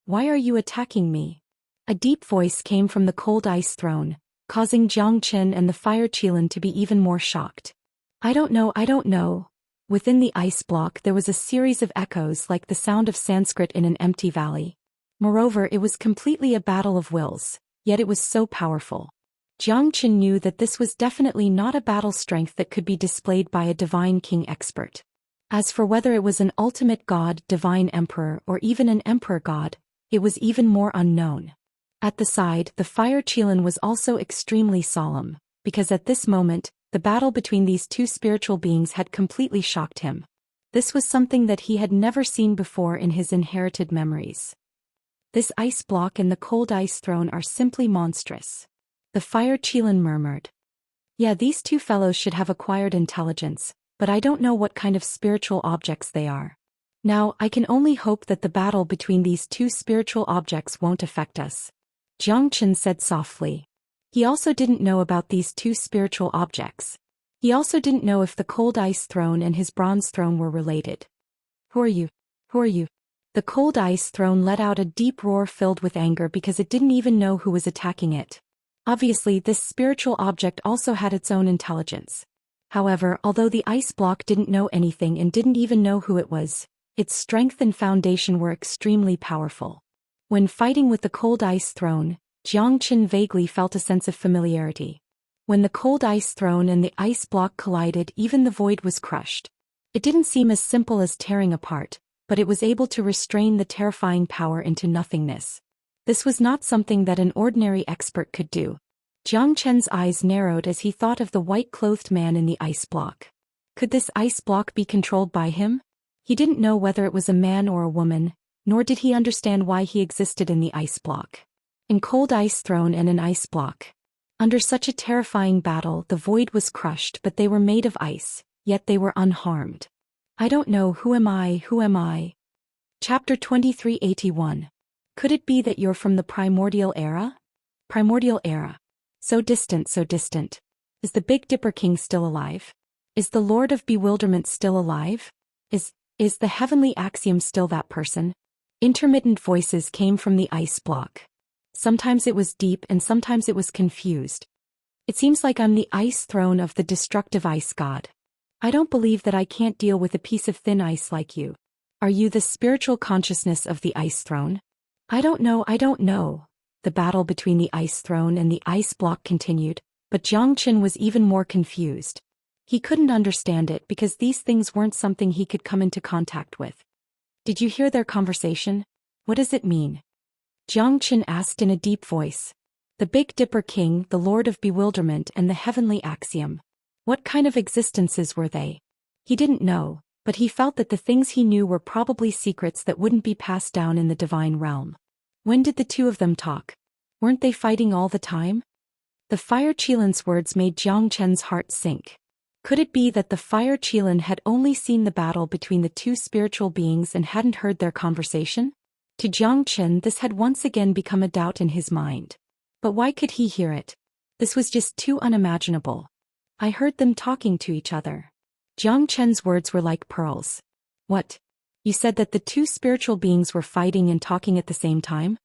Speaker 1: Why are you attacking me? A deep voice came from the cold ice throne, causing Xianxia and the Fire Qilan to be even more shocked. I don't know. Within the ice block there was a series of echoes like the sound of Sanskrit in an empty valley. Moreover, it was completely a battle of wills, yet it was so powerful. Xianxia knew that this was definitely not a battle strength that could be displayed by a divine king expert. As for whether it was an ultimate god, divine emperor, or even an emperor god, it was even more unknown. At the side, the Fire Qilan was also extremely solemn, because at this moment, the battle between these two spiritual beings had completely shocked him. This was something that he had never seen before in his inherited memories. This ice block and the cold ice throne are simply monstrous. The Fire Qilan murmured. Yeah, these two fellows should have acquired intelligence, but I don't know what kind of spiritual objects they are. Now, I can only hope that the battle between these two spiritual objects won't affect us. Xianxia said softly. He also didn't know about these two spiritual objects. He also didn't know if the cold ice throne and his bronze throne were related. Who are you? The cold ice throne let out a deep roar filled with anger because it didn't even know who was attacking it. Obviously, this spiritual object also had its own intelligence. However, although the ice block didn't know anything and didn't even know who it was, its strength and foundation were extremely powerful. When fighting with the cold ice throne, Xianxia vaguely felt a sense of familiarity. When the cold ice throne and the ice block collided, even the void was crushed. It didn't seem as simple as tearing apart, but it was able to restrain the terrifying power into nothingness. This was not something that an ordinary expert could do. Xianxia's eyes narrowed as he thought of the white-clothed man in the ice block. Could this ice block be controlled by him? He didn't know whether it was a man or a woman, nor did he understand why he existed in the ice block. In cold ice throne and an ice block. Under such a terrifying battle, the void was crushed, but they were made of ice, yet they were unharmed. I don't know, who am I, who am I? Chapter 2381. Could it be that you're from the primordial era? Primordial era. So distant, so distant. Is the Big Dipper King still alive? Is the Lord of Bewilderment still alive? Is the heavenly axiom still that person? Intermittent voices came from the ice block. Sometimes it was deep and sometimes it was confused. It seems like I'm the ice throne of the destructive ice god. I don't believe that I can't deal with a piece of thin ice like you. Are you the spiritual consciousness of the ice throne? I don't know, I don't know. The battle between the ice throne and the ice block continued, but Zhou Xian was even more confused. He couldn't understand it because these things weren't something he could come into contact with. Did you hear their conversation? What does it mean? Zhou Xian asked in a deep voice. The Big Dipper King, the Lord of Bewilderment, and the heavenly axiom. What kind of existences were they? He didn't know, but he felt that the things he knew were probably secrets that wouldn't be passed down in the divine realm. When did the two of them talk? Weren't they fighting all the time? The Fire Qilan's words made Zhou Qian's heart sink. Could it be that the Fire Qilan had only seen the battle between the two spiritual beings and hadn't heard their conversation? To Zhou Qian, this had once again become a doubt in his mind. But why could he hear it? This was just too unimaginable. I heard them talking to each other. Zhou Qian's words were like pearls. What? You said that the two spiritual beings were fighting and talking at the same time?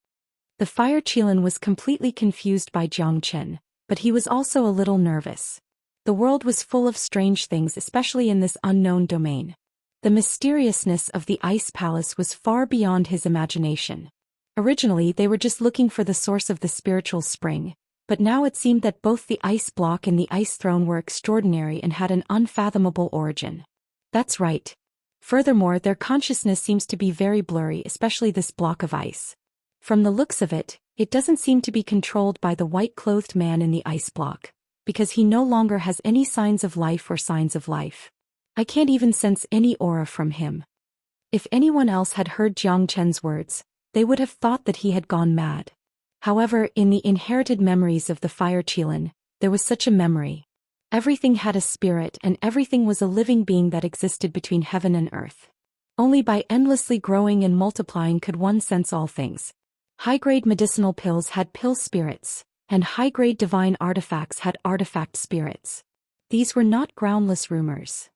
Speaker 1: The Fire Qilan was completely confused by Zhou Qian, but he was also a little nervous. The world was full of strange things, especially in this unknown domain. The mysteriousness of the Ice Palace was far beyond his imagination. Originally, they were just looking for the source of the spiritual spring, but now it seemed that both the ice block and the ice throne were extraordinary and had an unfathomable origin. That's right. Furthermore, their consciousness seems to be very blurry, especially this block of ice. From the looks of it, it doesn't seem to be controlled by the white-clothed man in the ice block, because he no longer has any signs of life or signs of life. I can't even sense any aura from him. If anyone else had heard Zhou Qian's words, they would have thought that he had gone mad. However, in the inherited memories of the Fire Qilan, there was such a memory. Everything had a spirit and everything was a living being that existed between heaven and earth. Only by endlessly growing and multiplying could one sense all things. High-grade medicinal pills had pill spirits, and high-grade divine artifacts had artifact spirits. These were not groundless rumors.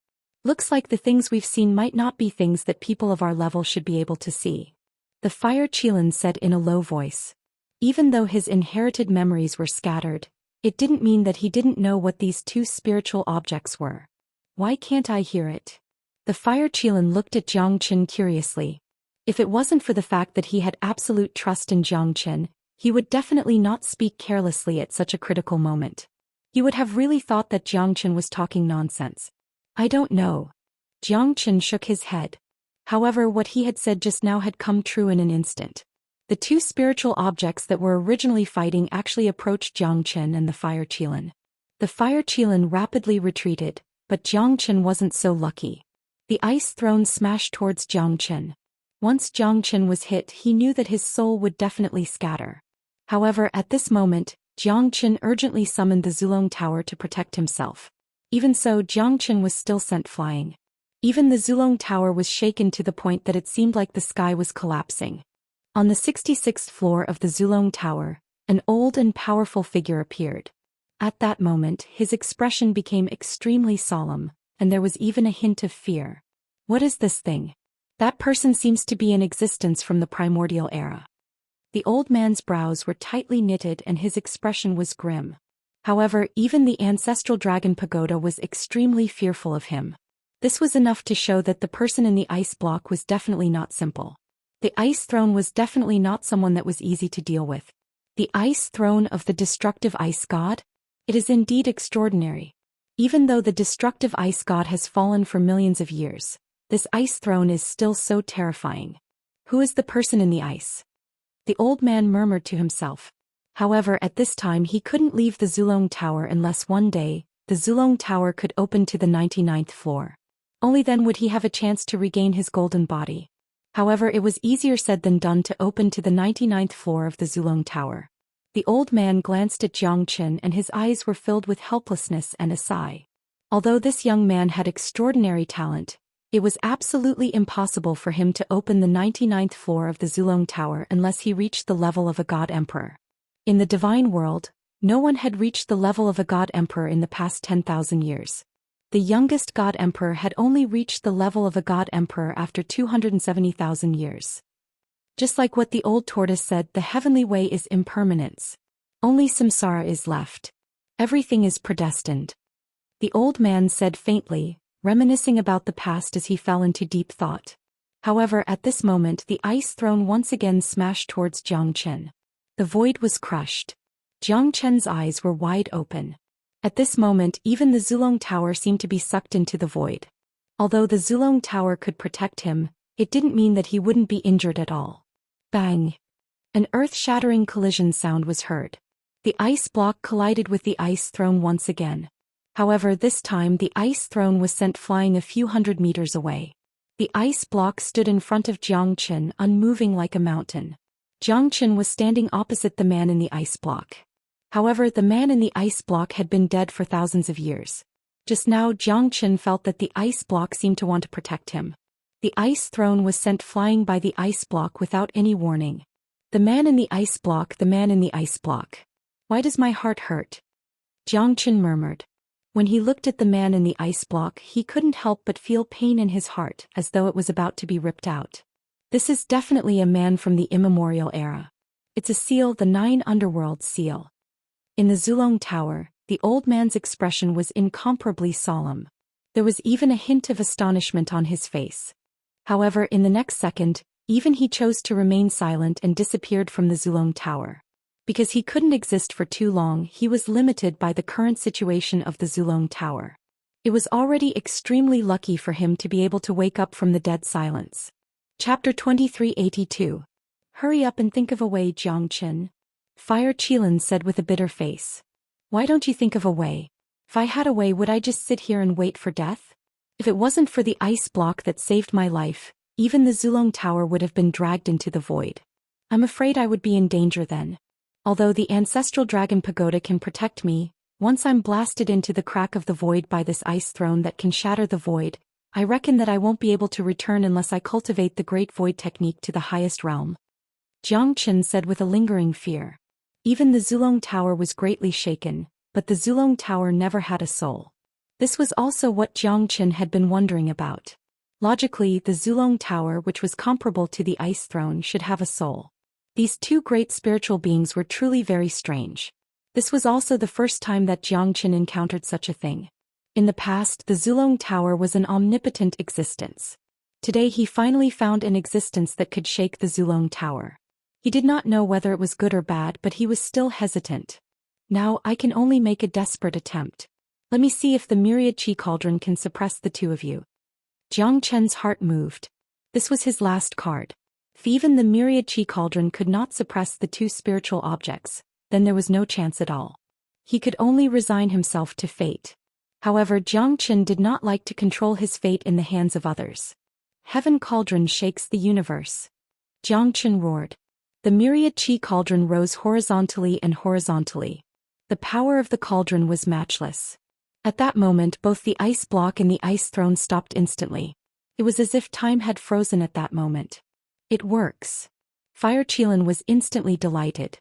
Speaker 1: Looks like the things we've seen might not be things that people of our level should be able to see. The Fire Qilan said in a low voice. Even though his inherited memories were scattered, it didn't mean that he didn't know what these two spiritual objects were. Why can't I hear it? The Fire Qilan looked at Zhou Qian curiously. If it wasn't for the fact that he had absolute trust in Zhou Qian, he would definitely not speak carelessly at such a critical moment. He would have really thought that Zhou Qian was talking nonsense. I don't know. Zhou Qian shook his head. However, what he had said just now had come true in an instant. The two spiritual objects that were originally fighting actually approached Zhou Qian and the Fire Qilan. The Fire Qilan rapidly retreated, but Zhou Qian wasn't so lucky. The ice throne smashed towards Zhou Qian. Once Zhou Qian was hit, he knew that his soul would definitely scatter. However, at this moment, Zhou Qian urgently summoned the Zulong Tower to protect himself. Even so, Zhou Qian was still sent flying. Even the Zulong Tower was shaken to the point that it seemed like the sky was collapsing. On the 66th floor of the Zulong Tower, an old and powerful figure appeared. At that moment, his expression became extremely solemn, and there was even a hint of fear. What is this thing? That person seems to be in existence from the primordial era. The old man's brows were tightly knitted and his expression was grim. However, even the ancestral dragon pagoda was extremely fearful of him. This was enough to show that the person in the ice block was definitely not simple. The ice throne was definitely not someone that was easy to deal with. The ice throne of the destructive ice god? It is indeed extraordinary. Even though the destructive ice god has fallen for millions of years, this ice throne is still so terrifying. Who is the person in the ice? The old man murmured to himself. However, at this time he couldn't leave the Zulong Tower unless one day, the Zulong Tower could open to the 99th floor. Only then would he have a chance to regain his golden body. However, it was easier said than done to open to the 99th floor of the Zulong Tower. The old man glanced at Zhou Xian and his eyes were filled with helplessness and a sigh. Although this young man had extraordinary talent, it was absolutely impossible for him to open the 99th floor of the Zulong Tower unless he reached the level of a god emperor. In the divine world, no one had reached the level of a god emperor in the past 10,000 years. The youngest god emperor had only reached the level of a god emperor after 270,000 years. Just like what the old tortoise said, the heavenly way is impermanence. Only samsara is left. Everything is predestined. The old man said faintly, reminiscing about the past as he fell into deep thought. However, at this moment the ice throne once again smashed towards Zhou Xian. The void was crushed. Zhou Qian's eyes were wide open. At this moment even the Zulong Tower seemed to be sucked into the void. Although the Zulong Tower could protect him, it didn't mean that he wouldn't be injured at all. Bang! An earth-shattering collision sound was heard. The ice block collided with the ice throne once again. However, this time the ice throne was sent flying a few hundred meters away. The ice block stood in front of Zhou Xian, unmoving like a mountain. Zhou Xian was standing opposite the man in the ice block. However, the man in the ice block had been dead for thousands of years. Just now Zhou Xian felt that the ice block seemed to want to protect him. The ice throne was sent flying by the ice block without any warning. The man in the ice block, the man in the ice block. Why does my heart hurt? Zhou Xian murmured. When he looked at the man in the ice block, he couldn't help but feel pain in his heart, as though it was about to be ripped out. This is definitely a man from the immemorial era. It's a seal, the 9 Underworld seal. In the Zulong Tower, the old man's expression was incomparably solemn. There was even a hint of astonishment on his face. However, in the next second, even he chose to remain silent and disappeared from the Zulong Tower. Because he couldn't exist for too long, he was limited by the current situation of the Zulong Tower. It was already extremely lucky for him to be able to wake up from the dead silence. Chapter 2382. Hurry up and think of a way, Zhou Xian. Fire Qilin said with a bitter face. Why don't you think of a way? If I had a way, would I just sit here and wait for death? If it wasn't for the ice block that saved my life, even the Zulong Tower would have been dragged into the void. I'm afraid I would be in danger then. Although the ancestral dragon pagoda can protect me, once I'm blasted into the crack of the void by this ice throne that can shatter the void, I reckon that I won't be able to return unless I cultivate the great void technique to the highest realm. Zhou Xian said with a lingering fear. Even the Zulong Tower was greatly shaken, but the Zulong Tower never had a soul. This was also what Zhou Xian had been wondering about. Logically, the Zulong Tower, which was comparable to the ice throne, should have a soul. These two great spiritual beings were truly very strange. This was also the first time that Zhou Xian encountered such a thing. In the past, the Zulong Tower was an omnipotent existence. Today he finally found an existence that could shake the Zulong Tower. He did not know whether it was good or bad, but he was still hesitant. Now I can only make a desperate attempt. Let me see if the myriad chi cauldron can suppress the two of you. Zhou Qian's heart moved. This was his last card. If even the myriad chi cauldron could not suppress the two spiritual objects, then there was no chance at all. He could only resign himself to fate. However, Zhou Xian did not like to control his fate in the hands of others. Heaven cauldron shakes the universe. Zhou Xian roared. The myriad chi cauldron rose horizontally and horizontally. The power of the cauldron was matchless. At that moment both the ice block and the ice throne stopped instantly. It was as if time had frozen at that moment. It works. Fire Qilin was instantly delighted.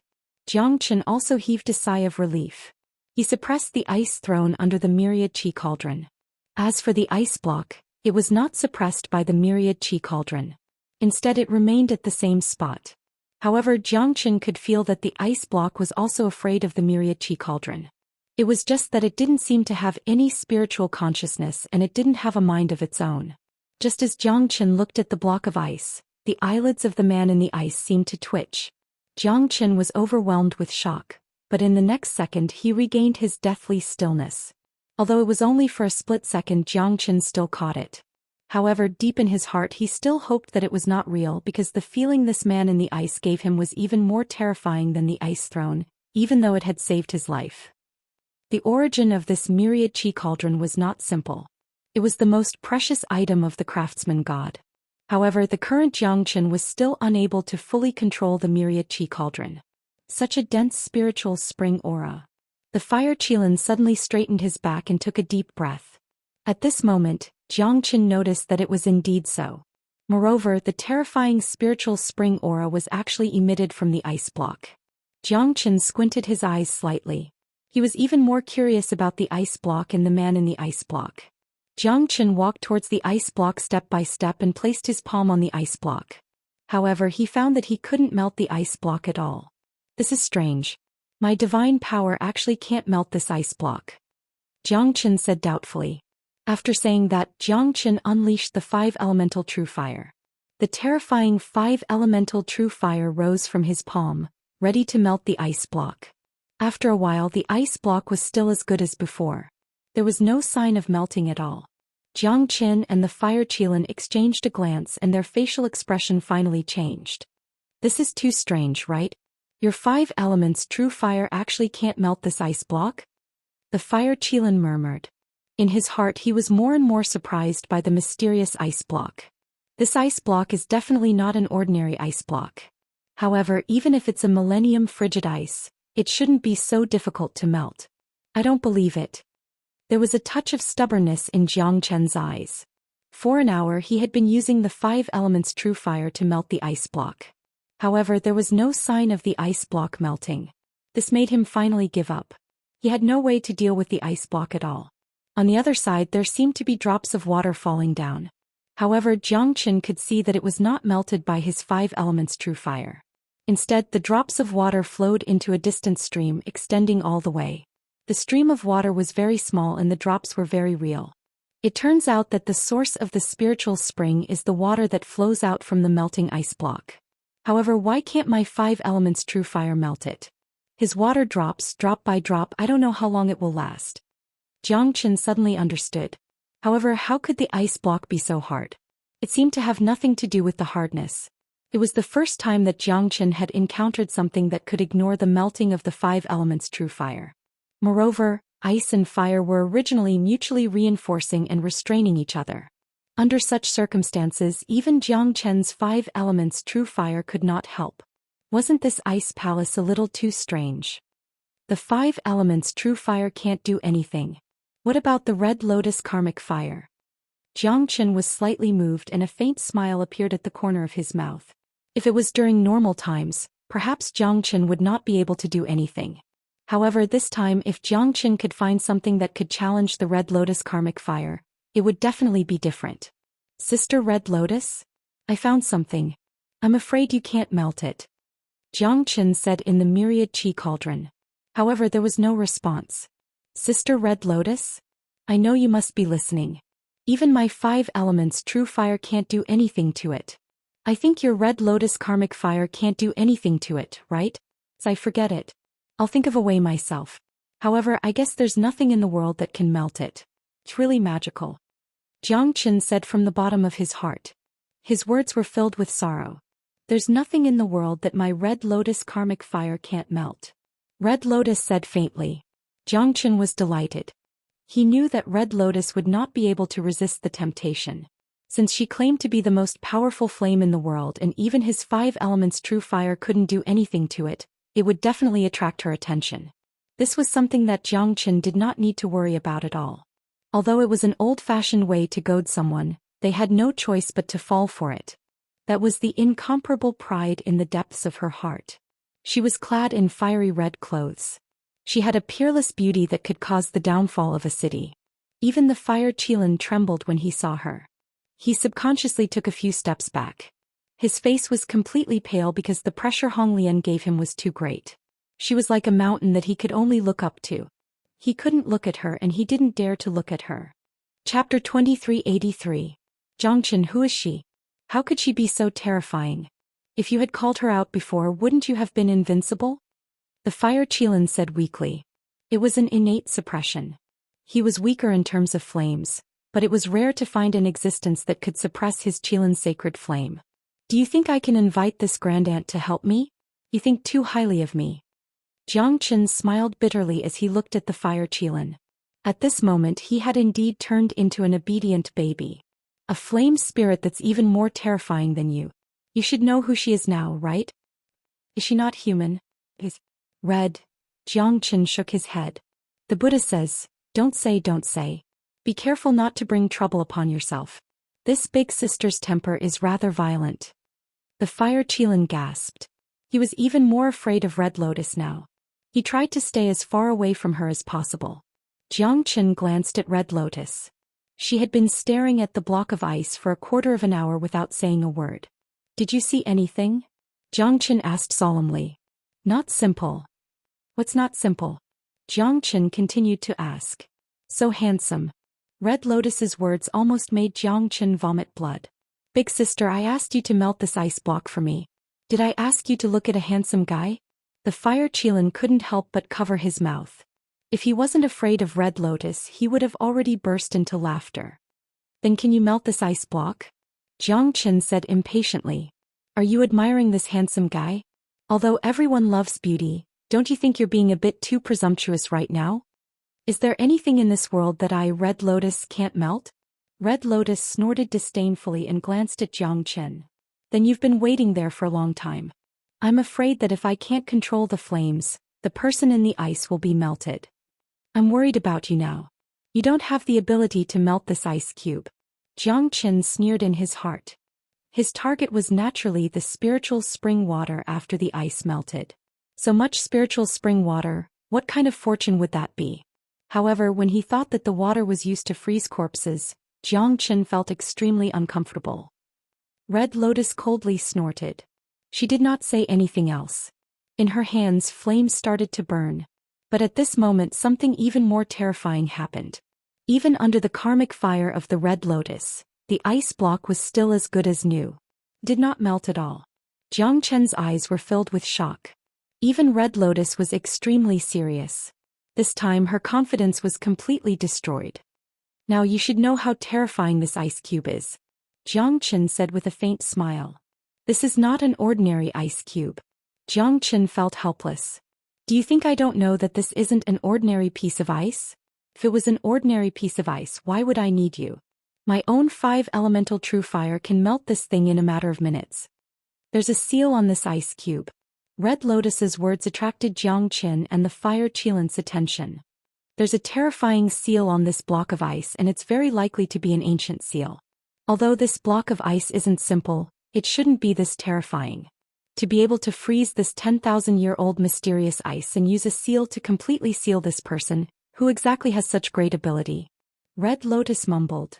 Speaker 1: Zhou Xian also heaved a sigh of relief. He suppressed the ice throne under the myriad chi cauldron. As for the ice block, it was not suppressed by the myriad chi cauldron. Instead it remained at the same spot. However, Zhou Xian could feel that the ice block was also afraid of the myriad chi cauldron. It was just that it didn't seem to have any spiritual consciousness and it didn't have a mind of its own. Just as Zhou Xian looked at the block of ice, the eyelids of the man in the ice seemed to twitch. Zhou Xian was overwhelmed with shock, but in the next second he regained his deathly stillness. Although it was only for a split second, Zhou Xian still caught it. However, deep in his heart he still hoped that it was not real because the feeling this man in the ice gave him was even more terrifying than the ice throne, even though it had saved his life. The origin of this myriad chi cauldron was not simple. It was the most precious item of the craftsman god. However, the current Zhou Xian was still unable to fully control the myriad chi cauldron. Such a dense spiritual spring aura. The fire Qilin suddenly straightened his back and took a deep breath. At this moment, Xianxia noticed that it was indeed so. Moreover, the terrifying spiritual spring aura was actually emitted from the ice block. Xianxia squinted his eyes slightly. He was even more curious about the ice block and the man in the ice block. Xianxia walked towards the ice block step by step and placed his palm on the ice block. However, he found that he couldn't melt the ice block at all. This is strange. My divine power actually can't melt this ice block. Xianxia said doubtfully. After saying that, Xianxia unleashed the 5-elemental true fire. The terrifying 5-elemental true fire rose from his palm, ready to melt the ice block. After a while, the ice block was still as good as before. There was no sign of melting at all. Xianxia and the fire Qilin exchanged a glance and their facial expression finally changed. This is too strange, right? Your 5 elements true fire actually can't melt this ice block? The fire Qilin murmured. In his heart he was more and more surprised by the mysterious ice block. This ice block is definitely not an ordinary ice block. However, even if it's a millennium frigid ice, it shouldn't be so difficult to melt. I don't believe it. There was a touch of stubbornness in Xianxia's eyes. For an hour he had been using the 5 elements true fire to melt the ice block. However, there was no sign of the ice block melting. This made him finally give up. He had no way to deal with the ice block at all. On the other side there seemed to be drops of water falling down. However, Xianxia could see that it was not melted by his 5 elements true fire. Instead, the drops of water flowed into a distant stream extending all the way. The stream of water was very small and the drops were very real. It turns out that the source of the spiritual spring is the water that flows out from the melting ice block. However, why can't my 5 elements true fire melt it? His water drops, drop by drop, I don't know how long it will last. Xianxia suddenly understood. However, how could the ice block be so hard? It seemed to have nothing to do with the hardness. It was the first time that Xianxia had encountered something that could ignore the melting of the 5 elements true fire. Moreover, ice and fire were originally mutually reinforcing and restraining each other. Under such circumstances, even Xianxia's 5 elements true fire could not help. Wasn't this ice palace a little too strange? The 5 elements true fire can't do anything. What about the red lotus karmic fire? Xianxia was slightly moved and a faint smile appeared at the corner of his mouth. If it was during normal times, perhaps Xianxia would not be able to do anything. However, this time if Xianxia could find something that could challenge the red lotus karmic fire, it would definitely be different. Sister Red Lotus? I found something. I'm afraid you can't melt it. Xianxia said in the myriad chi cauldron. However, there was no response. Sister Red Lotus? I know you must be listening. Even my 5 elements true fire can't do anything to it. I think your red lotus karmic fire can't do anything to it, right? So I forget it. I'll think of a way myself. However, I guess there's nothing in the world that can melt it. It's really magical. Xianxia said from the bottom of his heart. His words were filled with sorrow. There's nothing in the world that my red lotus karmic fire can't melt. Red Lotus said faintly. Xianxia was delighted. He knew that Red Lotus would not be able to resist the temptation. Since she claimed to be the most powerful flame in the world and even his 5 elements true fire couldn't do anything to it, it would definitely attract her attention. This was something that Xianxia did not need to worry about at all. Although it was an old-fashioned way to goad someone, they had no choice but to fall for it. That was the incomparable pride in the depths of her heart. She was clad in fiery red clothes. She had a peerless beauty that could cause the downfall of a city. Even the fire Qilin trembled when he saw her. He subconsciously took a few steps back. His face was completely pale because the pressure Honglian gave him was too great. She was like a mountain that he could only look up to. He couldn't look at her and he didn't dare to look at her. Chapter 2383. Xianxia, who is she? How could she be so terrifying? If you had called her out before, wouldn't you have been invincible? The fire Qilin said weakly. It was an innate suppression. He was weaker in terms of flames, but it was rare to find an existence that could suppress his Qilin's sacred flame. Do you think I can invite this grandaunt to help me? You think too highly of me. Xianxia smiled bitterly as he looked at the fire Qilin. At this moment he had indeed turned into an obedient baby. A flame spirit that's even more terrifying than you. You should know who she is now, right? Is she not human? His red. Jiangchen shook his head. The Buddha says, don't say. Be careful not to bring trouble upon yourself. This big sister's temper is rather violent. The Fire Qilin gasped. He was even more afraid of Red Lotus now. He tried to stay as far away from her as possible. Jiangchen glanced at Red Lotus. She had been staring at the block of ice for a quarter of an hour without saying a word. Did you see anything? Jiangchen asked solemnly. Not simple. What's not simple? Jiangchen continued to ask. So handsome. Red Lotus's words almost made Jiangchen vomit blood. Big sister, I asked you to melt this ice block for me. Did I ask you to look at a handsome guy? The Fire Qilin couldn't help but cover his mouth. If he wasn't afraid of Red Lotus, he would have already burst into laughter. Then can you melt this ice block? Jiangchen said impatiently. Are you admiring this handsome guy? Although everyone loves beauty, don't you think you're being a bit too presumptuous right now? Is there anything in this world that Red Lotus, can't melt? Red Lotus snorted disdainfully and glanced at Jiangchen. Then you've been waiting there for a long time. I'm afraid that if I can't control the flames, the person in the ice will be melted. I'm worried about you now. You don't have the ability to melt this ice cube. Jiangchen sneered in his heart. His target was naturally the spiritual spring water after the ice melted. So much spiritual spring water, what kind of fortune would that be? However, when he thought that the water was used to freeze corpses, Jiangchen felt extremely uncomfortable. Red Lotus coldly snorted. She did not say anything else. In her hands flames started to burn. But at this moment something even more terrifying happened. Even under the karmic fire of the Red Lotus, the ice block was still as good as new. Did not melt at all. Jiangchen's eyes were filled with shock. Even Red Lotus was extremely serious. This time her confidence was completely destroyed. Now you should know how terrifying this ice cube is. Jiangchen said with a faint smile. This is not an ordinary ice cube. Jiangchen felt helpless. Do you think I don't know that this isn't an ordinary piece of ice? If it was an ordinary piece of ice, why would I need you? My own 5-elemental true fire can melt this thing in a matter of minutes. There's a seal on this ice cube. Red Lotus's words attracted Jiangchen and the Fire Qilin's attention. There's a terrifying seal on this block of ice and it's very likely to be an ancient seal. Although this block of ice isn't simple, it shouldn't be this terrifying. To be able to freeze this 10,000-year-old mysterious ice and use a seal to completely seal this person, who exactly has such great ability? Red Lotus mumbled.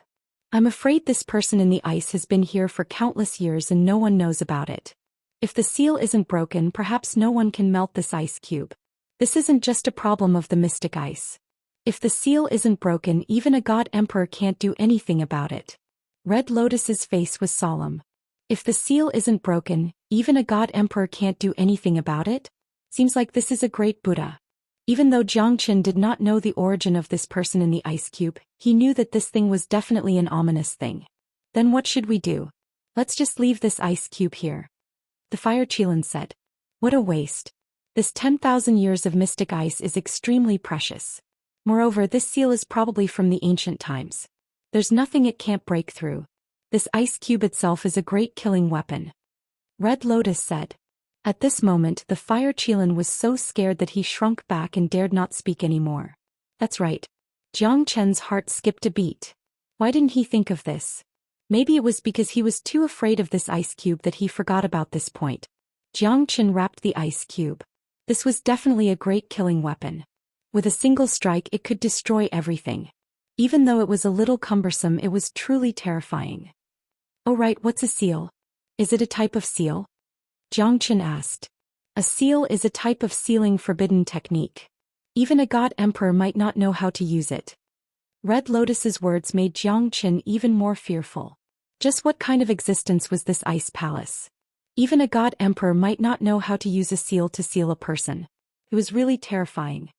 Speaker 1: I'm afraid this person in the ice has been here for countless years and no one knows about it. If the seal isn't broken, perhaps no one can melt this ice cube. This isn't just a problem of the mystic ice. If the seal isn't broken, even a god emperor can't do anything about it. Red Lotus's face was solemn. If the seal isn't broken, even a god emperor can't do anything about it? Seems like this is a great Buddha. Even though Jiangchen did not know the origin of this person in the ice cube, he knew that this thing was definitely an ominous thing. Then what should we do? Let's just leave this ice cube here. The Fire Qilin said. What a waste. This 10,000 years of mystic ice is extremely precious. Moreover, this seal is probably from the ancient times. There's nothing it can't break through. This ice cube itself is a great killing weapon. Red Lotus said. At this moment the Fire Qilin was so scared that he shrunk back and dared not speak anymore. That's right. Jiangchen's heart skipped a beat. Why didn't he think of this? Maybe it was because he was too afraid of this ice cube that he forgot about this point. Jiangchen wrapped the ice cube. This was definitely a great killing weapon. With a single strike it could destroy everything. Even though it was a little cumbersome, it was truly terrifying. Oh right, what's a seal? Is it a type of seal? Jiangchen asked. A seal is a type of sealing forbidden technique. Even a god emperor might not know how to use it. Red Lotus's words made Jiangchen even more fearful. Just what kind of existence was this ice palace? Even a god emperor might not know how to use a seal to seal a person. It was really terrifying.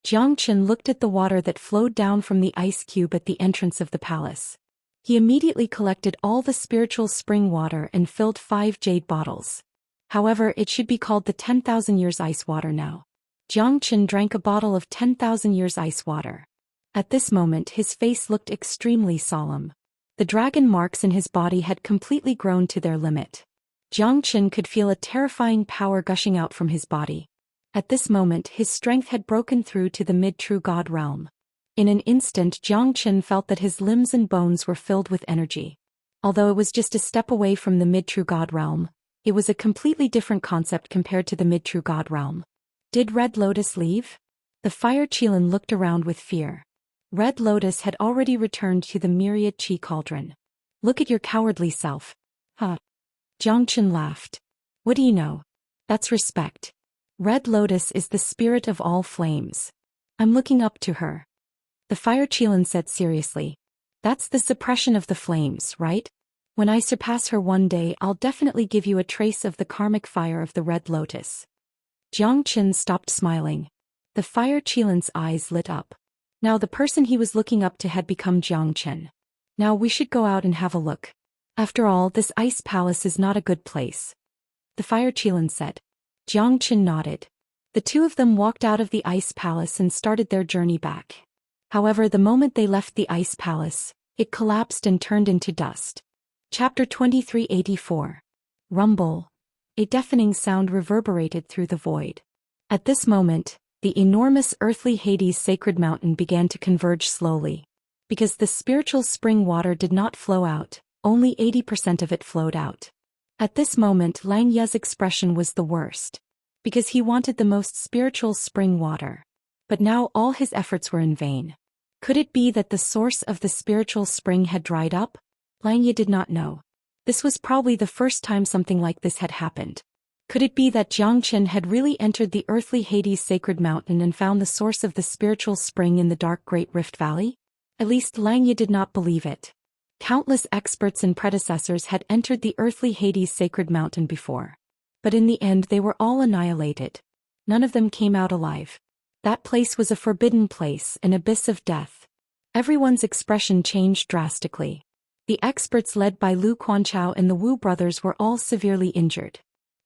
Speaker 1: Jiangchen looked at the water that flowed down from the ice cube at the entrance of the palace. He immediately collected all the spiritual spring water and filled 5 jade bottles. However, it should be called the 10,000 years ice water now. Jiangchen drank a bottle of 10,000 years ice water. At this moment his face looked extremely solemn. The dragon marks in his body had completely grown to their limit. Jiangchen could feel a terrifying power gushing out from his body. At this moment his strength had broken through to the mid-true god realm. In an instant Xianxia felt that his limbs and bones were filled with energy. Although it was just a step away from the mid-true god realm, it was a completely different concept compared to the mid-true god realm. Did Red Lotus leave? The Fire Qilin looked around with fear. Red Lotus had already returned to the myriad Qi cauldron. Look at your cowardly self. Huh. Xianxia laughed. What do you know? That's respect. Red Lotus is the spirit of all flames. I'm looking up to her. The Fire Qilin said seriously. That's the suppression of the flames, right? When I surpass her one day I'll definitely give you a trace of the karmic fire of the Red Lotus. Xianxia stopped smiling. The Fire Qilin's eyes lit up. Now the person he was looking up to had become Xianxia. Now we should go out and have a look. After all, this ice palace is not a good place. The Fire Qilin said. Xianxia nodded. The two of them walked out of the ice palace and started their journey back. However, the moment they left the ice palace, it collapsed and turned into dust. Chapter 2384. Rumble. A deafening sound reverberated through the void. At this moment, the enormous earthly Hades sacred mountain began to converge slowly. Because the spiritual spring water did not flow out, only 80% of it flowed out. At this moment Lang Ye's expression was the worst. Because he wanted the most spiritual spring water. But now all his efforts were in vain. Could it be that the source of the spiritual spring had dried up? Lang Ye did not know. This was probably the first time something like this had happened. Could it be that Xianxia had really entered the earthly Hades sacred mountain and found the source of the spiritual spring in the dark Great Rift Valley? At least Lang Ye did not believe it. Countless experts and predecessors had entered the earthly Hades sacred mountain before. But in the end they were all annihilated. None of them came out alive. That place was a forbidden place, an abyss of death. Everyone's expression changed drastically. The experts led by Lu Quanchao and the Wu brothers were all severely injured.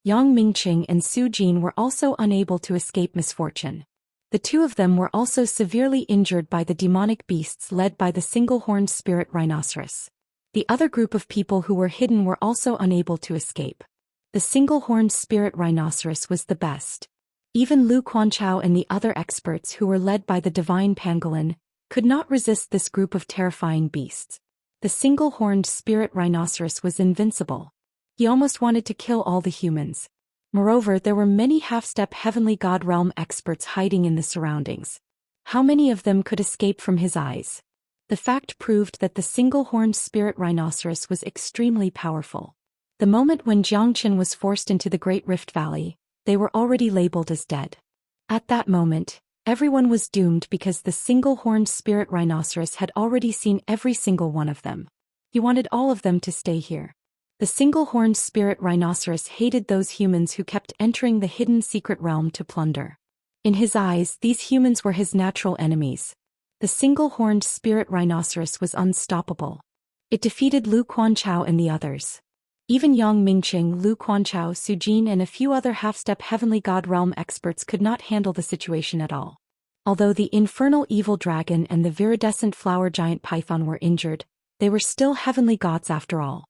Speaker 1: Yang Mingqing and Su Jin were also unable to escape misfortune. The two of them were also severely injured by the demonic beasts led by the single-horned spirit rhinoceros. The other group of people who were hidden were also unable to escape. The single-horned spirit rhinoceros was the best. Even Lu Quanchao and the other experts who were led by the divine pangolin could not resist this group of terrifying beasts. The single-horned spirit rhinoceros was invincible. He almost wanted to kill all the humans. Moreover, there were many half-step heavenly god realm experts hiding in the surroundings. How many of them could escape from his eyes? The fact proved that the single-horned spirit rhinoceros was extremely powerful. The moment when Xianxia was forced into the Great Rift Valley, they were already labeled as dead. At that moment, everyone was doomed because the single-horned spirit rhinoceros had already seen every single one of them. He wanted all of them to stay here. The single-horned spirit rhinoceros hated those humans who kept entering the hidden secret realm to plunder. In his eyes, these humans were his natural enemies. The single-horned spirit rhinoceros was unstoppable. It defeated Lu Quanchao and the others. Even Yang Mingqing, Lu Quanchao, Su Jin and a few other half-step heavenly god realm experts could not handle the situation at all. Although the infernal evil dragon and the viridescent flower giant python were injured, they were still heavenly gods after all.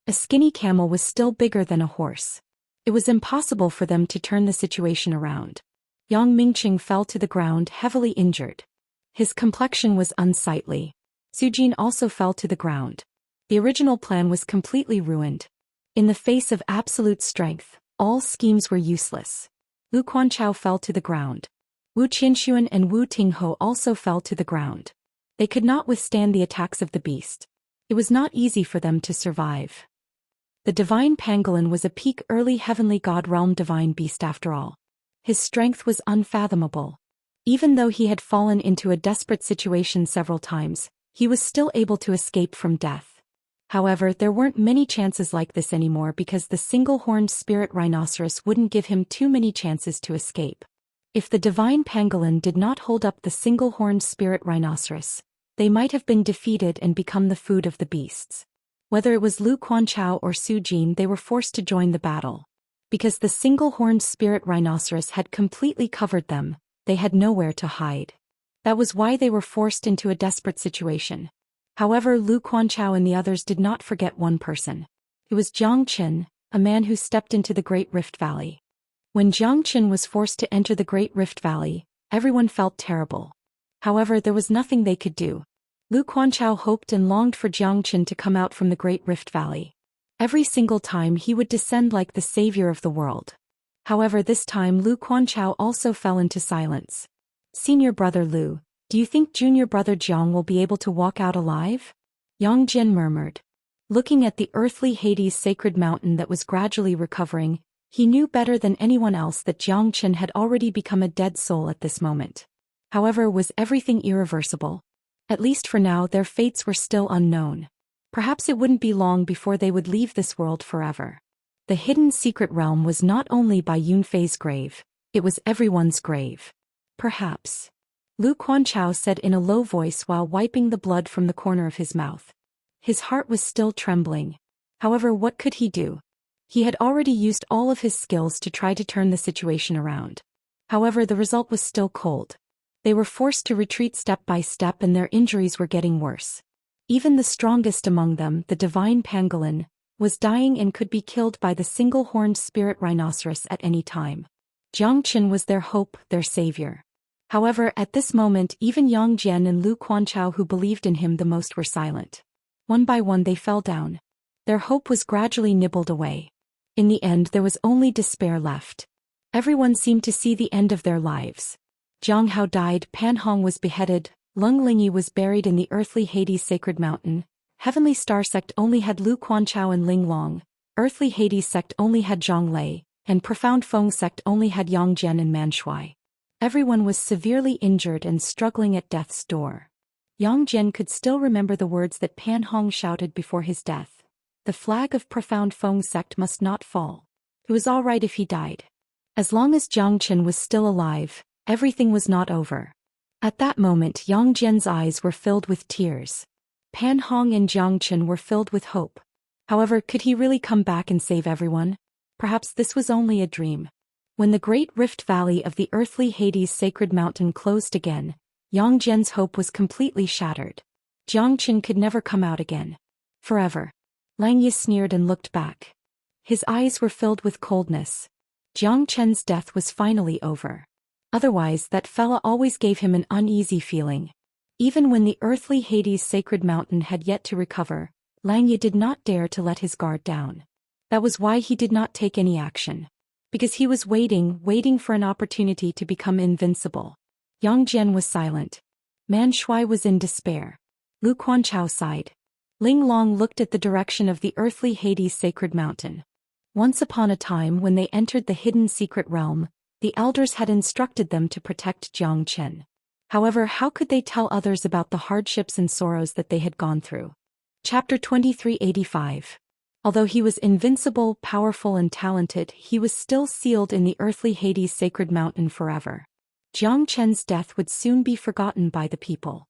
Speaker 1: A skinny camel was still bigger than a horse. It was impossible for them to turn the situation around. Yang Mingqing fell to the ground heavily injured. His complexion was unsightly. Su Jin also fell to the ground. The original plan was completely ruined. In the face of absolute strength, all schemes were useless. Lu Quanchao fell to the ground. Wu Qianxuan and Wu Tingho also fell to the ground. They could not withstand the attacks of the beast. It was not easy for them to survive. The divine pangolin was a peak early heavenly god realm divine beast after all. His strength was unfathomable. Even though he had fallen into a desperate situation several times, he was still able to escape from death. However, there weren't many chances like this anymore because the single-horned spirit rhinoceros wouldn't give him too many chances to escape. If the divine pangolin did not hold up the single-horned spirit rhinoceros, they might have been defeated and become the food of the beasts. Whether it was Lu Quanchao or Su Jin, they were forced to join the battle. Because the single-horned spirit rhinoceros had completely covered them, they had nowhere to hide. That was why they were forced into a desperate situation. However, Lu Quanchao and the others did not forget one person. It was Xianxia, a man who stepped into the Great Rift Valley. When Xianxia was forced to enter the Great Rift Valley, everyone felt terrible. However, there was nothing they could do. Lu Quanchao hoped and longed for Xianxia to come out from the Great Rift Valley. Every single time he would descend like the savior of the world. However, this time Lu Quanchao also fell into silence. Senior brother Lu, do you think junior brother Jiang will be able to walk out alive? Yang Jian murmured. Looking at the earthly Hades sacred mountain that was gradually recovering, he knew better than anyone else that Xianxia had already become a dead soul at this moment. However, was everything irreversible? At least for now, their fates were still unknown. Perhaps it wouldn't be long before they would leave this world forever. The hidden secret realm was not only by Yunfei's grave, it was everyone's grave. Perhaps. Lu Quanchao said in a low voice while wiping the blood from the corner of his mouth. His heart was still trembling. However, what could he do? He had already used all of his skills to try to turn the situation around. However, the result was still cold. They were forced to retreat step by step and their injuries were getting worse. Even the strongest among them, the divine pangolin, was dying and could be killed by the single-horned spirit rhinoceros at any time. Xianxia was their hope, their savior. However, at this moment even Yang Jian and Lu Quanchao who believed in him the most were silent. One by one they fell down. Their hope was gradually nibbled away. In the end there was only despair left. Everyone seemed to see the end of their lives. Jiang Hao died, Pan Hong was beheaded, Lung Lingyi was buried in the earthly Hades sacred mountain, Heavenly Star sect only had Lu Quanchao and Ling Long, Earthly Hades sect only had Zhang Lei, and Profound Feng sect only had Yang Jian and Man Shui. Everyone was severely injured and struggling at death's door. Yang Jian could still remember the words that Pan Hong shouted before his death. The flag of Profound Feng sect must not fall. It was all right if he died. As long as Xianxia was still alive, everything was not over. At that moment Yang Jian's eyes were filled with tears. Pan Hong and Xianxia were filled with hope. However, could he really come back and save everyone? Perhaps this was only a dream. When the great rift valley of the earthly Hades sacred mountain closed again, Yang Jian's hope was completely shattered. Xianxia could never come out again. Forever. Lang Yi sneered and looked back. His eyes were filled with coldness. Xianxia's death was finally over. Otherwise, that fella always gave him an uneasy feeling. Even when the earthly Hades sacred mountain had yet to recover, Lang Yi did not dare to let his guard down. That was why he did not take any action. Because he was waiting for an opportunity to become invincible. Yang Jian was silent. Man Shui was in despair. Lu Quanchao sighed. Ling Long looked at the direction of the earthly Hades sacred mountain. Once upon a time when they entered the hidden secret realm, the elders had instructed them to protect Xianxia. However, how could they tell others about the hardships and sorrows that they had gone through? Chapter 2385. Although he was invincible, powerful and talented, he was still sealed in the earthly Hades sacred mountain forever. Xianxia's death would soon be forgotten by the people.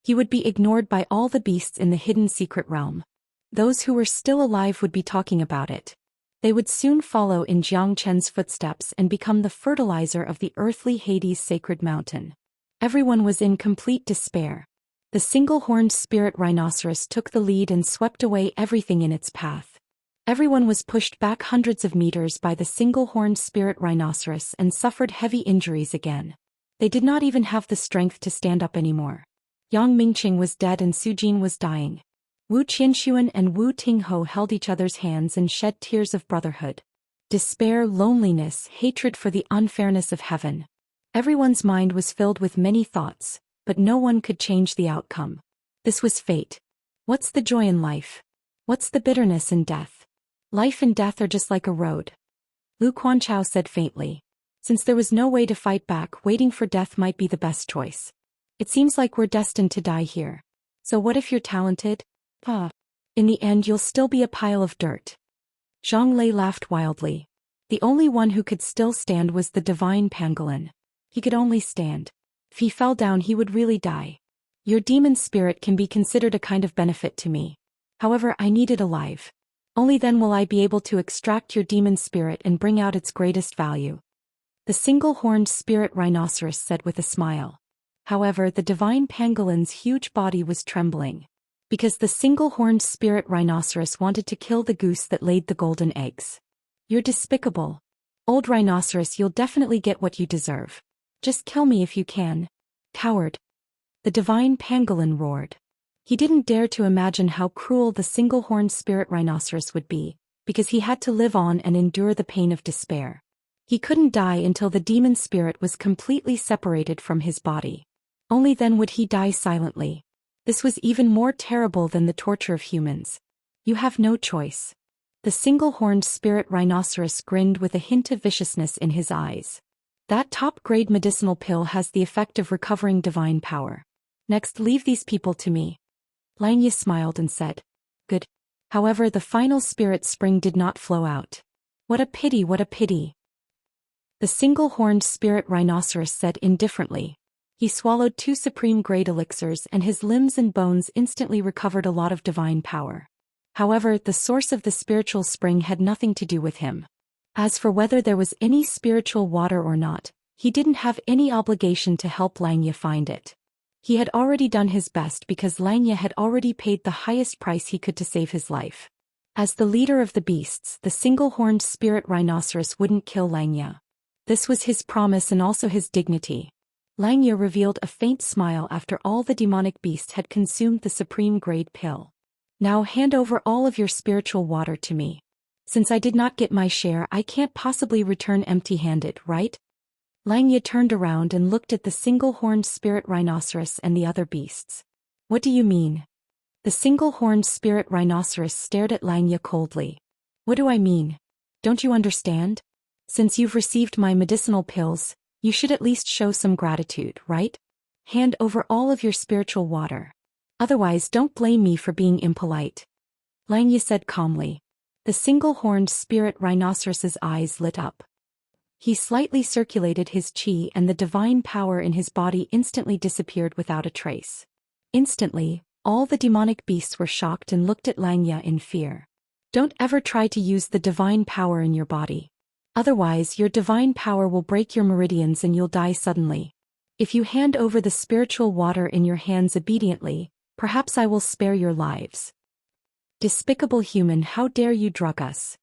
Speaker 1: He would be ignored by all the beasts in the hidden secret realm. Those who were still alive would be talking about it. They would soon follow in Xianxia's footsteps and become the fertilizer of the earthly Hades sacred mountain. Everyone was in complete despair. The single-horned spirit rhinoceros took the lead and swept away everything in its path. Everyone was pushed back hundreds of meters by the single-horned spirit rhinoceros and suffered heavy injuries again. They did not even have the strength to stand up anymore. Yang Mingqing was dead and Su Jin was dying. Wu Qianshuan and Wu Tingho held each other's hands and shed tears of brotherhood. Despair, loneliness, hatred for the unfairness of heaven. Everyone's mind was filled with many thoughts, but no one could change the outcome. This was fate. What's the joy in life? What's the bitterness in death? Life and death are just like a road. Lu Quanchao said faintly. Since there was no way to fight back, waiting for death might be the best choice. It seems like we're destined to die here. So what if you're talented? In the end you'll still be a pile of dirt. Zhang Lei laughed wildly. The only one who could still stand was the divine pangolin. He could only stand. If he fell down he would really die. Your demon spirit can be considered a kind of benefit to me. However, I need it alive. Only then will I be able to extract your demon spirit and bring out its greatest value. The single-horned spirit rhinoceros said with a smile. However, the divine pangolin's huge body was trembling. Because the single-horned spirit rhinoceros wanted to kill the goose that laid the golden eggs. You're despicable. Old rhinoceros, you'll definitely get what you deserve. Just kill me if you can. Coward. The divine pangolin roared. He didn't dare to imagine how cruel the single-horned spirit rhinoceros would be, because he had to live on and endure the pain of despair. He couldn't die until the demon spirit was completely separated from his body. Only then would he die silently. This was even more terrible than the torture of humans. You have no choice. The single-horned spirit rhinoceros grinned with a hint of viciousness in his eyes. That top-grade medicinal pill has the effect of recovering divine power. Next, leave these people to me. Xianxia smiled and said, Good. However, the final spirit spring did not flow out. What a pity, what a pity. The single-horned spirit rhinoceros said indifferently. He swallowed 2 supreme-grade elixirs and his limbs and bones instantly recovered a lot of divine power. However, the source of the spiritual spring had nothing to do with him. As for whether there was any spiritual water or not, he didn't have any obligation to help Xianxia find it. He had already done his best because Xianxia had already paid the highest price he could to save his life. As the leader of the beasts, the single-horned spirit rhinoceros wouldn't kill Xianxia. This was his promise and also his dignity. Xianxia revealed a faint smile after all the demonic beasts had consumed the supreme-grade pill. Now hand over all of your spiritual water to me. Since I did not get my share, I can't possibly return empty-handed, right? Xianxia turned around and looked at the single-horned spirit rhinoceros and the other beasts. What do you mean? The single-horned spirit rhinoceros stared at Xianxia coldly. What do I mean? Don't you understand? Since you've received my medicinal pills, you should at least show some gratitude, right? Hand over all of your spiritual water. Otherwise, don't blame me for being impolite. Xianxia said calmly. The single-horned spirit rhinoceros's eyes lit up. He slightly circulated his chi and the divine power in his body instantly disappeared without a trace. Instantly, all the demonic beasts were shocked and looked at Xianxia in fear. Don't ever try to use the divine power in your body. Otherwise, your divine power will break your meridians and you'll die suddenly. If you hand over the spiritual water in your hands obediently, perhaps I will spare your lives. Despicable human, how dare you drug us?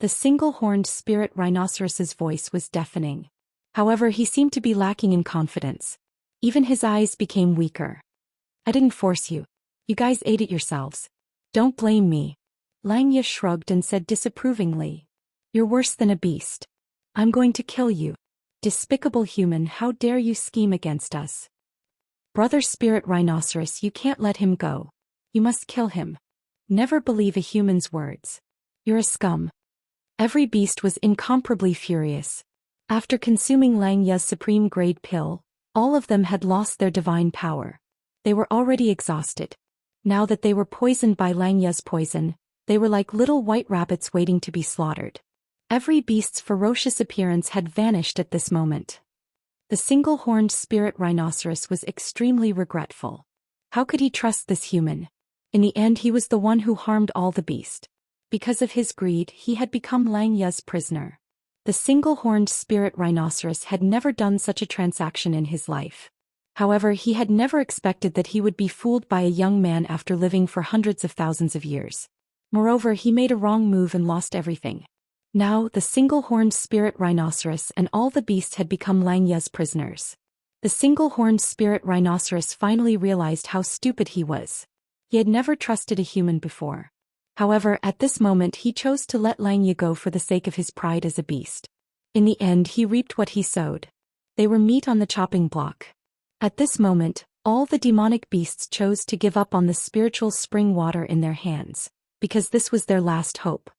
Speaker 1: The single-horned spirit rhinoceros's voice was deafening. However, he seemed to be lacking in confidence. Even his eyes became weaker. I didn't force you. You guys ate it yourselves. Don't blame me. Xianxia shrugged and said disapprovingly. You're worse than a beast. I'm going to kill you. Despicable human, how dare you scheme against us? Brother Spirit Rhinoceros, you can't let him go. You must kill him. Never believe a human's words. You're a scum. Every beast was incomparably furious. After consuming Xianxia's supreme-grade pill, all of them had lost their divine power. They were already exhausted. Now that they were poisoned by Xianxia's poison, they were like little white rabbits waiting to be slaughtered. Every beast's ferocious appearance had vanished at this moment. The single-horned spirit rhinoceros was extremely regretful. How could he trust this human? In the end, he was the one who harmed all the beast. Because of his greed, he had become Xianxia's prisoner. The single-horned spirit rhinoceros had never done such a transaction in his life. However, he had never expected that he would be fooled by a young man after living for hundreds of thousands of years. Moreover, he made a wrong move and lost everything. Now, the single-horned spirit rhinoceros and all the beasts had become Xianxia's prisoners. The single-horned spirit rhinoceros finally realized how stupid he was. He had never trusted a human before. However, at this moment he chose to let Xianxia go for the sake of his pride as a beast. In the end, he reaped what he sowed. They were meat on the chopping block. At this moment, all the demonic beasts chose to give up on the spiritual spring water in their hands, because this was their last hope.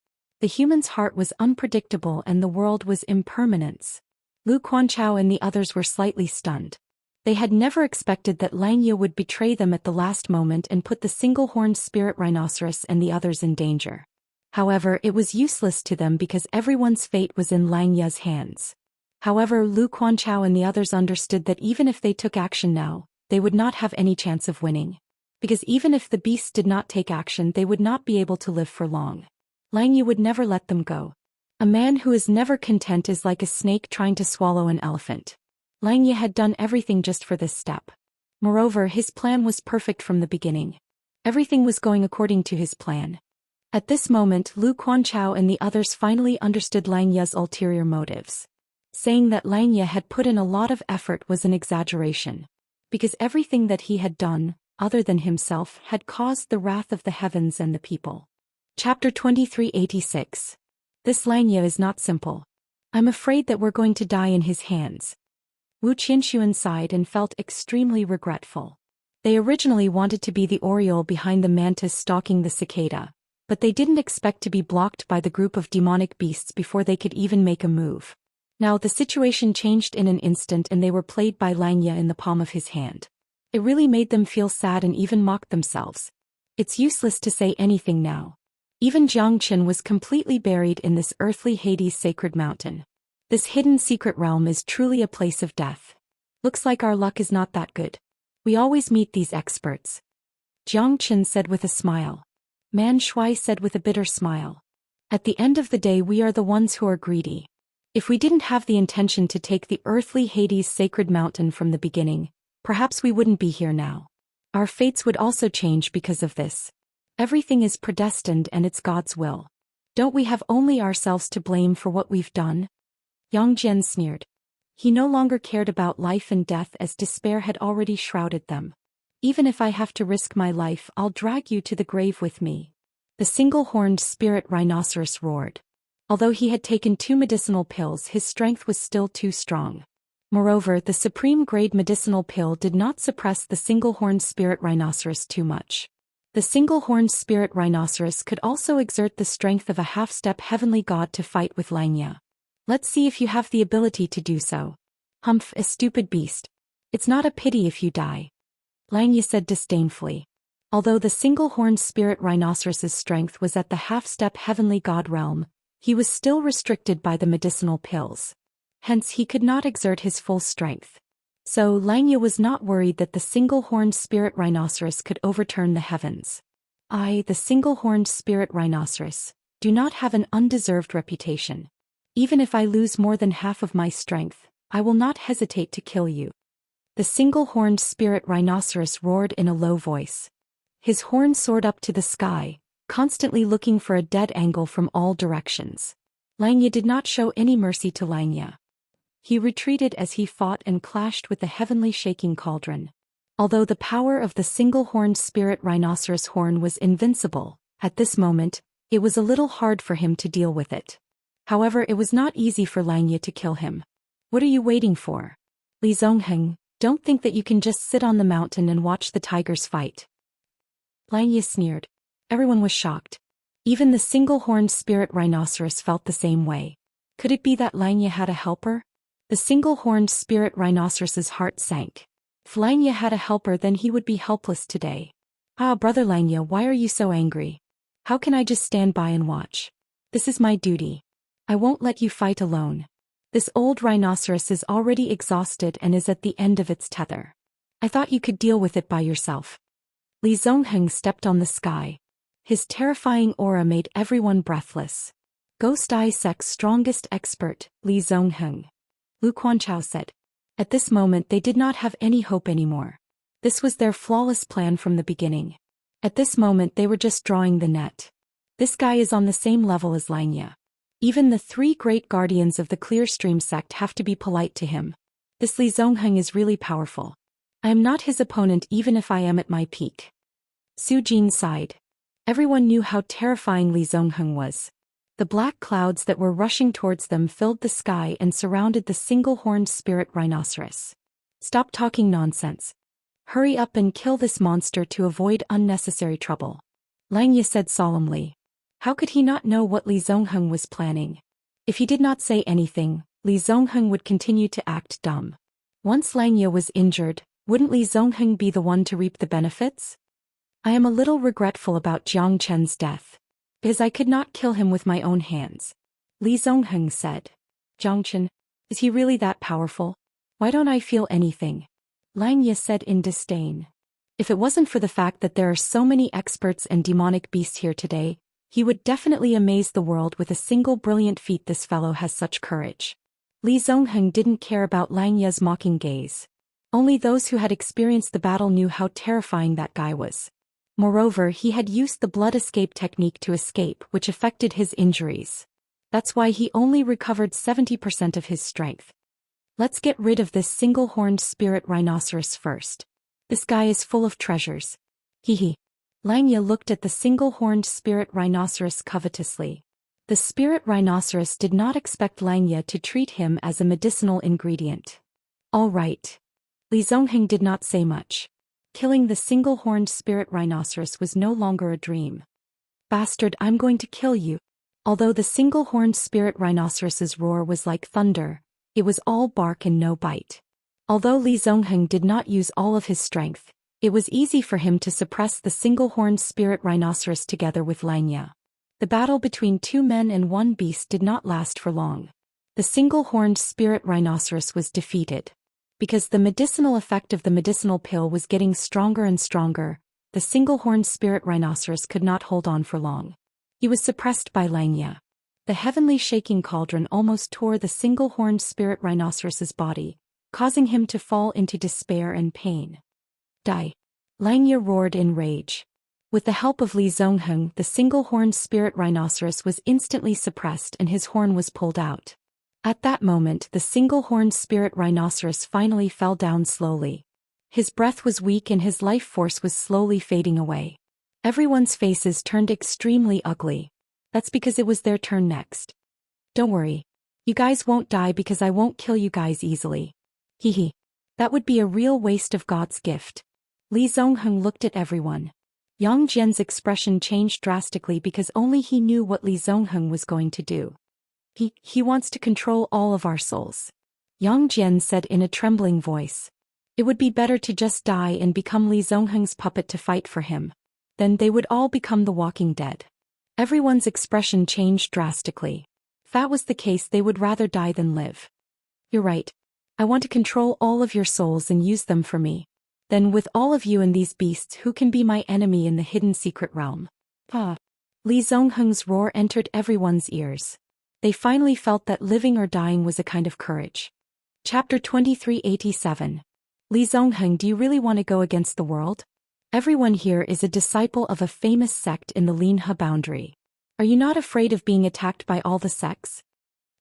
Speaker 1: The human's heart was unpredictable and the world was impermanence. Lu Quanchao and the others were slightly stunned. They had never expected that Xianxia would betray them at the last moment and put the single-horned spirit rhinoceros and the others in danger. However, it was useless to them because everyone's fate was in Xianxia's hands. However, Lu Quanchao and the others understood that even if they took action now, they would not have any chance of winning. Because even if the beasts did not take action, they would not be able to live for long. Xianxia would never let them go. A man who is never content is like a snake trying to swallow an elephant. Xianxia had done everything just for this step. Moreover, his plan was perfect from the beginning. Everything was going according to his plan. At this moment Lu Quanchao and the others finally understood Lang Ye's ulterior motives. Saying that Lang Ye had put in a lot of effort was an exaggeration. Because everything that he had done, other than himself, had caused the wrath of the heavens and the people. Chapter 2386. This Lang Ye is not simple. I'm afraid that we're going to die in his hands. Wu Qianxuan sighed and felt extremely regretful. They originally wanted to be the oriole behind the mantis stalking the cicada, but they didn't expect to be blocked by the group of demonic beasts before they could even make a move. Now the situation changed in an instant and they were played by Lang Ye in the palm of his hand. It really made them feel sad and even mocked themselves. It's useless to say anything now. Even Xianxia was completely buried in this earthly Hades sacred mountain. This hidden secret realm is truly a place of death. Looks like our luck is not that good. We always meet these experts. Xianxia said with a smile. Man Shui said with a bitter smile. At the end of the day we are the ones who are greedy. If we didn't have the intention to take the earthly Hades sacred mountain from the beginning, perhaps we wouldn't be here now. Our fates would also change because of this. Everything is predestined and it's God's will. Don't we have only ourselves to blame for what we've done? Yang Jian sneered. He no longer cared about life and death as despair had already shrouded them. Even if I have to risk my life, I'll drag you to the grave with me. The single-horned spirit rhinoceros roared. Although he had taken 2 medicinal pills, his strength was still too strong. Moreover, the supreme-grade medicinal pill did not suppress the single-horned spirit rhinoceros too much. The single-horned spirit rhinoceros could also exert the strength of a half-step heavenly god to fight with Lang Ye. Let's see if you have the ability to do so. Humph, a stupid beast. It's not a pity if you die. Lang Ye said disdainfully. Although the single-horned spirit rhinoceros's strength was at the half-step heavenly god realm, he was still restricted by the medicinal pills. Hence he could not exert his full strength. So Lang Ye was not worried that the single-horned spirit rhinoceros could overturn the heavens. I, the single-horned spirit rhinoceros, do not have an undeserved reputation. Even if I lose more than half of my strength, I will not hesitate to kill you. The single-horned spirit rhinoceros roared in a low voice. His horn soared up to the sky, constantly looking for a dead angle from all directions. Lang Ye did not show any mercy to Lang Ye. He retreated as he fought and clashed with the heavenly shaking cauldron. Although the power of the single-horned spirit rhinoceros horn was invincible, at this moment, it was a little hard for him to deal with it. However, it was not easy for Lang Ye to kill him. What are you waiting for? Li Zongheng, don't think that you can just sit on the mountain and watch the tigers fight. Lang Ye sneered. Everyone was shocked. Even the single-horned spirit rhinoceros felt the same way. Could it be that Lang Ye had a helper? The single-horned spirit rhinoceros's heart sank. If Lang Ye had a helper, then he would be helpless today. Ah, brother Lang Ye, why are you so angry? How can I just stand by and watch? This is my duty. I won't let you fight alone. This old rhinoceros is already exhausted and is at the end of its tether. I thought you could deal with it by yourself. Li Zongheng stepped on the sky. His terrifying aura made everyone breathless. Ghost Eye Sect's strongest expert, Li Zongheng. Lu Quanchao said. At this moment they did not have any hope anymore. This was their flawless plan from the beginning. At this moment they were just drawing the net. This guy is on the same level as Lang Ye. Even the 3 great guardians of the Clearstream sect have to be polite to him. This Li Zongheng is really powerful. I am not his opponent even if I am at my peak. Su Jin sighed. Everyone knew how terrifying Li Zongheng was. The black clouds that were rushing towards them filled the sky and surrounded the single-horned spirit rhinoceros. Stop talking nonsense. Hurry up and kill this monster to avoid unnecessary trouble. Lang Ye said solemnly. How could he not know what Li Zongheng was planning? If he did not say anything, Li Zongheng would continue to act dumb. Once Lang Ye was injured, wouldn't Li Zongheng be the one to reap the benefits? I am a little regretful about Jiang Chen's death. Because I could not kill him with my own hands. Li Zongheng said. Jiang Chen, is he really that powerful? Why don't I feel anything? Lang Ye said in disdain. If it wasn't for the fact that there are so many experts and demonic beasts here today, he would definitely amaze the world with a single brilliant feat. This fellow has such courage. Li Zongheng didn't care about Lang Ye's mocking gaze. Only those who had experienced the battle knew how terrifying that guy was. Moreover, he had used the blood escape technique to escape, which affected his injuries. That's why he only recovered 70% of his strength. Let's get rid of this single-horned spirit rhinoceros first. This guy is full of treasures. Hehe. Langya looked at the single-horned spirit rhinoceros covetously. The spirit rhinoceros did not expect Langya to treat him as a medicinal ingredient. All right. Li Zongheng did not say much. Killing the single-horned spirit rhinoceros was no longer a dream. Bastard, I'm going to kill you. Although the single-horned spirit rhinoceros's roar was like thunder, it was all bark and no bite. Although Li Zongheng did not use all of his strength, it was easy for him to suppress the single-horned spirit rhinoceros together with Langya. The battle between two men and one beast did not last for long. The single-horned spirit rhinoceros was defeated. Because the medicinal effect of the medicinal pill was getting stronger and stronger, the single-horned spirit rhinoceros could not hold on for long. He was suppressed by Langya. The heavenly shaking cauldron almost tore the single-horned spirit rhinoceros's body, causing him to fall into despair and pain. Die! Langya roared in rage. With the help of Li Zongheng, the single-horned spirit rhinoceros was instantly suppressed and his horn was pulled out. At that moment, the single-horned spirit rhinoceros finally fell down slowly. His breath was weak and his life force was slowly fading away. Everyone's faces turned extremely ugly. That's because it was their turn next. Don't worry. You guys won't die because I won't kill you guys easily. Hehe. That would be a real waste of God's gift. Li Zongheng looked at everyone. Yang Jian's expression changed drastically because only he knew what Li Zongheng was going to do. He wants to control all of our souls. Yang Jian said in a trembling voice. It would be better to just die and become Li Zongheng's puppet to fight for him. Then they would all become the walking dead. Everyone's expression changed drastically. If that was the case, they would rather die than live. You're right. I want to control all of your souls and use them for me. Then with all of you and these beasts, who can be my enemy in the hidden secret realm? Li Zongheng's roar entered everyone's ears. They finally felt that living or dying was a kind of courage. Chapter 2387. Li Zongheng, do you really want to go against the world? Everyone here is a disciple of a famous sect in the Linhe boundary. Are you not afraid of being attacked by all the sects?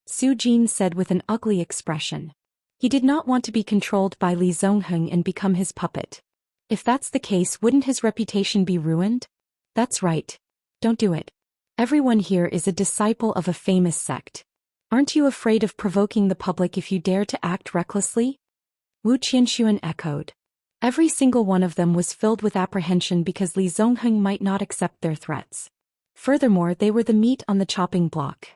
Speaker 1: Su Jin said with an ugly expression. He did not want to be controlled by Li Zongheng and become his puppet. If that's the case, wouldn't his reputation be ruined? That's right. Don't do it. Everyone here is a disciple of a famous sect. Aren't you afraid of provoking the public if you dare to act recklessly? Wu Qianshuan echoed. Every single one of them was filled with apprehension because Li Zongheng might not accept their threats. Furthermore, they were the meat on the chopping block.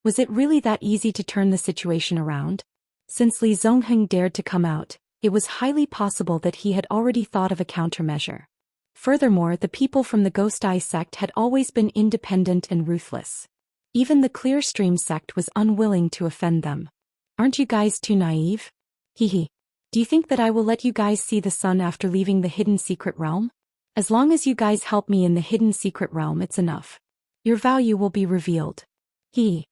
Speaker 1: Was it really that easy to turn the situation around? Since Li Zongheng dared to come out, it was highly possible that he had already thought of a countermeasure. Furthermore, the people from the Ghost Eye sect had always been independent and ruthless. Even the Clearstream sect was unwilling to offend them. Aren't you guys too naive? Hehe. Do you think that I will let you guys see the sun after leaving the hidden secret realm? As long as you guys help me in the hidden secret realm, it's enough. Your value will be revealed. Li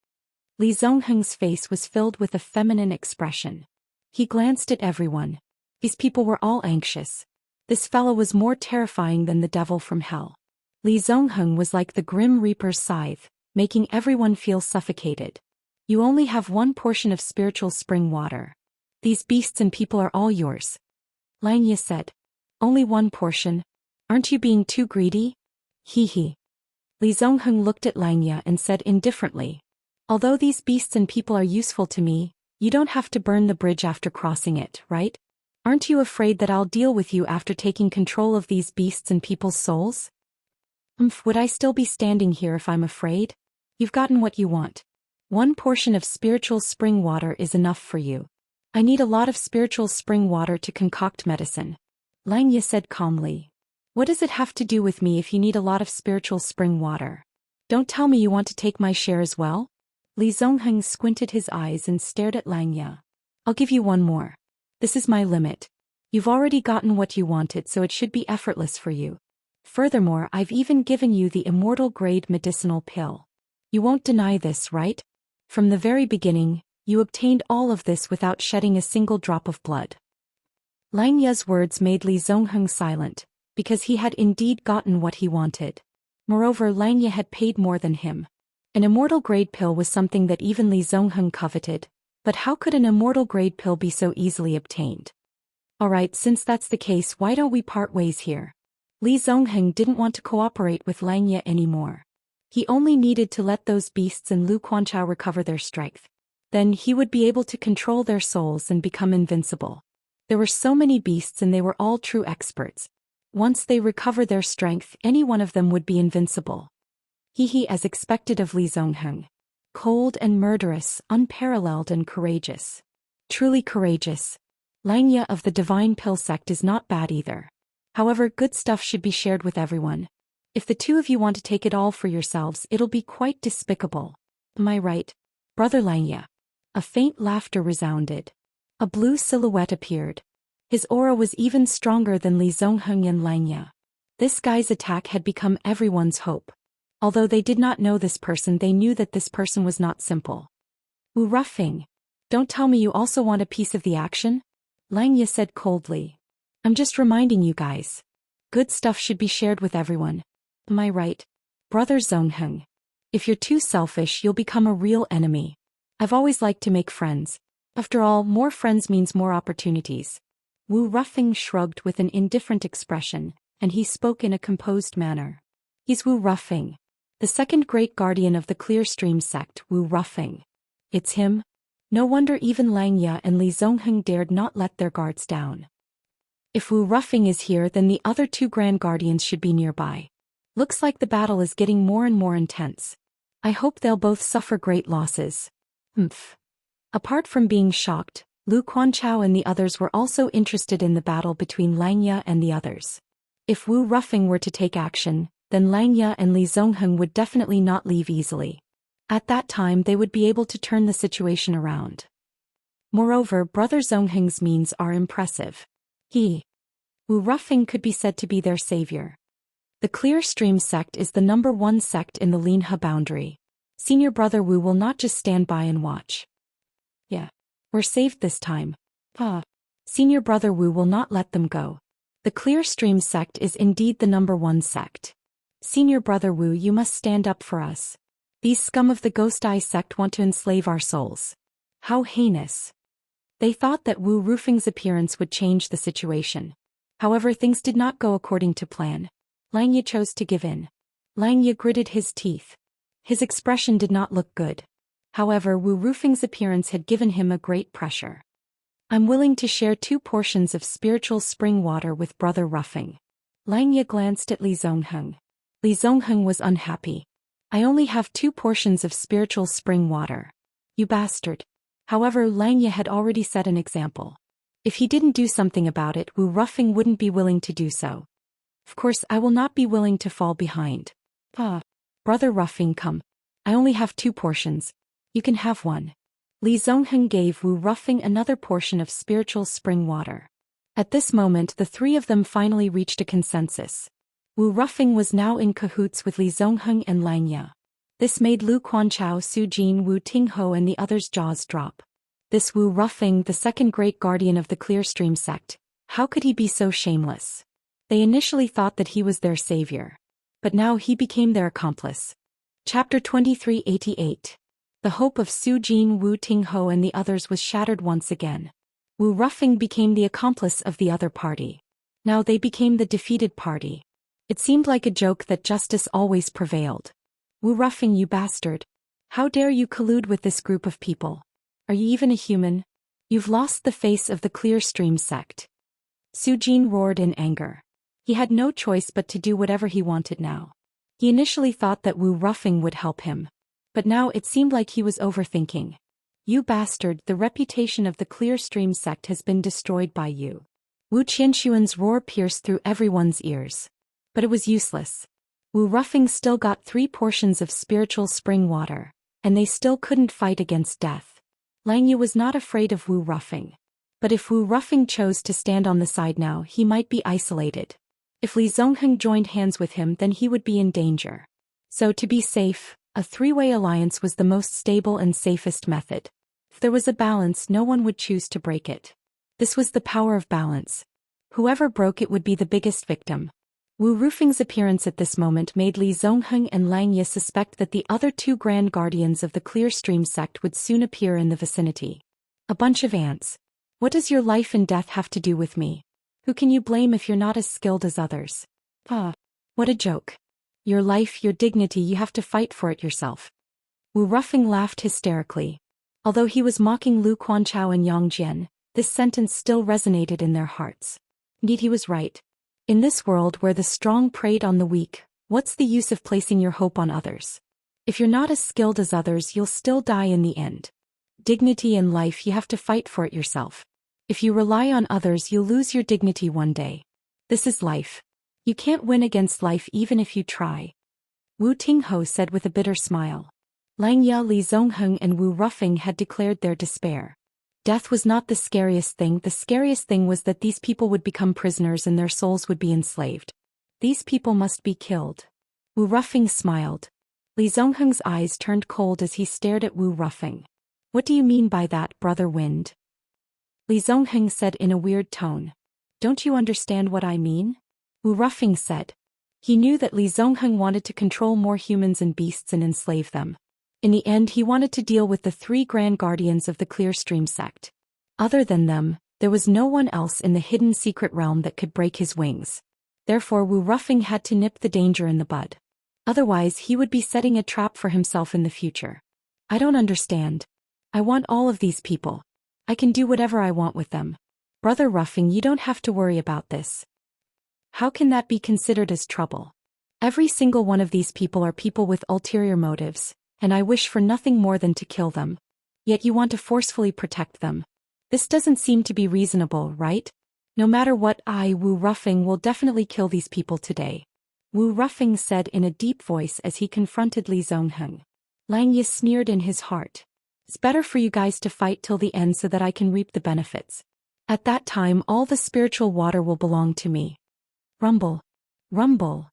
Speaker 1: Zongheng's face was filled with a feminine expression. He glanced at everyone. These people were all anxious. This fellow was more terrifying than the devil from hell. Li Zongheng was like the Grim Reaper's scythe, making everyone feel suffocated. You only have one portion of spiritual spring water. These beasts and people are all yours. Langya said. Only one portion? Aren't you being too greedy? Hehe. Li Zongheng looked at Langya and said indifferently. Although these beasts and people are useful to me, you don't have to burn the bridge after crossing it, right? Aren't you afraid that I'll deal with you after taking control of these beasts and people's souls? Would I still be standing here if I'm afraid? You've gotten what you want. One portion of spiritual spring water is enough for you. I need a lot of spiritual spring water to concoct medicine. Langya said calmly. What does it have to do with me if you need a lot of spiritual spring water? Don't tell me you want to take my share as well? Li Zongheng squinted his eyes and stared at Langya. I'll give you one more. This is my limit. You've already gotten what you wanted, so it should be effortless for you. Furthermore, I've even given you the immortal grade medicinal pill. You won't deny this, right? From the very beginning, you obtained all of this without shedding a single drop of blood. Langya's words made Li Zongheng silent, because he had indeed gotten what he wanted. Moreover, Langya had paid more than him. An immortal grade pill was something that even Li Zongheng coveted, but how could an immortal grade pill be so easily obtained? Alright, since that's the case, why don't we part ways here? Li Zongheng didn't want to cooperate with Langya anymore. He only needed to let those beasts and Lu Quanchao recover their strength. Then he would be able to control their souls and become invincible. There were so many beasts and they were all true experts. Once they recover their strength, any one of them would be invincible. As expected of Li Zongheng. Cold and murderous, unparalleled and courageous. Truly courageous. Langya of the Divine Pill sect is not bad either. However, good stuff should be shared with everyone. If the two of you want to take it all for yourselves, it'll be quite despicable. Am I right, Brother Langya? A faint laughter resounded. A blue silhouette appeared. His aura was even stronger than Li Zongheng and Langya. This guy's attack had become everyone's hope. Although they did not know this person, they knew that this person was not simple. Wu Ruffing. Don't tell me you also want a piece of the action? Langya said coldly. I'm just reminding you guys. Good stuff should be shared with everyone. Am I right, Brother Zongheng? If you're too selfish, you'll become a real enemy. I've always liked to make friends. After all, more friends means more opportunities. Wu Ruffing shrugged with an indifferent expression, and he spoke in a composed manner. He's Wu Ruffing, the second great guardian of the Clear Stream sect, Wu Ruffing. It's him? No wonder even Langya and Li Zongheng dared not let their guards down. If Wu Ruffing is here, then the other two Grand Guardians should be nearby. Looks like the battle is getting more and more intense. I hope they'll both suffer great losses. Apart from being shocked, Lu Quanchao and the others were also interested in the battle between Langya and the others. If Wu Ruffing were to take action, then Langya and Li Zongheng would definitely not leave easily. At that time they would be able to turn the situation around. Moreover, Brother Zongheng's means are impressive. Wu Ruffing could be said to be their savior. The Clear Stream sect is the #1 sect in the Linhe boundary. Senior Brother Wu will not just stand by and watch. We're saved this time. Senior Brother Wu will not let them go. The Clear Stream sect is indeed the #1 sect. Senior Brother Wu, you must stand up for us. These scum of the Ghost Eye sect want to enslave our souls. How heinous. They thought that Wu Ruffing's appearance would change the situation. However, things did not go according to plan. Langya chose to give in. Langya gritted his teeth. His expression did not look good. However, Wu Ruffing's appearance had given him a great pressure. I'm willing to share 2 portions of spiritual spring water with Brother Ruffing. Langya glanced at Li Zongheng. Li Zongheng was unhappy. I only have 2 portions of spiritual spring water. You bastard. However, Langya had already set an example. If he didn't do something about it, Wu Ruffing wouldn't be willing to do so. Of course, I will not be willing to fall behind. Brother Ruffing, come. I only have 2 portions. You can have 1. Li Zongheng gave Wu Ruffing another portion of spiritual spring water. At this moment, the 3 of them finally reached a consensus. Wu Ruffing was now in cahoots with Li Zongheng and Langya. This made Lu Quanchao, Su Jin, Wu Tingho and the others' jaws drop. This Wu Ruffing, the second great guardian of the Clear Stream sect, how could he be so shameless? They initially thought that he was their savior. But now he became their accomplice. Chapter 2388. The hope of Su Jin, Wu Tingho and the others was shattered once again. Wu Ruffing became the accomplice of the other party. Now they became the defeated party. It seemed like a joke that justice always prevailed. Wu Ruffing, you bastard. How dare you collude with this group of people? Are you even a human? You've lost the face of the Clear Stream sect. Su Jin roared in anger. He had no choice but to do whatever he wanted now. He initially thought that Wu Ruffing would help him. But now it seemed like he was overthinking. You bastard, the reputation of the Clear Stream sect has been destroyed by you. Wu Qianshuan's roar pierced through everyone's ears. But it was useless. Wu Ruffing still got 3 portions of spiritual spring water, and they still couldn't fight against death. Langya was not afraid of Wu Ruffing. But if Wu Ruffing chose to stand on the side now, he might be isolated. If Li Zongheng joined hands with him, then he would be in danger. So to be safe, a 3-way alliance was the most stable and safest method. If there was a balance, no one would choose to break it. This was the power of balance. Whoever broke it would be the biggest victim. Wu Rufeng's appearance at this moment made Li Zongheng and Lang Ye suspect that the other two Grand Guardians of the Clear Stream sect would soon appear in the vicinity. A bunch of ants. What does your life and death have to do with me? Who can you blame if you're not as skilled as others? Ah, what a joke. Your life, your dignity, you have to fight for it yourself. Wu Rufeng laughed hysterically. Although he was mocking Lu Quanchao and Yang Jian, this sentence still resonated in their hearts. Indeed, he was right. In this world where the strong preyed on the weak, what's the use of placing your hope on others? If you're not as skilled as others, you'll still die in the end. Dignity in life, you have to fight for it yourself. If you rely on others, you'll lose your dignity one day. This is life. You can't win against life even if you try. Wu Tingho said with a bitter smile. Lang Ya, Li Zongheng and Wu Rufeng had declared their despair. Death was not the scariest thing was that these people would become prisoners and their souls would be enslaved. These people must be killed. Wu Rufeng smiled. Li Zongheng's eyes turned cold as he stared at Wu Rufeng. What do you mean by that, Brother Wind? Li Zongheng said in a weird tone. Don't you understand what I mean? Wu Rufeng said. He knew that Li Zongheng wanted to control more humans and beasts and enslave them. In the end, he wanted to deal with the three Grand Guardians of the Clear Stream sect. Other than them, there was no one else in the hidden secret realm that could break his wings. Therefore, Wu Rufeng had to nip the danger in the bud. Otherwise, he would be setting a trap for himself in the future. I don't understand. I want all of these people. I can do whatever I want with them. Brother Rufeng, you don't have to worry about this. How can that be considered as trouble? Every single one of these people are people with ulterior motives, and I wish for nothing more than to kill them. Yet you want to forcefully protect them. This doesn't seem to be reasonable, right? No matter what, Wu Rufeng, will definitely kill these people today. Wu Rufeng said in a deep voice as he confronted Li Zongheng. Lang Ye sneered in his heart. It's better for you guys to fight till the end so that I can reap the benefits. At that time, all the spiritual water will belong to me. Rumble. Rumble.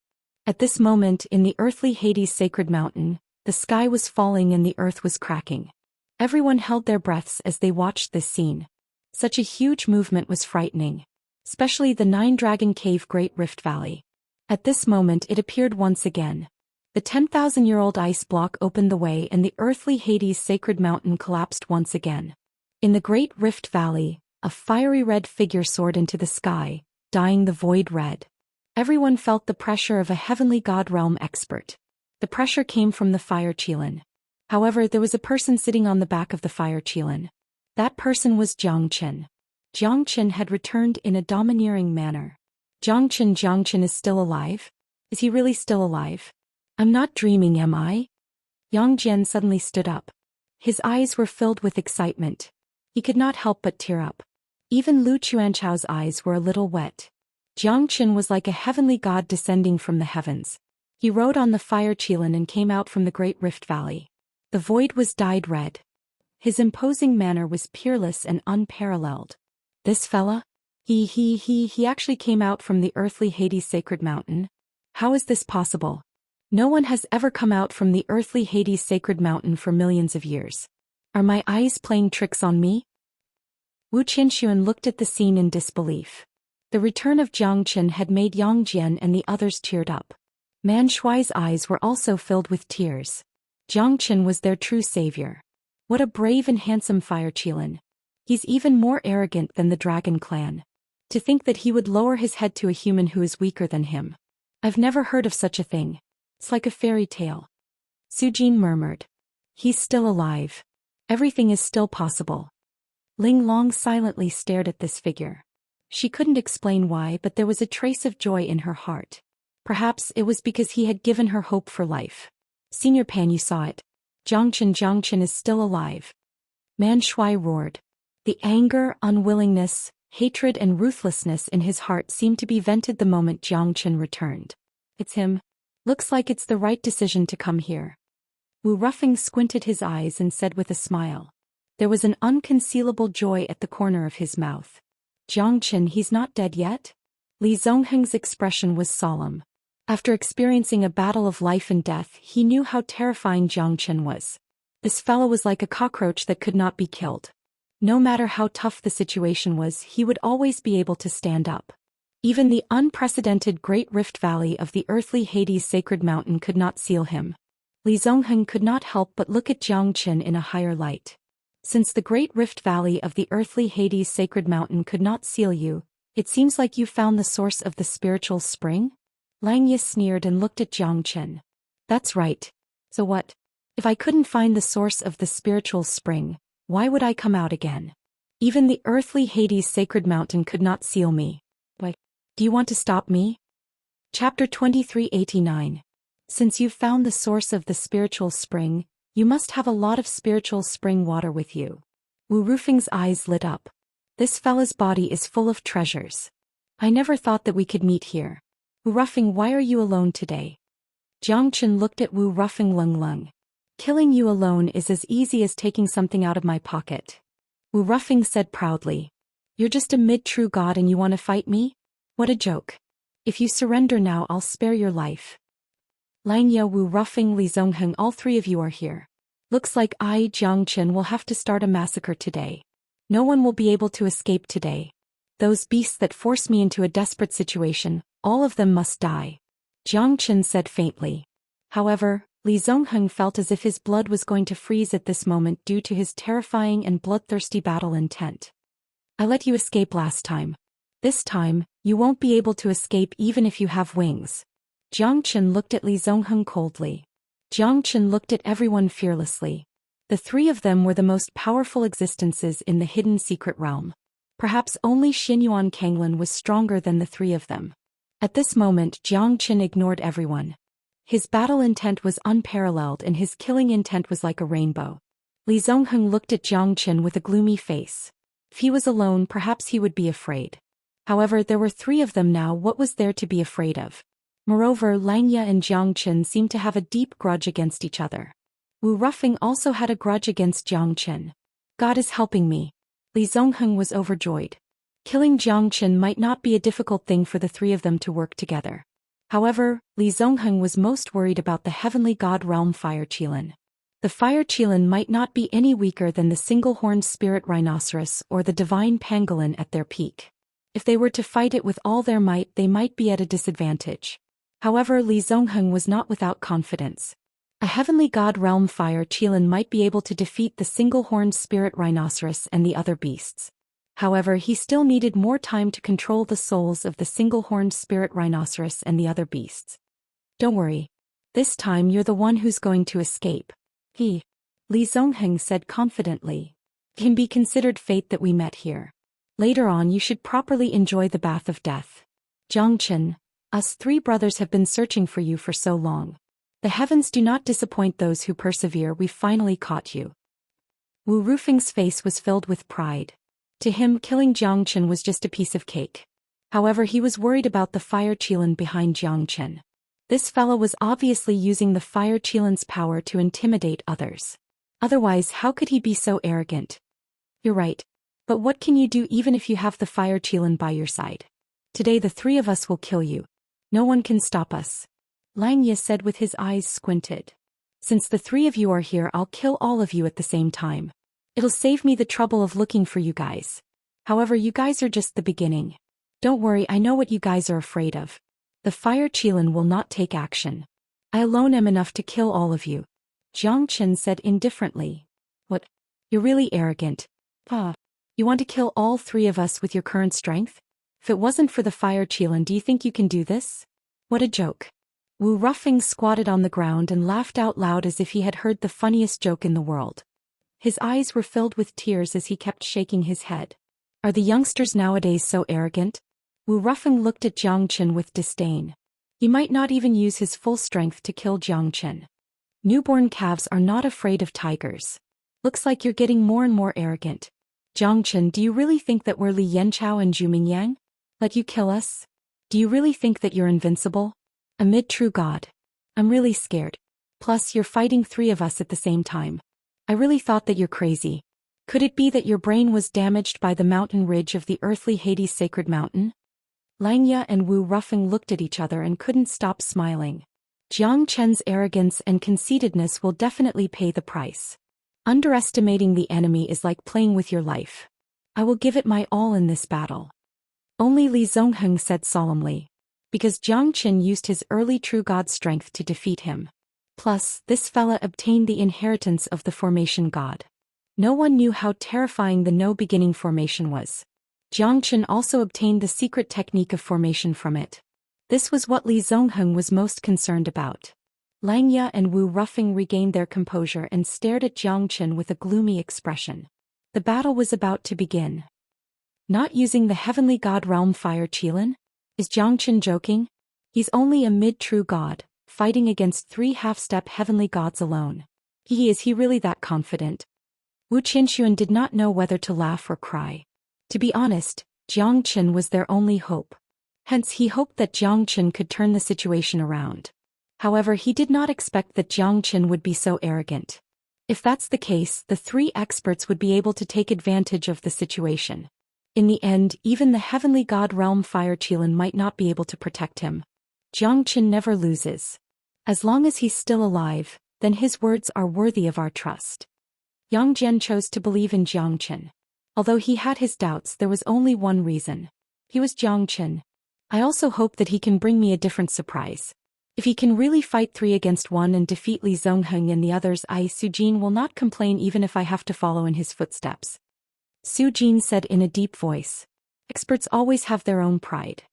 Speaker 1: At this moment, in the earthly Hades sacred mountain, the sky was falling and the earth was cracking. Everyone held their breaths as they watched this scene. Such a huge movement was frightening. Especially the Nine-Dragon Cave Great Rift Valley. At this moment it appeared once again. The 10,000-year-old ice block opened the way and the earthly Hades sacred mountain collapsed once again. In the Great Rift Valley, a fiery red figure soared into the sky, dyeing the void red. Everyone felt the pressure of a heavenly god realm expert. The pressure came from the fire Qilin. However, there was a person sitting on the back of the fire Qilin. That person was Jiang Qin. Jiang Qin had returned in a domineering manner. Jiang Qin is still alive? Is he really still alive? I'm not dreaming, am I? Yang Jian suddenly stood up. His eyes were filled with excitement. He could not help but tear up. Even Lu Quanchao's eyes were a little wet. Jiang Qin was like a heavenly god descending from the heavens. He rode on the fire Qilin and came out from the Great Rift Valley. The void was dyed red. His imposing manner was peerless and unparalleled. This fella? He actually came out from the earthly Hades sacred mountain? How is this possible? No one has ever come out from the earthly Hades sacred mountain for millions of years. Are my eyes playing tricks on me? Wu Qianxuan looked at the scene in disbelief. The return of Jiang Qin had made Yang Jian and the others teared up. Man Shuai's eyes were also filled with tears. Jiang Qin was their true savior. What a brave and handsome fire Qilin. He's even more arrogant than the Dragon Clan. To think that he would lower his head to a human who is weaker than him. I've never heard of such a thing. It's like a fairy tale. Su Jin murmured. He's still alive. Everything is still possible. Ling Long silently stared at this figure. She couldn't explain why, but there was a trace of joy in her heart. Perhaps it was because he had given her hope for life. Senior Pan, you saw it. Jiang Qin is still alive. Man Shuai roared. The anger, unwillingness, hatred and ruthlessness in his heart seemed to be vented the moment Jiang Qin returned. It's him. Looks like it's the right decision to come here. Wu Rufeng squinted his eyes and said with a smile. There was an unconcealable joy at the corner of his mouth. Jiang Qin, he's not dead yet? Li Zongheng's expression was solemn. After experiencing a battle of life and death, he knew how terrifying Jiang Qin was. This fellow was like a cockroach that could not be killed. No matter how tough the situation was, he would always be able to stand up. Even the unprecedented Great Rift Valley of the earthly Hades sacred mountain could not seal him. Li Zongheng could not help but look at Jiang Qin in a higher light. Since the Great Rift Valley of the earthly Hades sacred mountain could not seal you, it seems like you found the source of the spiritual spring? Lang Yi sneered and looked at Jiang Qin. That's right. So what? If I couldn't find the source of the spiritual spring, why would I come out again? Even the earthly Hades sacred mountain could not seal me. Why? Do you want to stop me? Chapter 2389. Since you've found the source of the spiritual spring, you must have a lot of spiritual spring water with you. Wu Rufeng's eyes lit up. This fella's body is full of treasures. I never thought that we could meet here. Wu Rufeng, why are you alone today? Jiang Qin looked at Wu Rufeng lung. Killing you alone is as easy as taking something out of my pocket. Wu Rufeng said proudly. You're just a mid-true god and you want to fight me? What a joke. If you surrender now, I'll spare your life. Lang Ye, Wu Rufeng, Li Zongheng, all three of you are here. Looks like I, Jiang Qin, will have to start a massacre today. No one will be able to escape today. Those beasts that forced me into a desperate situation, all of them must die. Jiang Qin said faintly. However, Li Zongheng felt as if his blood was going to freeze at this moment due to his terrifying and bloodthirsty battle intent. I let you escape last time. This time, you won't be able to escape even if you have wings. Jiang Qin looked at Li Zongheng coldly. Jiang Qin looked at everyone fearlessly. The three of them were the most powerful existences in the hidden secret realm. Perhaps only Xinyuan Kanglin was stronger than the three of them. At this moment, Jiang Qin ignored everyone. His battle intent was unparalleled and his killing intent was like a rainbow. Li Zongheng looked at Jiang Qin with a gloomy face. If he was alone, perhaps he would be afraid. However, there were three of them now. What was there to be afraid of? Moreover, Lang Ye and Jiang Qin seemed to have a deep grudge against each other. Wu Rufeng also had a grudge against Jiang Qin. God is helping me. Li Zongheng was overjoyed. Killing Jiang Qin might not be a difficult thing for the three of them to work together. However, Li Zongheng was most worried about the heavenly god realm fire qilin. The fire qilin might not be any weaker than the single-horned spirit rhinoceros or the divine pangolin at their peak. If they were to fight it with all their might, they might be at a disadvantage. However, Li Zongheng was not without confidence. A heavenly god realm fire qilin might be able to defeat the single-horned spirit rhinoceros and the other beasts. However, he still needed more time to control the souls of the single-horned spirit rhinoceros and the other beasts. Don't worry. This time you're the one who's going to escape. Li Zongheng said confidently. It can be considered fate that we met here. Later on you should properly enjoy the bath of death. Jiang Qin, us three brothers have been searching for you for so long. The heavens do not disappoint those who persevere. We finally caught you. Wu Rufeng's face was filled with pride. To him, killing Jiang Qin was just a piece of cake. However, he was worried about the fire qilin behind Jiang Qin. This fellow was obviously using the fire qilin's power to intimidate others. Otherwise, how could he be so arrogant? You're right. But what can you do even if you have the fire qilin by your side? Today the three of us will kill you. No one can stop us. Lang Ye said with his eyes squinted. Since the three of you are here, I'll kill all of you at the same time. It'll save me the trouble of looking for you guys. However, you guys are just the beginning. Don't worry, I know what you guys are afraid of. The fire qilin will not take action. I alone am enough to kill all of you. Jiang Qin said indifferently. What? You're really arrogant. You want to kill all three of us with your current strength? If it wasn't for the fire qilin, do you think you can do this? What a joke. Wu Rufeng squatted on the ground and laughed out loud as if he had heard the funniest joke in the world. His eyes were filled with tears as he kept shaking his head. Are the youngsters nowadays so arrogant? Wu Rufeng looked at Jiang Qin with disdain. He might not even use his full strength to kill Jiang Qin. Newborn calves are not afraid of tigers. Looks like you're getting more and more arrogant. Jiang Qin, do you really think that we're Li Yanchao and Zhu Mingyang? Let you kill us? Do you really think that you're invincible? A mid-true god. I'm really scared. Plus, you're fighting three of us at the same time. I really thought that you're crazy. Could it be that your brain was damaged by the mountain ridge of the earthly Hades sacred mountain? Lang Ye and Wu Rufeng looked at each other and couldn't stop smiling. Jiang Qin's arrogance and conceitedness will definitely pay the price. Underestimating the enemy is like playing with your life. I will give it my all in this battle. Only Li Zongheng said solemnly. Because Jiang Qin used his early true god strength to defeat him. Plus, this fella obtained the inheritance of the formation god. No one knew how terrifying the no-beginning formation was. Jiang Qin also obtained the secret technique of formation from it. This was what Li Zongheng was most concerned about. Langya and Wu Ruffing regained their composure and stared at Jiang Qin with a gloomy expression. The battle was about to begin. Not using the heavenly god realm fire Qilin? Is Jiang Qin joking? He's only a mid-true god, fighting against 3 half-step heavenly gods alone. Is he really that confident? Wu Qinshuan did not know whether to laugh or cry. To be honest, Jiang Qin was their only hope. Hence he hoped that Jiang Qin could turn the situation around. However, he did not expect that Jiang Qin would be so arrogant. If that's the case, the 3 experts would be able to take advantage of the situation. In the end, even the heavenly god realm fire Qilin might not be able to protect him. Jiang Qin never loses. As long as he's still alive, then his words are worthy of our trust. Yang Jian chose to believe in Jiang Qin. Although he had his doubts, there was only one reason. He was Jiang Qin. I also hope that he can bring me a different surprise. If he can really fight 3 against 1 and defeat Li Zongheng and the others, Su Jin will not complain even if I have to follow in his footsteps. Su Jin said in a deep voice. Experts always have their own pride.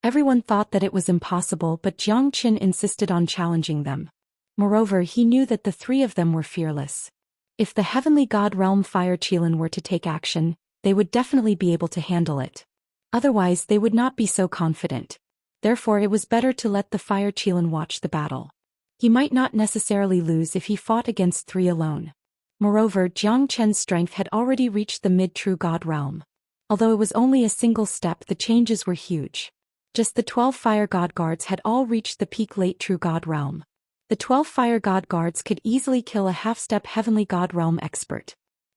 Speaker 1: Everyone thought that it was impossible, but Jiang Qin insisted on challenging them. Moreover, he knew that the 3 of them were fearless. If the heavenly god realm fire Qilin were to take action, they would definitely be able to handle it. Otherwise, they would not be so confident. Therefore, it was better to let the fire Qilin watch the battle. He might not necessarily lose if he fought against 3 alone. Moreover, Jiang Qin's strength had already reached the mid-true god realm. Although it was only a single step, the changes were huge. Just the 12 fire god guards had all reached the peak late true god realm. The 12 fire god guards could easily kill a half-step heavenly god realm expert.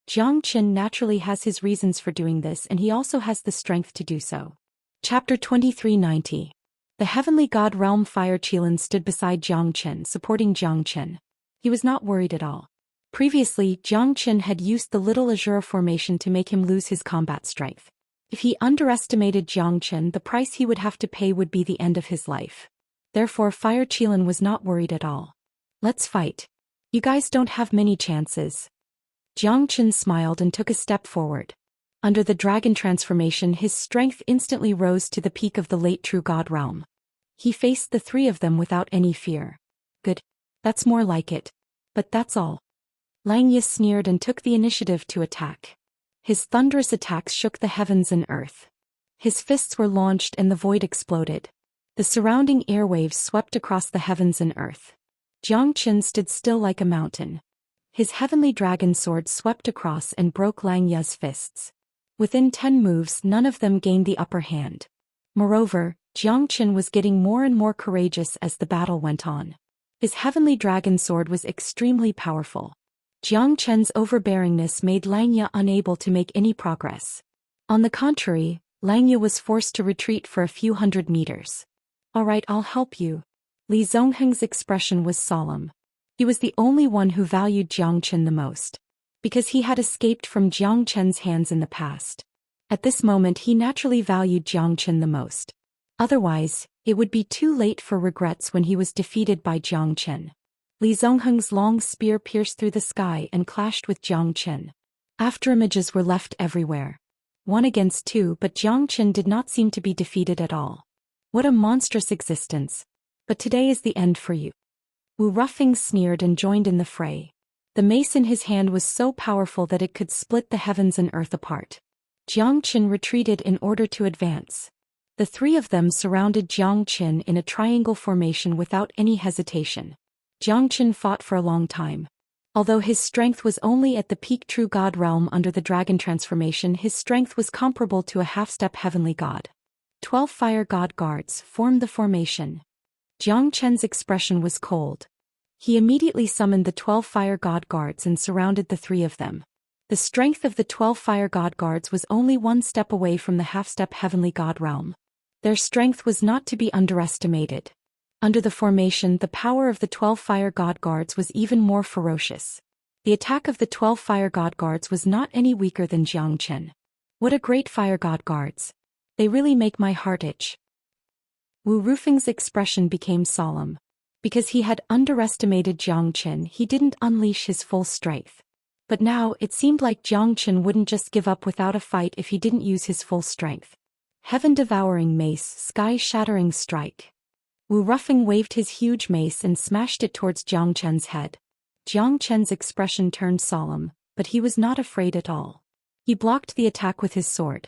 Speaker 1: Jiang Qin naturally has his reasons for doing this, and he also has the strength to do so. Chapter 2390. The heavenly god realm fire Qilin stood beside Jiang Qin, supporting Jiang Qin. He was not worried at all. Previously, Jiang Qin had used the little azure formation to make him lose his combat strength. If he underestimated Jiang Qin, the price he would have to pay would be the end of his life. Therefore, fire Qilin was not worried at all. Let's fight. You guys don't have many chances. Jiang Qin smiled and took a step forward. Under the dragon transformation, his strength instantly rose to the peak of the late true god realm. He faced the 3 of them without any fear. Good. That's more like it. But that's all. Langya sneered and took the initiative to attack. His thunderous attacks shook the heavens and earth. His fists were launched and the void exploded. The surrounding airwaves swept across the heavens and earth. Jiang Qin stood still like a mountain. His heavenly dragon sword swept across and broke Langya's fists. Within 10 moves, none of them gained the upper hand. Moreover, Jiang Qin was getting more and more courageous as the battle went on. His heavenly dragon sword was extremely powerful. Jiang Qin's overbearingness made Langya unable to make any progress. On the contrary, Langya was forced to retreat for a few hundred meters. All right, I'll help you. Li Zongheng's expression was solemn. He was the only one who valued Jiang Qin the most. Because he had escaped from Jiang Qin's hands in the past. At this moment he naturally valued Jiang Qin the most. Otherwise, it would be too late for regrets when he was defeated by Jiang Qin. Li Zongheng's long spear pierced through the sky and clashed with Jiang Qin. Afterimages were left everywhere. 1 against 2, but Jiang Qin did not seem to be defeated at all. What a monstrous existence. But today is the end for you. Wu Ruffing sneered and joined in the fray. The mace in his hand was so powerful that it could split the heavens and earth apart. Jiang Qin retreated in order to advance. The 3 of them surrounded Jiang Qin in a triangle formation without any hesitation. Jiang Qin fought for a long time. Although his strength was only at the peak true god realm under the dragon transformation, his strength was comparable to a half-step heavenly god. 12 fire god guards formed the formation. Jiang Qin's expression was cold. He immediately summoned the 12 fire god guards and surrounded the 3 of them. The strength of the 12 fire god guards was only 1 step away from the half-step heavenly god realm. Their strength was not to be underestimated. Under the formation, the power of the 12 fire god guards was even more ferocious. The attack of the 12 fire god guards was not any weaker than Jiang Qin. What a great fire god guards! They really make my heart itch. Wu Rufeng's expression became solemn. Because he had underestimated Jiang Qin, he didn't unleash his full strength. But now it seemed like Jiang Qin wouldn't just give up without a fight if he didn't use his full strength. Heaven-devouring mace, sky-shattering strike. Wu Rufeng waved his huge mace and smashed it towards Jiang Qin's head. Jiang Qin's expression turned solemn, but he was not afraid at all. He blocked the attack with his sword.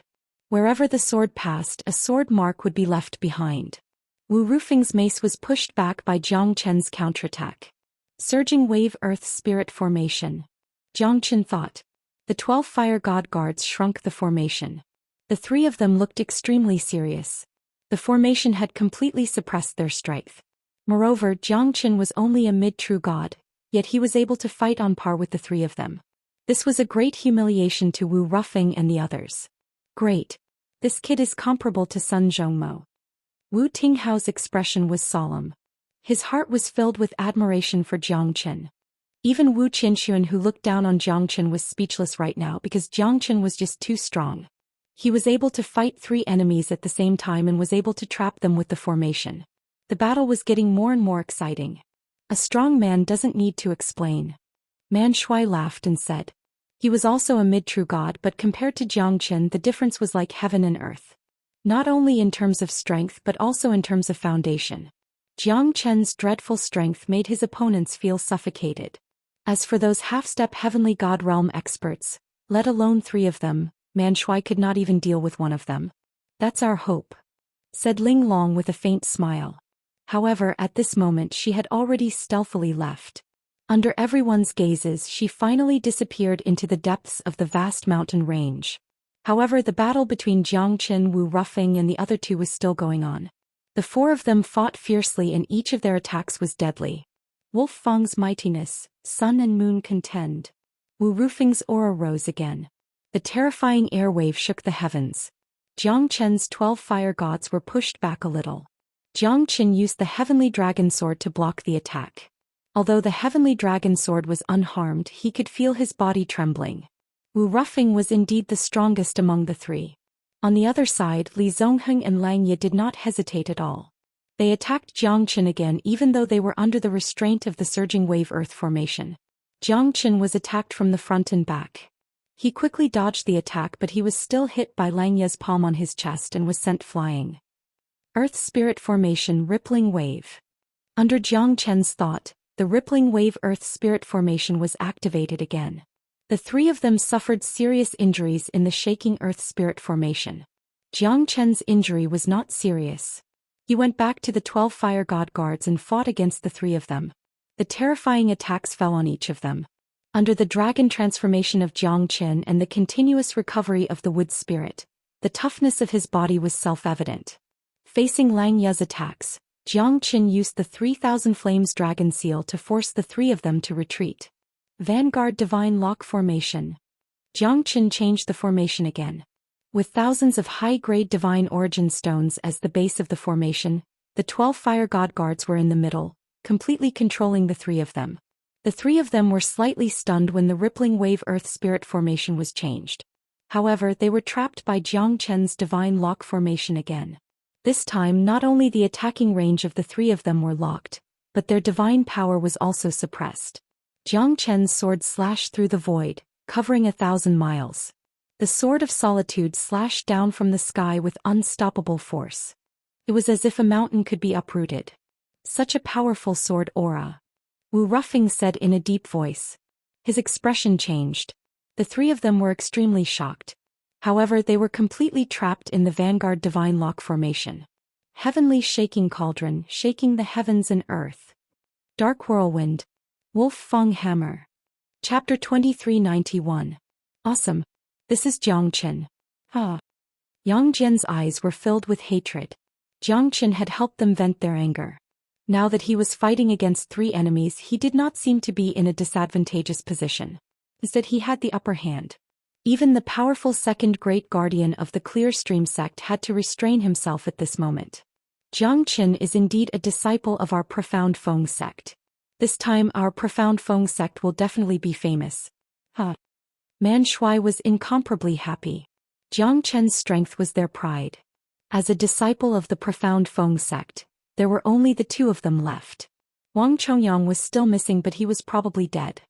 Speaker 1: Wherever the sword passed, a sword mark would be left behind. Wu Rufeng's mace was pushed back by Jiang Qin's counterattack. Surging wave earth spirit formation. Jiang Qin thought. The 12 fire god guards shrunk the formation. The 3 of them looked extremely serious. The formation had completely suppressed their strength. Moreover, Jiang Qin was only a mid-true god, yet he was able to fight on par with the 3 of them. This was a great humiliation to Wu Rufeng and the others. Great. This kid is comparable to Sun Zhongmo. Wu Tinghao's expression was solemn. His heart was filled with admiration for Jiang Qin. Even Wu Qinshuan, who looked down on Jiang Qin, was speechless right now because Jiang Qin was just too strong. He was able to fight 3 enemies at the same time and was able to trap them with the formation. The battle was getting more and more exciting. A strong man doesn't need to explain. Man Shui laughed and said. He was also a mid-true god, but compared to Jiang Qin, the difference was like heaven and earth. Not only in terms of strength but also in terms of foundation. Jiang Qin's dreadful strength made his opponents feel suffocated. As for those half-step heavenly god realm experts, let alone 3 of them, Man Shui could not even deal with 1 of them. That's our hope, said Ling Long with a faint smile. However, at this moment she had already stealthily left. Under everyone's gazes, she finally disappeared into the depths of the vast mountain range. However, the battle between Jiang Qin, Wu Rufeng and the other 2 was still going on. The 4 of them fought fiercely and each of their attacks was deadly. Wolf Fang's mightiness, sun and moon contend. Wu Rufeng's aura rose again. The terrifying air wave shook the heavens. Jiang Qin's 12 fire gods were pushed back a little. Jiang Qin used the heavenly dragon sword to block the attack. Although the heavenly dragon sword was unharmed, he could feel his body trembling. Wu Rufeng was indeed the strongest among the 3. On the other side, Li Zongheng and Lang Ye did not hesitate at all. They attacked Jiang Qin again even though they were under the restraint of the surging wave earth formation. Jiang Qin was attacked from the front and back. He quickly dodged the attack, but he was still hit by Lang Ye's palm on his chest and was sent flying. Earth Spirit Formation Rippling Wave. Under Jiang Qin's thought, the Rippling Wave Earth Spirit Formation was activated again. The 3 of them suffered serious injuries in the shaking Earth Spirit Formation. Jiang Qin's injury was not serious. He went back to the 12 fire god guards and fought against the 3 of them. The terrifying attacks fell on each of them. Under the dragon transformation of Jiang Qin and the continuous recovery of the wood spirit, the toughness of his body was self-evident. Facing Lang Ye's attacks, Jiang Qin used the 3000 Flames Dragon Seal to force the 3 of them to retreat. Vanguard Divine Lock Formation. Jiang Qin changed the formation again. With thousands of high-grade divine origin stones as the base of the formation, the 12 fire god guards were in the middle, completely controlling the 3 of them. The 3 of them were slightly stunned when the Rippling Wave Earth Spirit Formation was changed. However, they were trapped by Jiang Qin's Divine Lock Formation again. This time not only the attacking range of the 3 of them were locked, but their divine power was also suppressed. Jiang Qin's sword slashed through the void, covering 1,000 miles. The Sword of Solitude slashed down from the sky with unstoppable force. It was as if a mountain could be uprooted. Such a powerful sword aura. Wu Rufeng said in a deep voice. His expression changed. The 3 of them were extremely shocked. However, they were completely trapped in the Vanguard Divine Lock Formation. Heavenly Shaking Cauldron, shaking the heavens and earth. Dark Whirlwind. Wolf Fang Hammer. Chapter 2391. Awesome. This is Jiang Qin. Yang Jian's eyes were filled with hatred. Jiang Qin had helped them vent their anger. Now that he was fighting against 3 enemies, he did not seem to be in a disadvantageous position. Instead, he had the upper hand. Even the powerful second great guardian of the Clear Stream sect had to restrain himself at this moment. Jiang Qin is indeed a disciple of our Profound Feng sect. This time our Profound Feng sect will definitely be famous. Man Shui was incomparably happy. Jiang Qin's strength was their pride. As a disciple of the profound Feng sect, there were only the two of them left. Wang Chongyang was still missing, but he was probably dead.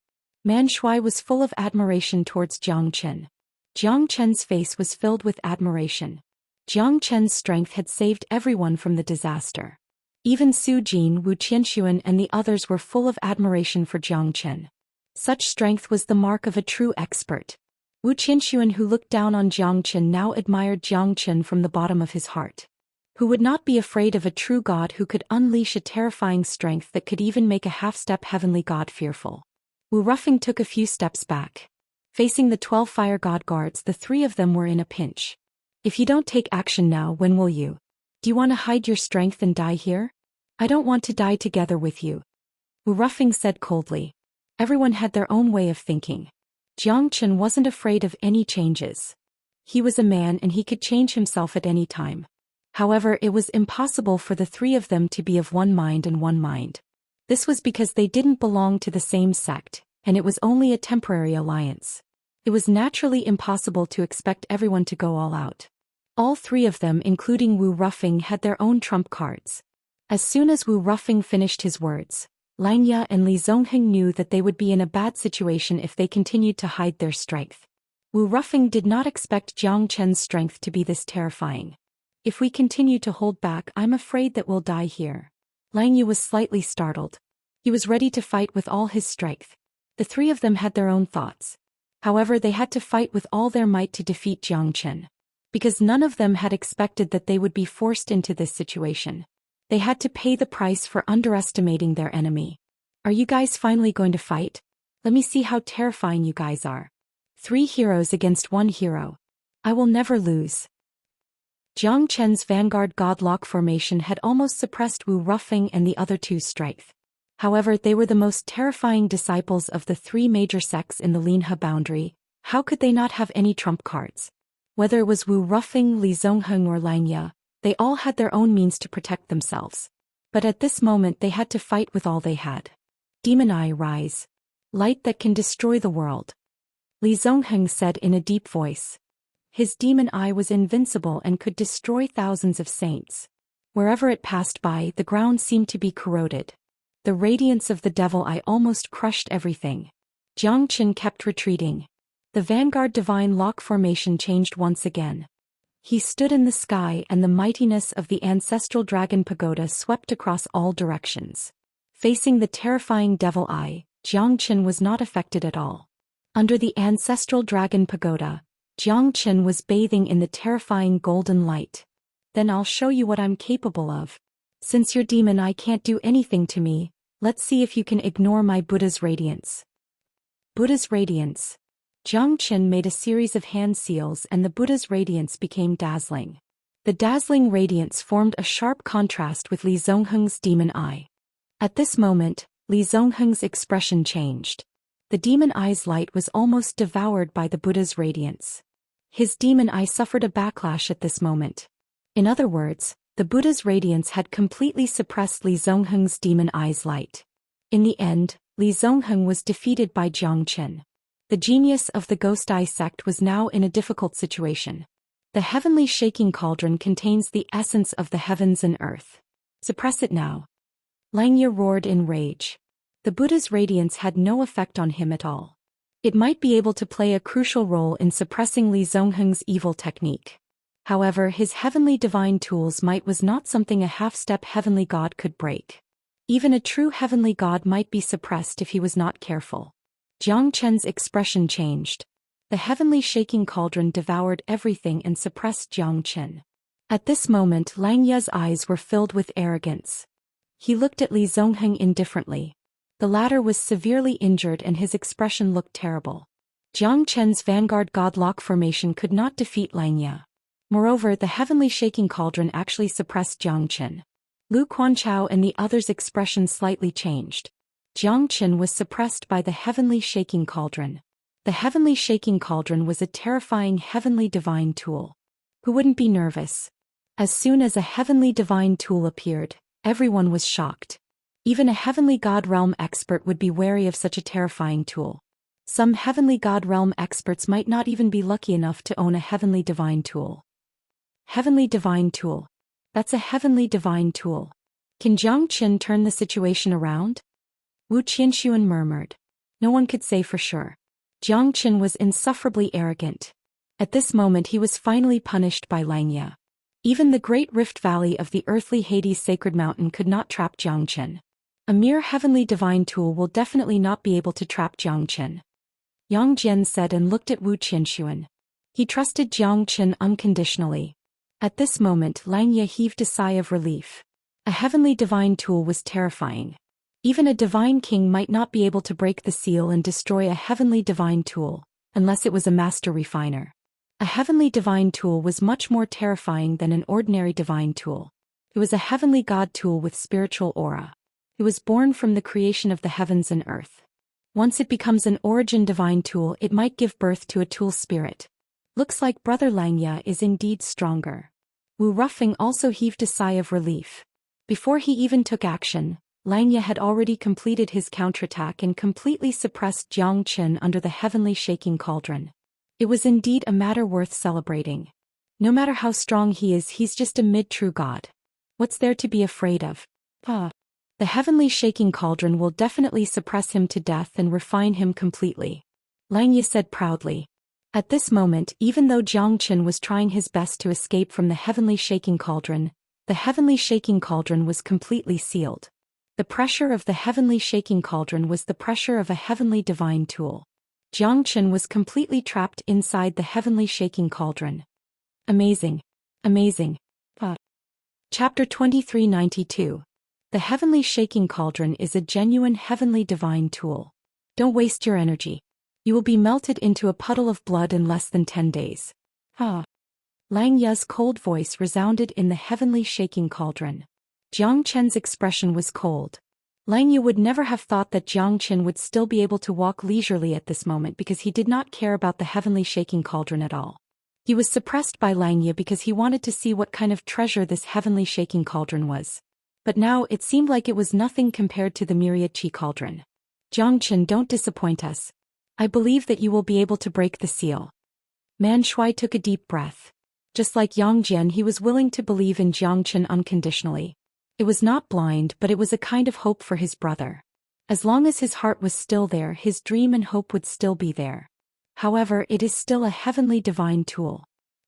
Speaker 1: Man Shui was full of admiration towards Jiang Chen. Jiang Chen's face was filled with admiration. Jiang Chen's strength had saved everyone from the disaster. Even Su Jin, Wu Qianxuan and the others were full of admiration for Jiang Chen. Such strength was the mark of a true expert. Wu Qianxuan, who looked down on Jiang Chen, now admired Jiang Chen from the bottom of his heart. Who would not be afraid of a true god who could unleash a terrifying strength that could even make a half-step heavenly god fearful? Wu Ruffing took a few steps back. Facing the 12 fire god guards, the three of them were in a pinch. If you don't take action now, when will you? Do you want to hide your strength and die here? I don't want to die together with you. Wu Ruffing said coldly. Everyone had their own way of thinking. Jiang Chen wasn't afraid of any changes. He was a man and he could change himself at any time. However, it was impossible for the three of them to be of one mind and one mind. This was because they didn't belong to the same sect, and it was only a temporary alliance. It was naturally impossible to expect everyone to go all out. All three of them, including Wu Ruffing, had their own trump cards. As soon as Wu Ruffing finished his words, Xianxia and Li Zongheng knew that they would be in a bad situation if they continued to hide their strength. Wu Ruffing did not expect Jiang Chen's strength to be this terrifying. If we continue to hold back, I'm afraid that we'll die here. Xianxia was slightly startled. He was ready to fight with all his strength. The three of them had their own thoughts. However, they had to fight with all their might to defeat Jiang Chen. Because none of them had expected that they would be forced into this situation. They had to pay the price for underestimating their enemy. Are you guys finally going to fight? Let me see how terrifying you guys are. 3 heroes against 1 hero. I will never lose. Jiang Chen's vanguard godlock formation had almost suppressed Wu Ruffing and the other two's strength. However, they were the most terrifying disciples of the 3 major sects in the Linhe boundary. How could they not have any trump cards? Whether it was Wu Ruffing, Li Zongheng or Xianxia, they all had their own means to protect themselves. But at this moment they had to fight with all they had. Demon Eye, rise. Light that can destroy the world. Li Zongheng said in a deep voice. His demon eye was invincible and could destroy thousands of saints. Wherever it passed by, the ground seemed to be corroded. The radiance of the devil eye almost crushed everything. Jiang Chen kept retreating. The vanguard divine lock formation changed once again. He stood in the sky and the mightiness of the ancestral dragon pagoda swept across all directions. Facing the terrifying devil eye, Jiang Chen was not affected at all. Under the ancestral dragon pagoda, Jiang Chen was bathing in the terrifying golden light. Then I'll show you what I'm capable of. Since your demon eye can't do anything to me, let's see if you can ignore my Buddha's radiance. Buddha's radiance. Jiang Chen made a series of hand seals and the Buddha's radiance became dazzling. The dazzling radiance formed a sharp contrast with Li Zongheng's demon eye. At this moment, Li Zongheng's expression changed. The demon eye's light was almost devoured by the Buddha's radiance. His demon eye suffered a backlash at this moment. In other words, the Buddha's radiance had completely suppressed Li Zongheng's demon eye's light. In the end, Li Zongheng was defeated by Jiang Chen. The genius of the Ghost Eye sect was now in a difficult situation. The heavenly shaking cauldron contains the essence of the heavens and earth. Suppress it now. Xianxia roared in rage. The Buddha's radiance had no effect on him at all. It might be able to play a crucial role in suppressing Li Zongheng's evil technique. However, his heavenly divine tool's might was not something a half-step heavenly god could break. Even a true heavenly god might be suppressed if he was not careful. Jiang Chen's expression changed. The heavenly shaking cauldron devoured everything and suppressed Jiang Chen. At this moment, Xianxia's eyes were filled with arrogance. He looked at Li Zongheng indifferently. The latter was severely injured and his expression looked terrible. Jiang Chen's vanguard godlock formation could not defeat Xianxia. Moreover, the heavenly shaking cauldron actually suppressed Jiang Chen. Lu Quanchao and the others' expression slightly changed. Jiang Chen was suppressed by the heavenly shaking cauldron. The heavenly shaking cauldron was a terrifying heavenly divine tool. Who wouldn't be nervous? As soon as a heavenly divine tool appeared, everyone was shocked. Even a heavenly god realm expert would be wary of such a terrifying tool. Some heavenly god realm experts might not even be lucky enough to own a heavenly divine tool. Heavenly divine tool. That's a heavenly divine tool. Can Zhang Qian turn the situation around? Wu Qianxuan murmured. No one could say for sure. Zhang Qian was insufferably arrogant. At this moment he was finally punished by Xianxia. Even the great rift valley of the earthly Hades sacred mountain could not trap Zhang Qian. A mere heavenly divine tool will definitely not be able to trap Zhang Qian. Yang Jian said and looked at Wu Qianxuan. He trusted Zhang Qian unconditionally. At this moment Xianxia heaved a sigh of relief. A heavenly divine tool was terrifying. Even a divine king might not be able to break the seal and destroy a heavenly divine tool, unless it was a master refiner. A heavenly divine tool was much more terrifying than an ordinary divine tool. It was a heavenly god tool with spiritual aura. It was born from the creation of the heavens and earth. Once it becomes an origin divine tool, it might give birth to a tool spirit. Looks like Brother Xianxia is indeed stronger. Wu Rufeng also heaved a sigh of relief. Before he even took action, Xianxia had already completed his counterattack and completely suppressed Zhang Qian under the heavenly shaking cauldron. It was indeed a matter worth celebrating. No matter how strong he is, he's just a mid-true god. What's there to be afraid of? The heavenly shaking cauldron will definitely suppress him to death and refine him completely. Xianxia said proudly. At this moment, even though Zhang Qian was trying his best to escape from the heavenly shaking cauldron, the heavenly shaking cauldron was completely sealed. The pressure of the heavenly shaking cauldron was the pressure of a heavenly divine tool. Zhang Qian was completely trapped inside the heavenly shaking cauldron. Amazing. Amazing. Chapter 2392. The heavenly shaking cauldron is a genuine heavenly divine tool. Don't waste your energy. You will be melted into a puddle of blood in less than 10 days. Xianxia's cold voice resounded in the heavenly shaking cauldron. Zhang Qian's expression was cold. Xianxia would never have thought that Zhang Qian would still be able to walk leisurely at this moment because he did not care about the heavenly shaking cauldron at all. He was suppressed by Xianxia because he wanted to see what kind of treasure this heavenly shaking cauldron was. But now it seemed like it was nothing compared to the myriad chi cauldron. Zhang Qian, don't disappoint us. I believe that you will be able to break the seal. Man Shui took a deep breath. Just like Yang Jian, he was willing to believe in Zhang Qian unconditionally. It was not blind, but it was a kind of hope for his brother. As long as his heart was still there, his dream and hope would still be there. However, it is still a heavenly divine tool.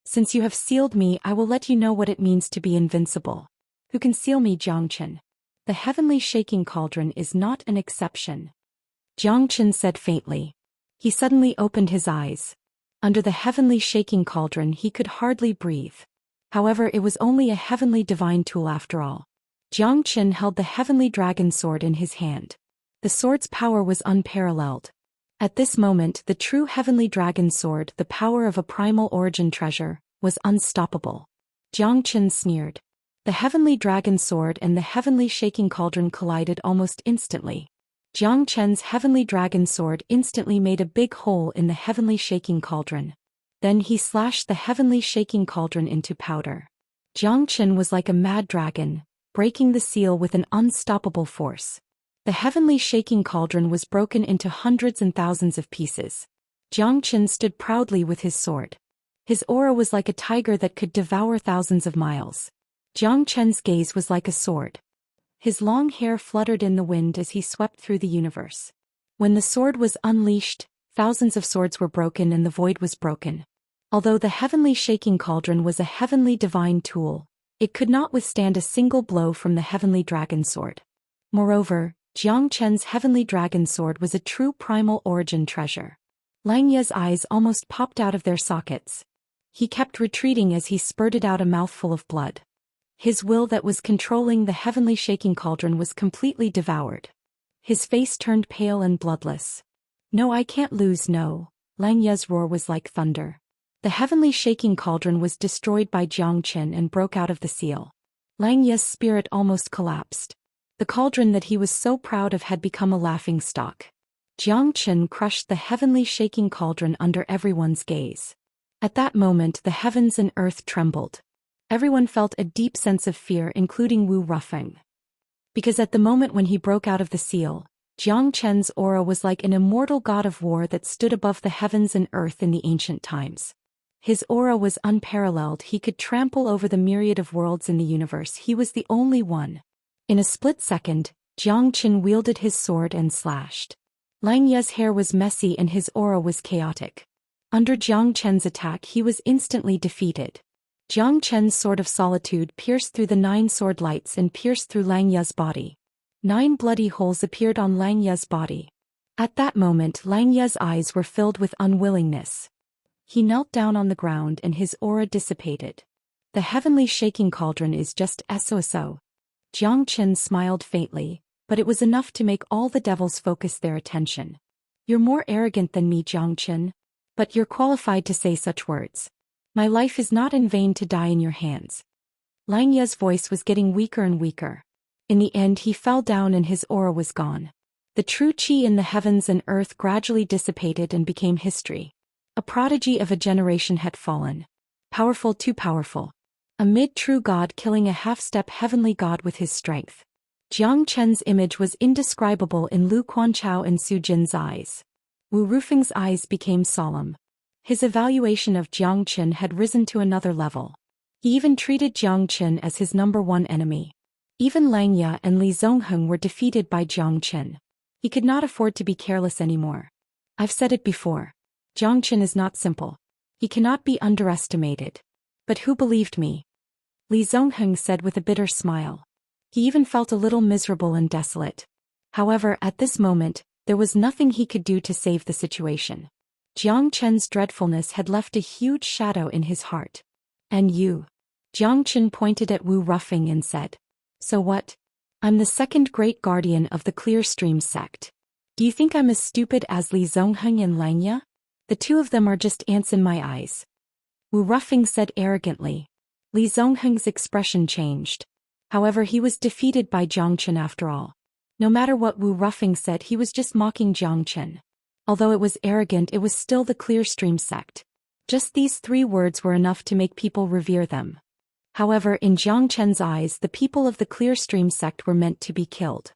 Speaker 1: Since you have sealed me, I will let you know what it means to be invincible. Who can seal me, Zhang Qian? The heavenly shaking cauldron is not an exception. Zhang Qian said faintly. He suddenly opened his eyes. Under the heavenly shaking cauldron he could hardly breathe. However, it was only a heavenly divine tool after all. Zhang Qian held the heavenly dragon sword in his hand. The sword's power was unparalleled. At this moment, the true heavenly dragon sword, the power of a primal origin treasure, was unstoppable. Zhang Qian sneered. The heavenly dragon sword and the heavenly shaking cauldron collided almost instantly. Zhang Qian's heavenly dragon sword instantly made a big hole in the heavenly shaking cauldron. Then he slashed the heavenly shaking cauldron into powder. Zhang Qian was like a mad dragon, breaking the seal with an unstoppable force. The heavenly shaking cauldron was broken into hundreds and thousands of pieces. Zhang Qian stood proudly with his sword. His aura was like a tiger that could devour thousands of miles. Zhang Qian's gaze was like a sword. His long hair fluttered in the wind as he swept through the universe. When the sword was unleashed, thousands of swords were broken and the void was broken. Although the heavenly shaking cauldron was a heavenly divine tool, it could not withstand a single blow from the heavenly dragon sword. Moreover, Zhang Qian's heavenly dragon sword was a true primal origin treasure. Xianxia's eyes almost popped out of their sockets. He kept retreating as he spurted out a mouthful of blood. His will that was controlling the heavenly shaking cauldron was completely devoured. His face turned pale and bloodless. No, I can't lose, no. Xianxia's roar was like thunder. The heavenly shaking cauldron was destroyed by Zhang Qian and broke out of the seal. Xianxia's spirit almost collapsed. The cauldron that he was so proud of had become a laughingstock. Zhang Qian crushed the heavenly shaking cauldron under everyone's gaze. At that moment the heavens and earth trembled. Everyone felt a deep sense of fear, including Wu Rufeng. Because at the moment when he broke out of the seal, Zhang Qian's aura was like an immortal god of war that stood above the heavens and earth in the ancient times. His aura was unparalleled. He could trample over the myriad of worlds in the universe. He was the only one. In a split second, Jiang Qin wielded his sword and slashed. Lang Ye's hair was messy and his aura was chaotic. Under Jiang Chen's attack he was instantly defeated. Jiang Chen's sword of solitude pierced through the 9 sword lights and pierced through Lang Ye's body. 9 bloody holes appeared on Lang Ye's body. At that moment Lang Ye's eyes were filled with unwillingness. He knelt down on the ground and his aura dissipated. The heavenly shaking cauldron is just SOSO. Jiang Qin smiled faintly, but it was enough to make all the devils focus their attention. You're more arrogant than me, Jiang Qin. But you're qualified to say such words. My life is not in vain to die in your hands. Lang Ye's voice was getting weaker and weaker. In the end he fell down and his aura was gone. The true qi in the heavens and earth gradually dissipated and became history. A prodigy of a generation had fallen. Powerful, too powerful. A mid-true god killing a half-step heavenly god with his strength. Jiang Chen's image was indescribable in Lu Quanchao and Su Jin's eyes. Wu Rufeng's eyes became solemn. His evaluation of Jiang Qin had risen to another level. He even treated Jiang Qin as his #1 enemy. Even Lang Ye and Li Zongheng were defeated by Jiang Qin. He could not afford to be careless anymore. I've said it before. Jiang Qin is not simple. He cannot be underestimated. But who believed me? Li Zongheng said with a bitter smile. He even felt a little miserable and desolate. However, at this moment, there was nothing he could do to save the situation. Jiang Chen's dreadfulness had left a huge shadow in his heart. And you? Jiang Qin pointed at Wu Rufeng and said. So what? I'm the second great guardian of the Clear Stream sect. Do you think I'm as stupid as Li Zongheng and Lang Ye? The two of them are just ants in my eyes. Wu Rufeng said arrogantly. Li Zongheng's expression changed. However, he was defeated by Jiang Qin after all. No matter what Wu Rufeng said, he was just mocking Jiang Qin. Although it was arrogant, it was still the Clear Stream sect. Just these 3 words were enough to make people revere them. However, in Jiang Chen's eyes, the people of the Clear Stream sect were meant to be killed.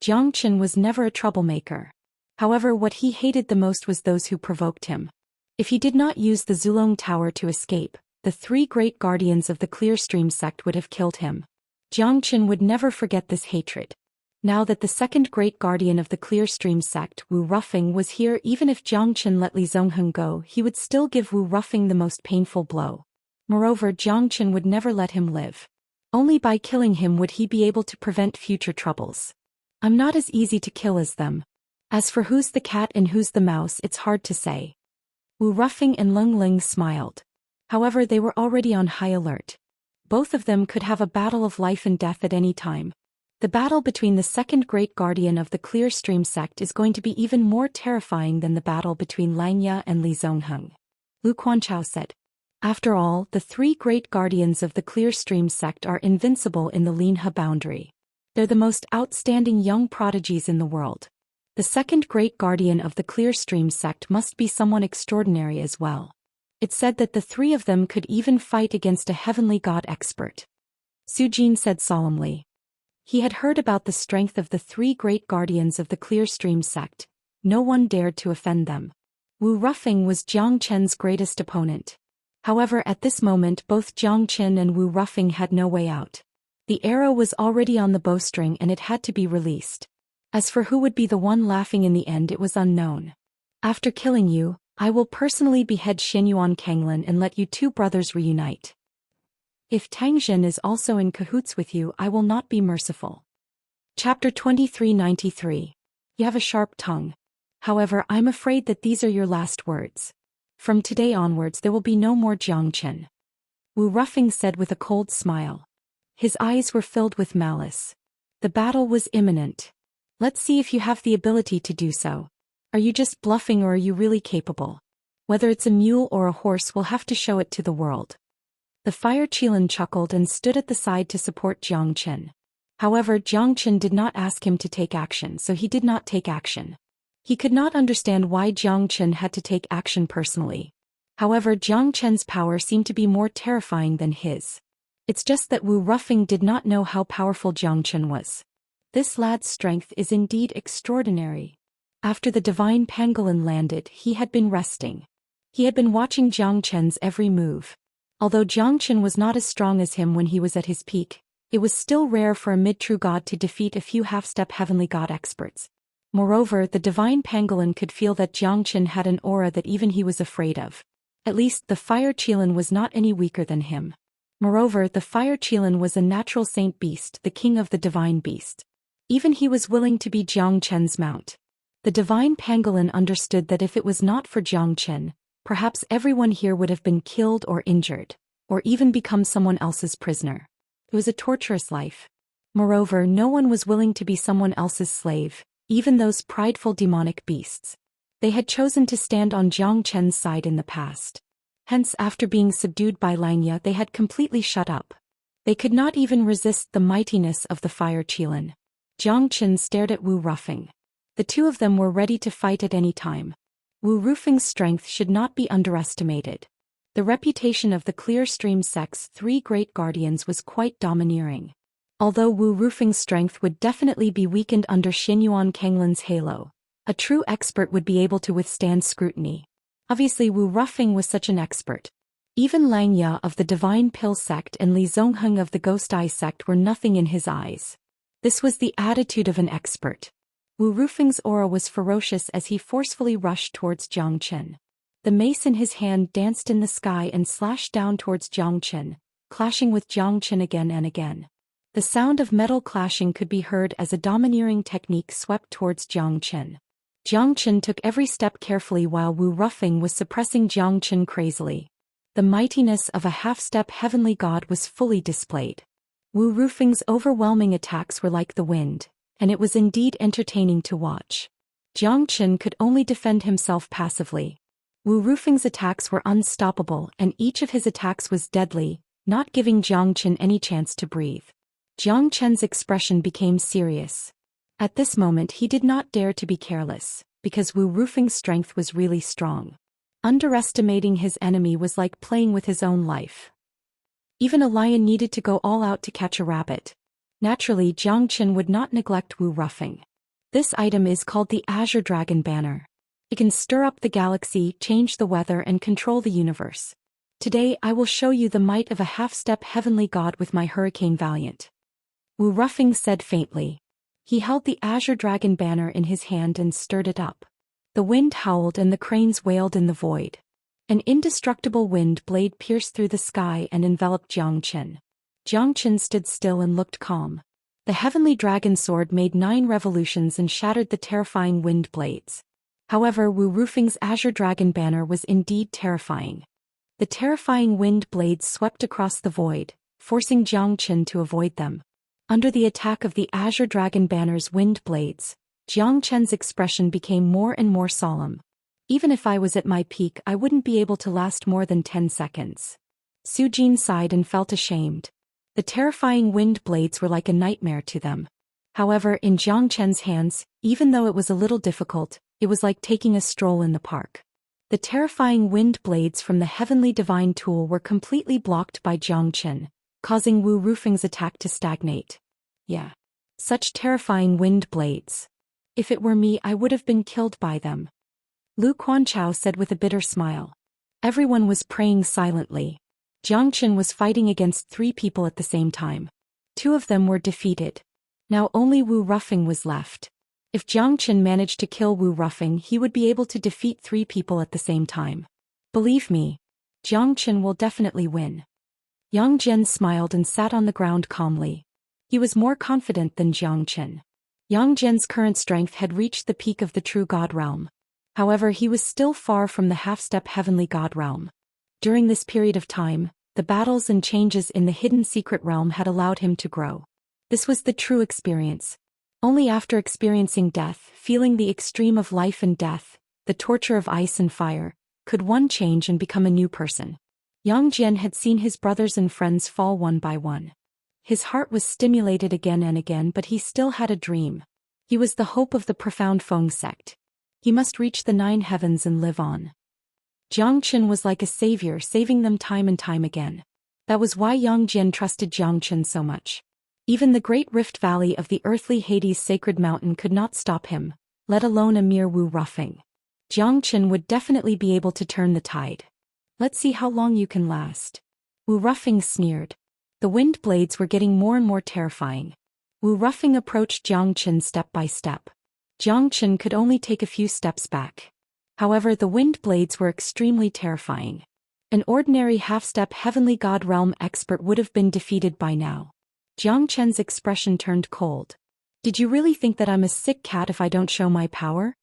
Speaker 1: Jiang Qin was never a troublemaker. However, what he hated the most was those who provoked him. If he did not use the Zulong Tower to escape, the 3 great guardians of the Clear Stream sect would have killed him. Jiang Qin would never forget this hatred. Now that the second great guardian of the Clear Stream sect, Wu Rufeng, was here, even if Jiang Qin let Li Zongheng go, he would still give Wu Rufeng the most painful blow. Moreover, Jiang Qin would never let him live. Only by killing him would he be able to prevent future troubles. I'm not as easy to kill as them. As for who's the cat and who's the mouse, it's hard to say. Wu Rufeng and Leng Ling smiled. However, they were already on high alert. Both of them could have a battle of life and death at any time. The battle between the second great guardian of the Clear Stream sect is going to be even more terrifying than the battle between Lang Ye and Li Zongheng. Lu Quanchao said. After all, the 3 great guardians of the Clear Stream sect are invincible in the Linhe boundary. They're the most outstanding young prodigies in the world. The second great guardian of the Clear Stream sect must be someone extraordinary as well. It's said that the 3 of them could even fight against a heavenly god expert. Su Jin said solemnly. He had heard about the strength of the 3 great guardians of the Clear Stream sect. No one dared to offend them. Wu Rufeng was Jiang Chen's greatest opponent. However, at this moment both Jiang Qin and Wu Rufeng had no way out. The arrow was already on the bowstring and it had to be released. As for who would be the one laughing in the end, it was unknown. After killing you, I will personally behead Xianyuan Kanglin and let you 2 brothers reunite. If Tang Jin is also in cahoots with you, I will not be merciful. Chapter 2393. You have a sharp tongue. However, I'm afraid that these are your last words. From today onwards there will be no more Jiang Qin. Wu Rufeng said with a cold smile. His eyes were filled with malice. The battle was imminent. Let's see if you have the ability to do so. Are you just bluffing or are you really capable? Whether it's a mule or a horse, we'll have to show it to the world. The Fire Qilin chuckled and stood at the side to support Jiang Qin. However, Jiang Qin did not ask him to take action, so he did not take action. He could not understand why Jiang Qin had to take action personally. However, Jiang Qin's power seemed to be more terrifying than his. It's just that Wu Rufeng did not know how powerful Jiang Qin was. This lad's strength is indeed extraordinary. After the divine pangolin landed, he had been resting. He had been watching Jiang Chen's every move. Although Jiang Chen was not as strong as him when he was at his peak, it was still rare for a mid-true god to defeat a few half-step heavenly god experts. Moreover, the divine pangolin could feel that Jiang Chen had an aura that even he was afraid of. At least, the fire Qilin was not any weaker than him. Moreover, the fire Qilin was a natural saint beast, the king of the divine beast. Even he was willing to be Jiang Chen's mount. The divine pangolin understood that if it was not for Jiang Chen, perhaps everyone here would have been killed or injured, or even become someone else's prisoner. It was a torturous life. Moreover, no one was willing to be someone else's slave, even those prideful demonic beasts. They had chosen to stand on Jiang Chen's side in the past. Hence, after being subdued by Langya, they had completely shut up. They could not even resist the mightiness of the fire Qilin. Jiang Chen stared at Wu Rufeng. The two of them were ready to fight at any time. Wu Rufeng's strength should not be underestimated. The reputation of the Clear Stream Sect's 3 great guardians was quite domineering. Although Wu Rufeng's strength would definitely be weakened under Xinyuan Kanglin's halo, a true expert would be able to withstand scrutiny. Obviously, Wu Rufeng was such an expert. Even Langya of the Divine Pill sect and Li Zongheng of the Ghost Eye sect were nothing in his eyes. This was the attitude of an expert. Wu Rufeng's aura was ferocious as he forcefully rushed towards Jiang Chen. The mace in his hand danced in the sky and slashed down towards Jiang Chen, clashing with Jiang Chen again and again. The sound of metal clashing could be heard as a domineering technique swept towards Jiang Chen. Jiang Chen took every step carefully while Wu Rufeng was suppressing Jiang Chen crazily. The mightiness of a half-step heavenly god was fully displayed. Wu Rufeng's overwhelming attacks were like the wind, and it was indeed entertaining to watch. Jiang Chen could only defend himself passively. Wu Rufeng's attacks were unstoppable and each of his attacks was deadly, not giving Jiang Chen any chance to breathe. Jiang Chen's expression became serious. At this moment he did not dare to be careless, because Wu Rufeng's strength was really strong. Underestimating his enemy was like playing with his own life. Even a lion needed to go all out to catch a rabbit. Naturally, Jiang Chen would not neglect Wu Rufeng. This item is called the Azure Dragon Banner. It can stir up the galaxy, change the weather and control the universe. Today I will show you the might of a half-step heavenly god with my Hurricane Valiant. Wu Rufeng said faintly. He held the Azure Dragon Banner in his hand and stirred it up. The wind howled and the cranes wailed in the void. An indestructible wind blade pierced through the sky and enveloped Jiang Chen. Jiang Chen stood still and looked calm. The heavenly dragon sword made 9 revolutions and shattered the terrifying wind blades. However, Wu Rufeng's Azure Dragon Banner was indeed terrifying. The terrifying wind blades swept across the void, forcing Jiang Chen to avoid them. Under the attack of the Azure Dragon Banner's wind blades, Jiang Chen's expression became more and more solemn. Even if I was at my peak, I wouldn't be able to last more than 10 seconds. Su Jin sighed and felt ashamed. The terrifying wind blades were like a nightmare to them. However, in Jiang Chen's hands, even though it was a little difficult, it was like taking a stroll in the park. The terrifying wind blades from the heavenly divine tool were completely blocked by Jiang Chen, causing Wu Rufeng's attack to stagnate. Yeah. Such terrifying wind blades. If it were me, I would have been killed by them. Lu Quanchao said with a bitter smile. Everyone was praying silently. Jiang Chen was fighting against 3 people at the same time. 2 of them were defeated. Now only Wu Rufeng was left. If Jiang Chen managed to kill Wu Rufeng, he would be able to defeat 3 people at the same time. Believe me, Jiang Chen will definitely win. Yang Jian smiled and sat on the ground calmly. He was more confident than Jiang Chen. Yang Jian's current strength had reached the peak of the true god realm. However, he was still far from the half-step heavenly god realm. During this period of time, the battles and changes in the hidden secret realm had allowed him to grow. This was the true experience. Only after experiencing death, feeling the extreme of life and death, the torture of ice and fire, could one change and become a new person. Yang Jian had seen his brothers and friends fall one by one. His heart was stimulated again and again, but he still had a dream. He was the hope of the profound Feng sect. He must reach the 9 heavens and live on. Jiang Chen was like a savior, saving them time and time again. That was why Yang Jian trusted Jiang Chen so much. Even the great rift valley of the earthly Hades sacred mountain could not stop him, let alone a mere Wu Rufeng. Xianxia would definitely be able to turn the tide. Let's see how long you can last. Wu Ruffing sneered. The wind blades were getting more and more terrifying. Wu Ruffing approached Xianxia step by step. Xianxia could only take a few steps back. However, the wind blades were extremely terrifying. An ordinary half-step heavenly god realm expert would have been defeated by now. Xianxia's expression turned cold. Did you really think that I'm a sick cat if I don't show my power?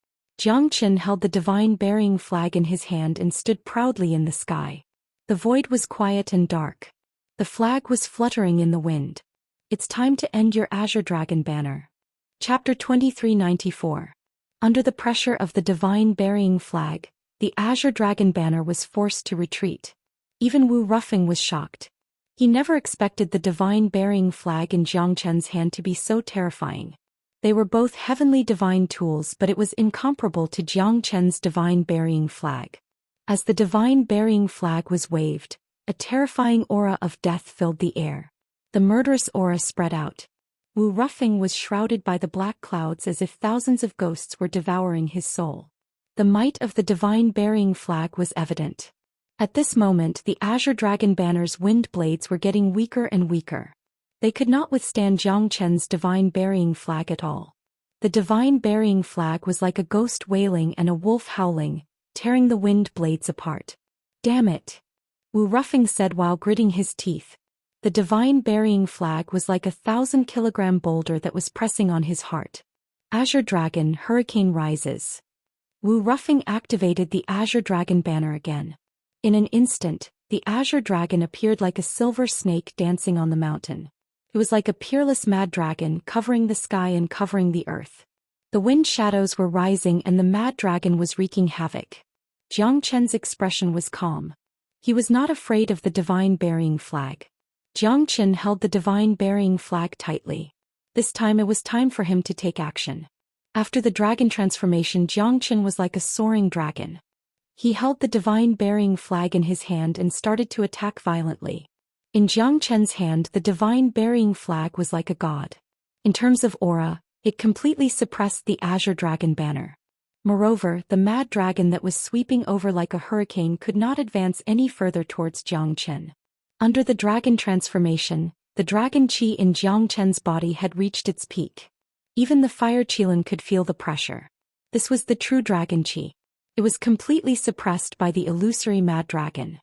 Speaker 1: Xianxia held the divine burying flag in his hand and stood proudly in the sky. The void was quiet and dark. The flag was fluttering in the wind. It's time to end your Azure Dragon banner. Chapter 2394. Under the pressure of the divine burying flag, the Azure Dragon banner was forced to retreat. Even Wu Ruffing was shocked. He never expected the divine burying flag in Xianxia's hand to be so terrifying. They were both heavenly divine tools, but it was incomparable to Xianxia's divine burying flag. As the divine burying flag was waved, a terrifying aura of death filled the air. The murderous aura spread out. Wu Ruffing was shrouded by the black clouds as if thousands of ghosts were devouring his soul. The might of the divine burying flag was evident. At this moment, the Azure Dragon banner's wind blades were getting weaker and weaker. They could not withstand Xianxia's divine burying flag at all. The divine burying flag was like a ghost wailing and a wolf howling, tearing the wind blades apart. Damn it! Wu Ruffing said while gritting his teeth. The divine burying flag was like a 1,000-kilogram boulder that was pressing on his heart. Azure Dragon, Hurricane rises. Wu Ruffing activated the Azure Dragon banner again. In an instant, the Azure Dragon appeared like a silver snake dancing on the mountain. It was like a peerless mad dragon covering the sky and covering the earth. The wind shadows were rising and the mad dragon was wreaking havoc. Xianxia's expression was calm. He was not afraid of the divine burying flag. Xianxia held the divine burying flag tightly. This time it was time for him to take action. After the dragon transformation, Xianxia was like a soaring dragon. He held the divine burying flag in his hand and started to attack violently. In Xianxia's hand, the divine burying flag was like a god. In terms of aura, it completely suppressed the Azure Dragon banner. Moreover, the mad dragon that was sweeping over like a hurricane could not advance any further towards Xianxia. Under the dragon transformation, the dragon qi in Xianxia's body had reached its peak. Even the fire qilin could feel the pressure. This was the true dragon qi. It was completely suppressed by the illusory mad dragon.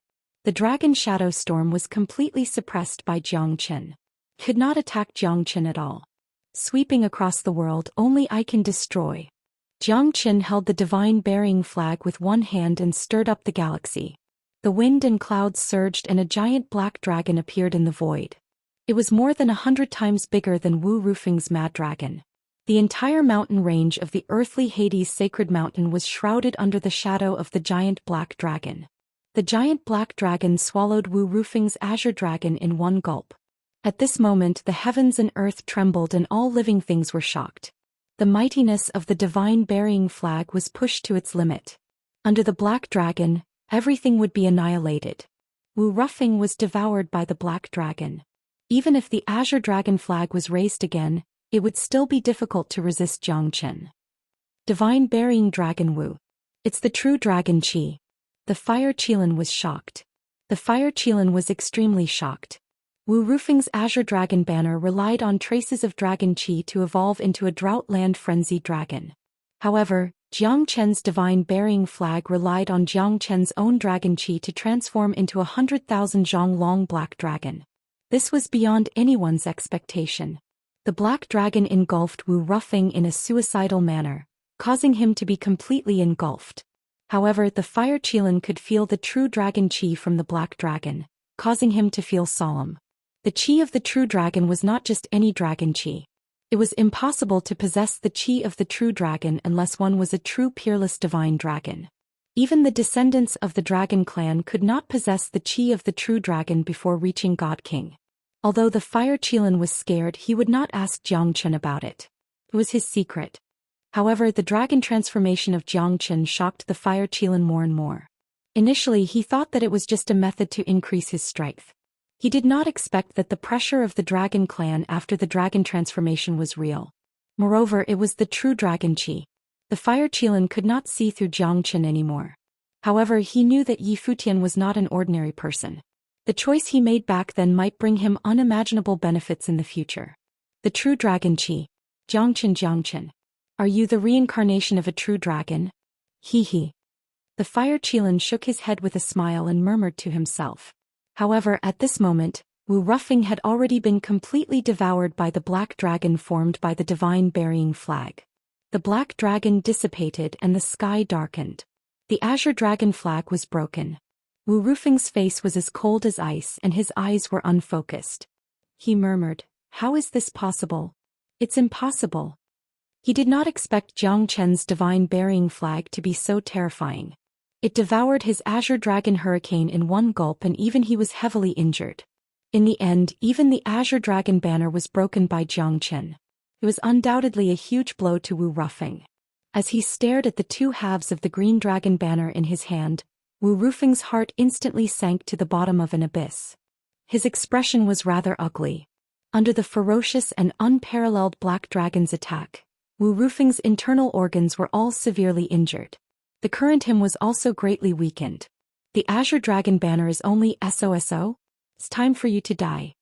Speaker 1: The dragon shadow storm was completely suppressed by Xianxia. Could not attack Xianxia at all. Sweeping across the world, only I can destroy. Xianxia held the divine burying flag with one hand and stirred up the galaxy. The wind and clouds surged and a giant black dragon appeared in the void. It was more than 100 times bigger than Wu Ruffing's mad dragon. The entire mountain range of the earthly Hades sacred mountain was shrouded under the shadow of the giant black dragon. The giant black dragon swallowed Wu Ruffing's Azure Dragon in one gulp. At this moment the heavens and earth trembled and all living things were shocked. The mightiness of the divine burying flag was pushed to its limit. Under the black dragon, everything would be annihilated. Wu Ruffing was devoured by the black dragon. Even if the Azure Dragon flag was raised again, it would still be difficult to resist Xianxia. Divine burying dragon Wu. It's the true dragon qi. The fire qilin was shocked. The fire qilin was extremely shocked. Wu Ruffing's Azure Dragon banner relied on traces of dragon qi to evolve into a drought-land frenzied dragon. However, Xianxia's divine burying flag relied on Xianxia's own dragon qi to transform into 100,000 zhang long black dragon. This was beyond anyone's expectation. The black dragon engulfed Wu Ruffing in a suicidal manner, causing him to be completely engulfed. However, the fire qilin could feel the true dragon qi from the black dragon, causing him to feel solemn. The qi of the true dragon was not just any dragon qi. It was impossible to possess the qi of the true dragon unless one was a true peerless divine dragon. Even the descendants of the dragon clan could not possess the qi of the true dragon before reaching God King. Although the fire qilin was scared, he would not ask Xianxia about it. It was his secret. However, the dragon transformation of Xianxia shocked the fire qilin more and more. Initially he thought that it was just a method to increase his strength. He did not expect that the pressure of the dragon clan after the dragon transformation was real. Moreover, it was the true dragon qi. The fire Qilin could not see through Jiang Chen anymore. However, he knew that Yi Futian was not an ordinary person. The choice he made back then might bring him unimaginable benefits in the future. The true dragon Qi. Jiang Chen. Are you the reincarnation of a true dragon? He. The fire Qilin shook his head with a smile and murmured to himself. However, at this moment, Wu Ruffing had already been completely devoured by the black dragon formed by the divine burying flag. The black dragon dissipated and the sky darkened. The azure dragon flag was broken. Wu Ruffing's face was as cold as ice and his eyes were unfocused. He murmured, "How is this possible? It's impossible." He did not expect Jiang Chen's divine burying flag to be so terrifying. It devoured his azure dragon hurricane in one gulp and even he was heavily injured. In the end, even the azure dragon banner was broken by Jiang Chen. It was undoubtedly a huge blow to Wu Ruffing. As he stared at the two halves of the green dragon banner in his hand, Wu Ruffing's heart instantly sank to the bottom of an abyss. His expression was rather ugly. Under the ferocious and unparalleled black dragon's attack, Wu Ruffing's internal organs were all severely injured. The current him was also greatly weakened. The azure dragon banner is only SOSO? It's time for you to die.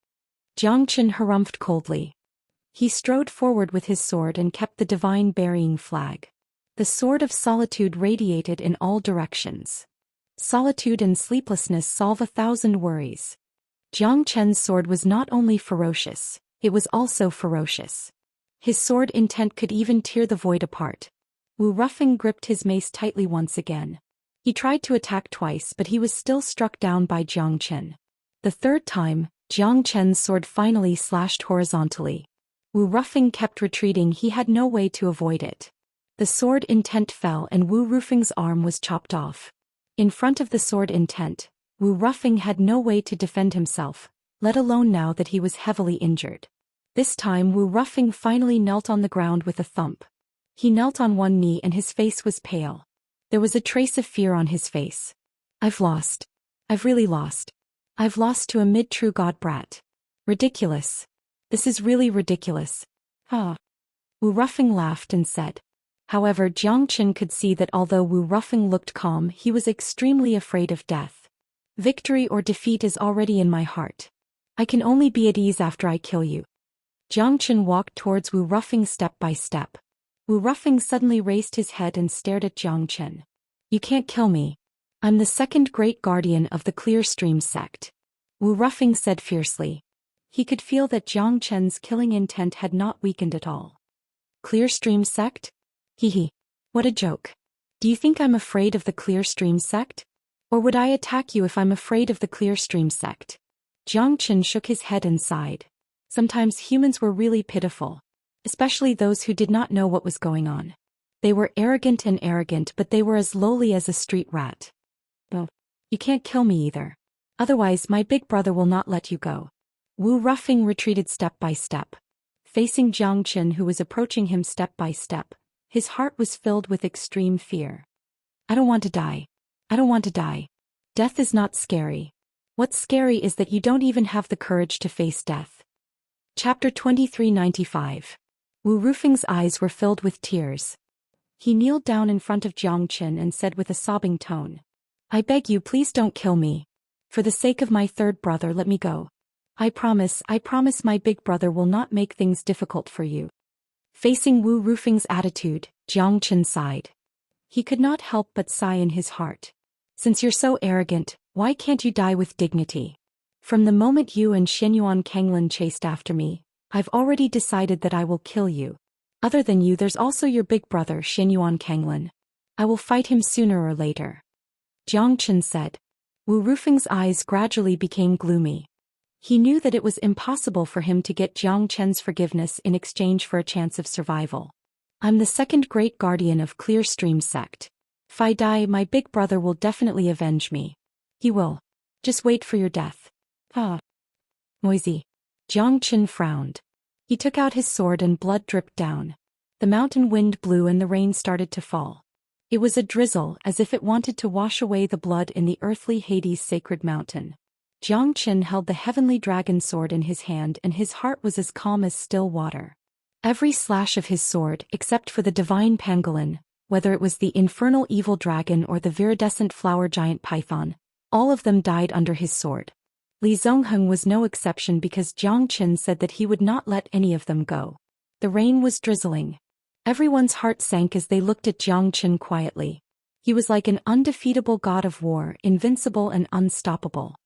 Speaker 1: Jiang Chen harumphed coldly. He strode forward with his sword and kept the divine burying flag. The sword of solitude radiated in all directions. Solitude and sleeplessness solve 1,000 worries. Jiang Chen's sword was not only ferocious, it was also ferocious. His sword intent could even tear the void apart. Wu Ruffing gripped his mace tightly once again. He tried to attack twice but he was still struck down by Jiang Chen. The third time, Jiang Chen's sword finally slashed horizontally. Wu Ruffing kept retreating, he had no way to avoid it. The sword intent fell and Wu Ruffing's arm was chopped off. In front of the sword intent, Wu Ruffing had no way to defend himself, let alone now that he was heavily injured. This time Wu Ruffing finally knelt on the ground with a thump. He knelt on one knee and his face was pale. There was a trace of fear on his face. "I've lost. I've really lost. I've lost to a mid-true god brat. Ridiculous. This is really ridiculous." Wu Ruffing laughed and said. However, Jiang Chen could see that although Wu Ruffing looked calm, he was extremely afraid of death. "Victory or defeat is already in my heart. I can only be at ease after I kill you." Jiang Chen walked towards Wu Ruffing step by step. Wu Ruffing suddenly raised his head and stared at Jiang Chen. "You can't kill me. I'm the second great guardian of the Clear Stream sect," Wu Ruffing said fiercely. He could feel that Jiang Chen's killing intent had not weakened at all. "Clear Stream sect? Hee. What a joke. Do you think I'm afraid of the Clear Stream sect? Or would I attack you if I'm afraid of the Clear Stream sect?" Jiang Chen shook his head and sighed. Sometimes humans were really pitiful. Especially those who did not know what was going on. They were arrogant, but they were as lowly as a street rat. "Oh, you can't kill me either. Otherwise my big brother will not let you go." Wu Ruffing retreated step by step. Facing Jiang Chen who was approaching him step by step, his heart was filled with extreme fear. "I don't want to die. I don't want to die. Death is not scary. What's scary is that you don't even have the courage to face death." Chapter 2395. Wu Ruffing's eyes were filled with tears. He kneeled down in front of Jiang Chen and said with a sobbing tone, "I beg you, please don't kill me. For the sake of my third brother, let me go. I promise my big brother will not make things difficult for you." Facing Wu Ruffing's attitude, Jiang Chen sighed. He could not help but sigh in his heart. "Since you're so arrogant, why can't you die with dignity? From the moment you and Xianxia Kanglin chased after me, I've already decided that I will kill you. Other than you, there's also your big brother Xianxia Kanglin. I will fight him sooner or later." Jiang Chen said. Wu Ruffing's eyes gradually became gloomy. He knew that it was impossible for him to get Jiang Chen's forgiveness in exchange for a chance of survival. "I'm the second great guardian of Clear Stream sect. If I die, my big brother will definitely avenge me. He will. Just wait for your death." Noisy. Jiang Chen frowned. He took out his sword and blood dripped down. The mountain wind blew and the rain started to fall. It was a drizzle as if it wanted to wash away the blood in the earthly Hades sacred mountain. Jiang Chen held the heavenly dragon sword in his hand and his heart was as calm as still water. Every slash of his sword, except for the divine pangolin, Whether it was the infernal evil dragon or the viridescent flower giant python, all of them died under his sword. Li Zongheng was no exception because Jiang Qin said that he would not let any of them go. The rain was drizzling. Everyone's heart sank as they looked at Jiang Qin quietly. He was like an undefeatable god of war, invincible and unstoppable.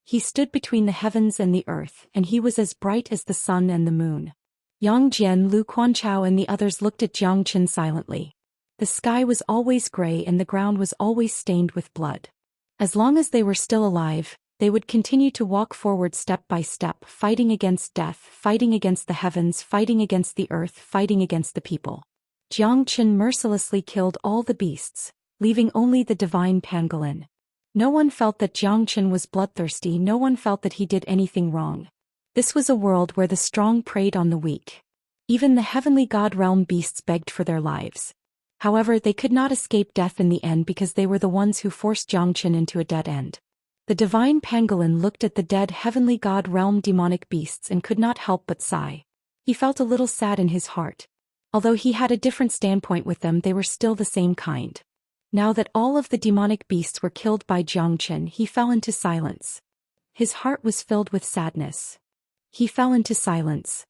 Speaker 1: He stood between the heavens and the earth, and he was as bright as the sun and the moon. Yang Jian, Lu Quanchao and the others looked at Jiang Qin silently. The sky was always gray and the ground was always stained with blood. As long as they were still alive, they would continue to walk forward step by step, fighting against death, fighting against the heavens, fighting against the earth, fighting against the people. Jiang Qin mercilessly killed all the beasts, leaving only the divine pangolin. No one felt that Jiang Qin was bloodthirsty, no one felt that he did anything wrong. This was a world where the strong preyed on the weak. Even the heavenly god realm beasts begged for their lives. However, they could not escape death in the end because they were the ones who forced Jiang Qin into a dead end. The divine pangolin looked at the dead heavenly god realm demonic beasts and could not help but sigh. He felt a little sad in his heart. Although he had a different standpoint with them, they were still the same kind. Now that all of the demonic beasts were killed by Jiang Qin, he fell into silence. His heart was filled with sadness. He fell into silence.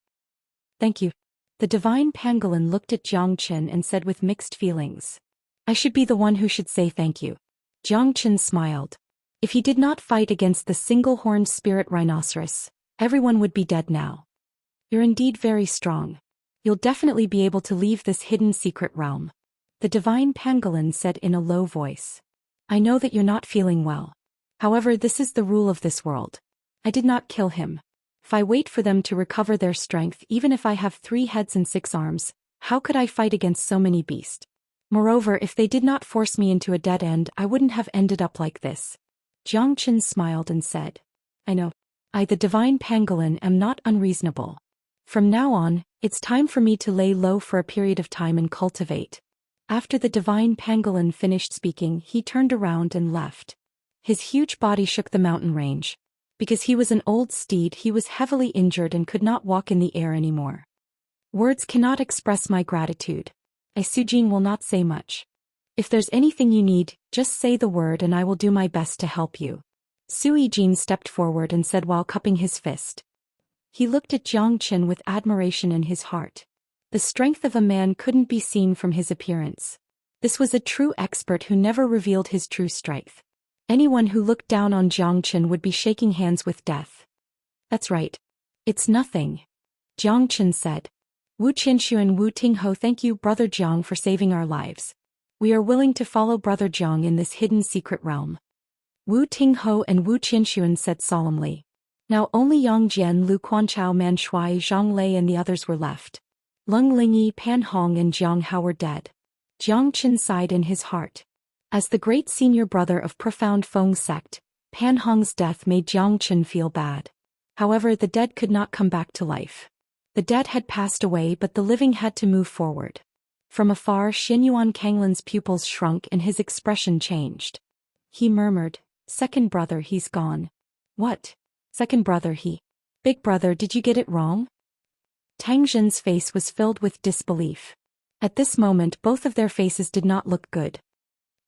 Speaker 1: "Thank you." The divine pangolin looked at Jiang Qin and said with mixed feelings. "I should be the one who should say thank you." Jiang Qin smiled. If he did not fight against the single-horned spirit rhinoceros, everyone would be dead now. "You're indeed very strong. You'll definitely be able to leave this hidden secret realm," the divine pangolin said in a low voice. "I know that you're not feeling well. However, this is the rule of this world. I did not kill him. If I wait for them to recover their strength, even if I have 3 heads and 6 arms, how could I fight against so many beasts? Moreover, if they did not force me into a dead end, I wouldn't have ended up like this." Jiang Qin smiled and said, "I know. I, the divine pangolin, am not unreasonable. From now on, it's time for me to lay low for a period of time and cultivate." After the divine pangolin finished speaking, he turned around and left. His huge body shook the mountain range. Because he was an old steed, he was heavily injured and could not walk in the air anymore. "Words cannot express my gratitude. I, Sujing, will not say much. If there's anything you need, just say the word and I will do my best to help you." Sui Jin stepped forward and said while cupping his fist. He looked at Jiang Qin with admiration in his heart. The strength of a man couldn't be seen from his appearance. This was a true expert who never revealed his true strength. Anyone who looked down on Jiang Qin would be shaking hands with death. "That's right. It's nothing," Jiang Qin said. "Wu Qinshu and Wu Tingho, thank you, Brother Jiang, for saving our lives. We are willing to follow Brother Jiang in this hidden secret realm." Wu Tingho and Wu Qinshuan said solemnly. Now only Yang Jian, Lu Quanchao, Man Shuai, Zhang Lei and the others were left. Leng Lingyi, Pan Hong and Jiang Hao were dead. Jiang Qin sighed in his heart. As the great senior brother of profound Feng sect, Pan Hong's death made Jiang Qin feel bad. However, the dead could not come back to life. The dead had passed away, but the living had to move forward. From afar, Xinyuan Kanglin's pupils shrunk and his expression changed. He murmured, "Second brother, he's gone." "What? Second brother, he? Big brother, did you get it wrong?" Tang Jin's face was filled with disbelief. At this moment, both of their faces did not look good.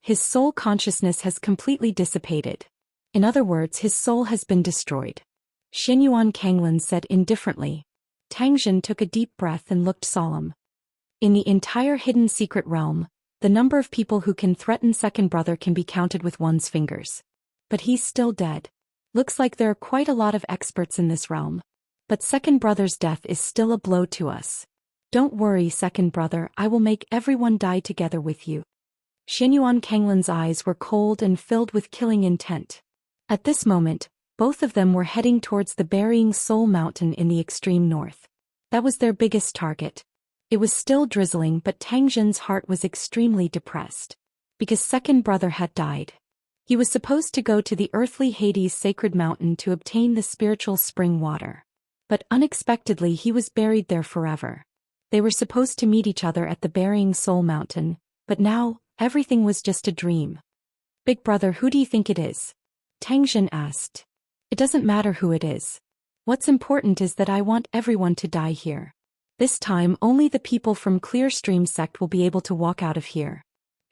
Speaker 1: His soul consciousness has completely dissipated. In other words, his soul has been destroyed. Xinyuan Kanglin said indifferently. Tang Jin took a deep breath and looked solemn. In the entire hidden secret realm, the number of people who can threaten second brother can be counted with one's fingers. But he's still dead. Looks like there are quite a lot of experts in this realm. But second brother's death is still a blow to us. Don't worry, second brother, I will make everyone die together with you. Xinyuan Kanglin's eyes were cold and filled with killing intent. At this moment, both of them were heading towards the burying soul mountain in the extreme north. That was their biggest target. It was still drizzling, but Tang Jin's heart was extremely depressed. Because second brother had died. He was supposed to go to the earthly Hades sacred mountain to obtain the spiritual spring water. But unexpectedly he was buried there forever. They were supposed to meet each other at the burying soul mountain, but now, everything was just a dream. Big brother, who do you think it is? Tang Jin asked. It doesn't matter who it is. What's important is that I want everyone to die here. This time only the people from Clear Stream sect will be able to walk out of here.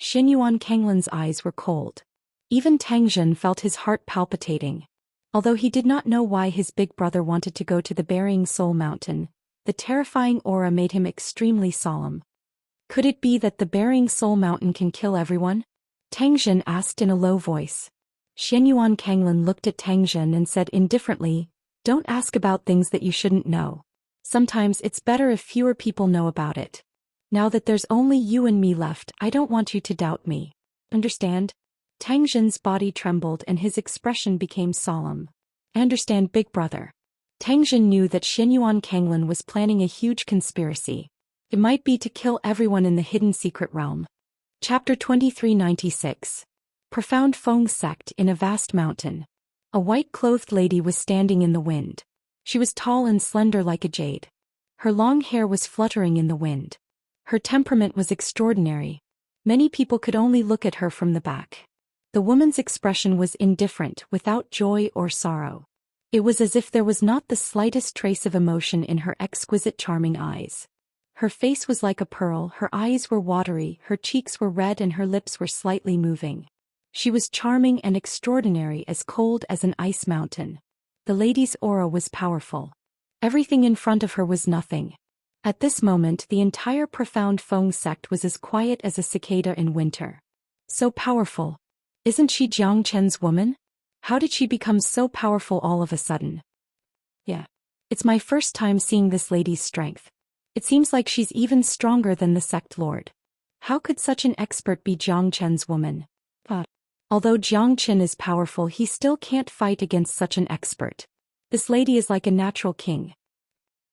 Speaker 1: Xianyuan Kanglin's eyes were cold. Even Tangzhen felt his heart palpitating. Although he did not know why his big brother wanted to go to the Burying Soul Mountain, the terrifying aura made him extremely solemn. Could it be that the Burying Soul Mountain can kill everyone? Tangzhen asked in a low voice. Xianyuan Kanglin looked at Tangzhen and said indifferently, "Don't ask about things that you shouldn't know. Sometimes it's better if fewer people know about it. Now that there's only you and me left, I don't want you to doubt me. Understand?" Tangzhen's body trembled and his expression became solemn. "I understand, big brother." Tangzhen knew that Xianyuan Kanglin was planning a huge conspiracy. It might be to kill everyone in the hidden secret realm. Chapter 2396. Profound Feng Sect in a Vast Mountain. A white-clothed lady was standing in the wind. She was tall and slender like a jade. Her long hair was fluttering in the wind. Her temperament was extraordinary. Many people could only look at her from the back. The woman's expression was indifferent, without joy or sorrow. It was as if there was not the slightest trace of emotion in her exquisite charming eyes. Her face was like a pearl, her eyes were watery, her cheeks were red and her lips were slightly moving. She was charming and extraordinary, as cold as an ice mountain. The lady's aura was powerful. Everything in front of her was nothing. At this moment the entire Profound Feng Sect was as quiet as a cicada in winter. So powerful. Isn't she Jiang Chen's woman? How did she become so powerful all of a sudden? Yeah. It's my first time seeing this lady's strength. It seems like she's even stronger than the sect lord. How could such an expert be Jiang Chen's woman? Although Jiang Chen is powerful, he still can't fight against such an expert. This lady is like a natural king.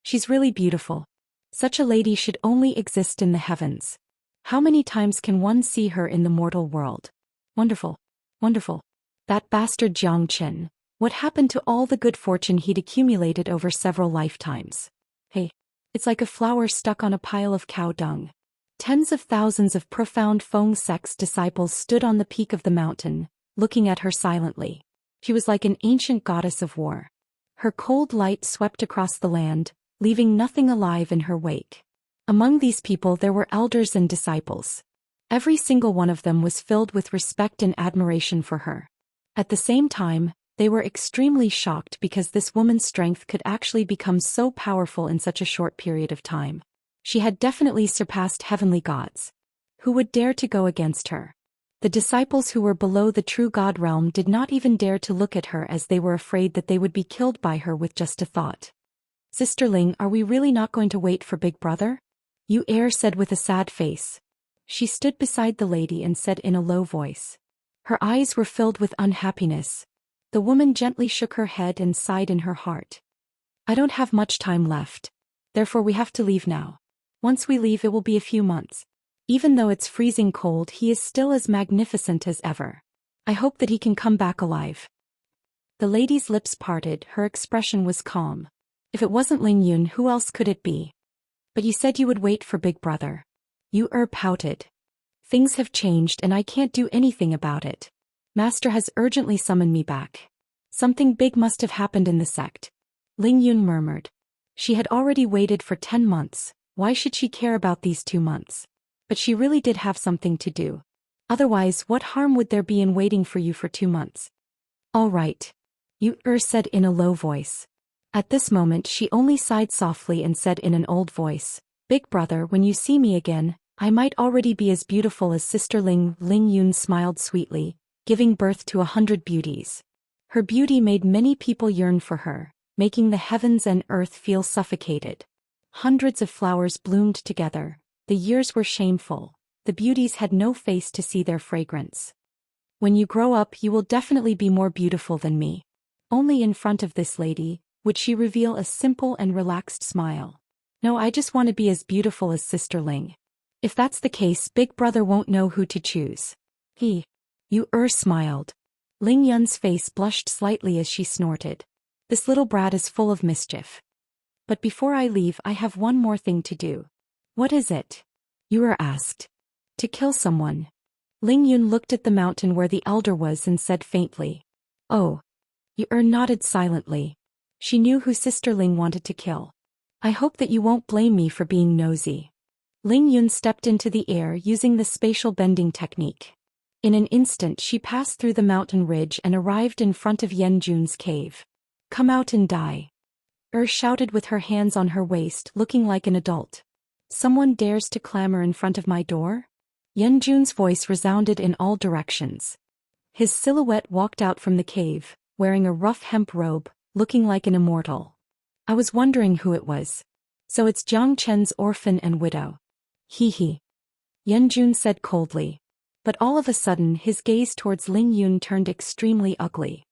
Speaker 1: She's really beautiful. Such a lady should only exist in the heavens. How many times can one see her in the mortal world? Wonderful. Wonderful. That bastard Jiang Chen. What happened to all the good fortune he'd accumulated over several lifetimes? Hey. It's like a flower stuck on a pile of cow dung. Tens of thousands of Profound Feng Sect's disciples stood on the peak of the mountain, looking at her silently. She was like an ancient goddess of war. Her cold light swept across the land, leaving nothing alive in her wake. Among these people there were elders and disciples. Every single one of them was filled with respect and admiration for her. At the same time, they were extremely shocked because this woman's strength could actually become so powerful in such a short period of time. She had definitely surpassed heavenly gods. Who would dare to go against her? The disciples who were below the true god realm did not even dare to look at her, as they were afraid that they would be killed by her with just a thought. "Sister Ling, are we really not going to wait for Big Brother?" Yu Er said with a sad face. She stood beside the lady and said in a low voice. Her eyes were filled with unhappiness. The woman gently shook her head and sighed in her heart. "I don't have much time left. Therefore we have to leave now. Once we leave it will be a few months. Even though it's freezing cold, he is still as magnificent as ever. I hope that he can come back alive." The lady's lips parted, her expression was calm. If it wasn't Ling Yun, who else could it be? "But you said you would wait for Big Brother." Yu Er pouted. "Things have changed and I can't do anything about it. Master has urgently summoned me back. Something big must have happened in the sect." Ling Yun murmured. She had already waited for 10 months. Why should she care about these 2 months? But she really did have something to do. Otherwise, what harm would there be in waiting for you for 2 months? "All right," Yu Er said in a low voice. At this moment she only sighed softly and said in an old voice, "Big Brother, when you see me again, I might already be as beautiful as Sister Ling." Ling Yun smiled sweetly, giving birth to 100 beauties. Her beauty made many people yearn for her, making the heavens and earth feel suffocated. Hundreds of flowers bloomed together. The years were shameful. The beauties had no face to see their fragrance. "When you grow up you will definitely be more beautiful than me." Only in front of this lady would she reveal a simple and relaxed smile. "No, I just want to be as beautiful as Sister Ling." "If that's the case, Big Brother won't know who to choose." Yu Er smiled. Ling Yun's face blushed slightly as she snorted. "This little brat is full of mischief. But before I leave I have one more thing to do." "What is it?" Yu Er asked. "To kill someone." Ling Yun looked at the mountain where the elder was and said faintly. "Oh." Yu Er nodded silently. She knew who Sister Ling wanted to kill. "I hope that you won't blame me for being nosy." Ling Yun stepped into the air using the spatial bending technique. In an instant she passed through the mountain ridge and arrived in front of Yan Jun's cave. "Come out and die," shouted with her hands on her waist, looking like an adult. "Someone dares to clamor in front of my door?" Yan Jun's voice resounded in all directions. His silhouette walked out from the cave, wearing a rough hemp robe, looking like an immortal. "I was wondering who it was. So it's Jiang Chen's orphan and widow." "Hee hee," Yan Jun said coldly. But all of a sudden his gaze towards Ling Yun turned extremely ugly.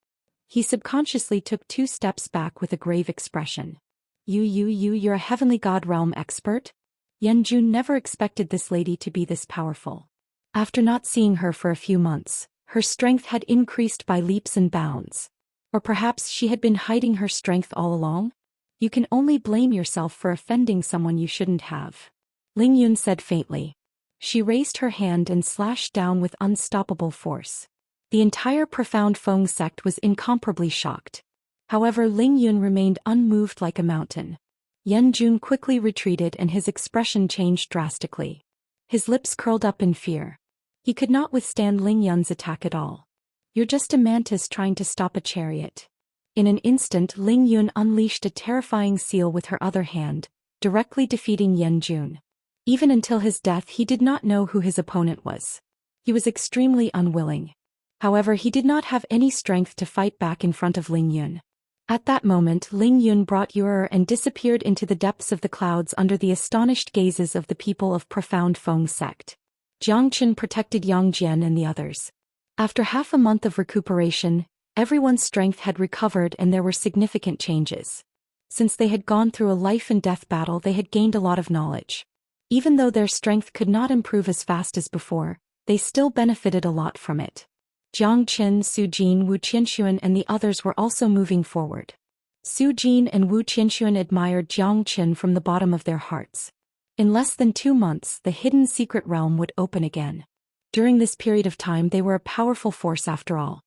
Speaker 1: He subconsciously took 2 steps back with a grave expression. You're a heavenly god realm expert?" Yan Jun never expected this lady to be this powerful. After not seeing her for a few months, her strength had increased by leaps and bounds. Or perhaps she had been hiding her strength all along? "You can only blame yourself for offending someone you shouldn't have," Ling Yun said faintly. She raised her hand and slashed down with unstoppable force. The entire Profound Feng sect was incomparably shocked. However, Ling Yun remained unmoved like a mountain. Yan Jun quickly retreated and his expression changed drastically. His lips curled up in fear. He could not withstand Ling Yun's attack at all. "You're just a mantis trying to stop a chariot." In an instant Ling Yun unleashed a terrifying seal with her other hand, directly defeating Yan Jun. Even until his death he did not know who his opponent was. He was extremely unwilling. However, he did not have any strength to fight back in front of Ling Yun. At that moment Ling Yun brought Yuer and disappeared into the depths of the clouds under the astonished gazes of the people of Profound Feng sect. Jiang Chen protected Yang Jian and the others. After half a month of recuperation, everyone's strength had recovered and there were significant changes. Since they had gone through a life-and-death battle, they had gained a lot of knowledge. Even though their strength could not improve as fast as before, they still benefited a lot from it. Jiang Chen, Su Jin, Wu Qianxuan and the others were also moving forward. Su Jin and Wu Qianxuan admired Jiang Chen from the bottom of their hearts. In less than 2 months, the hidden secret realm would open again. During this period of time they were a powerful force after all.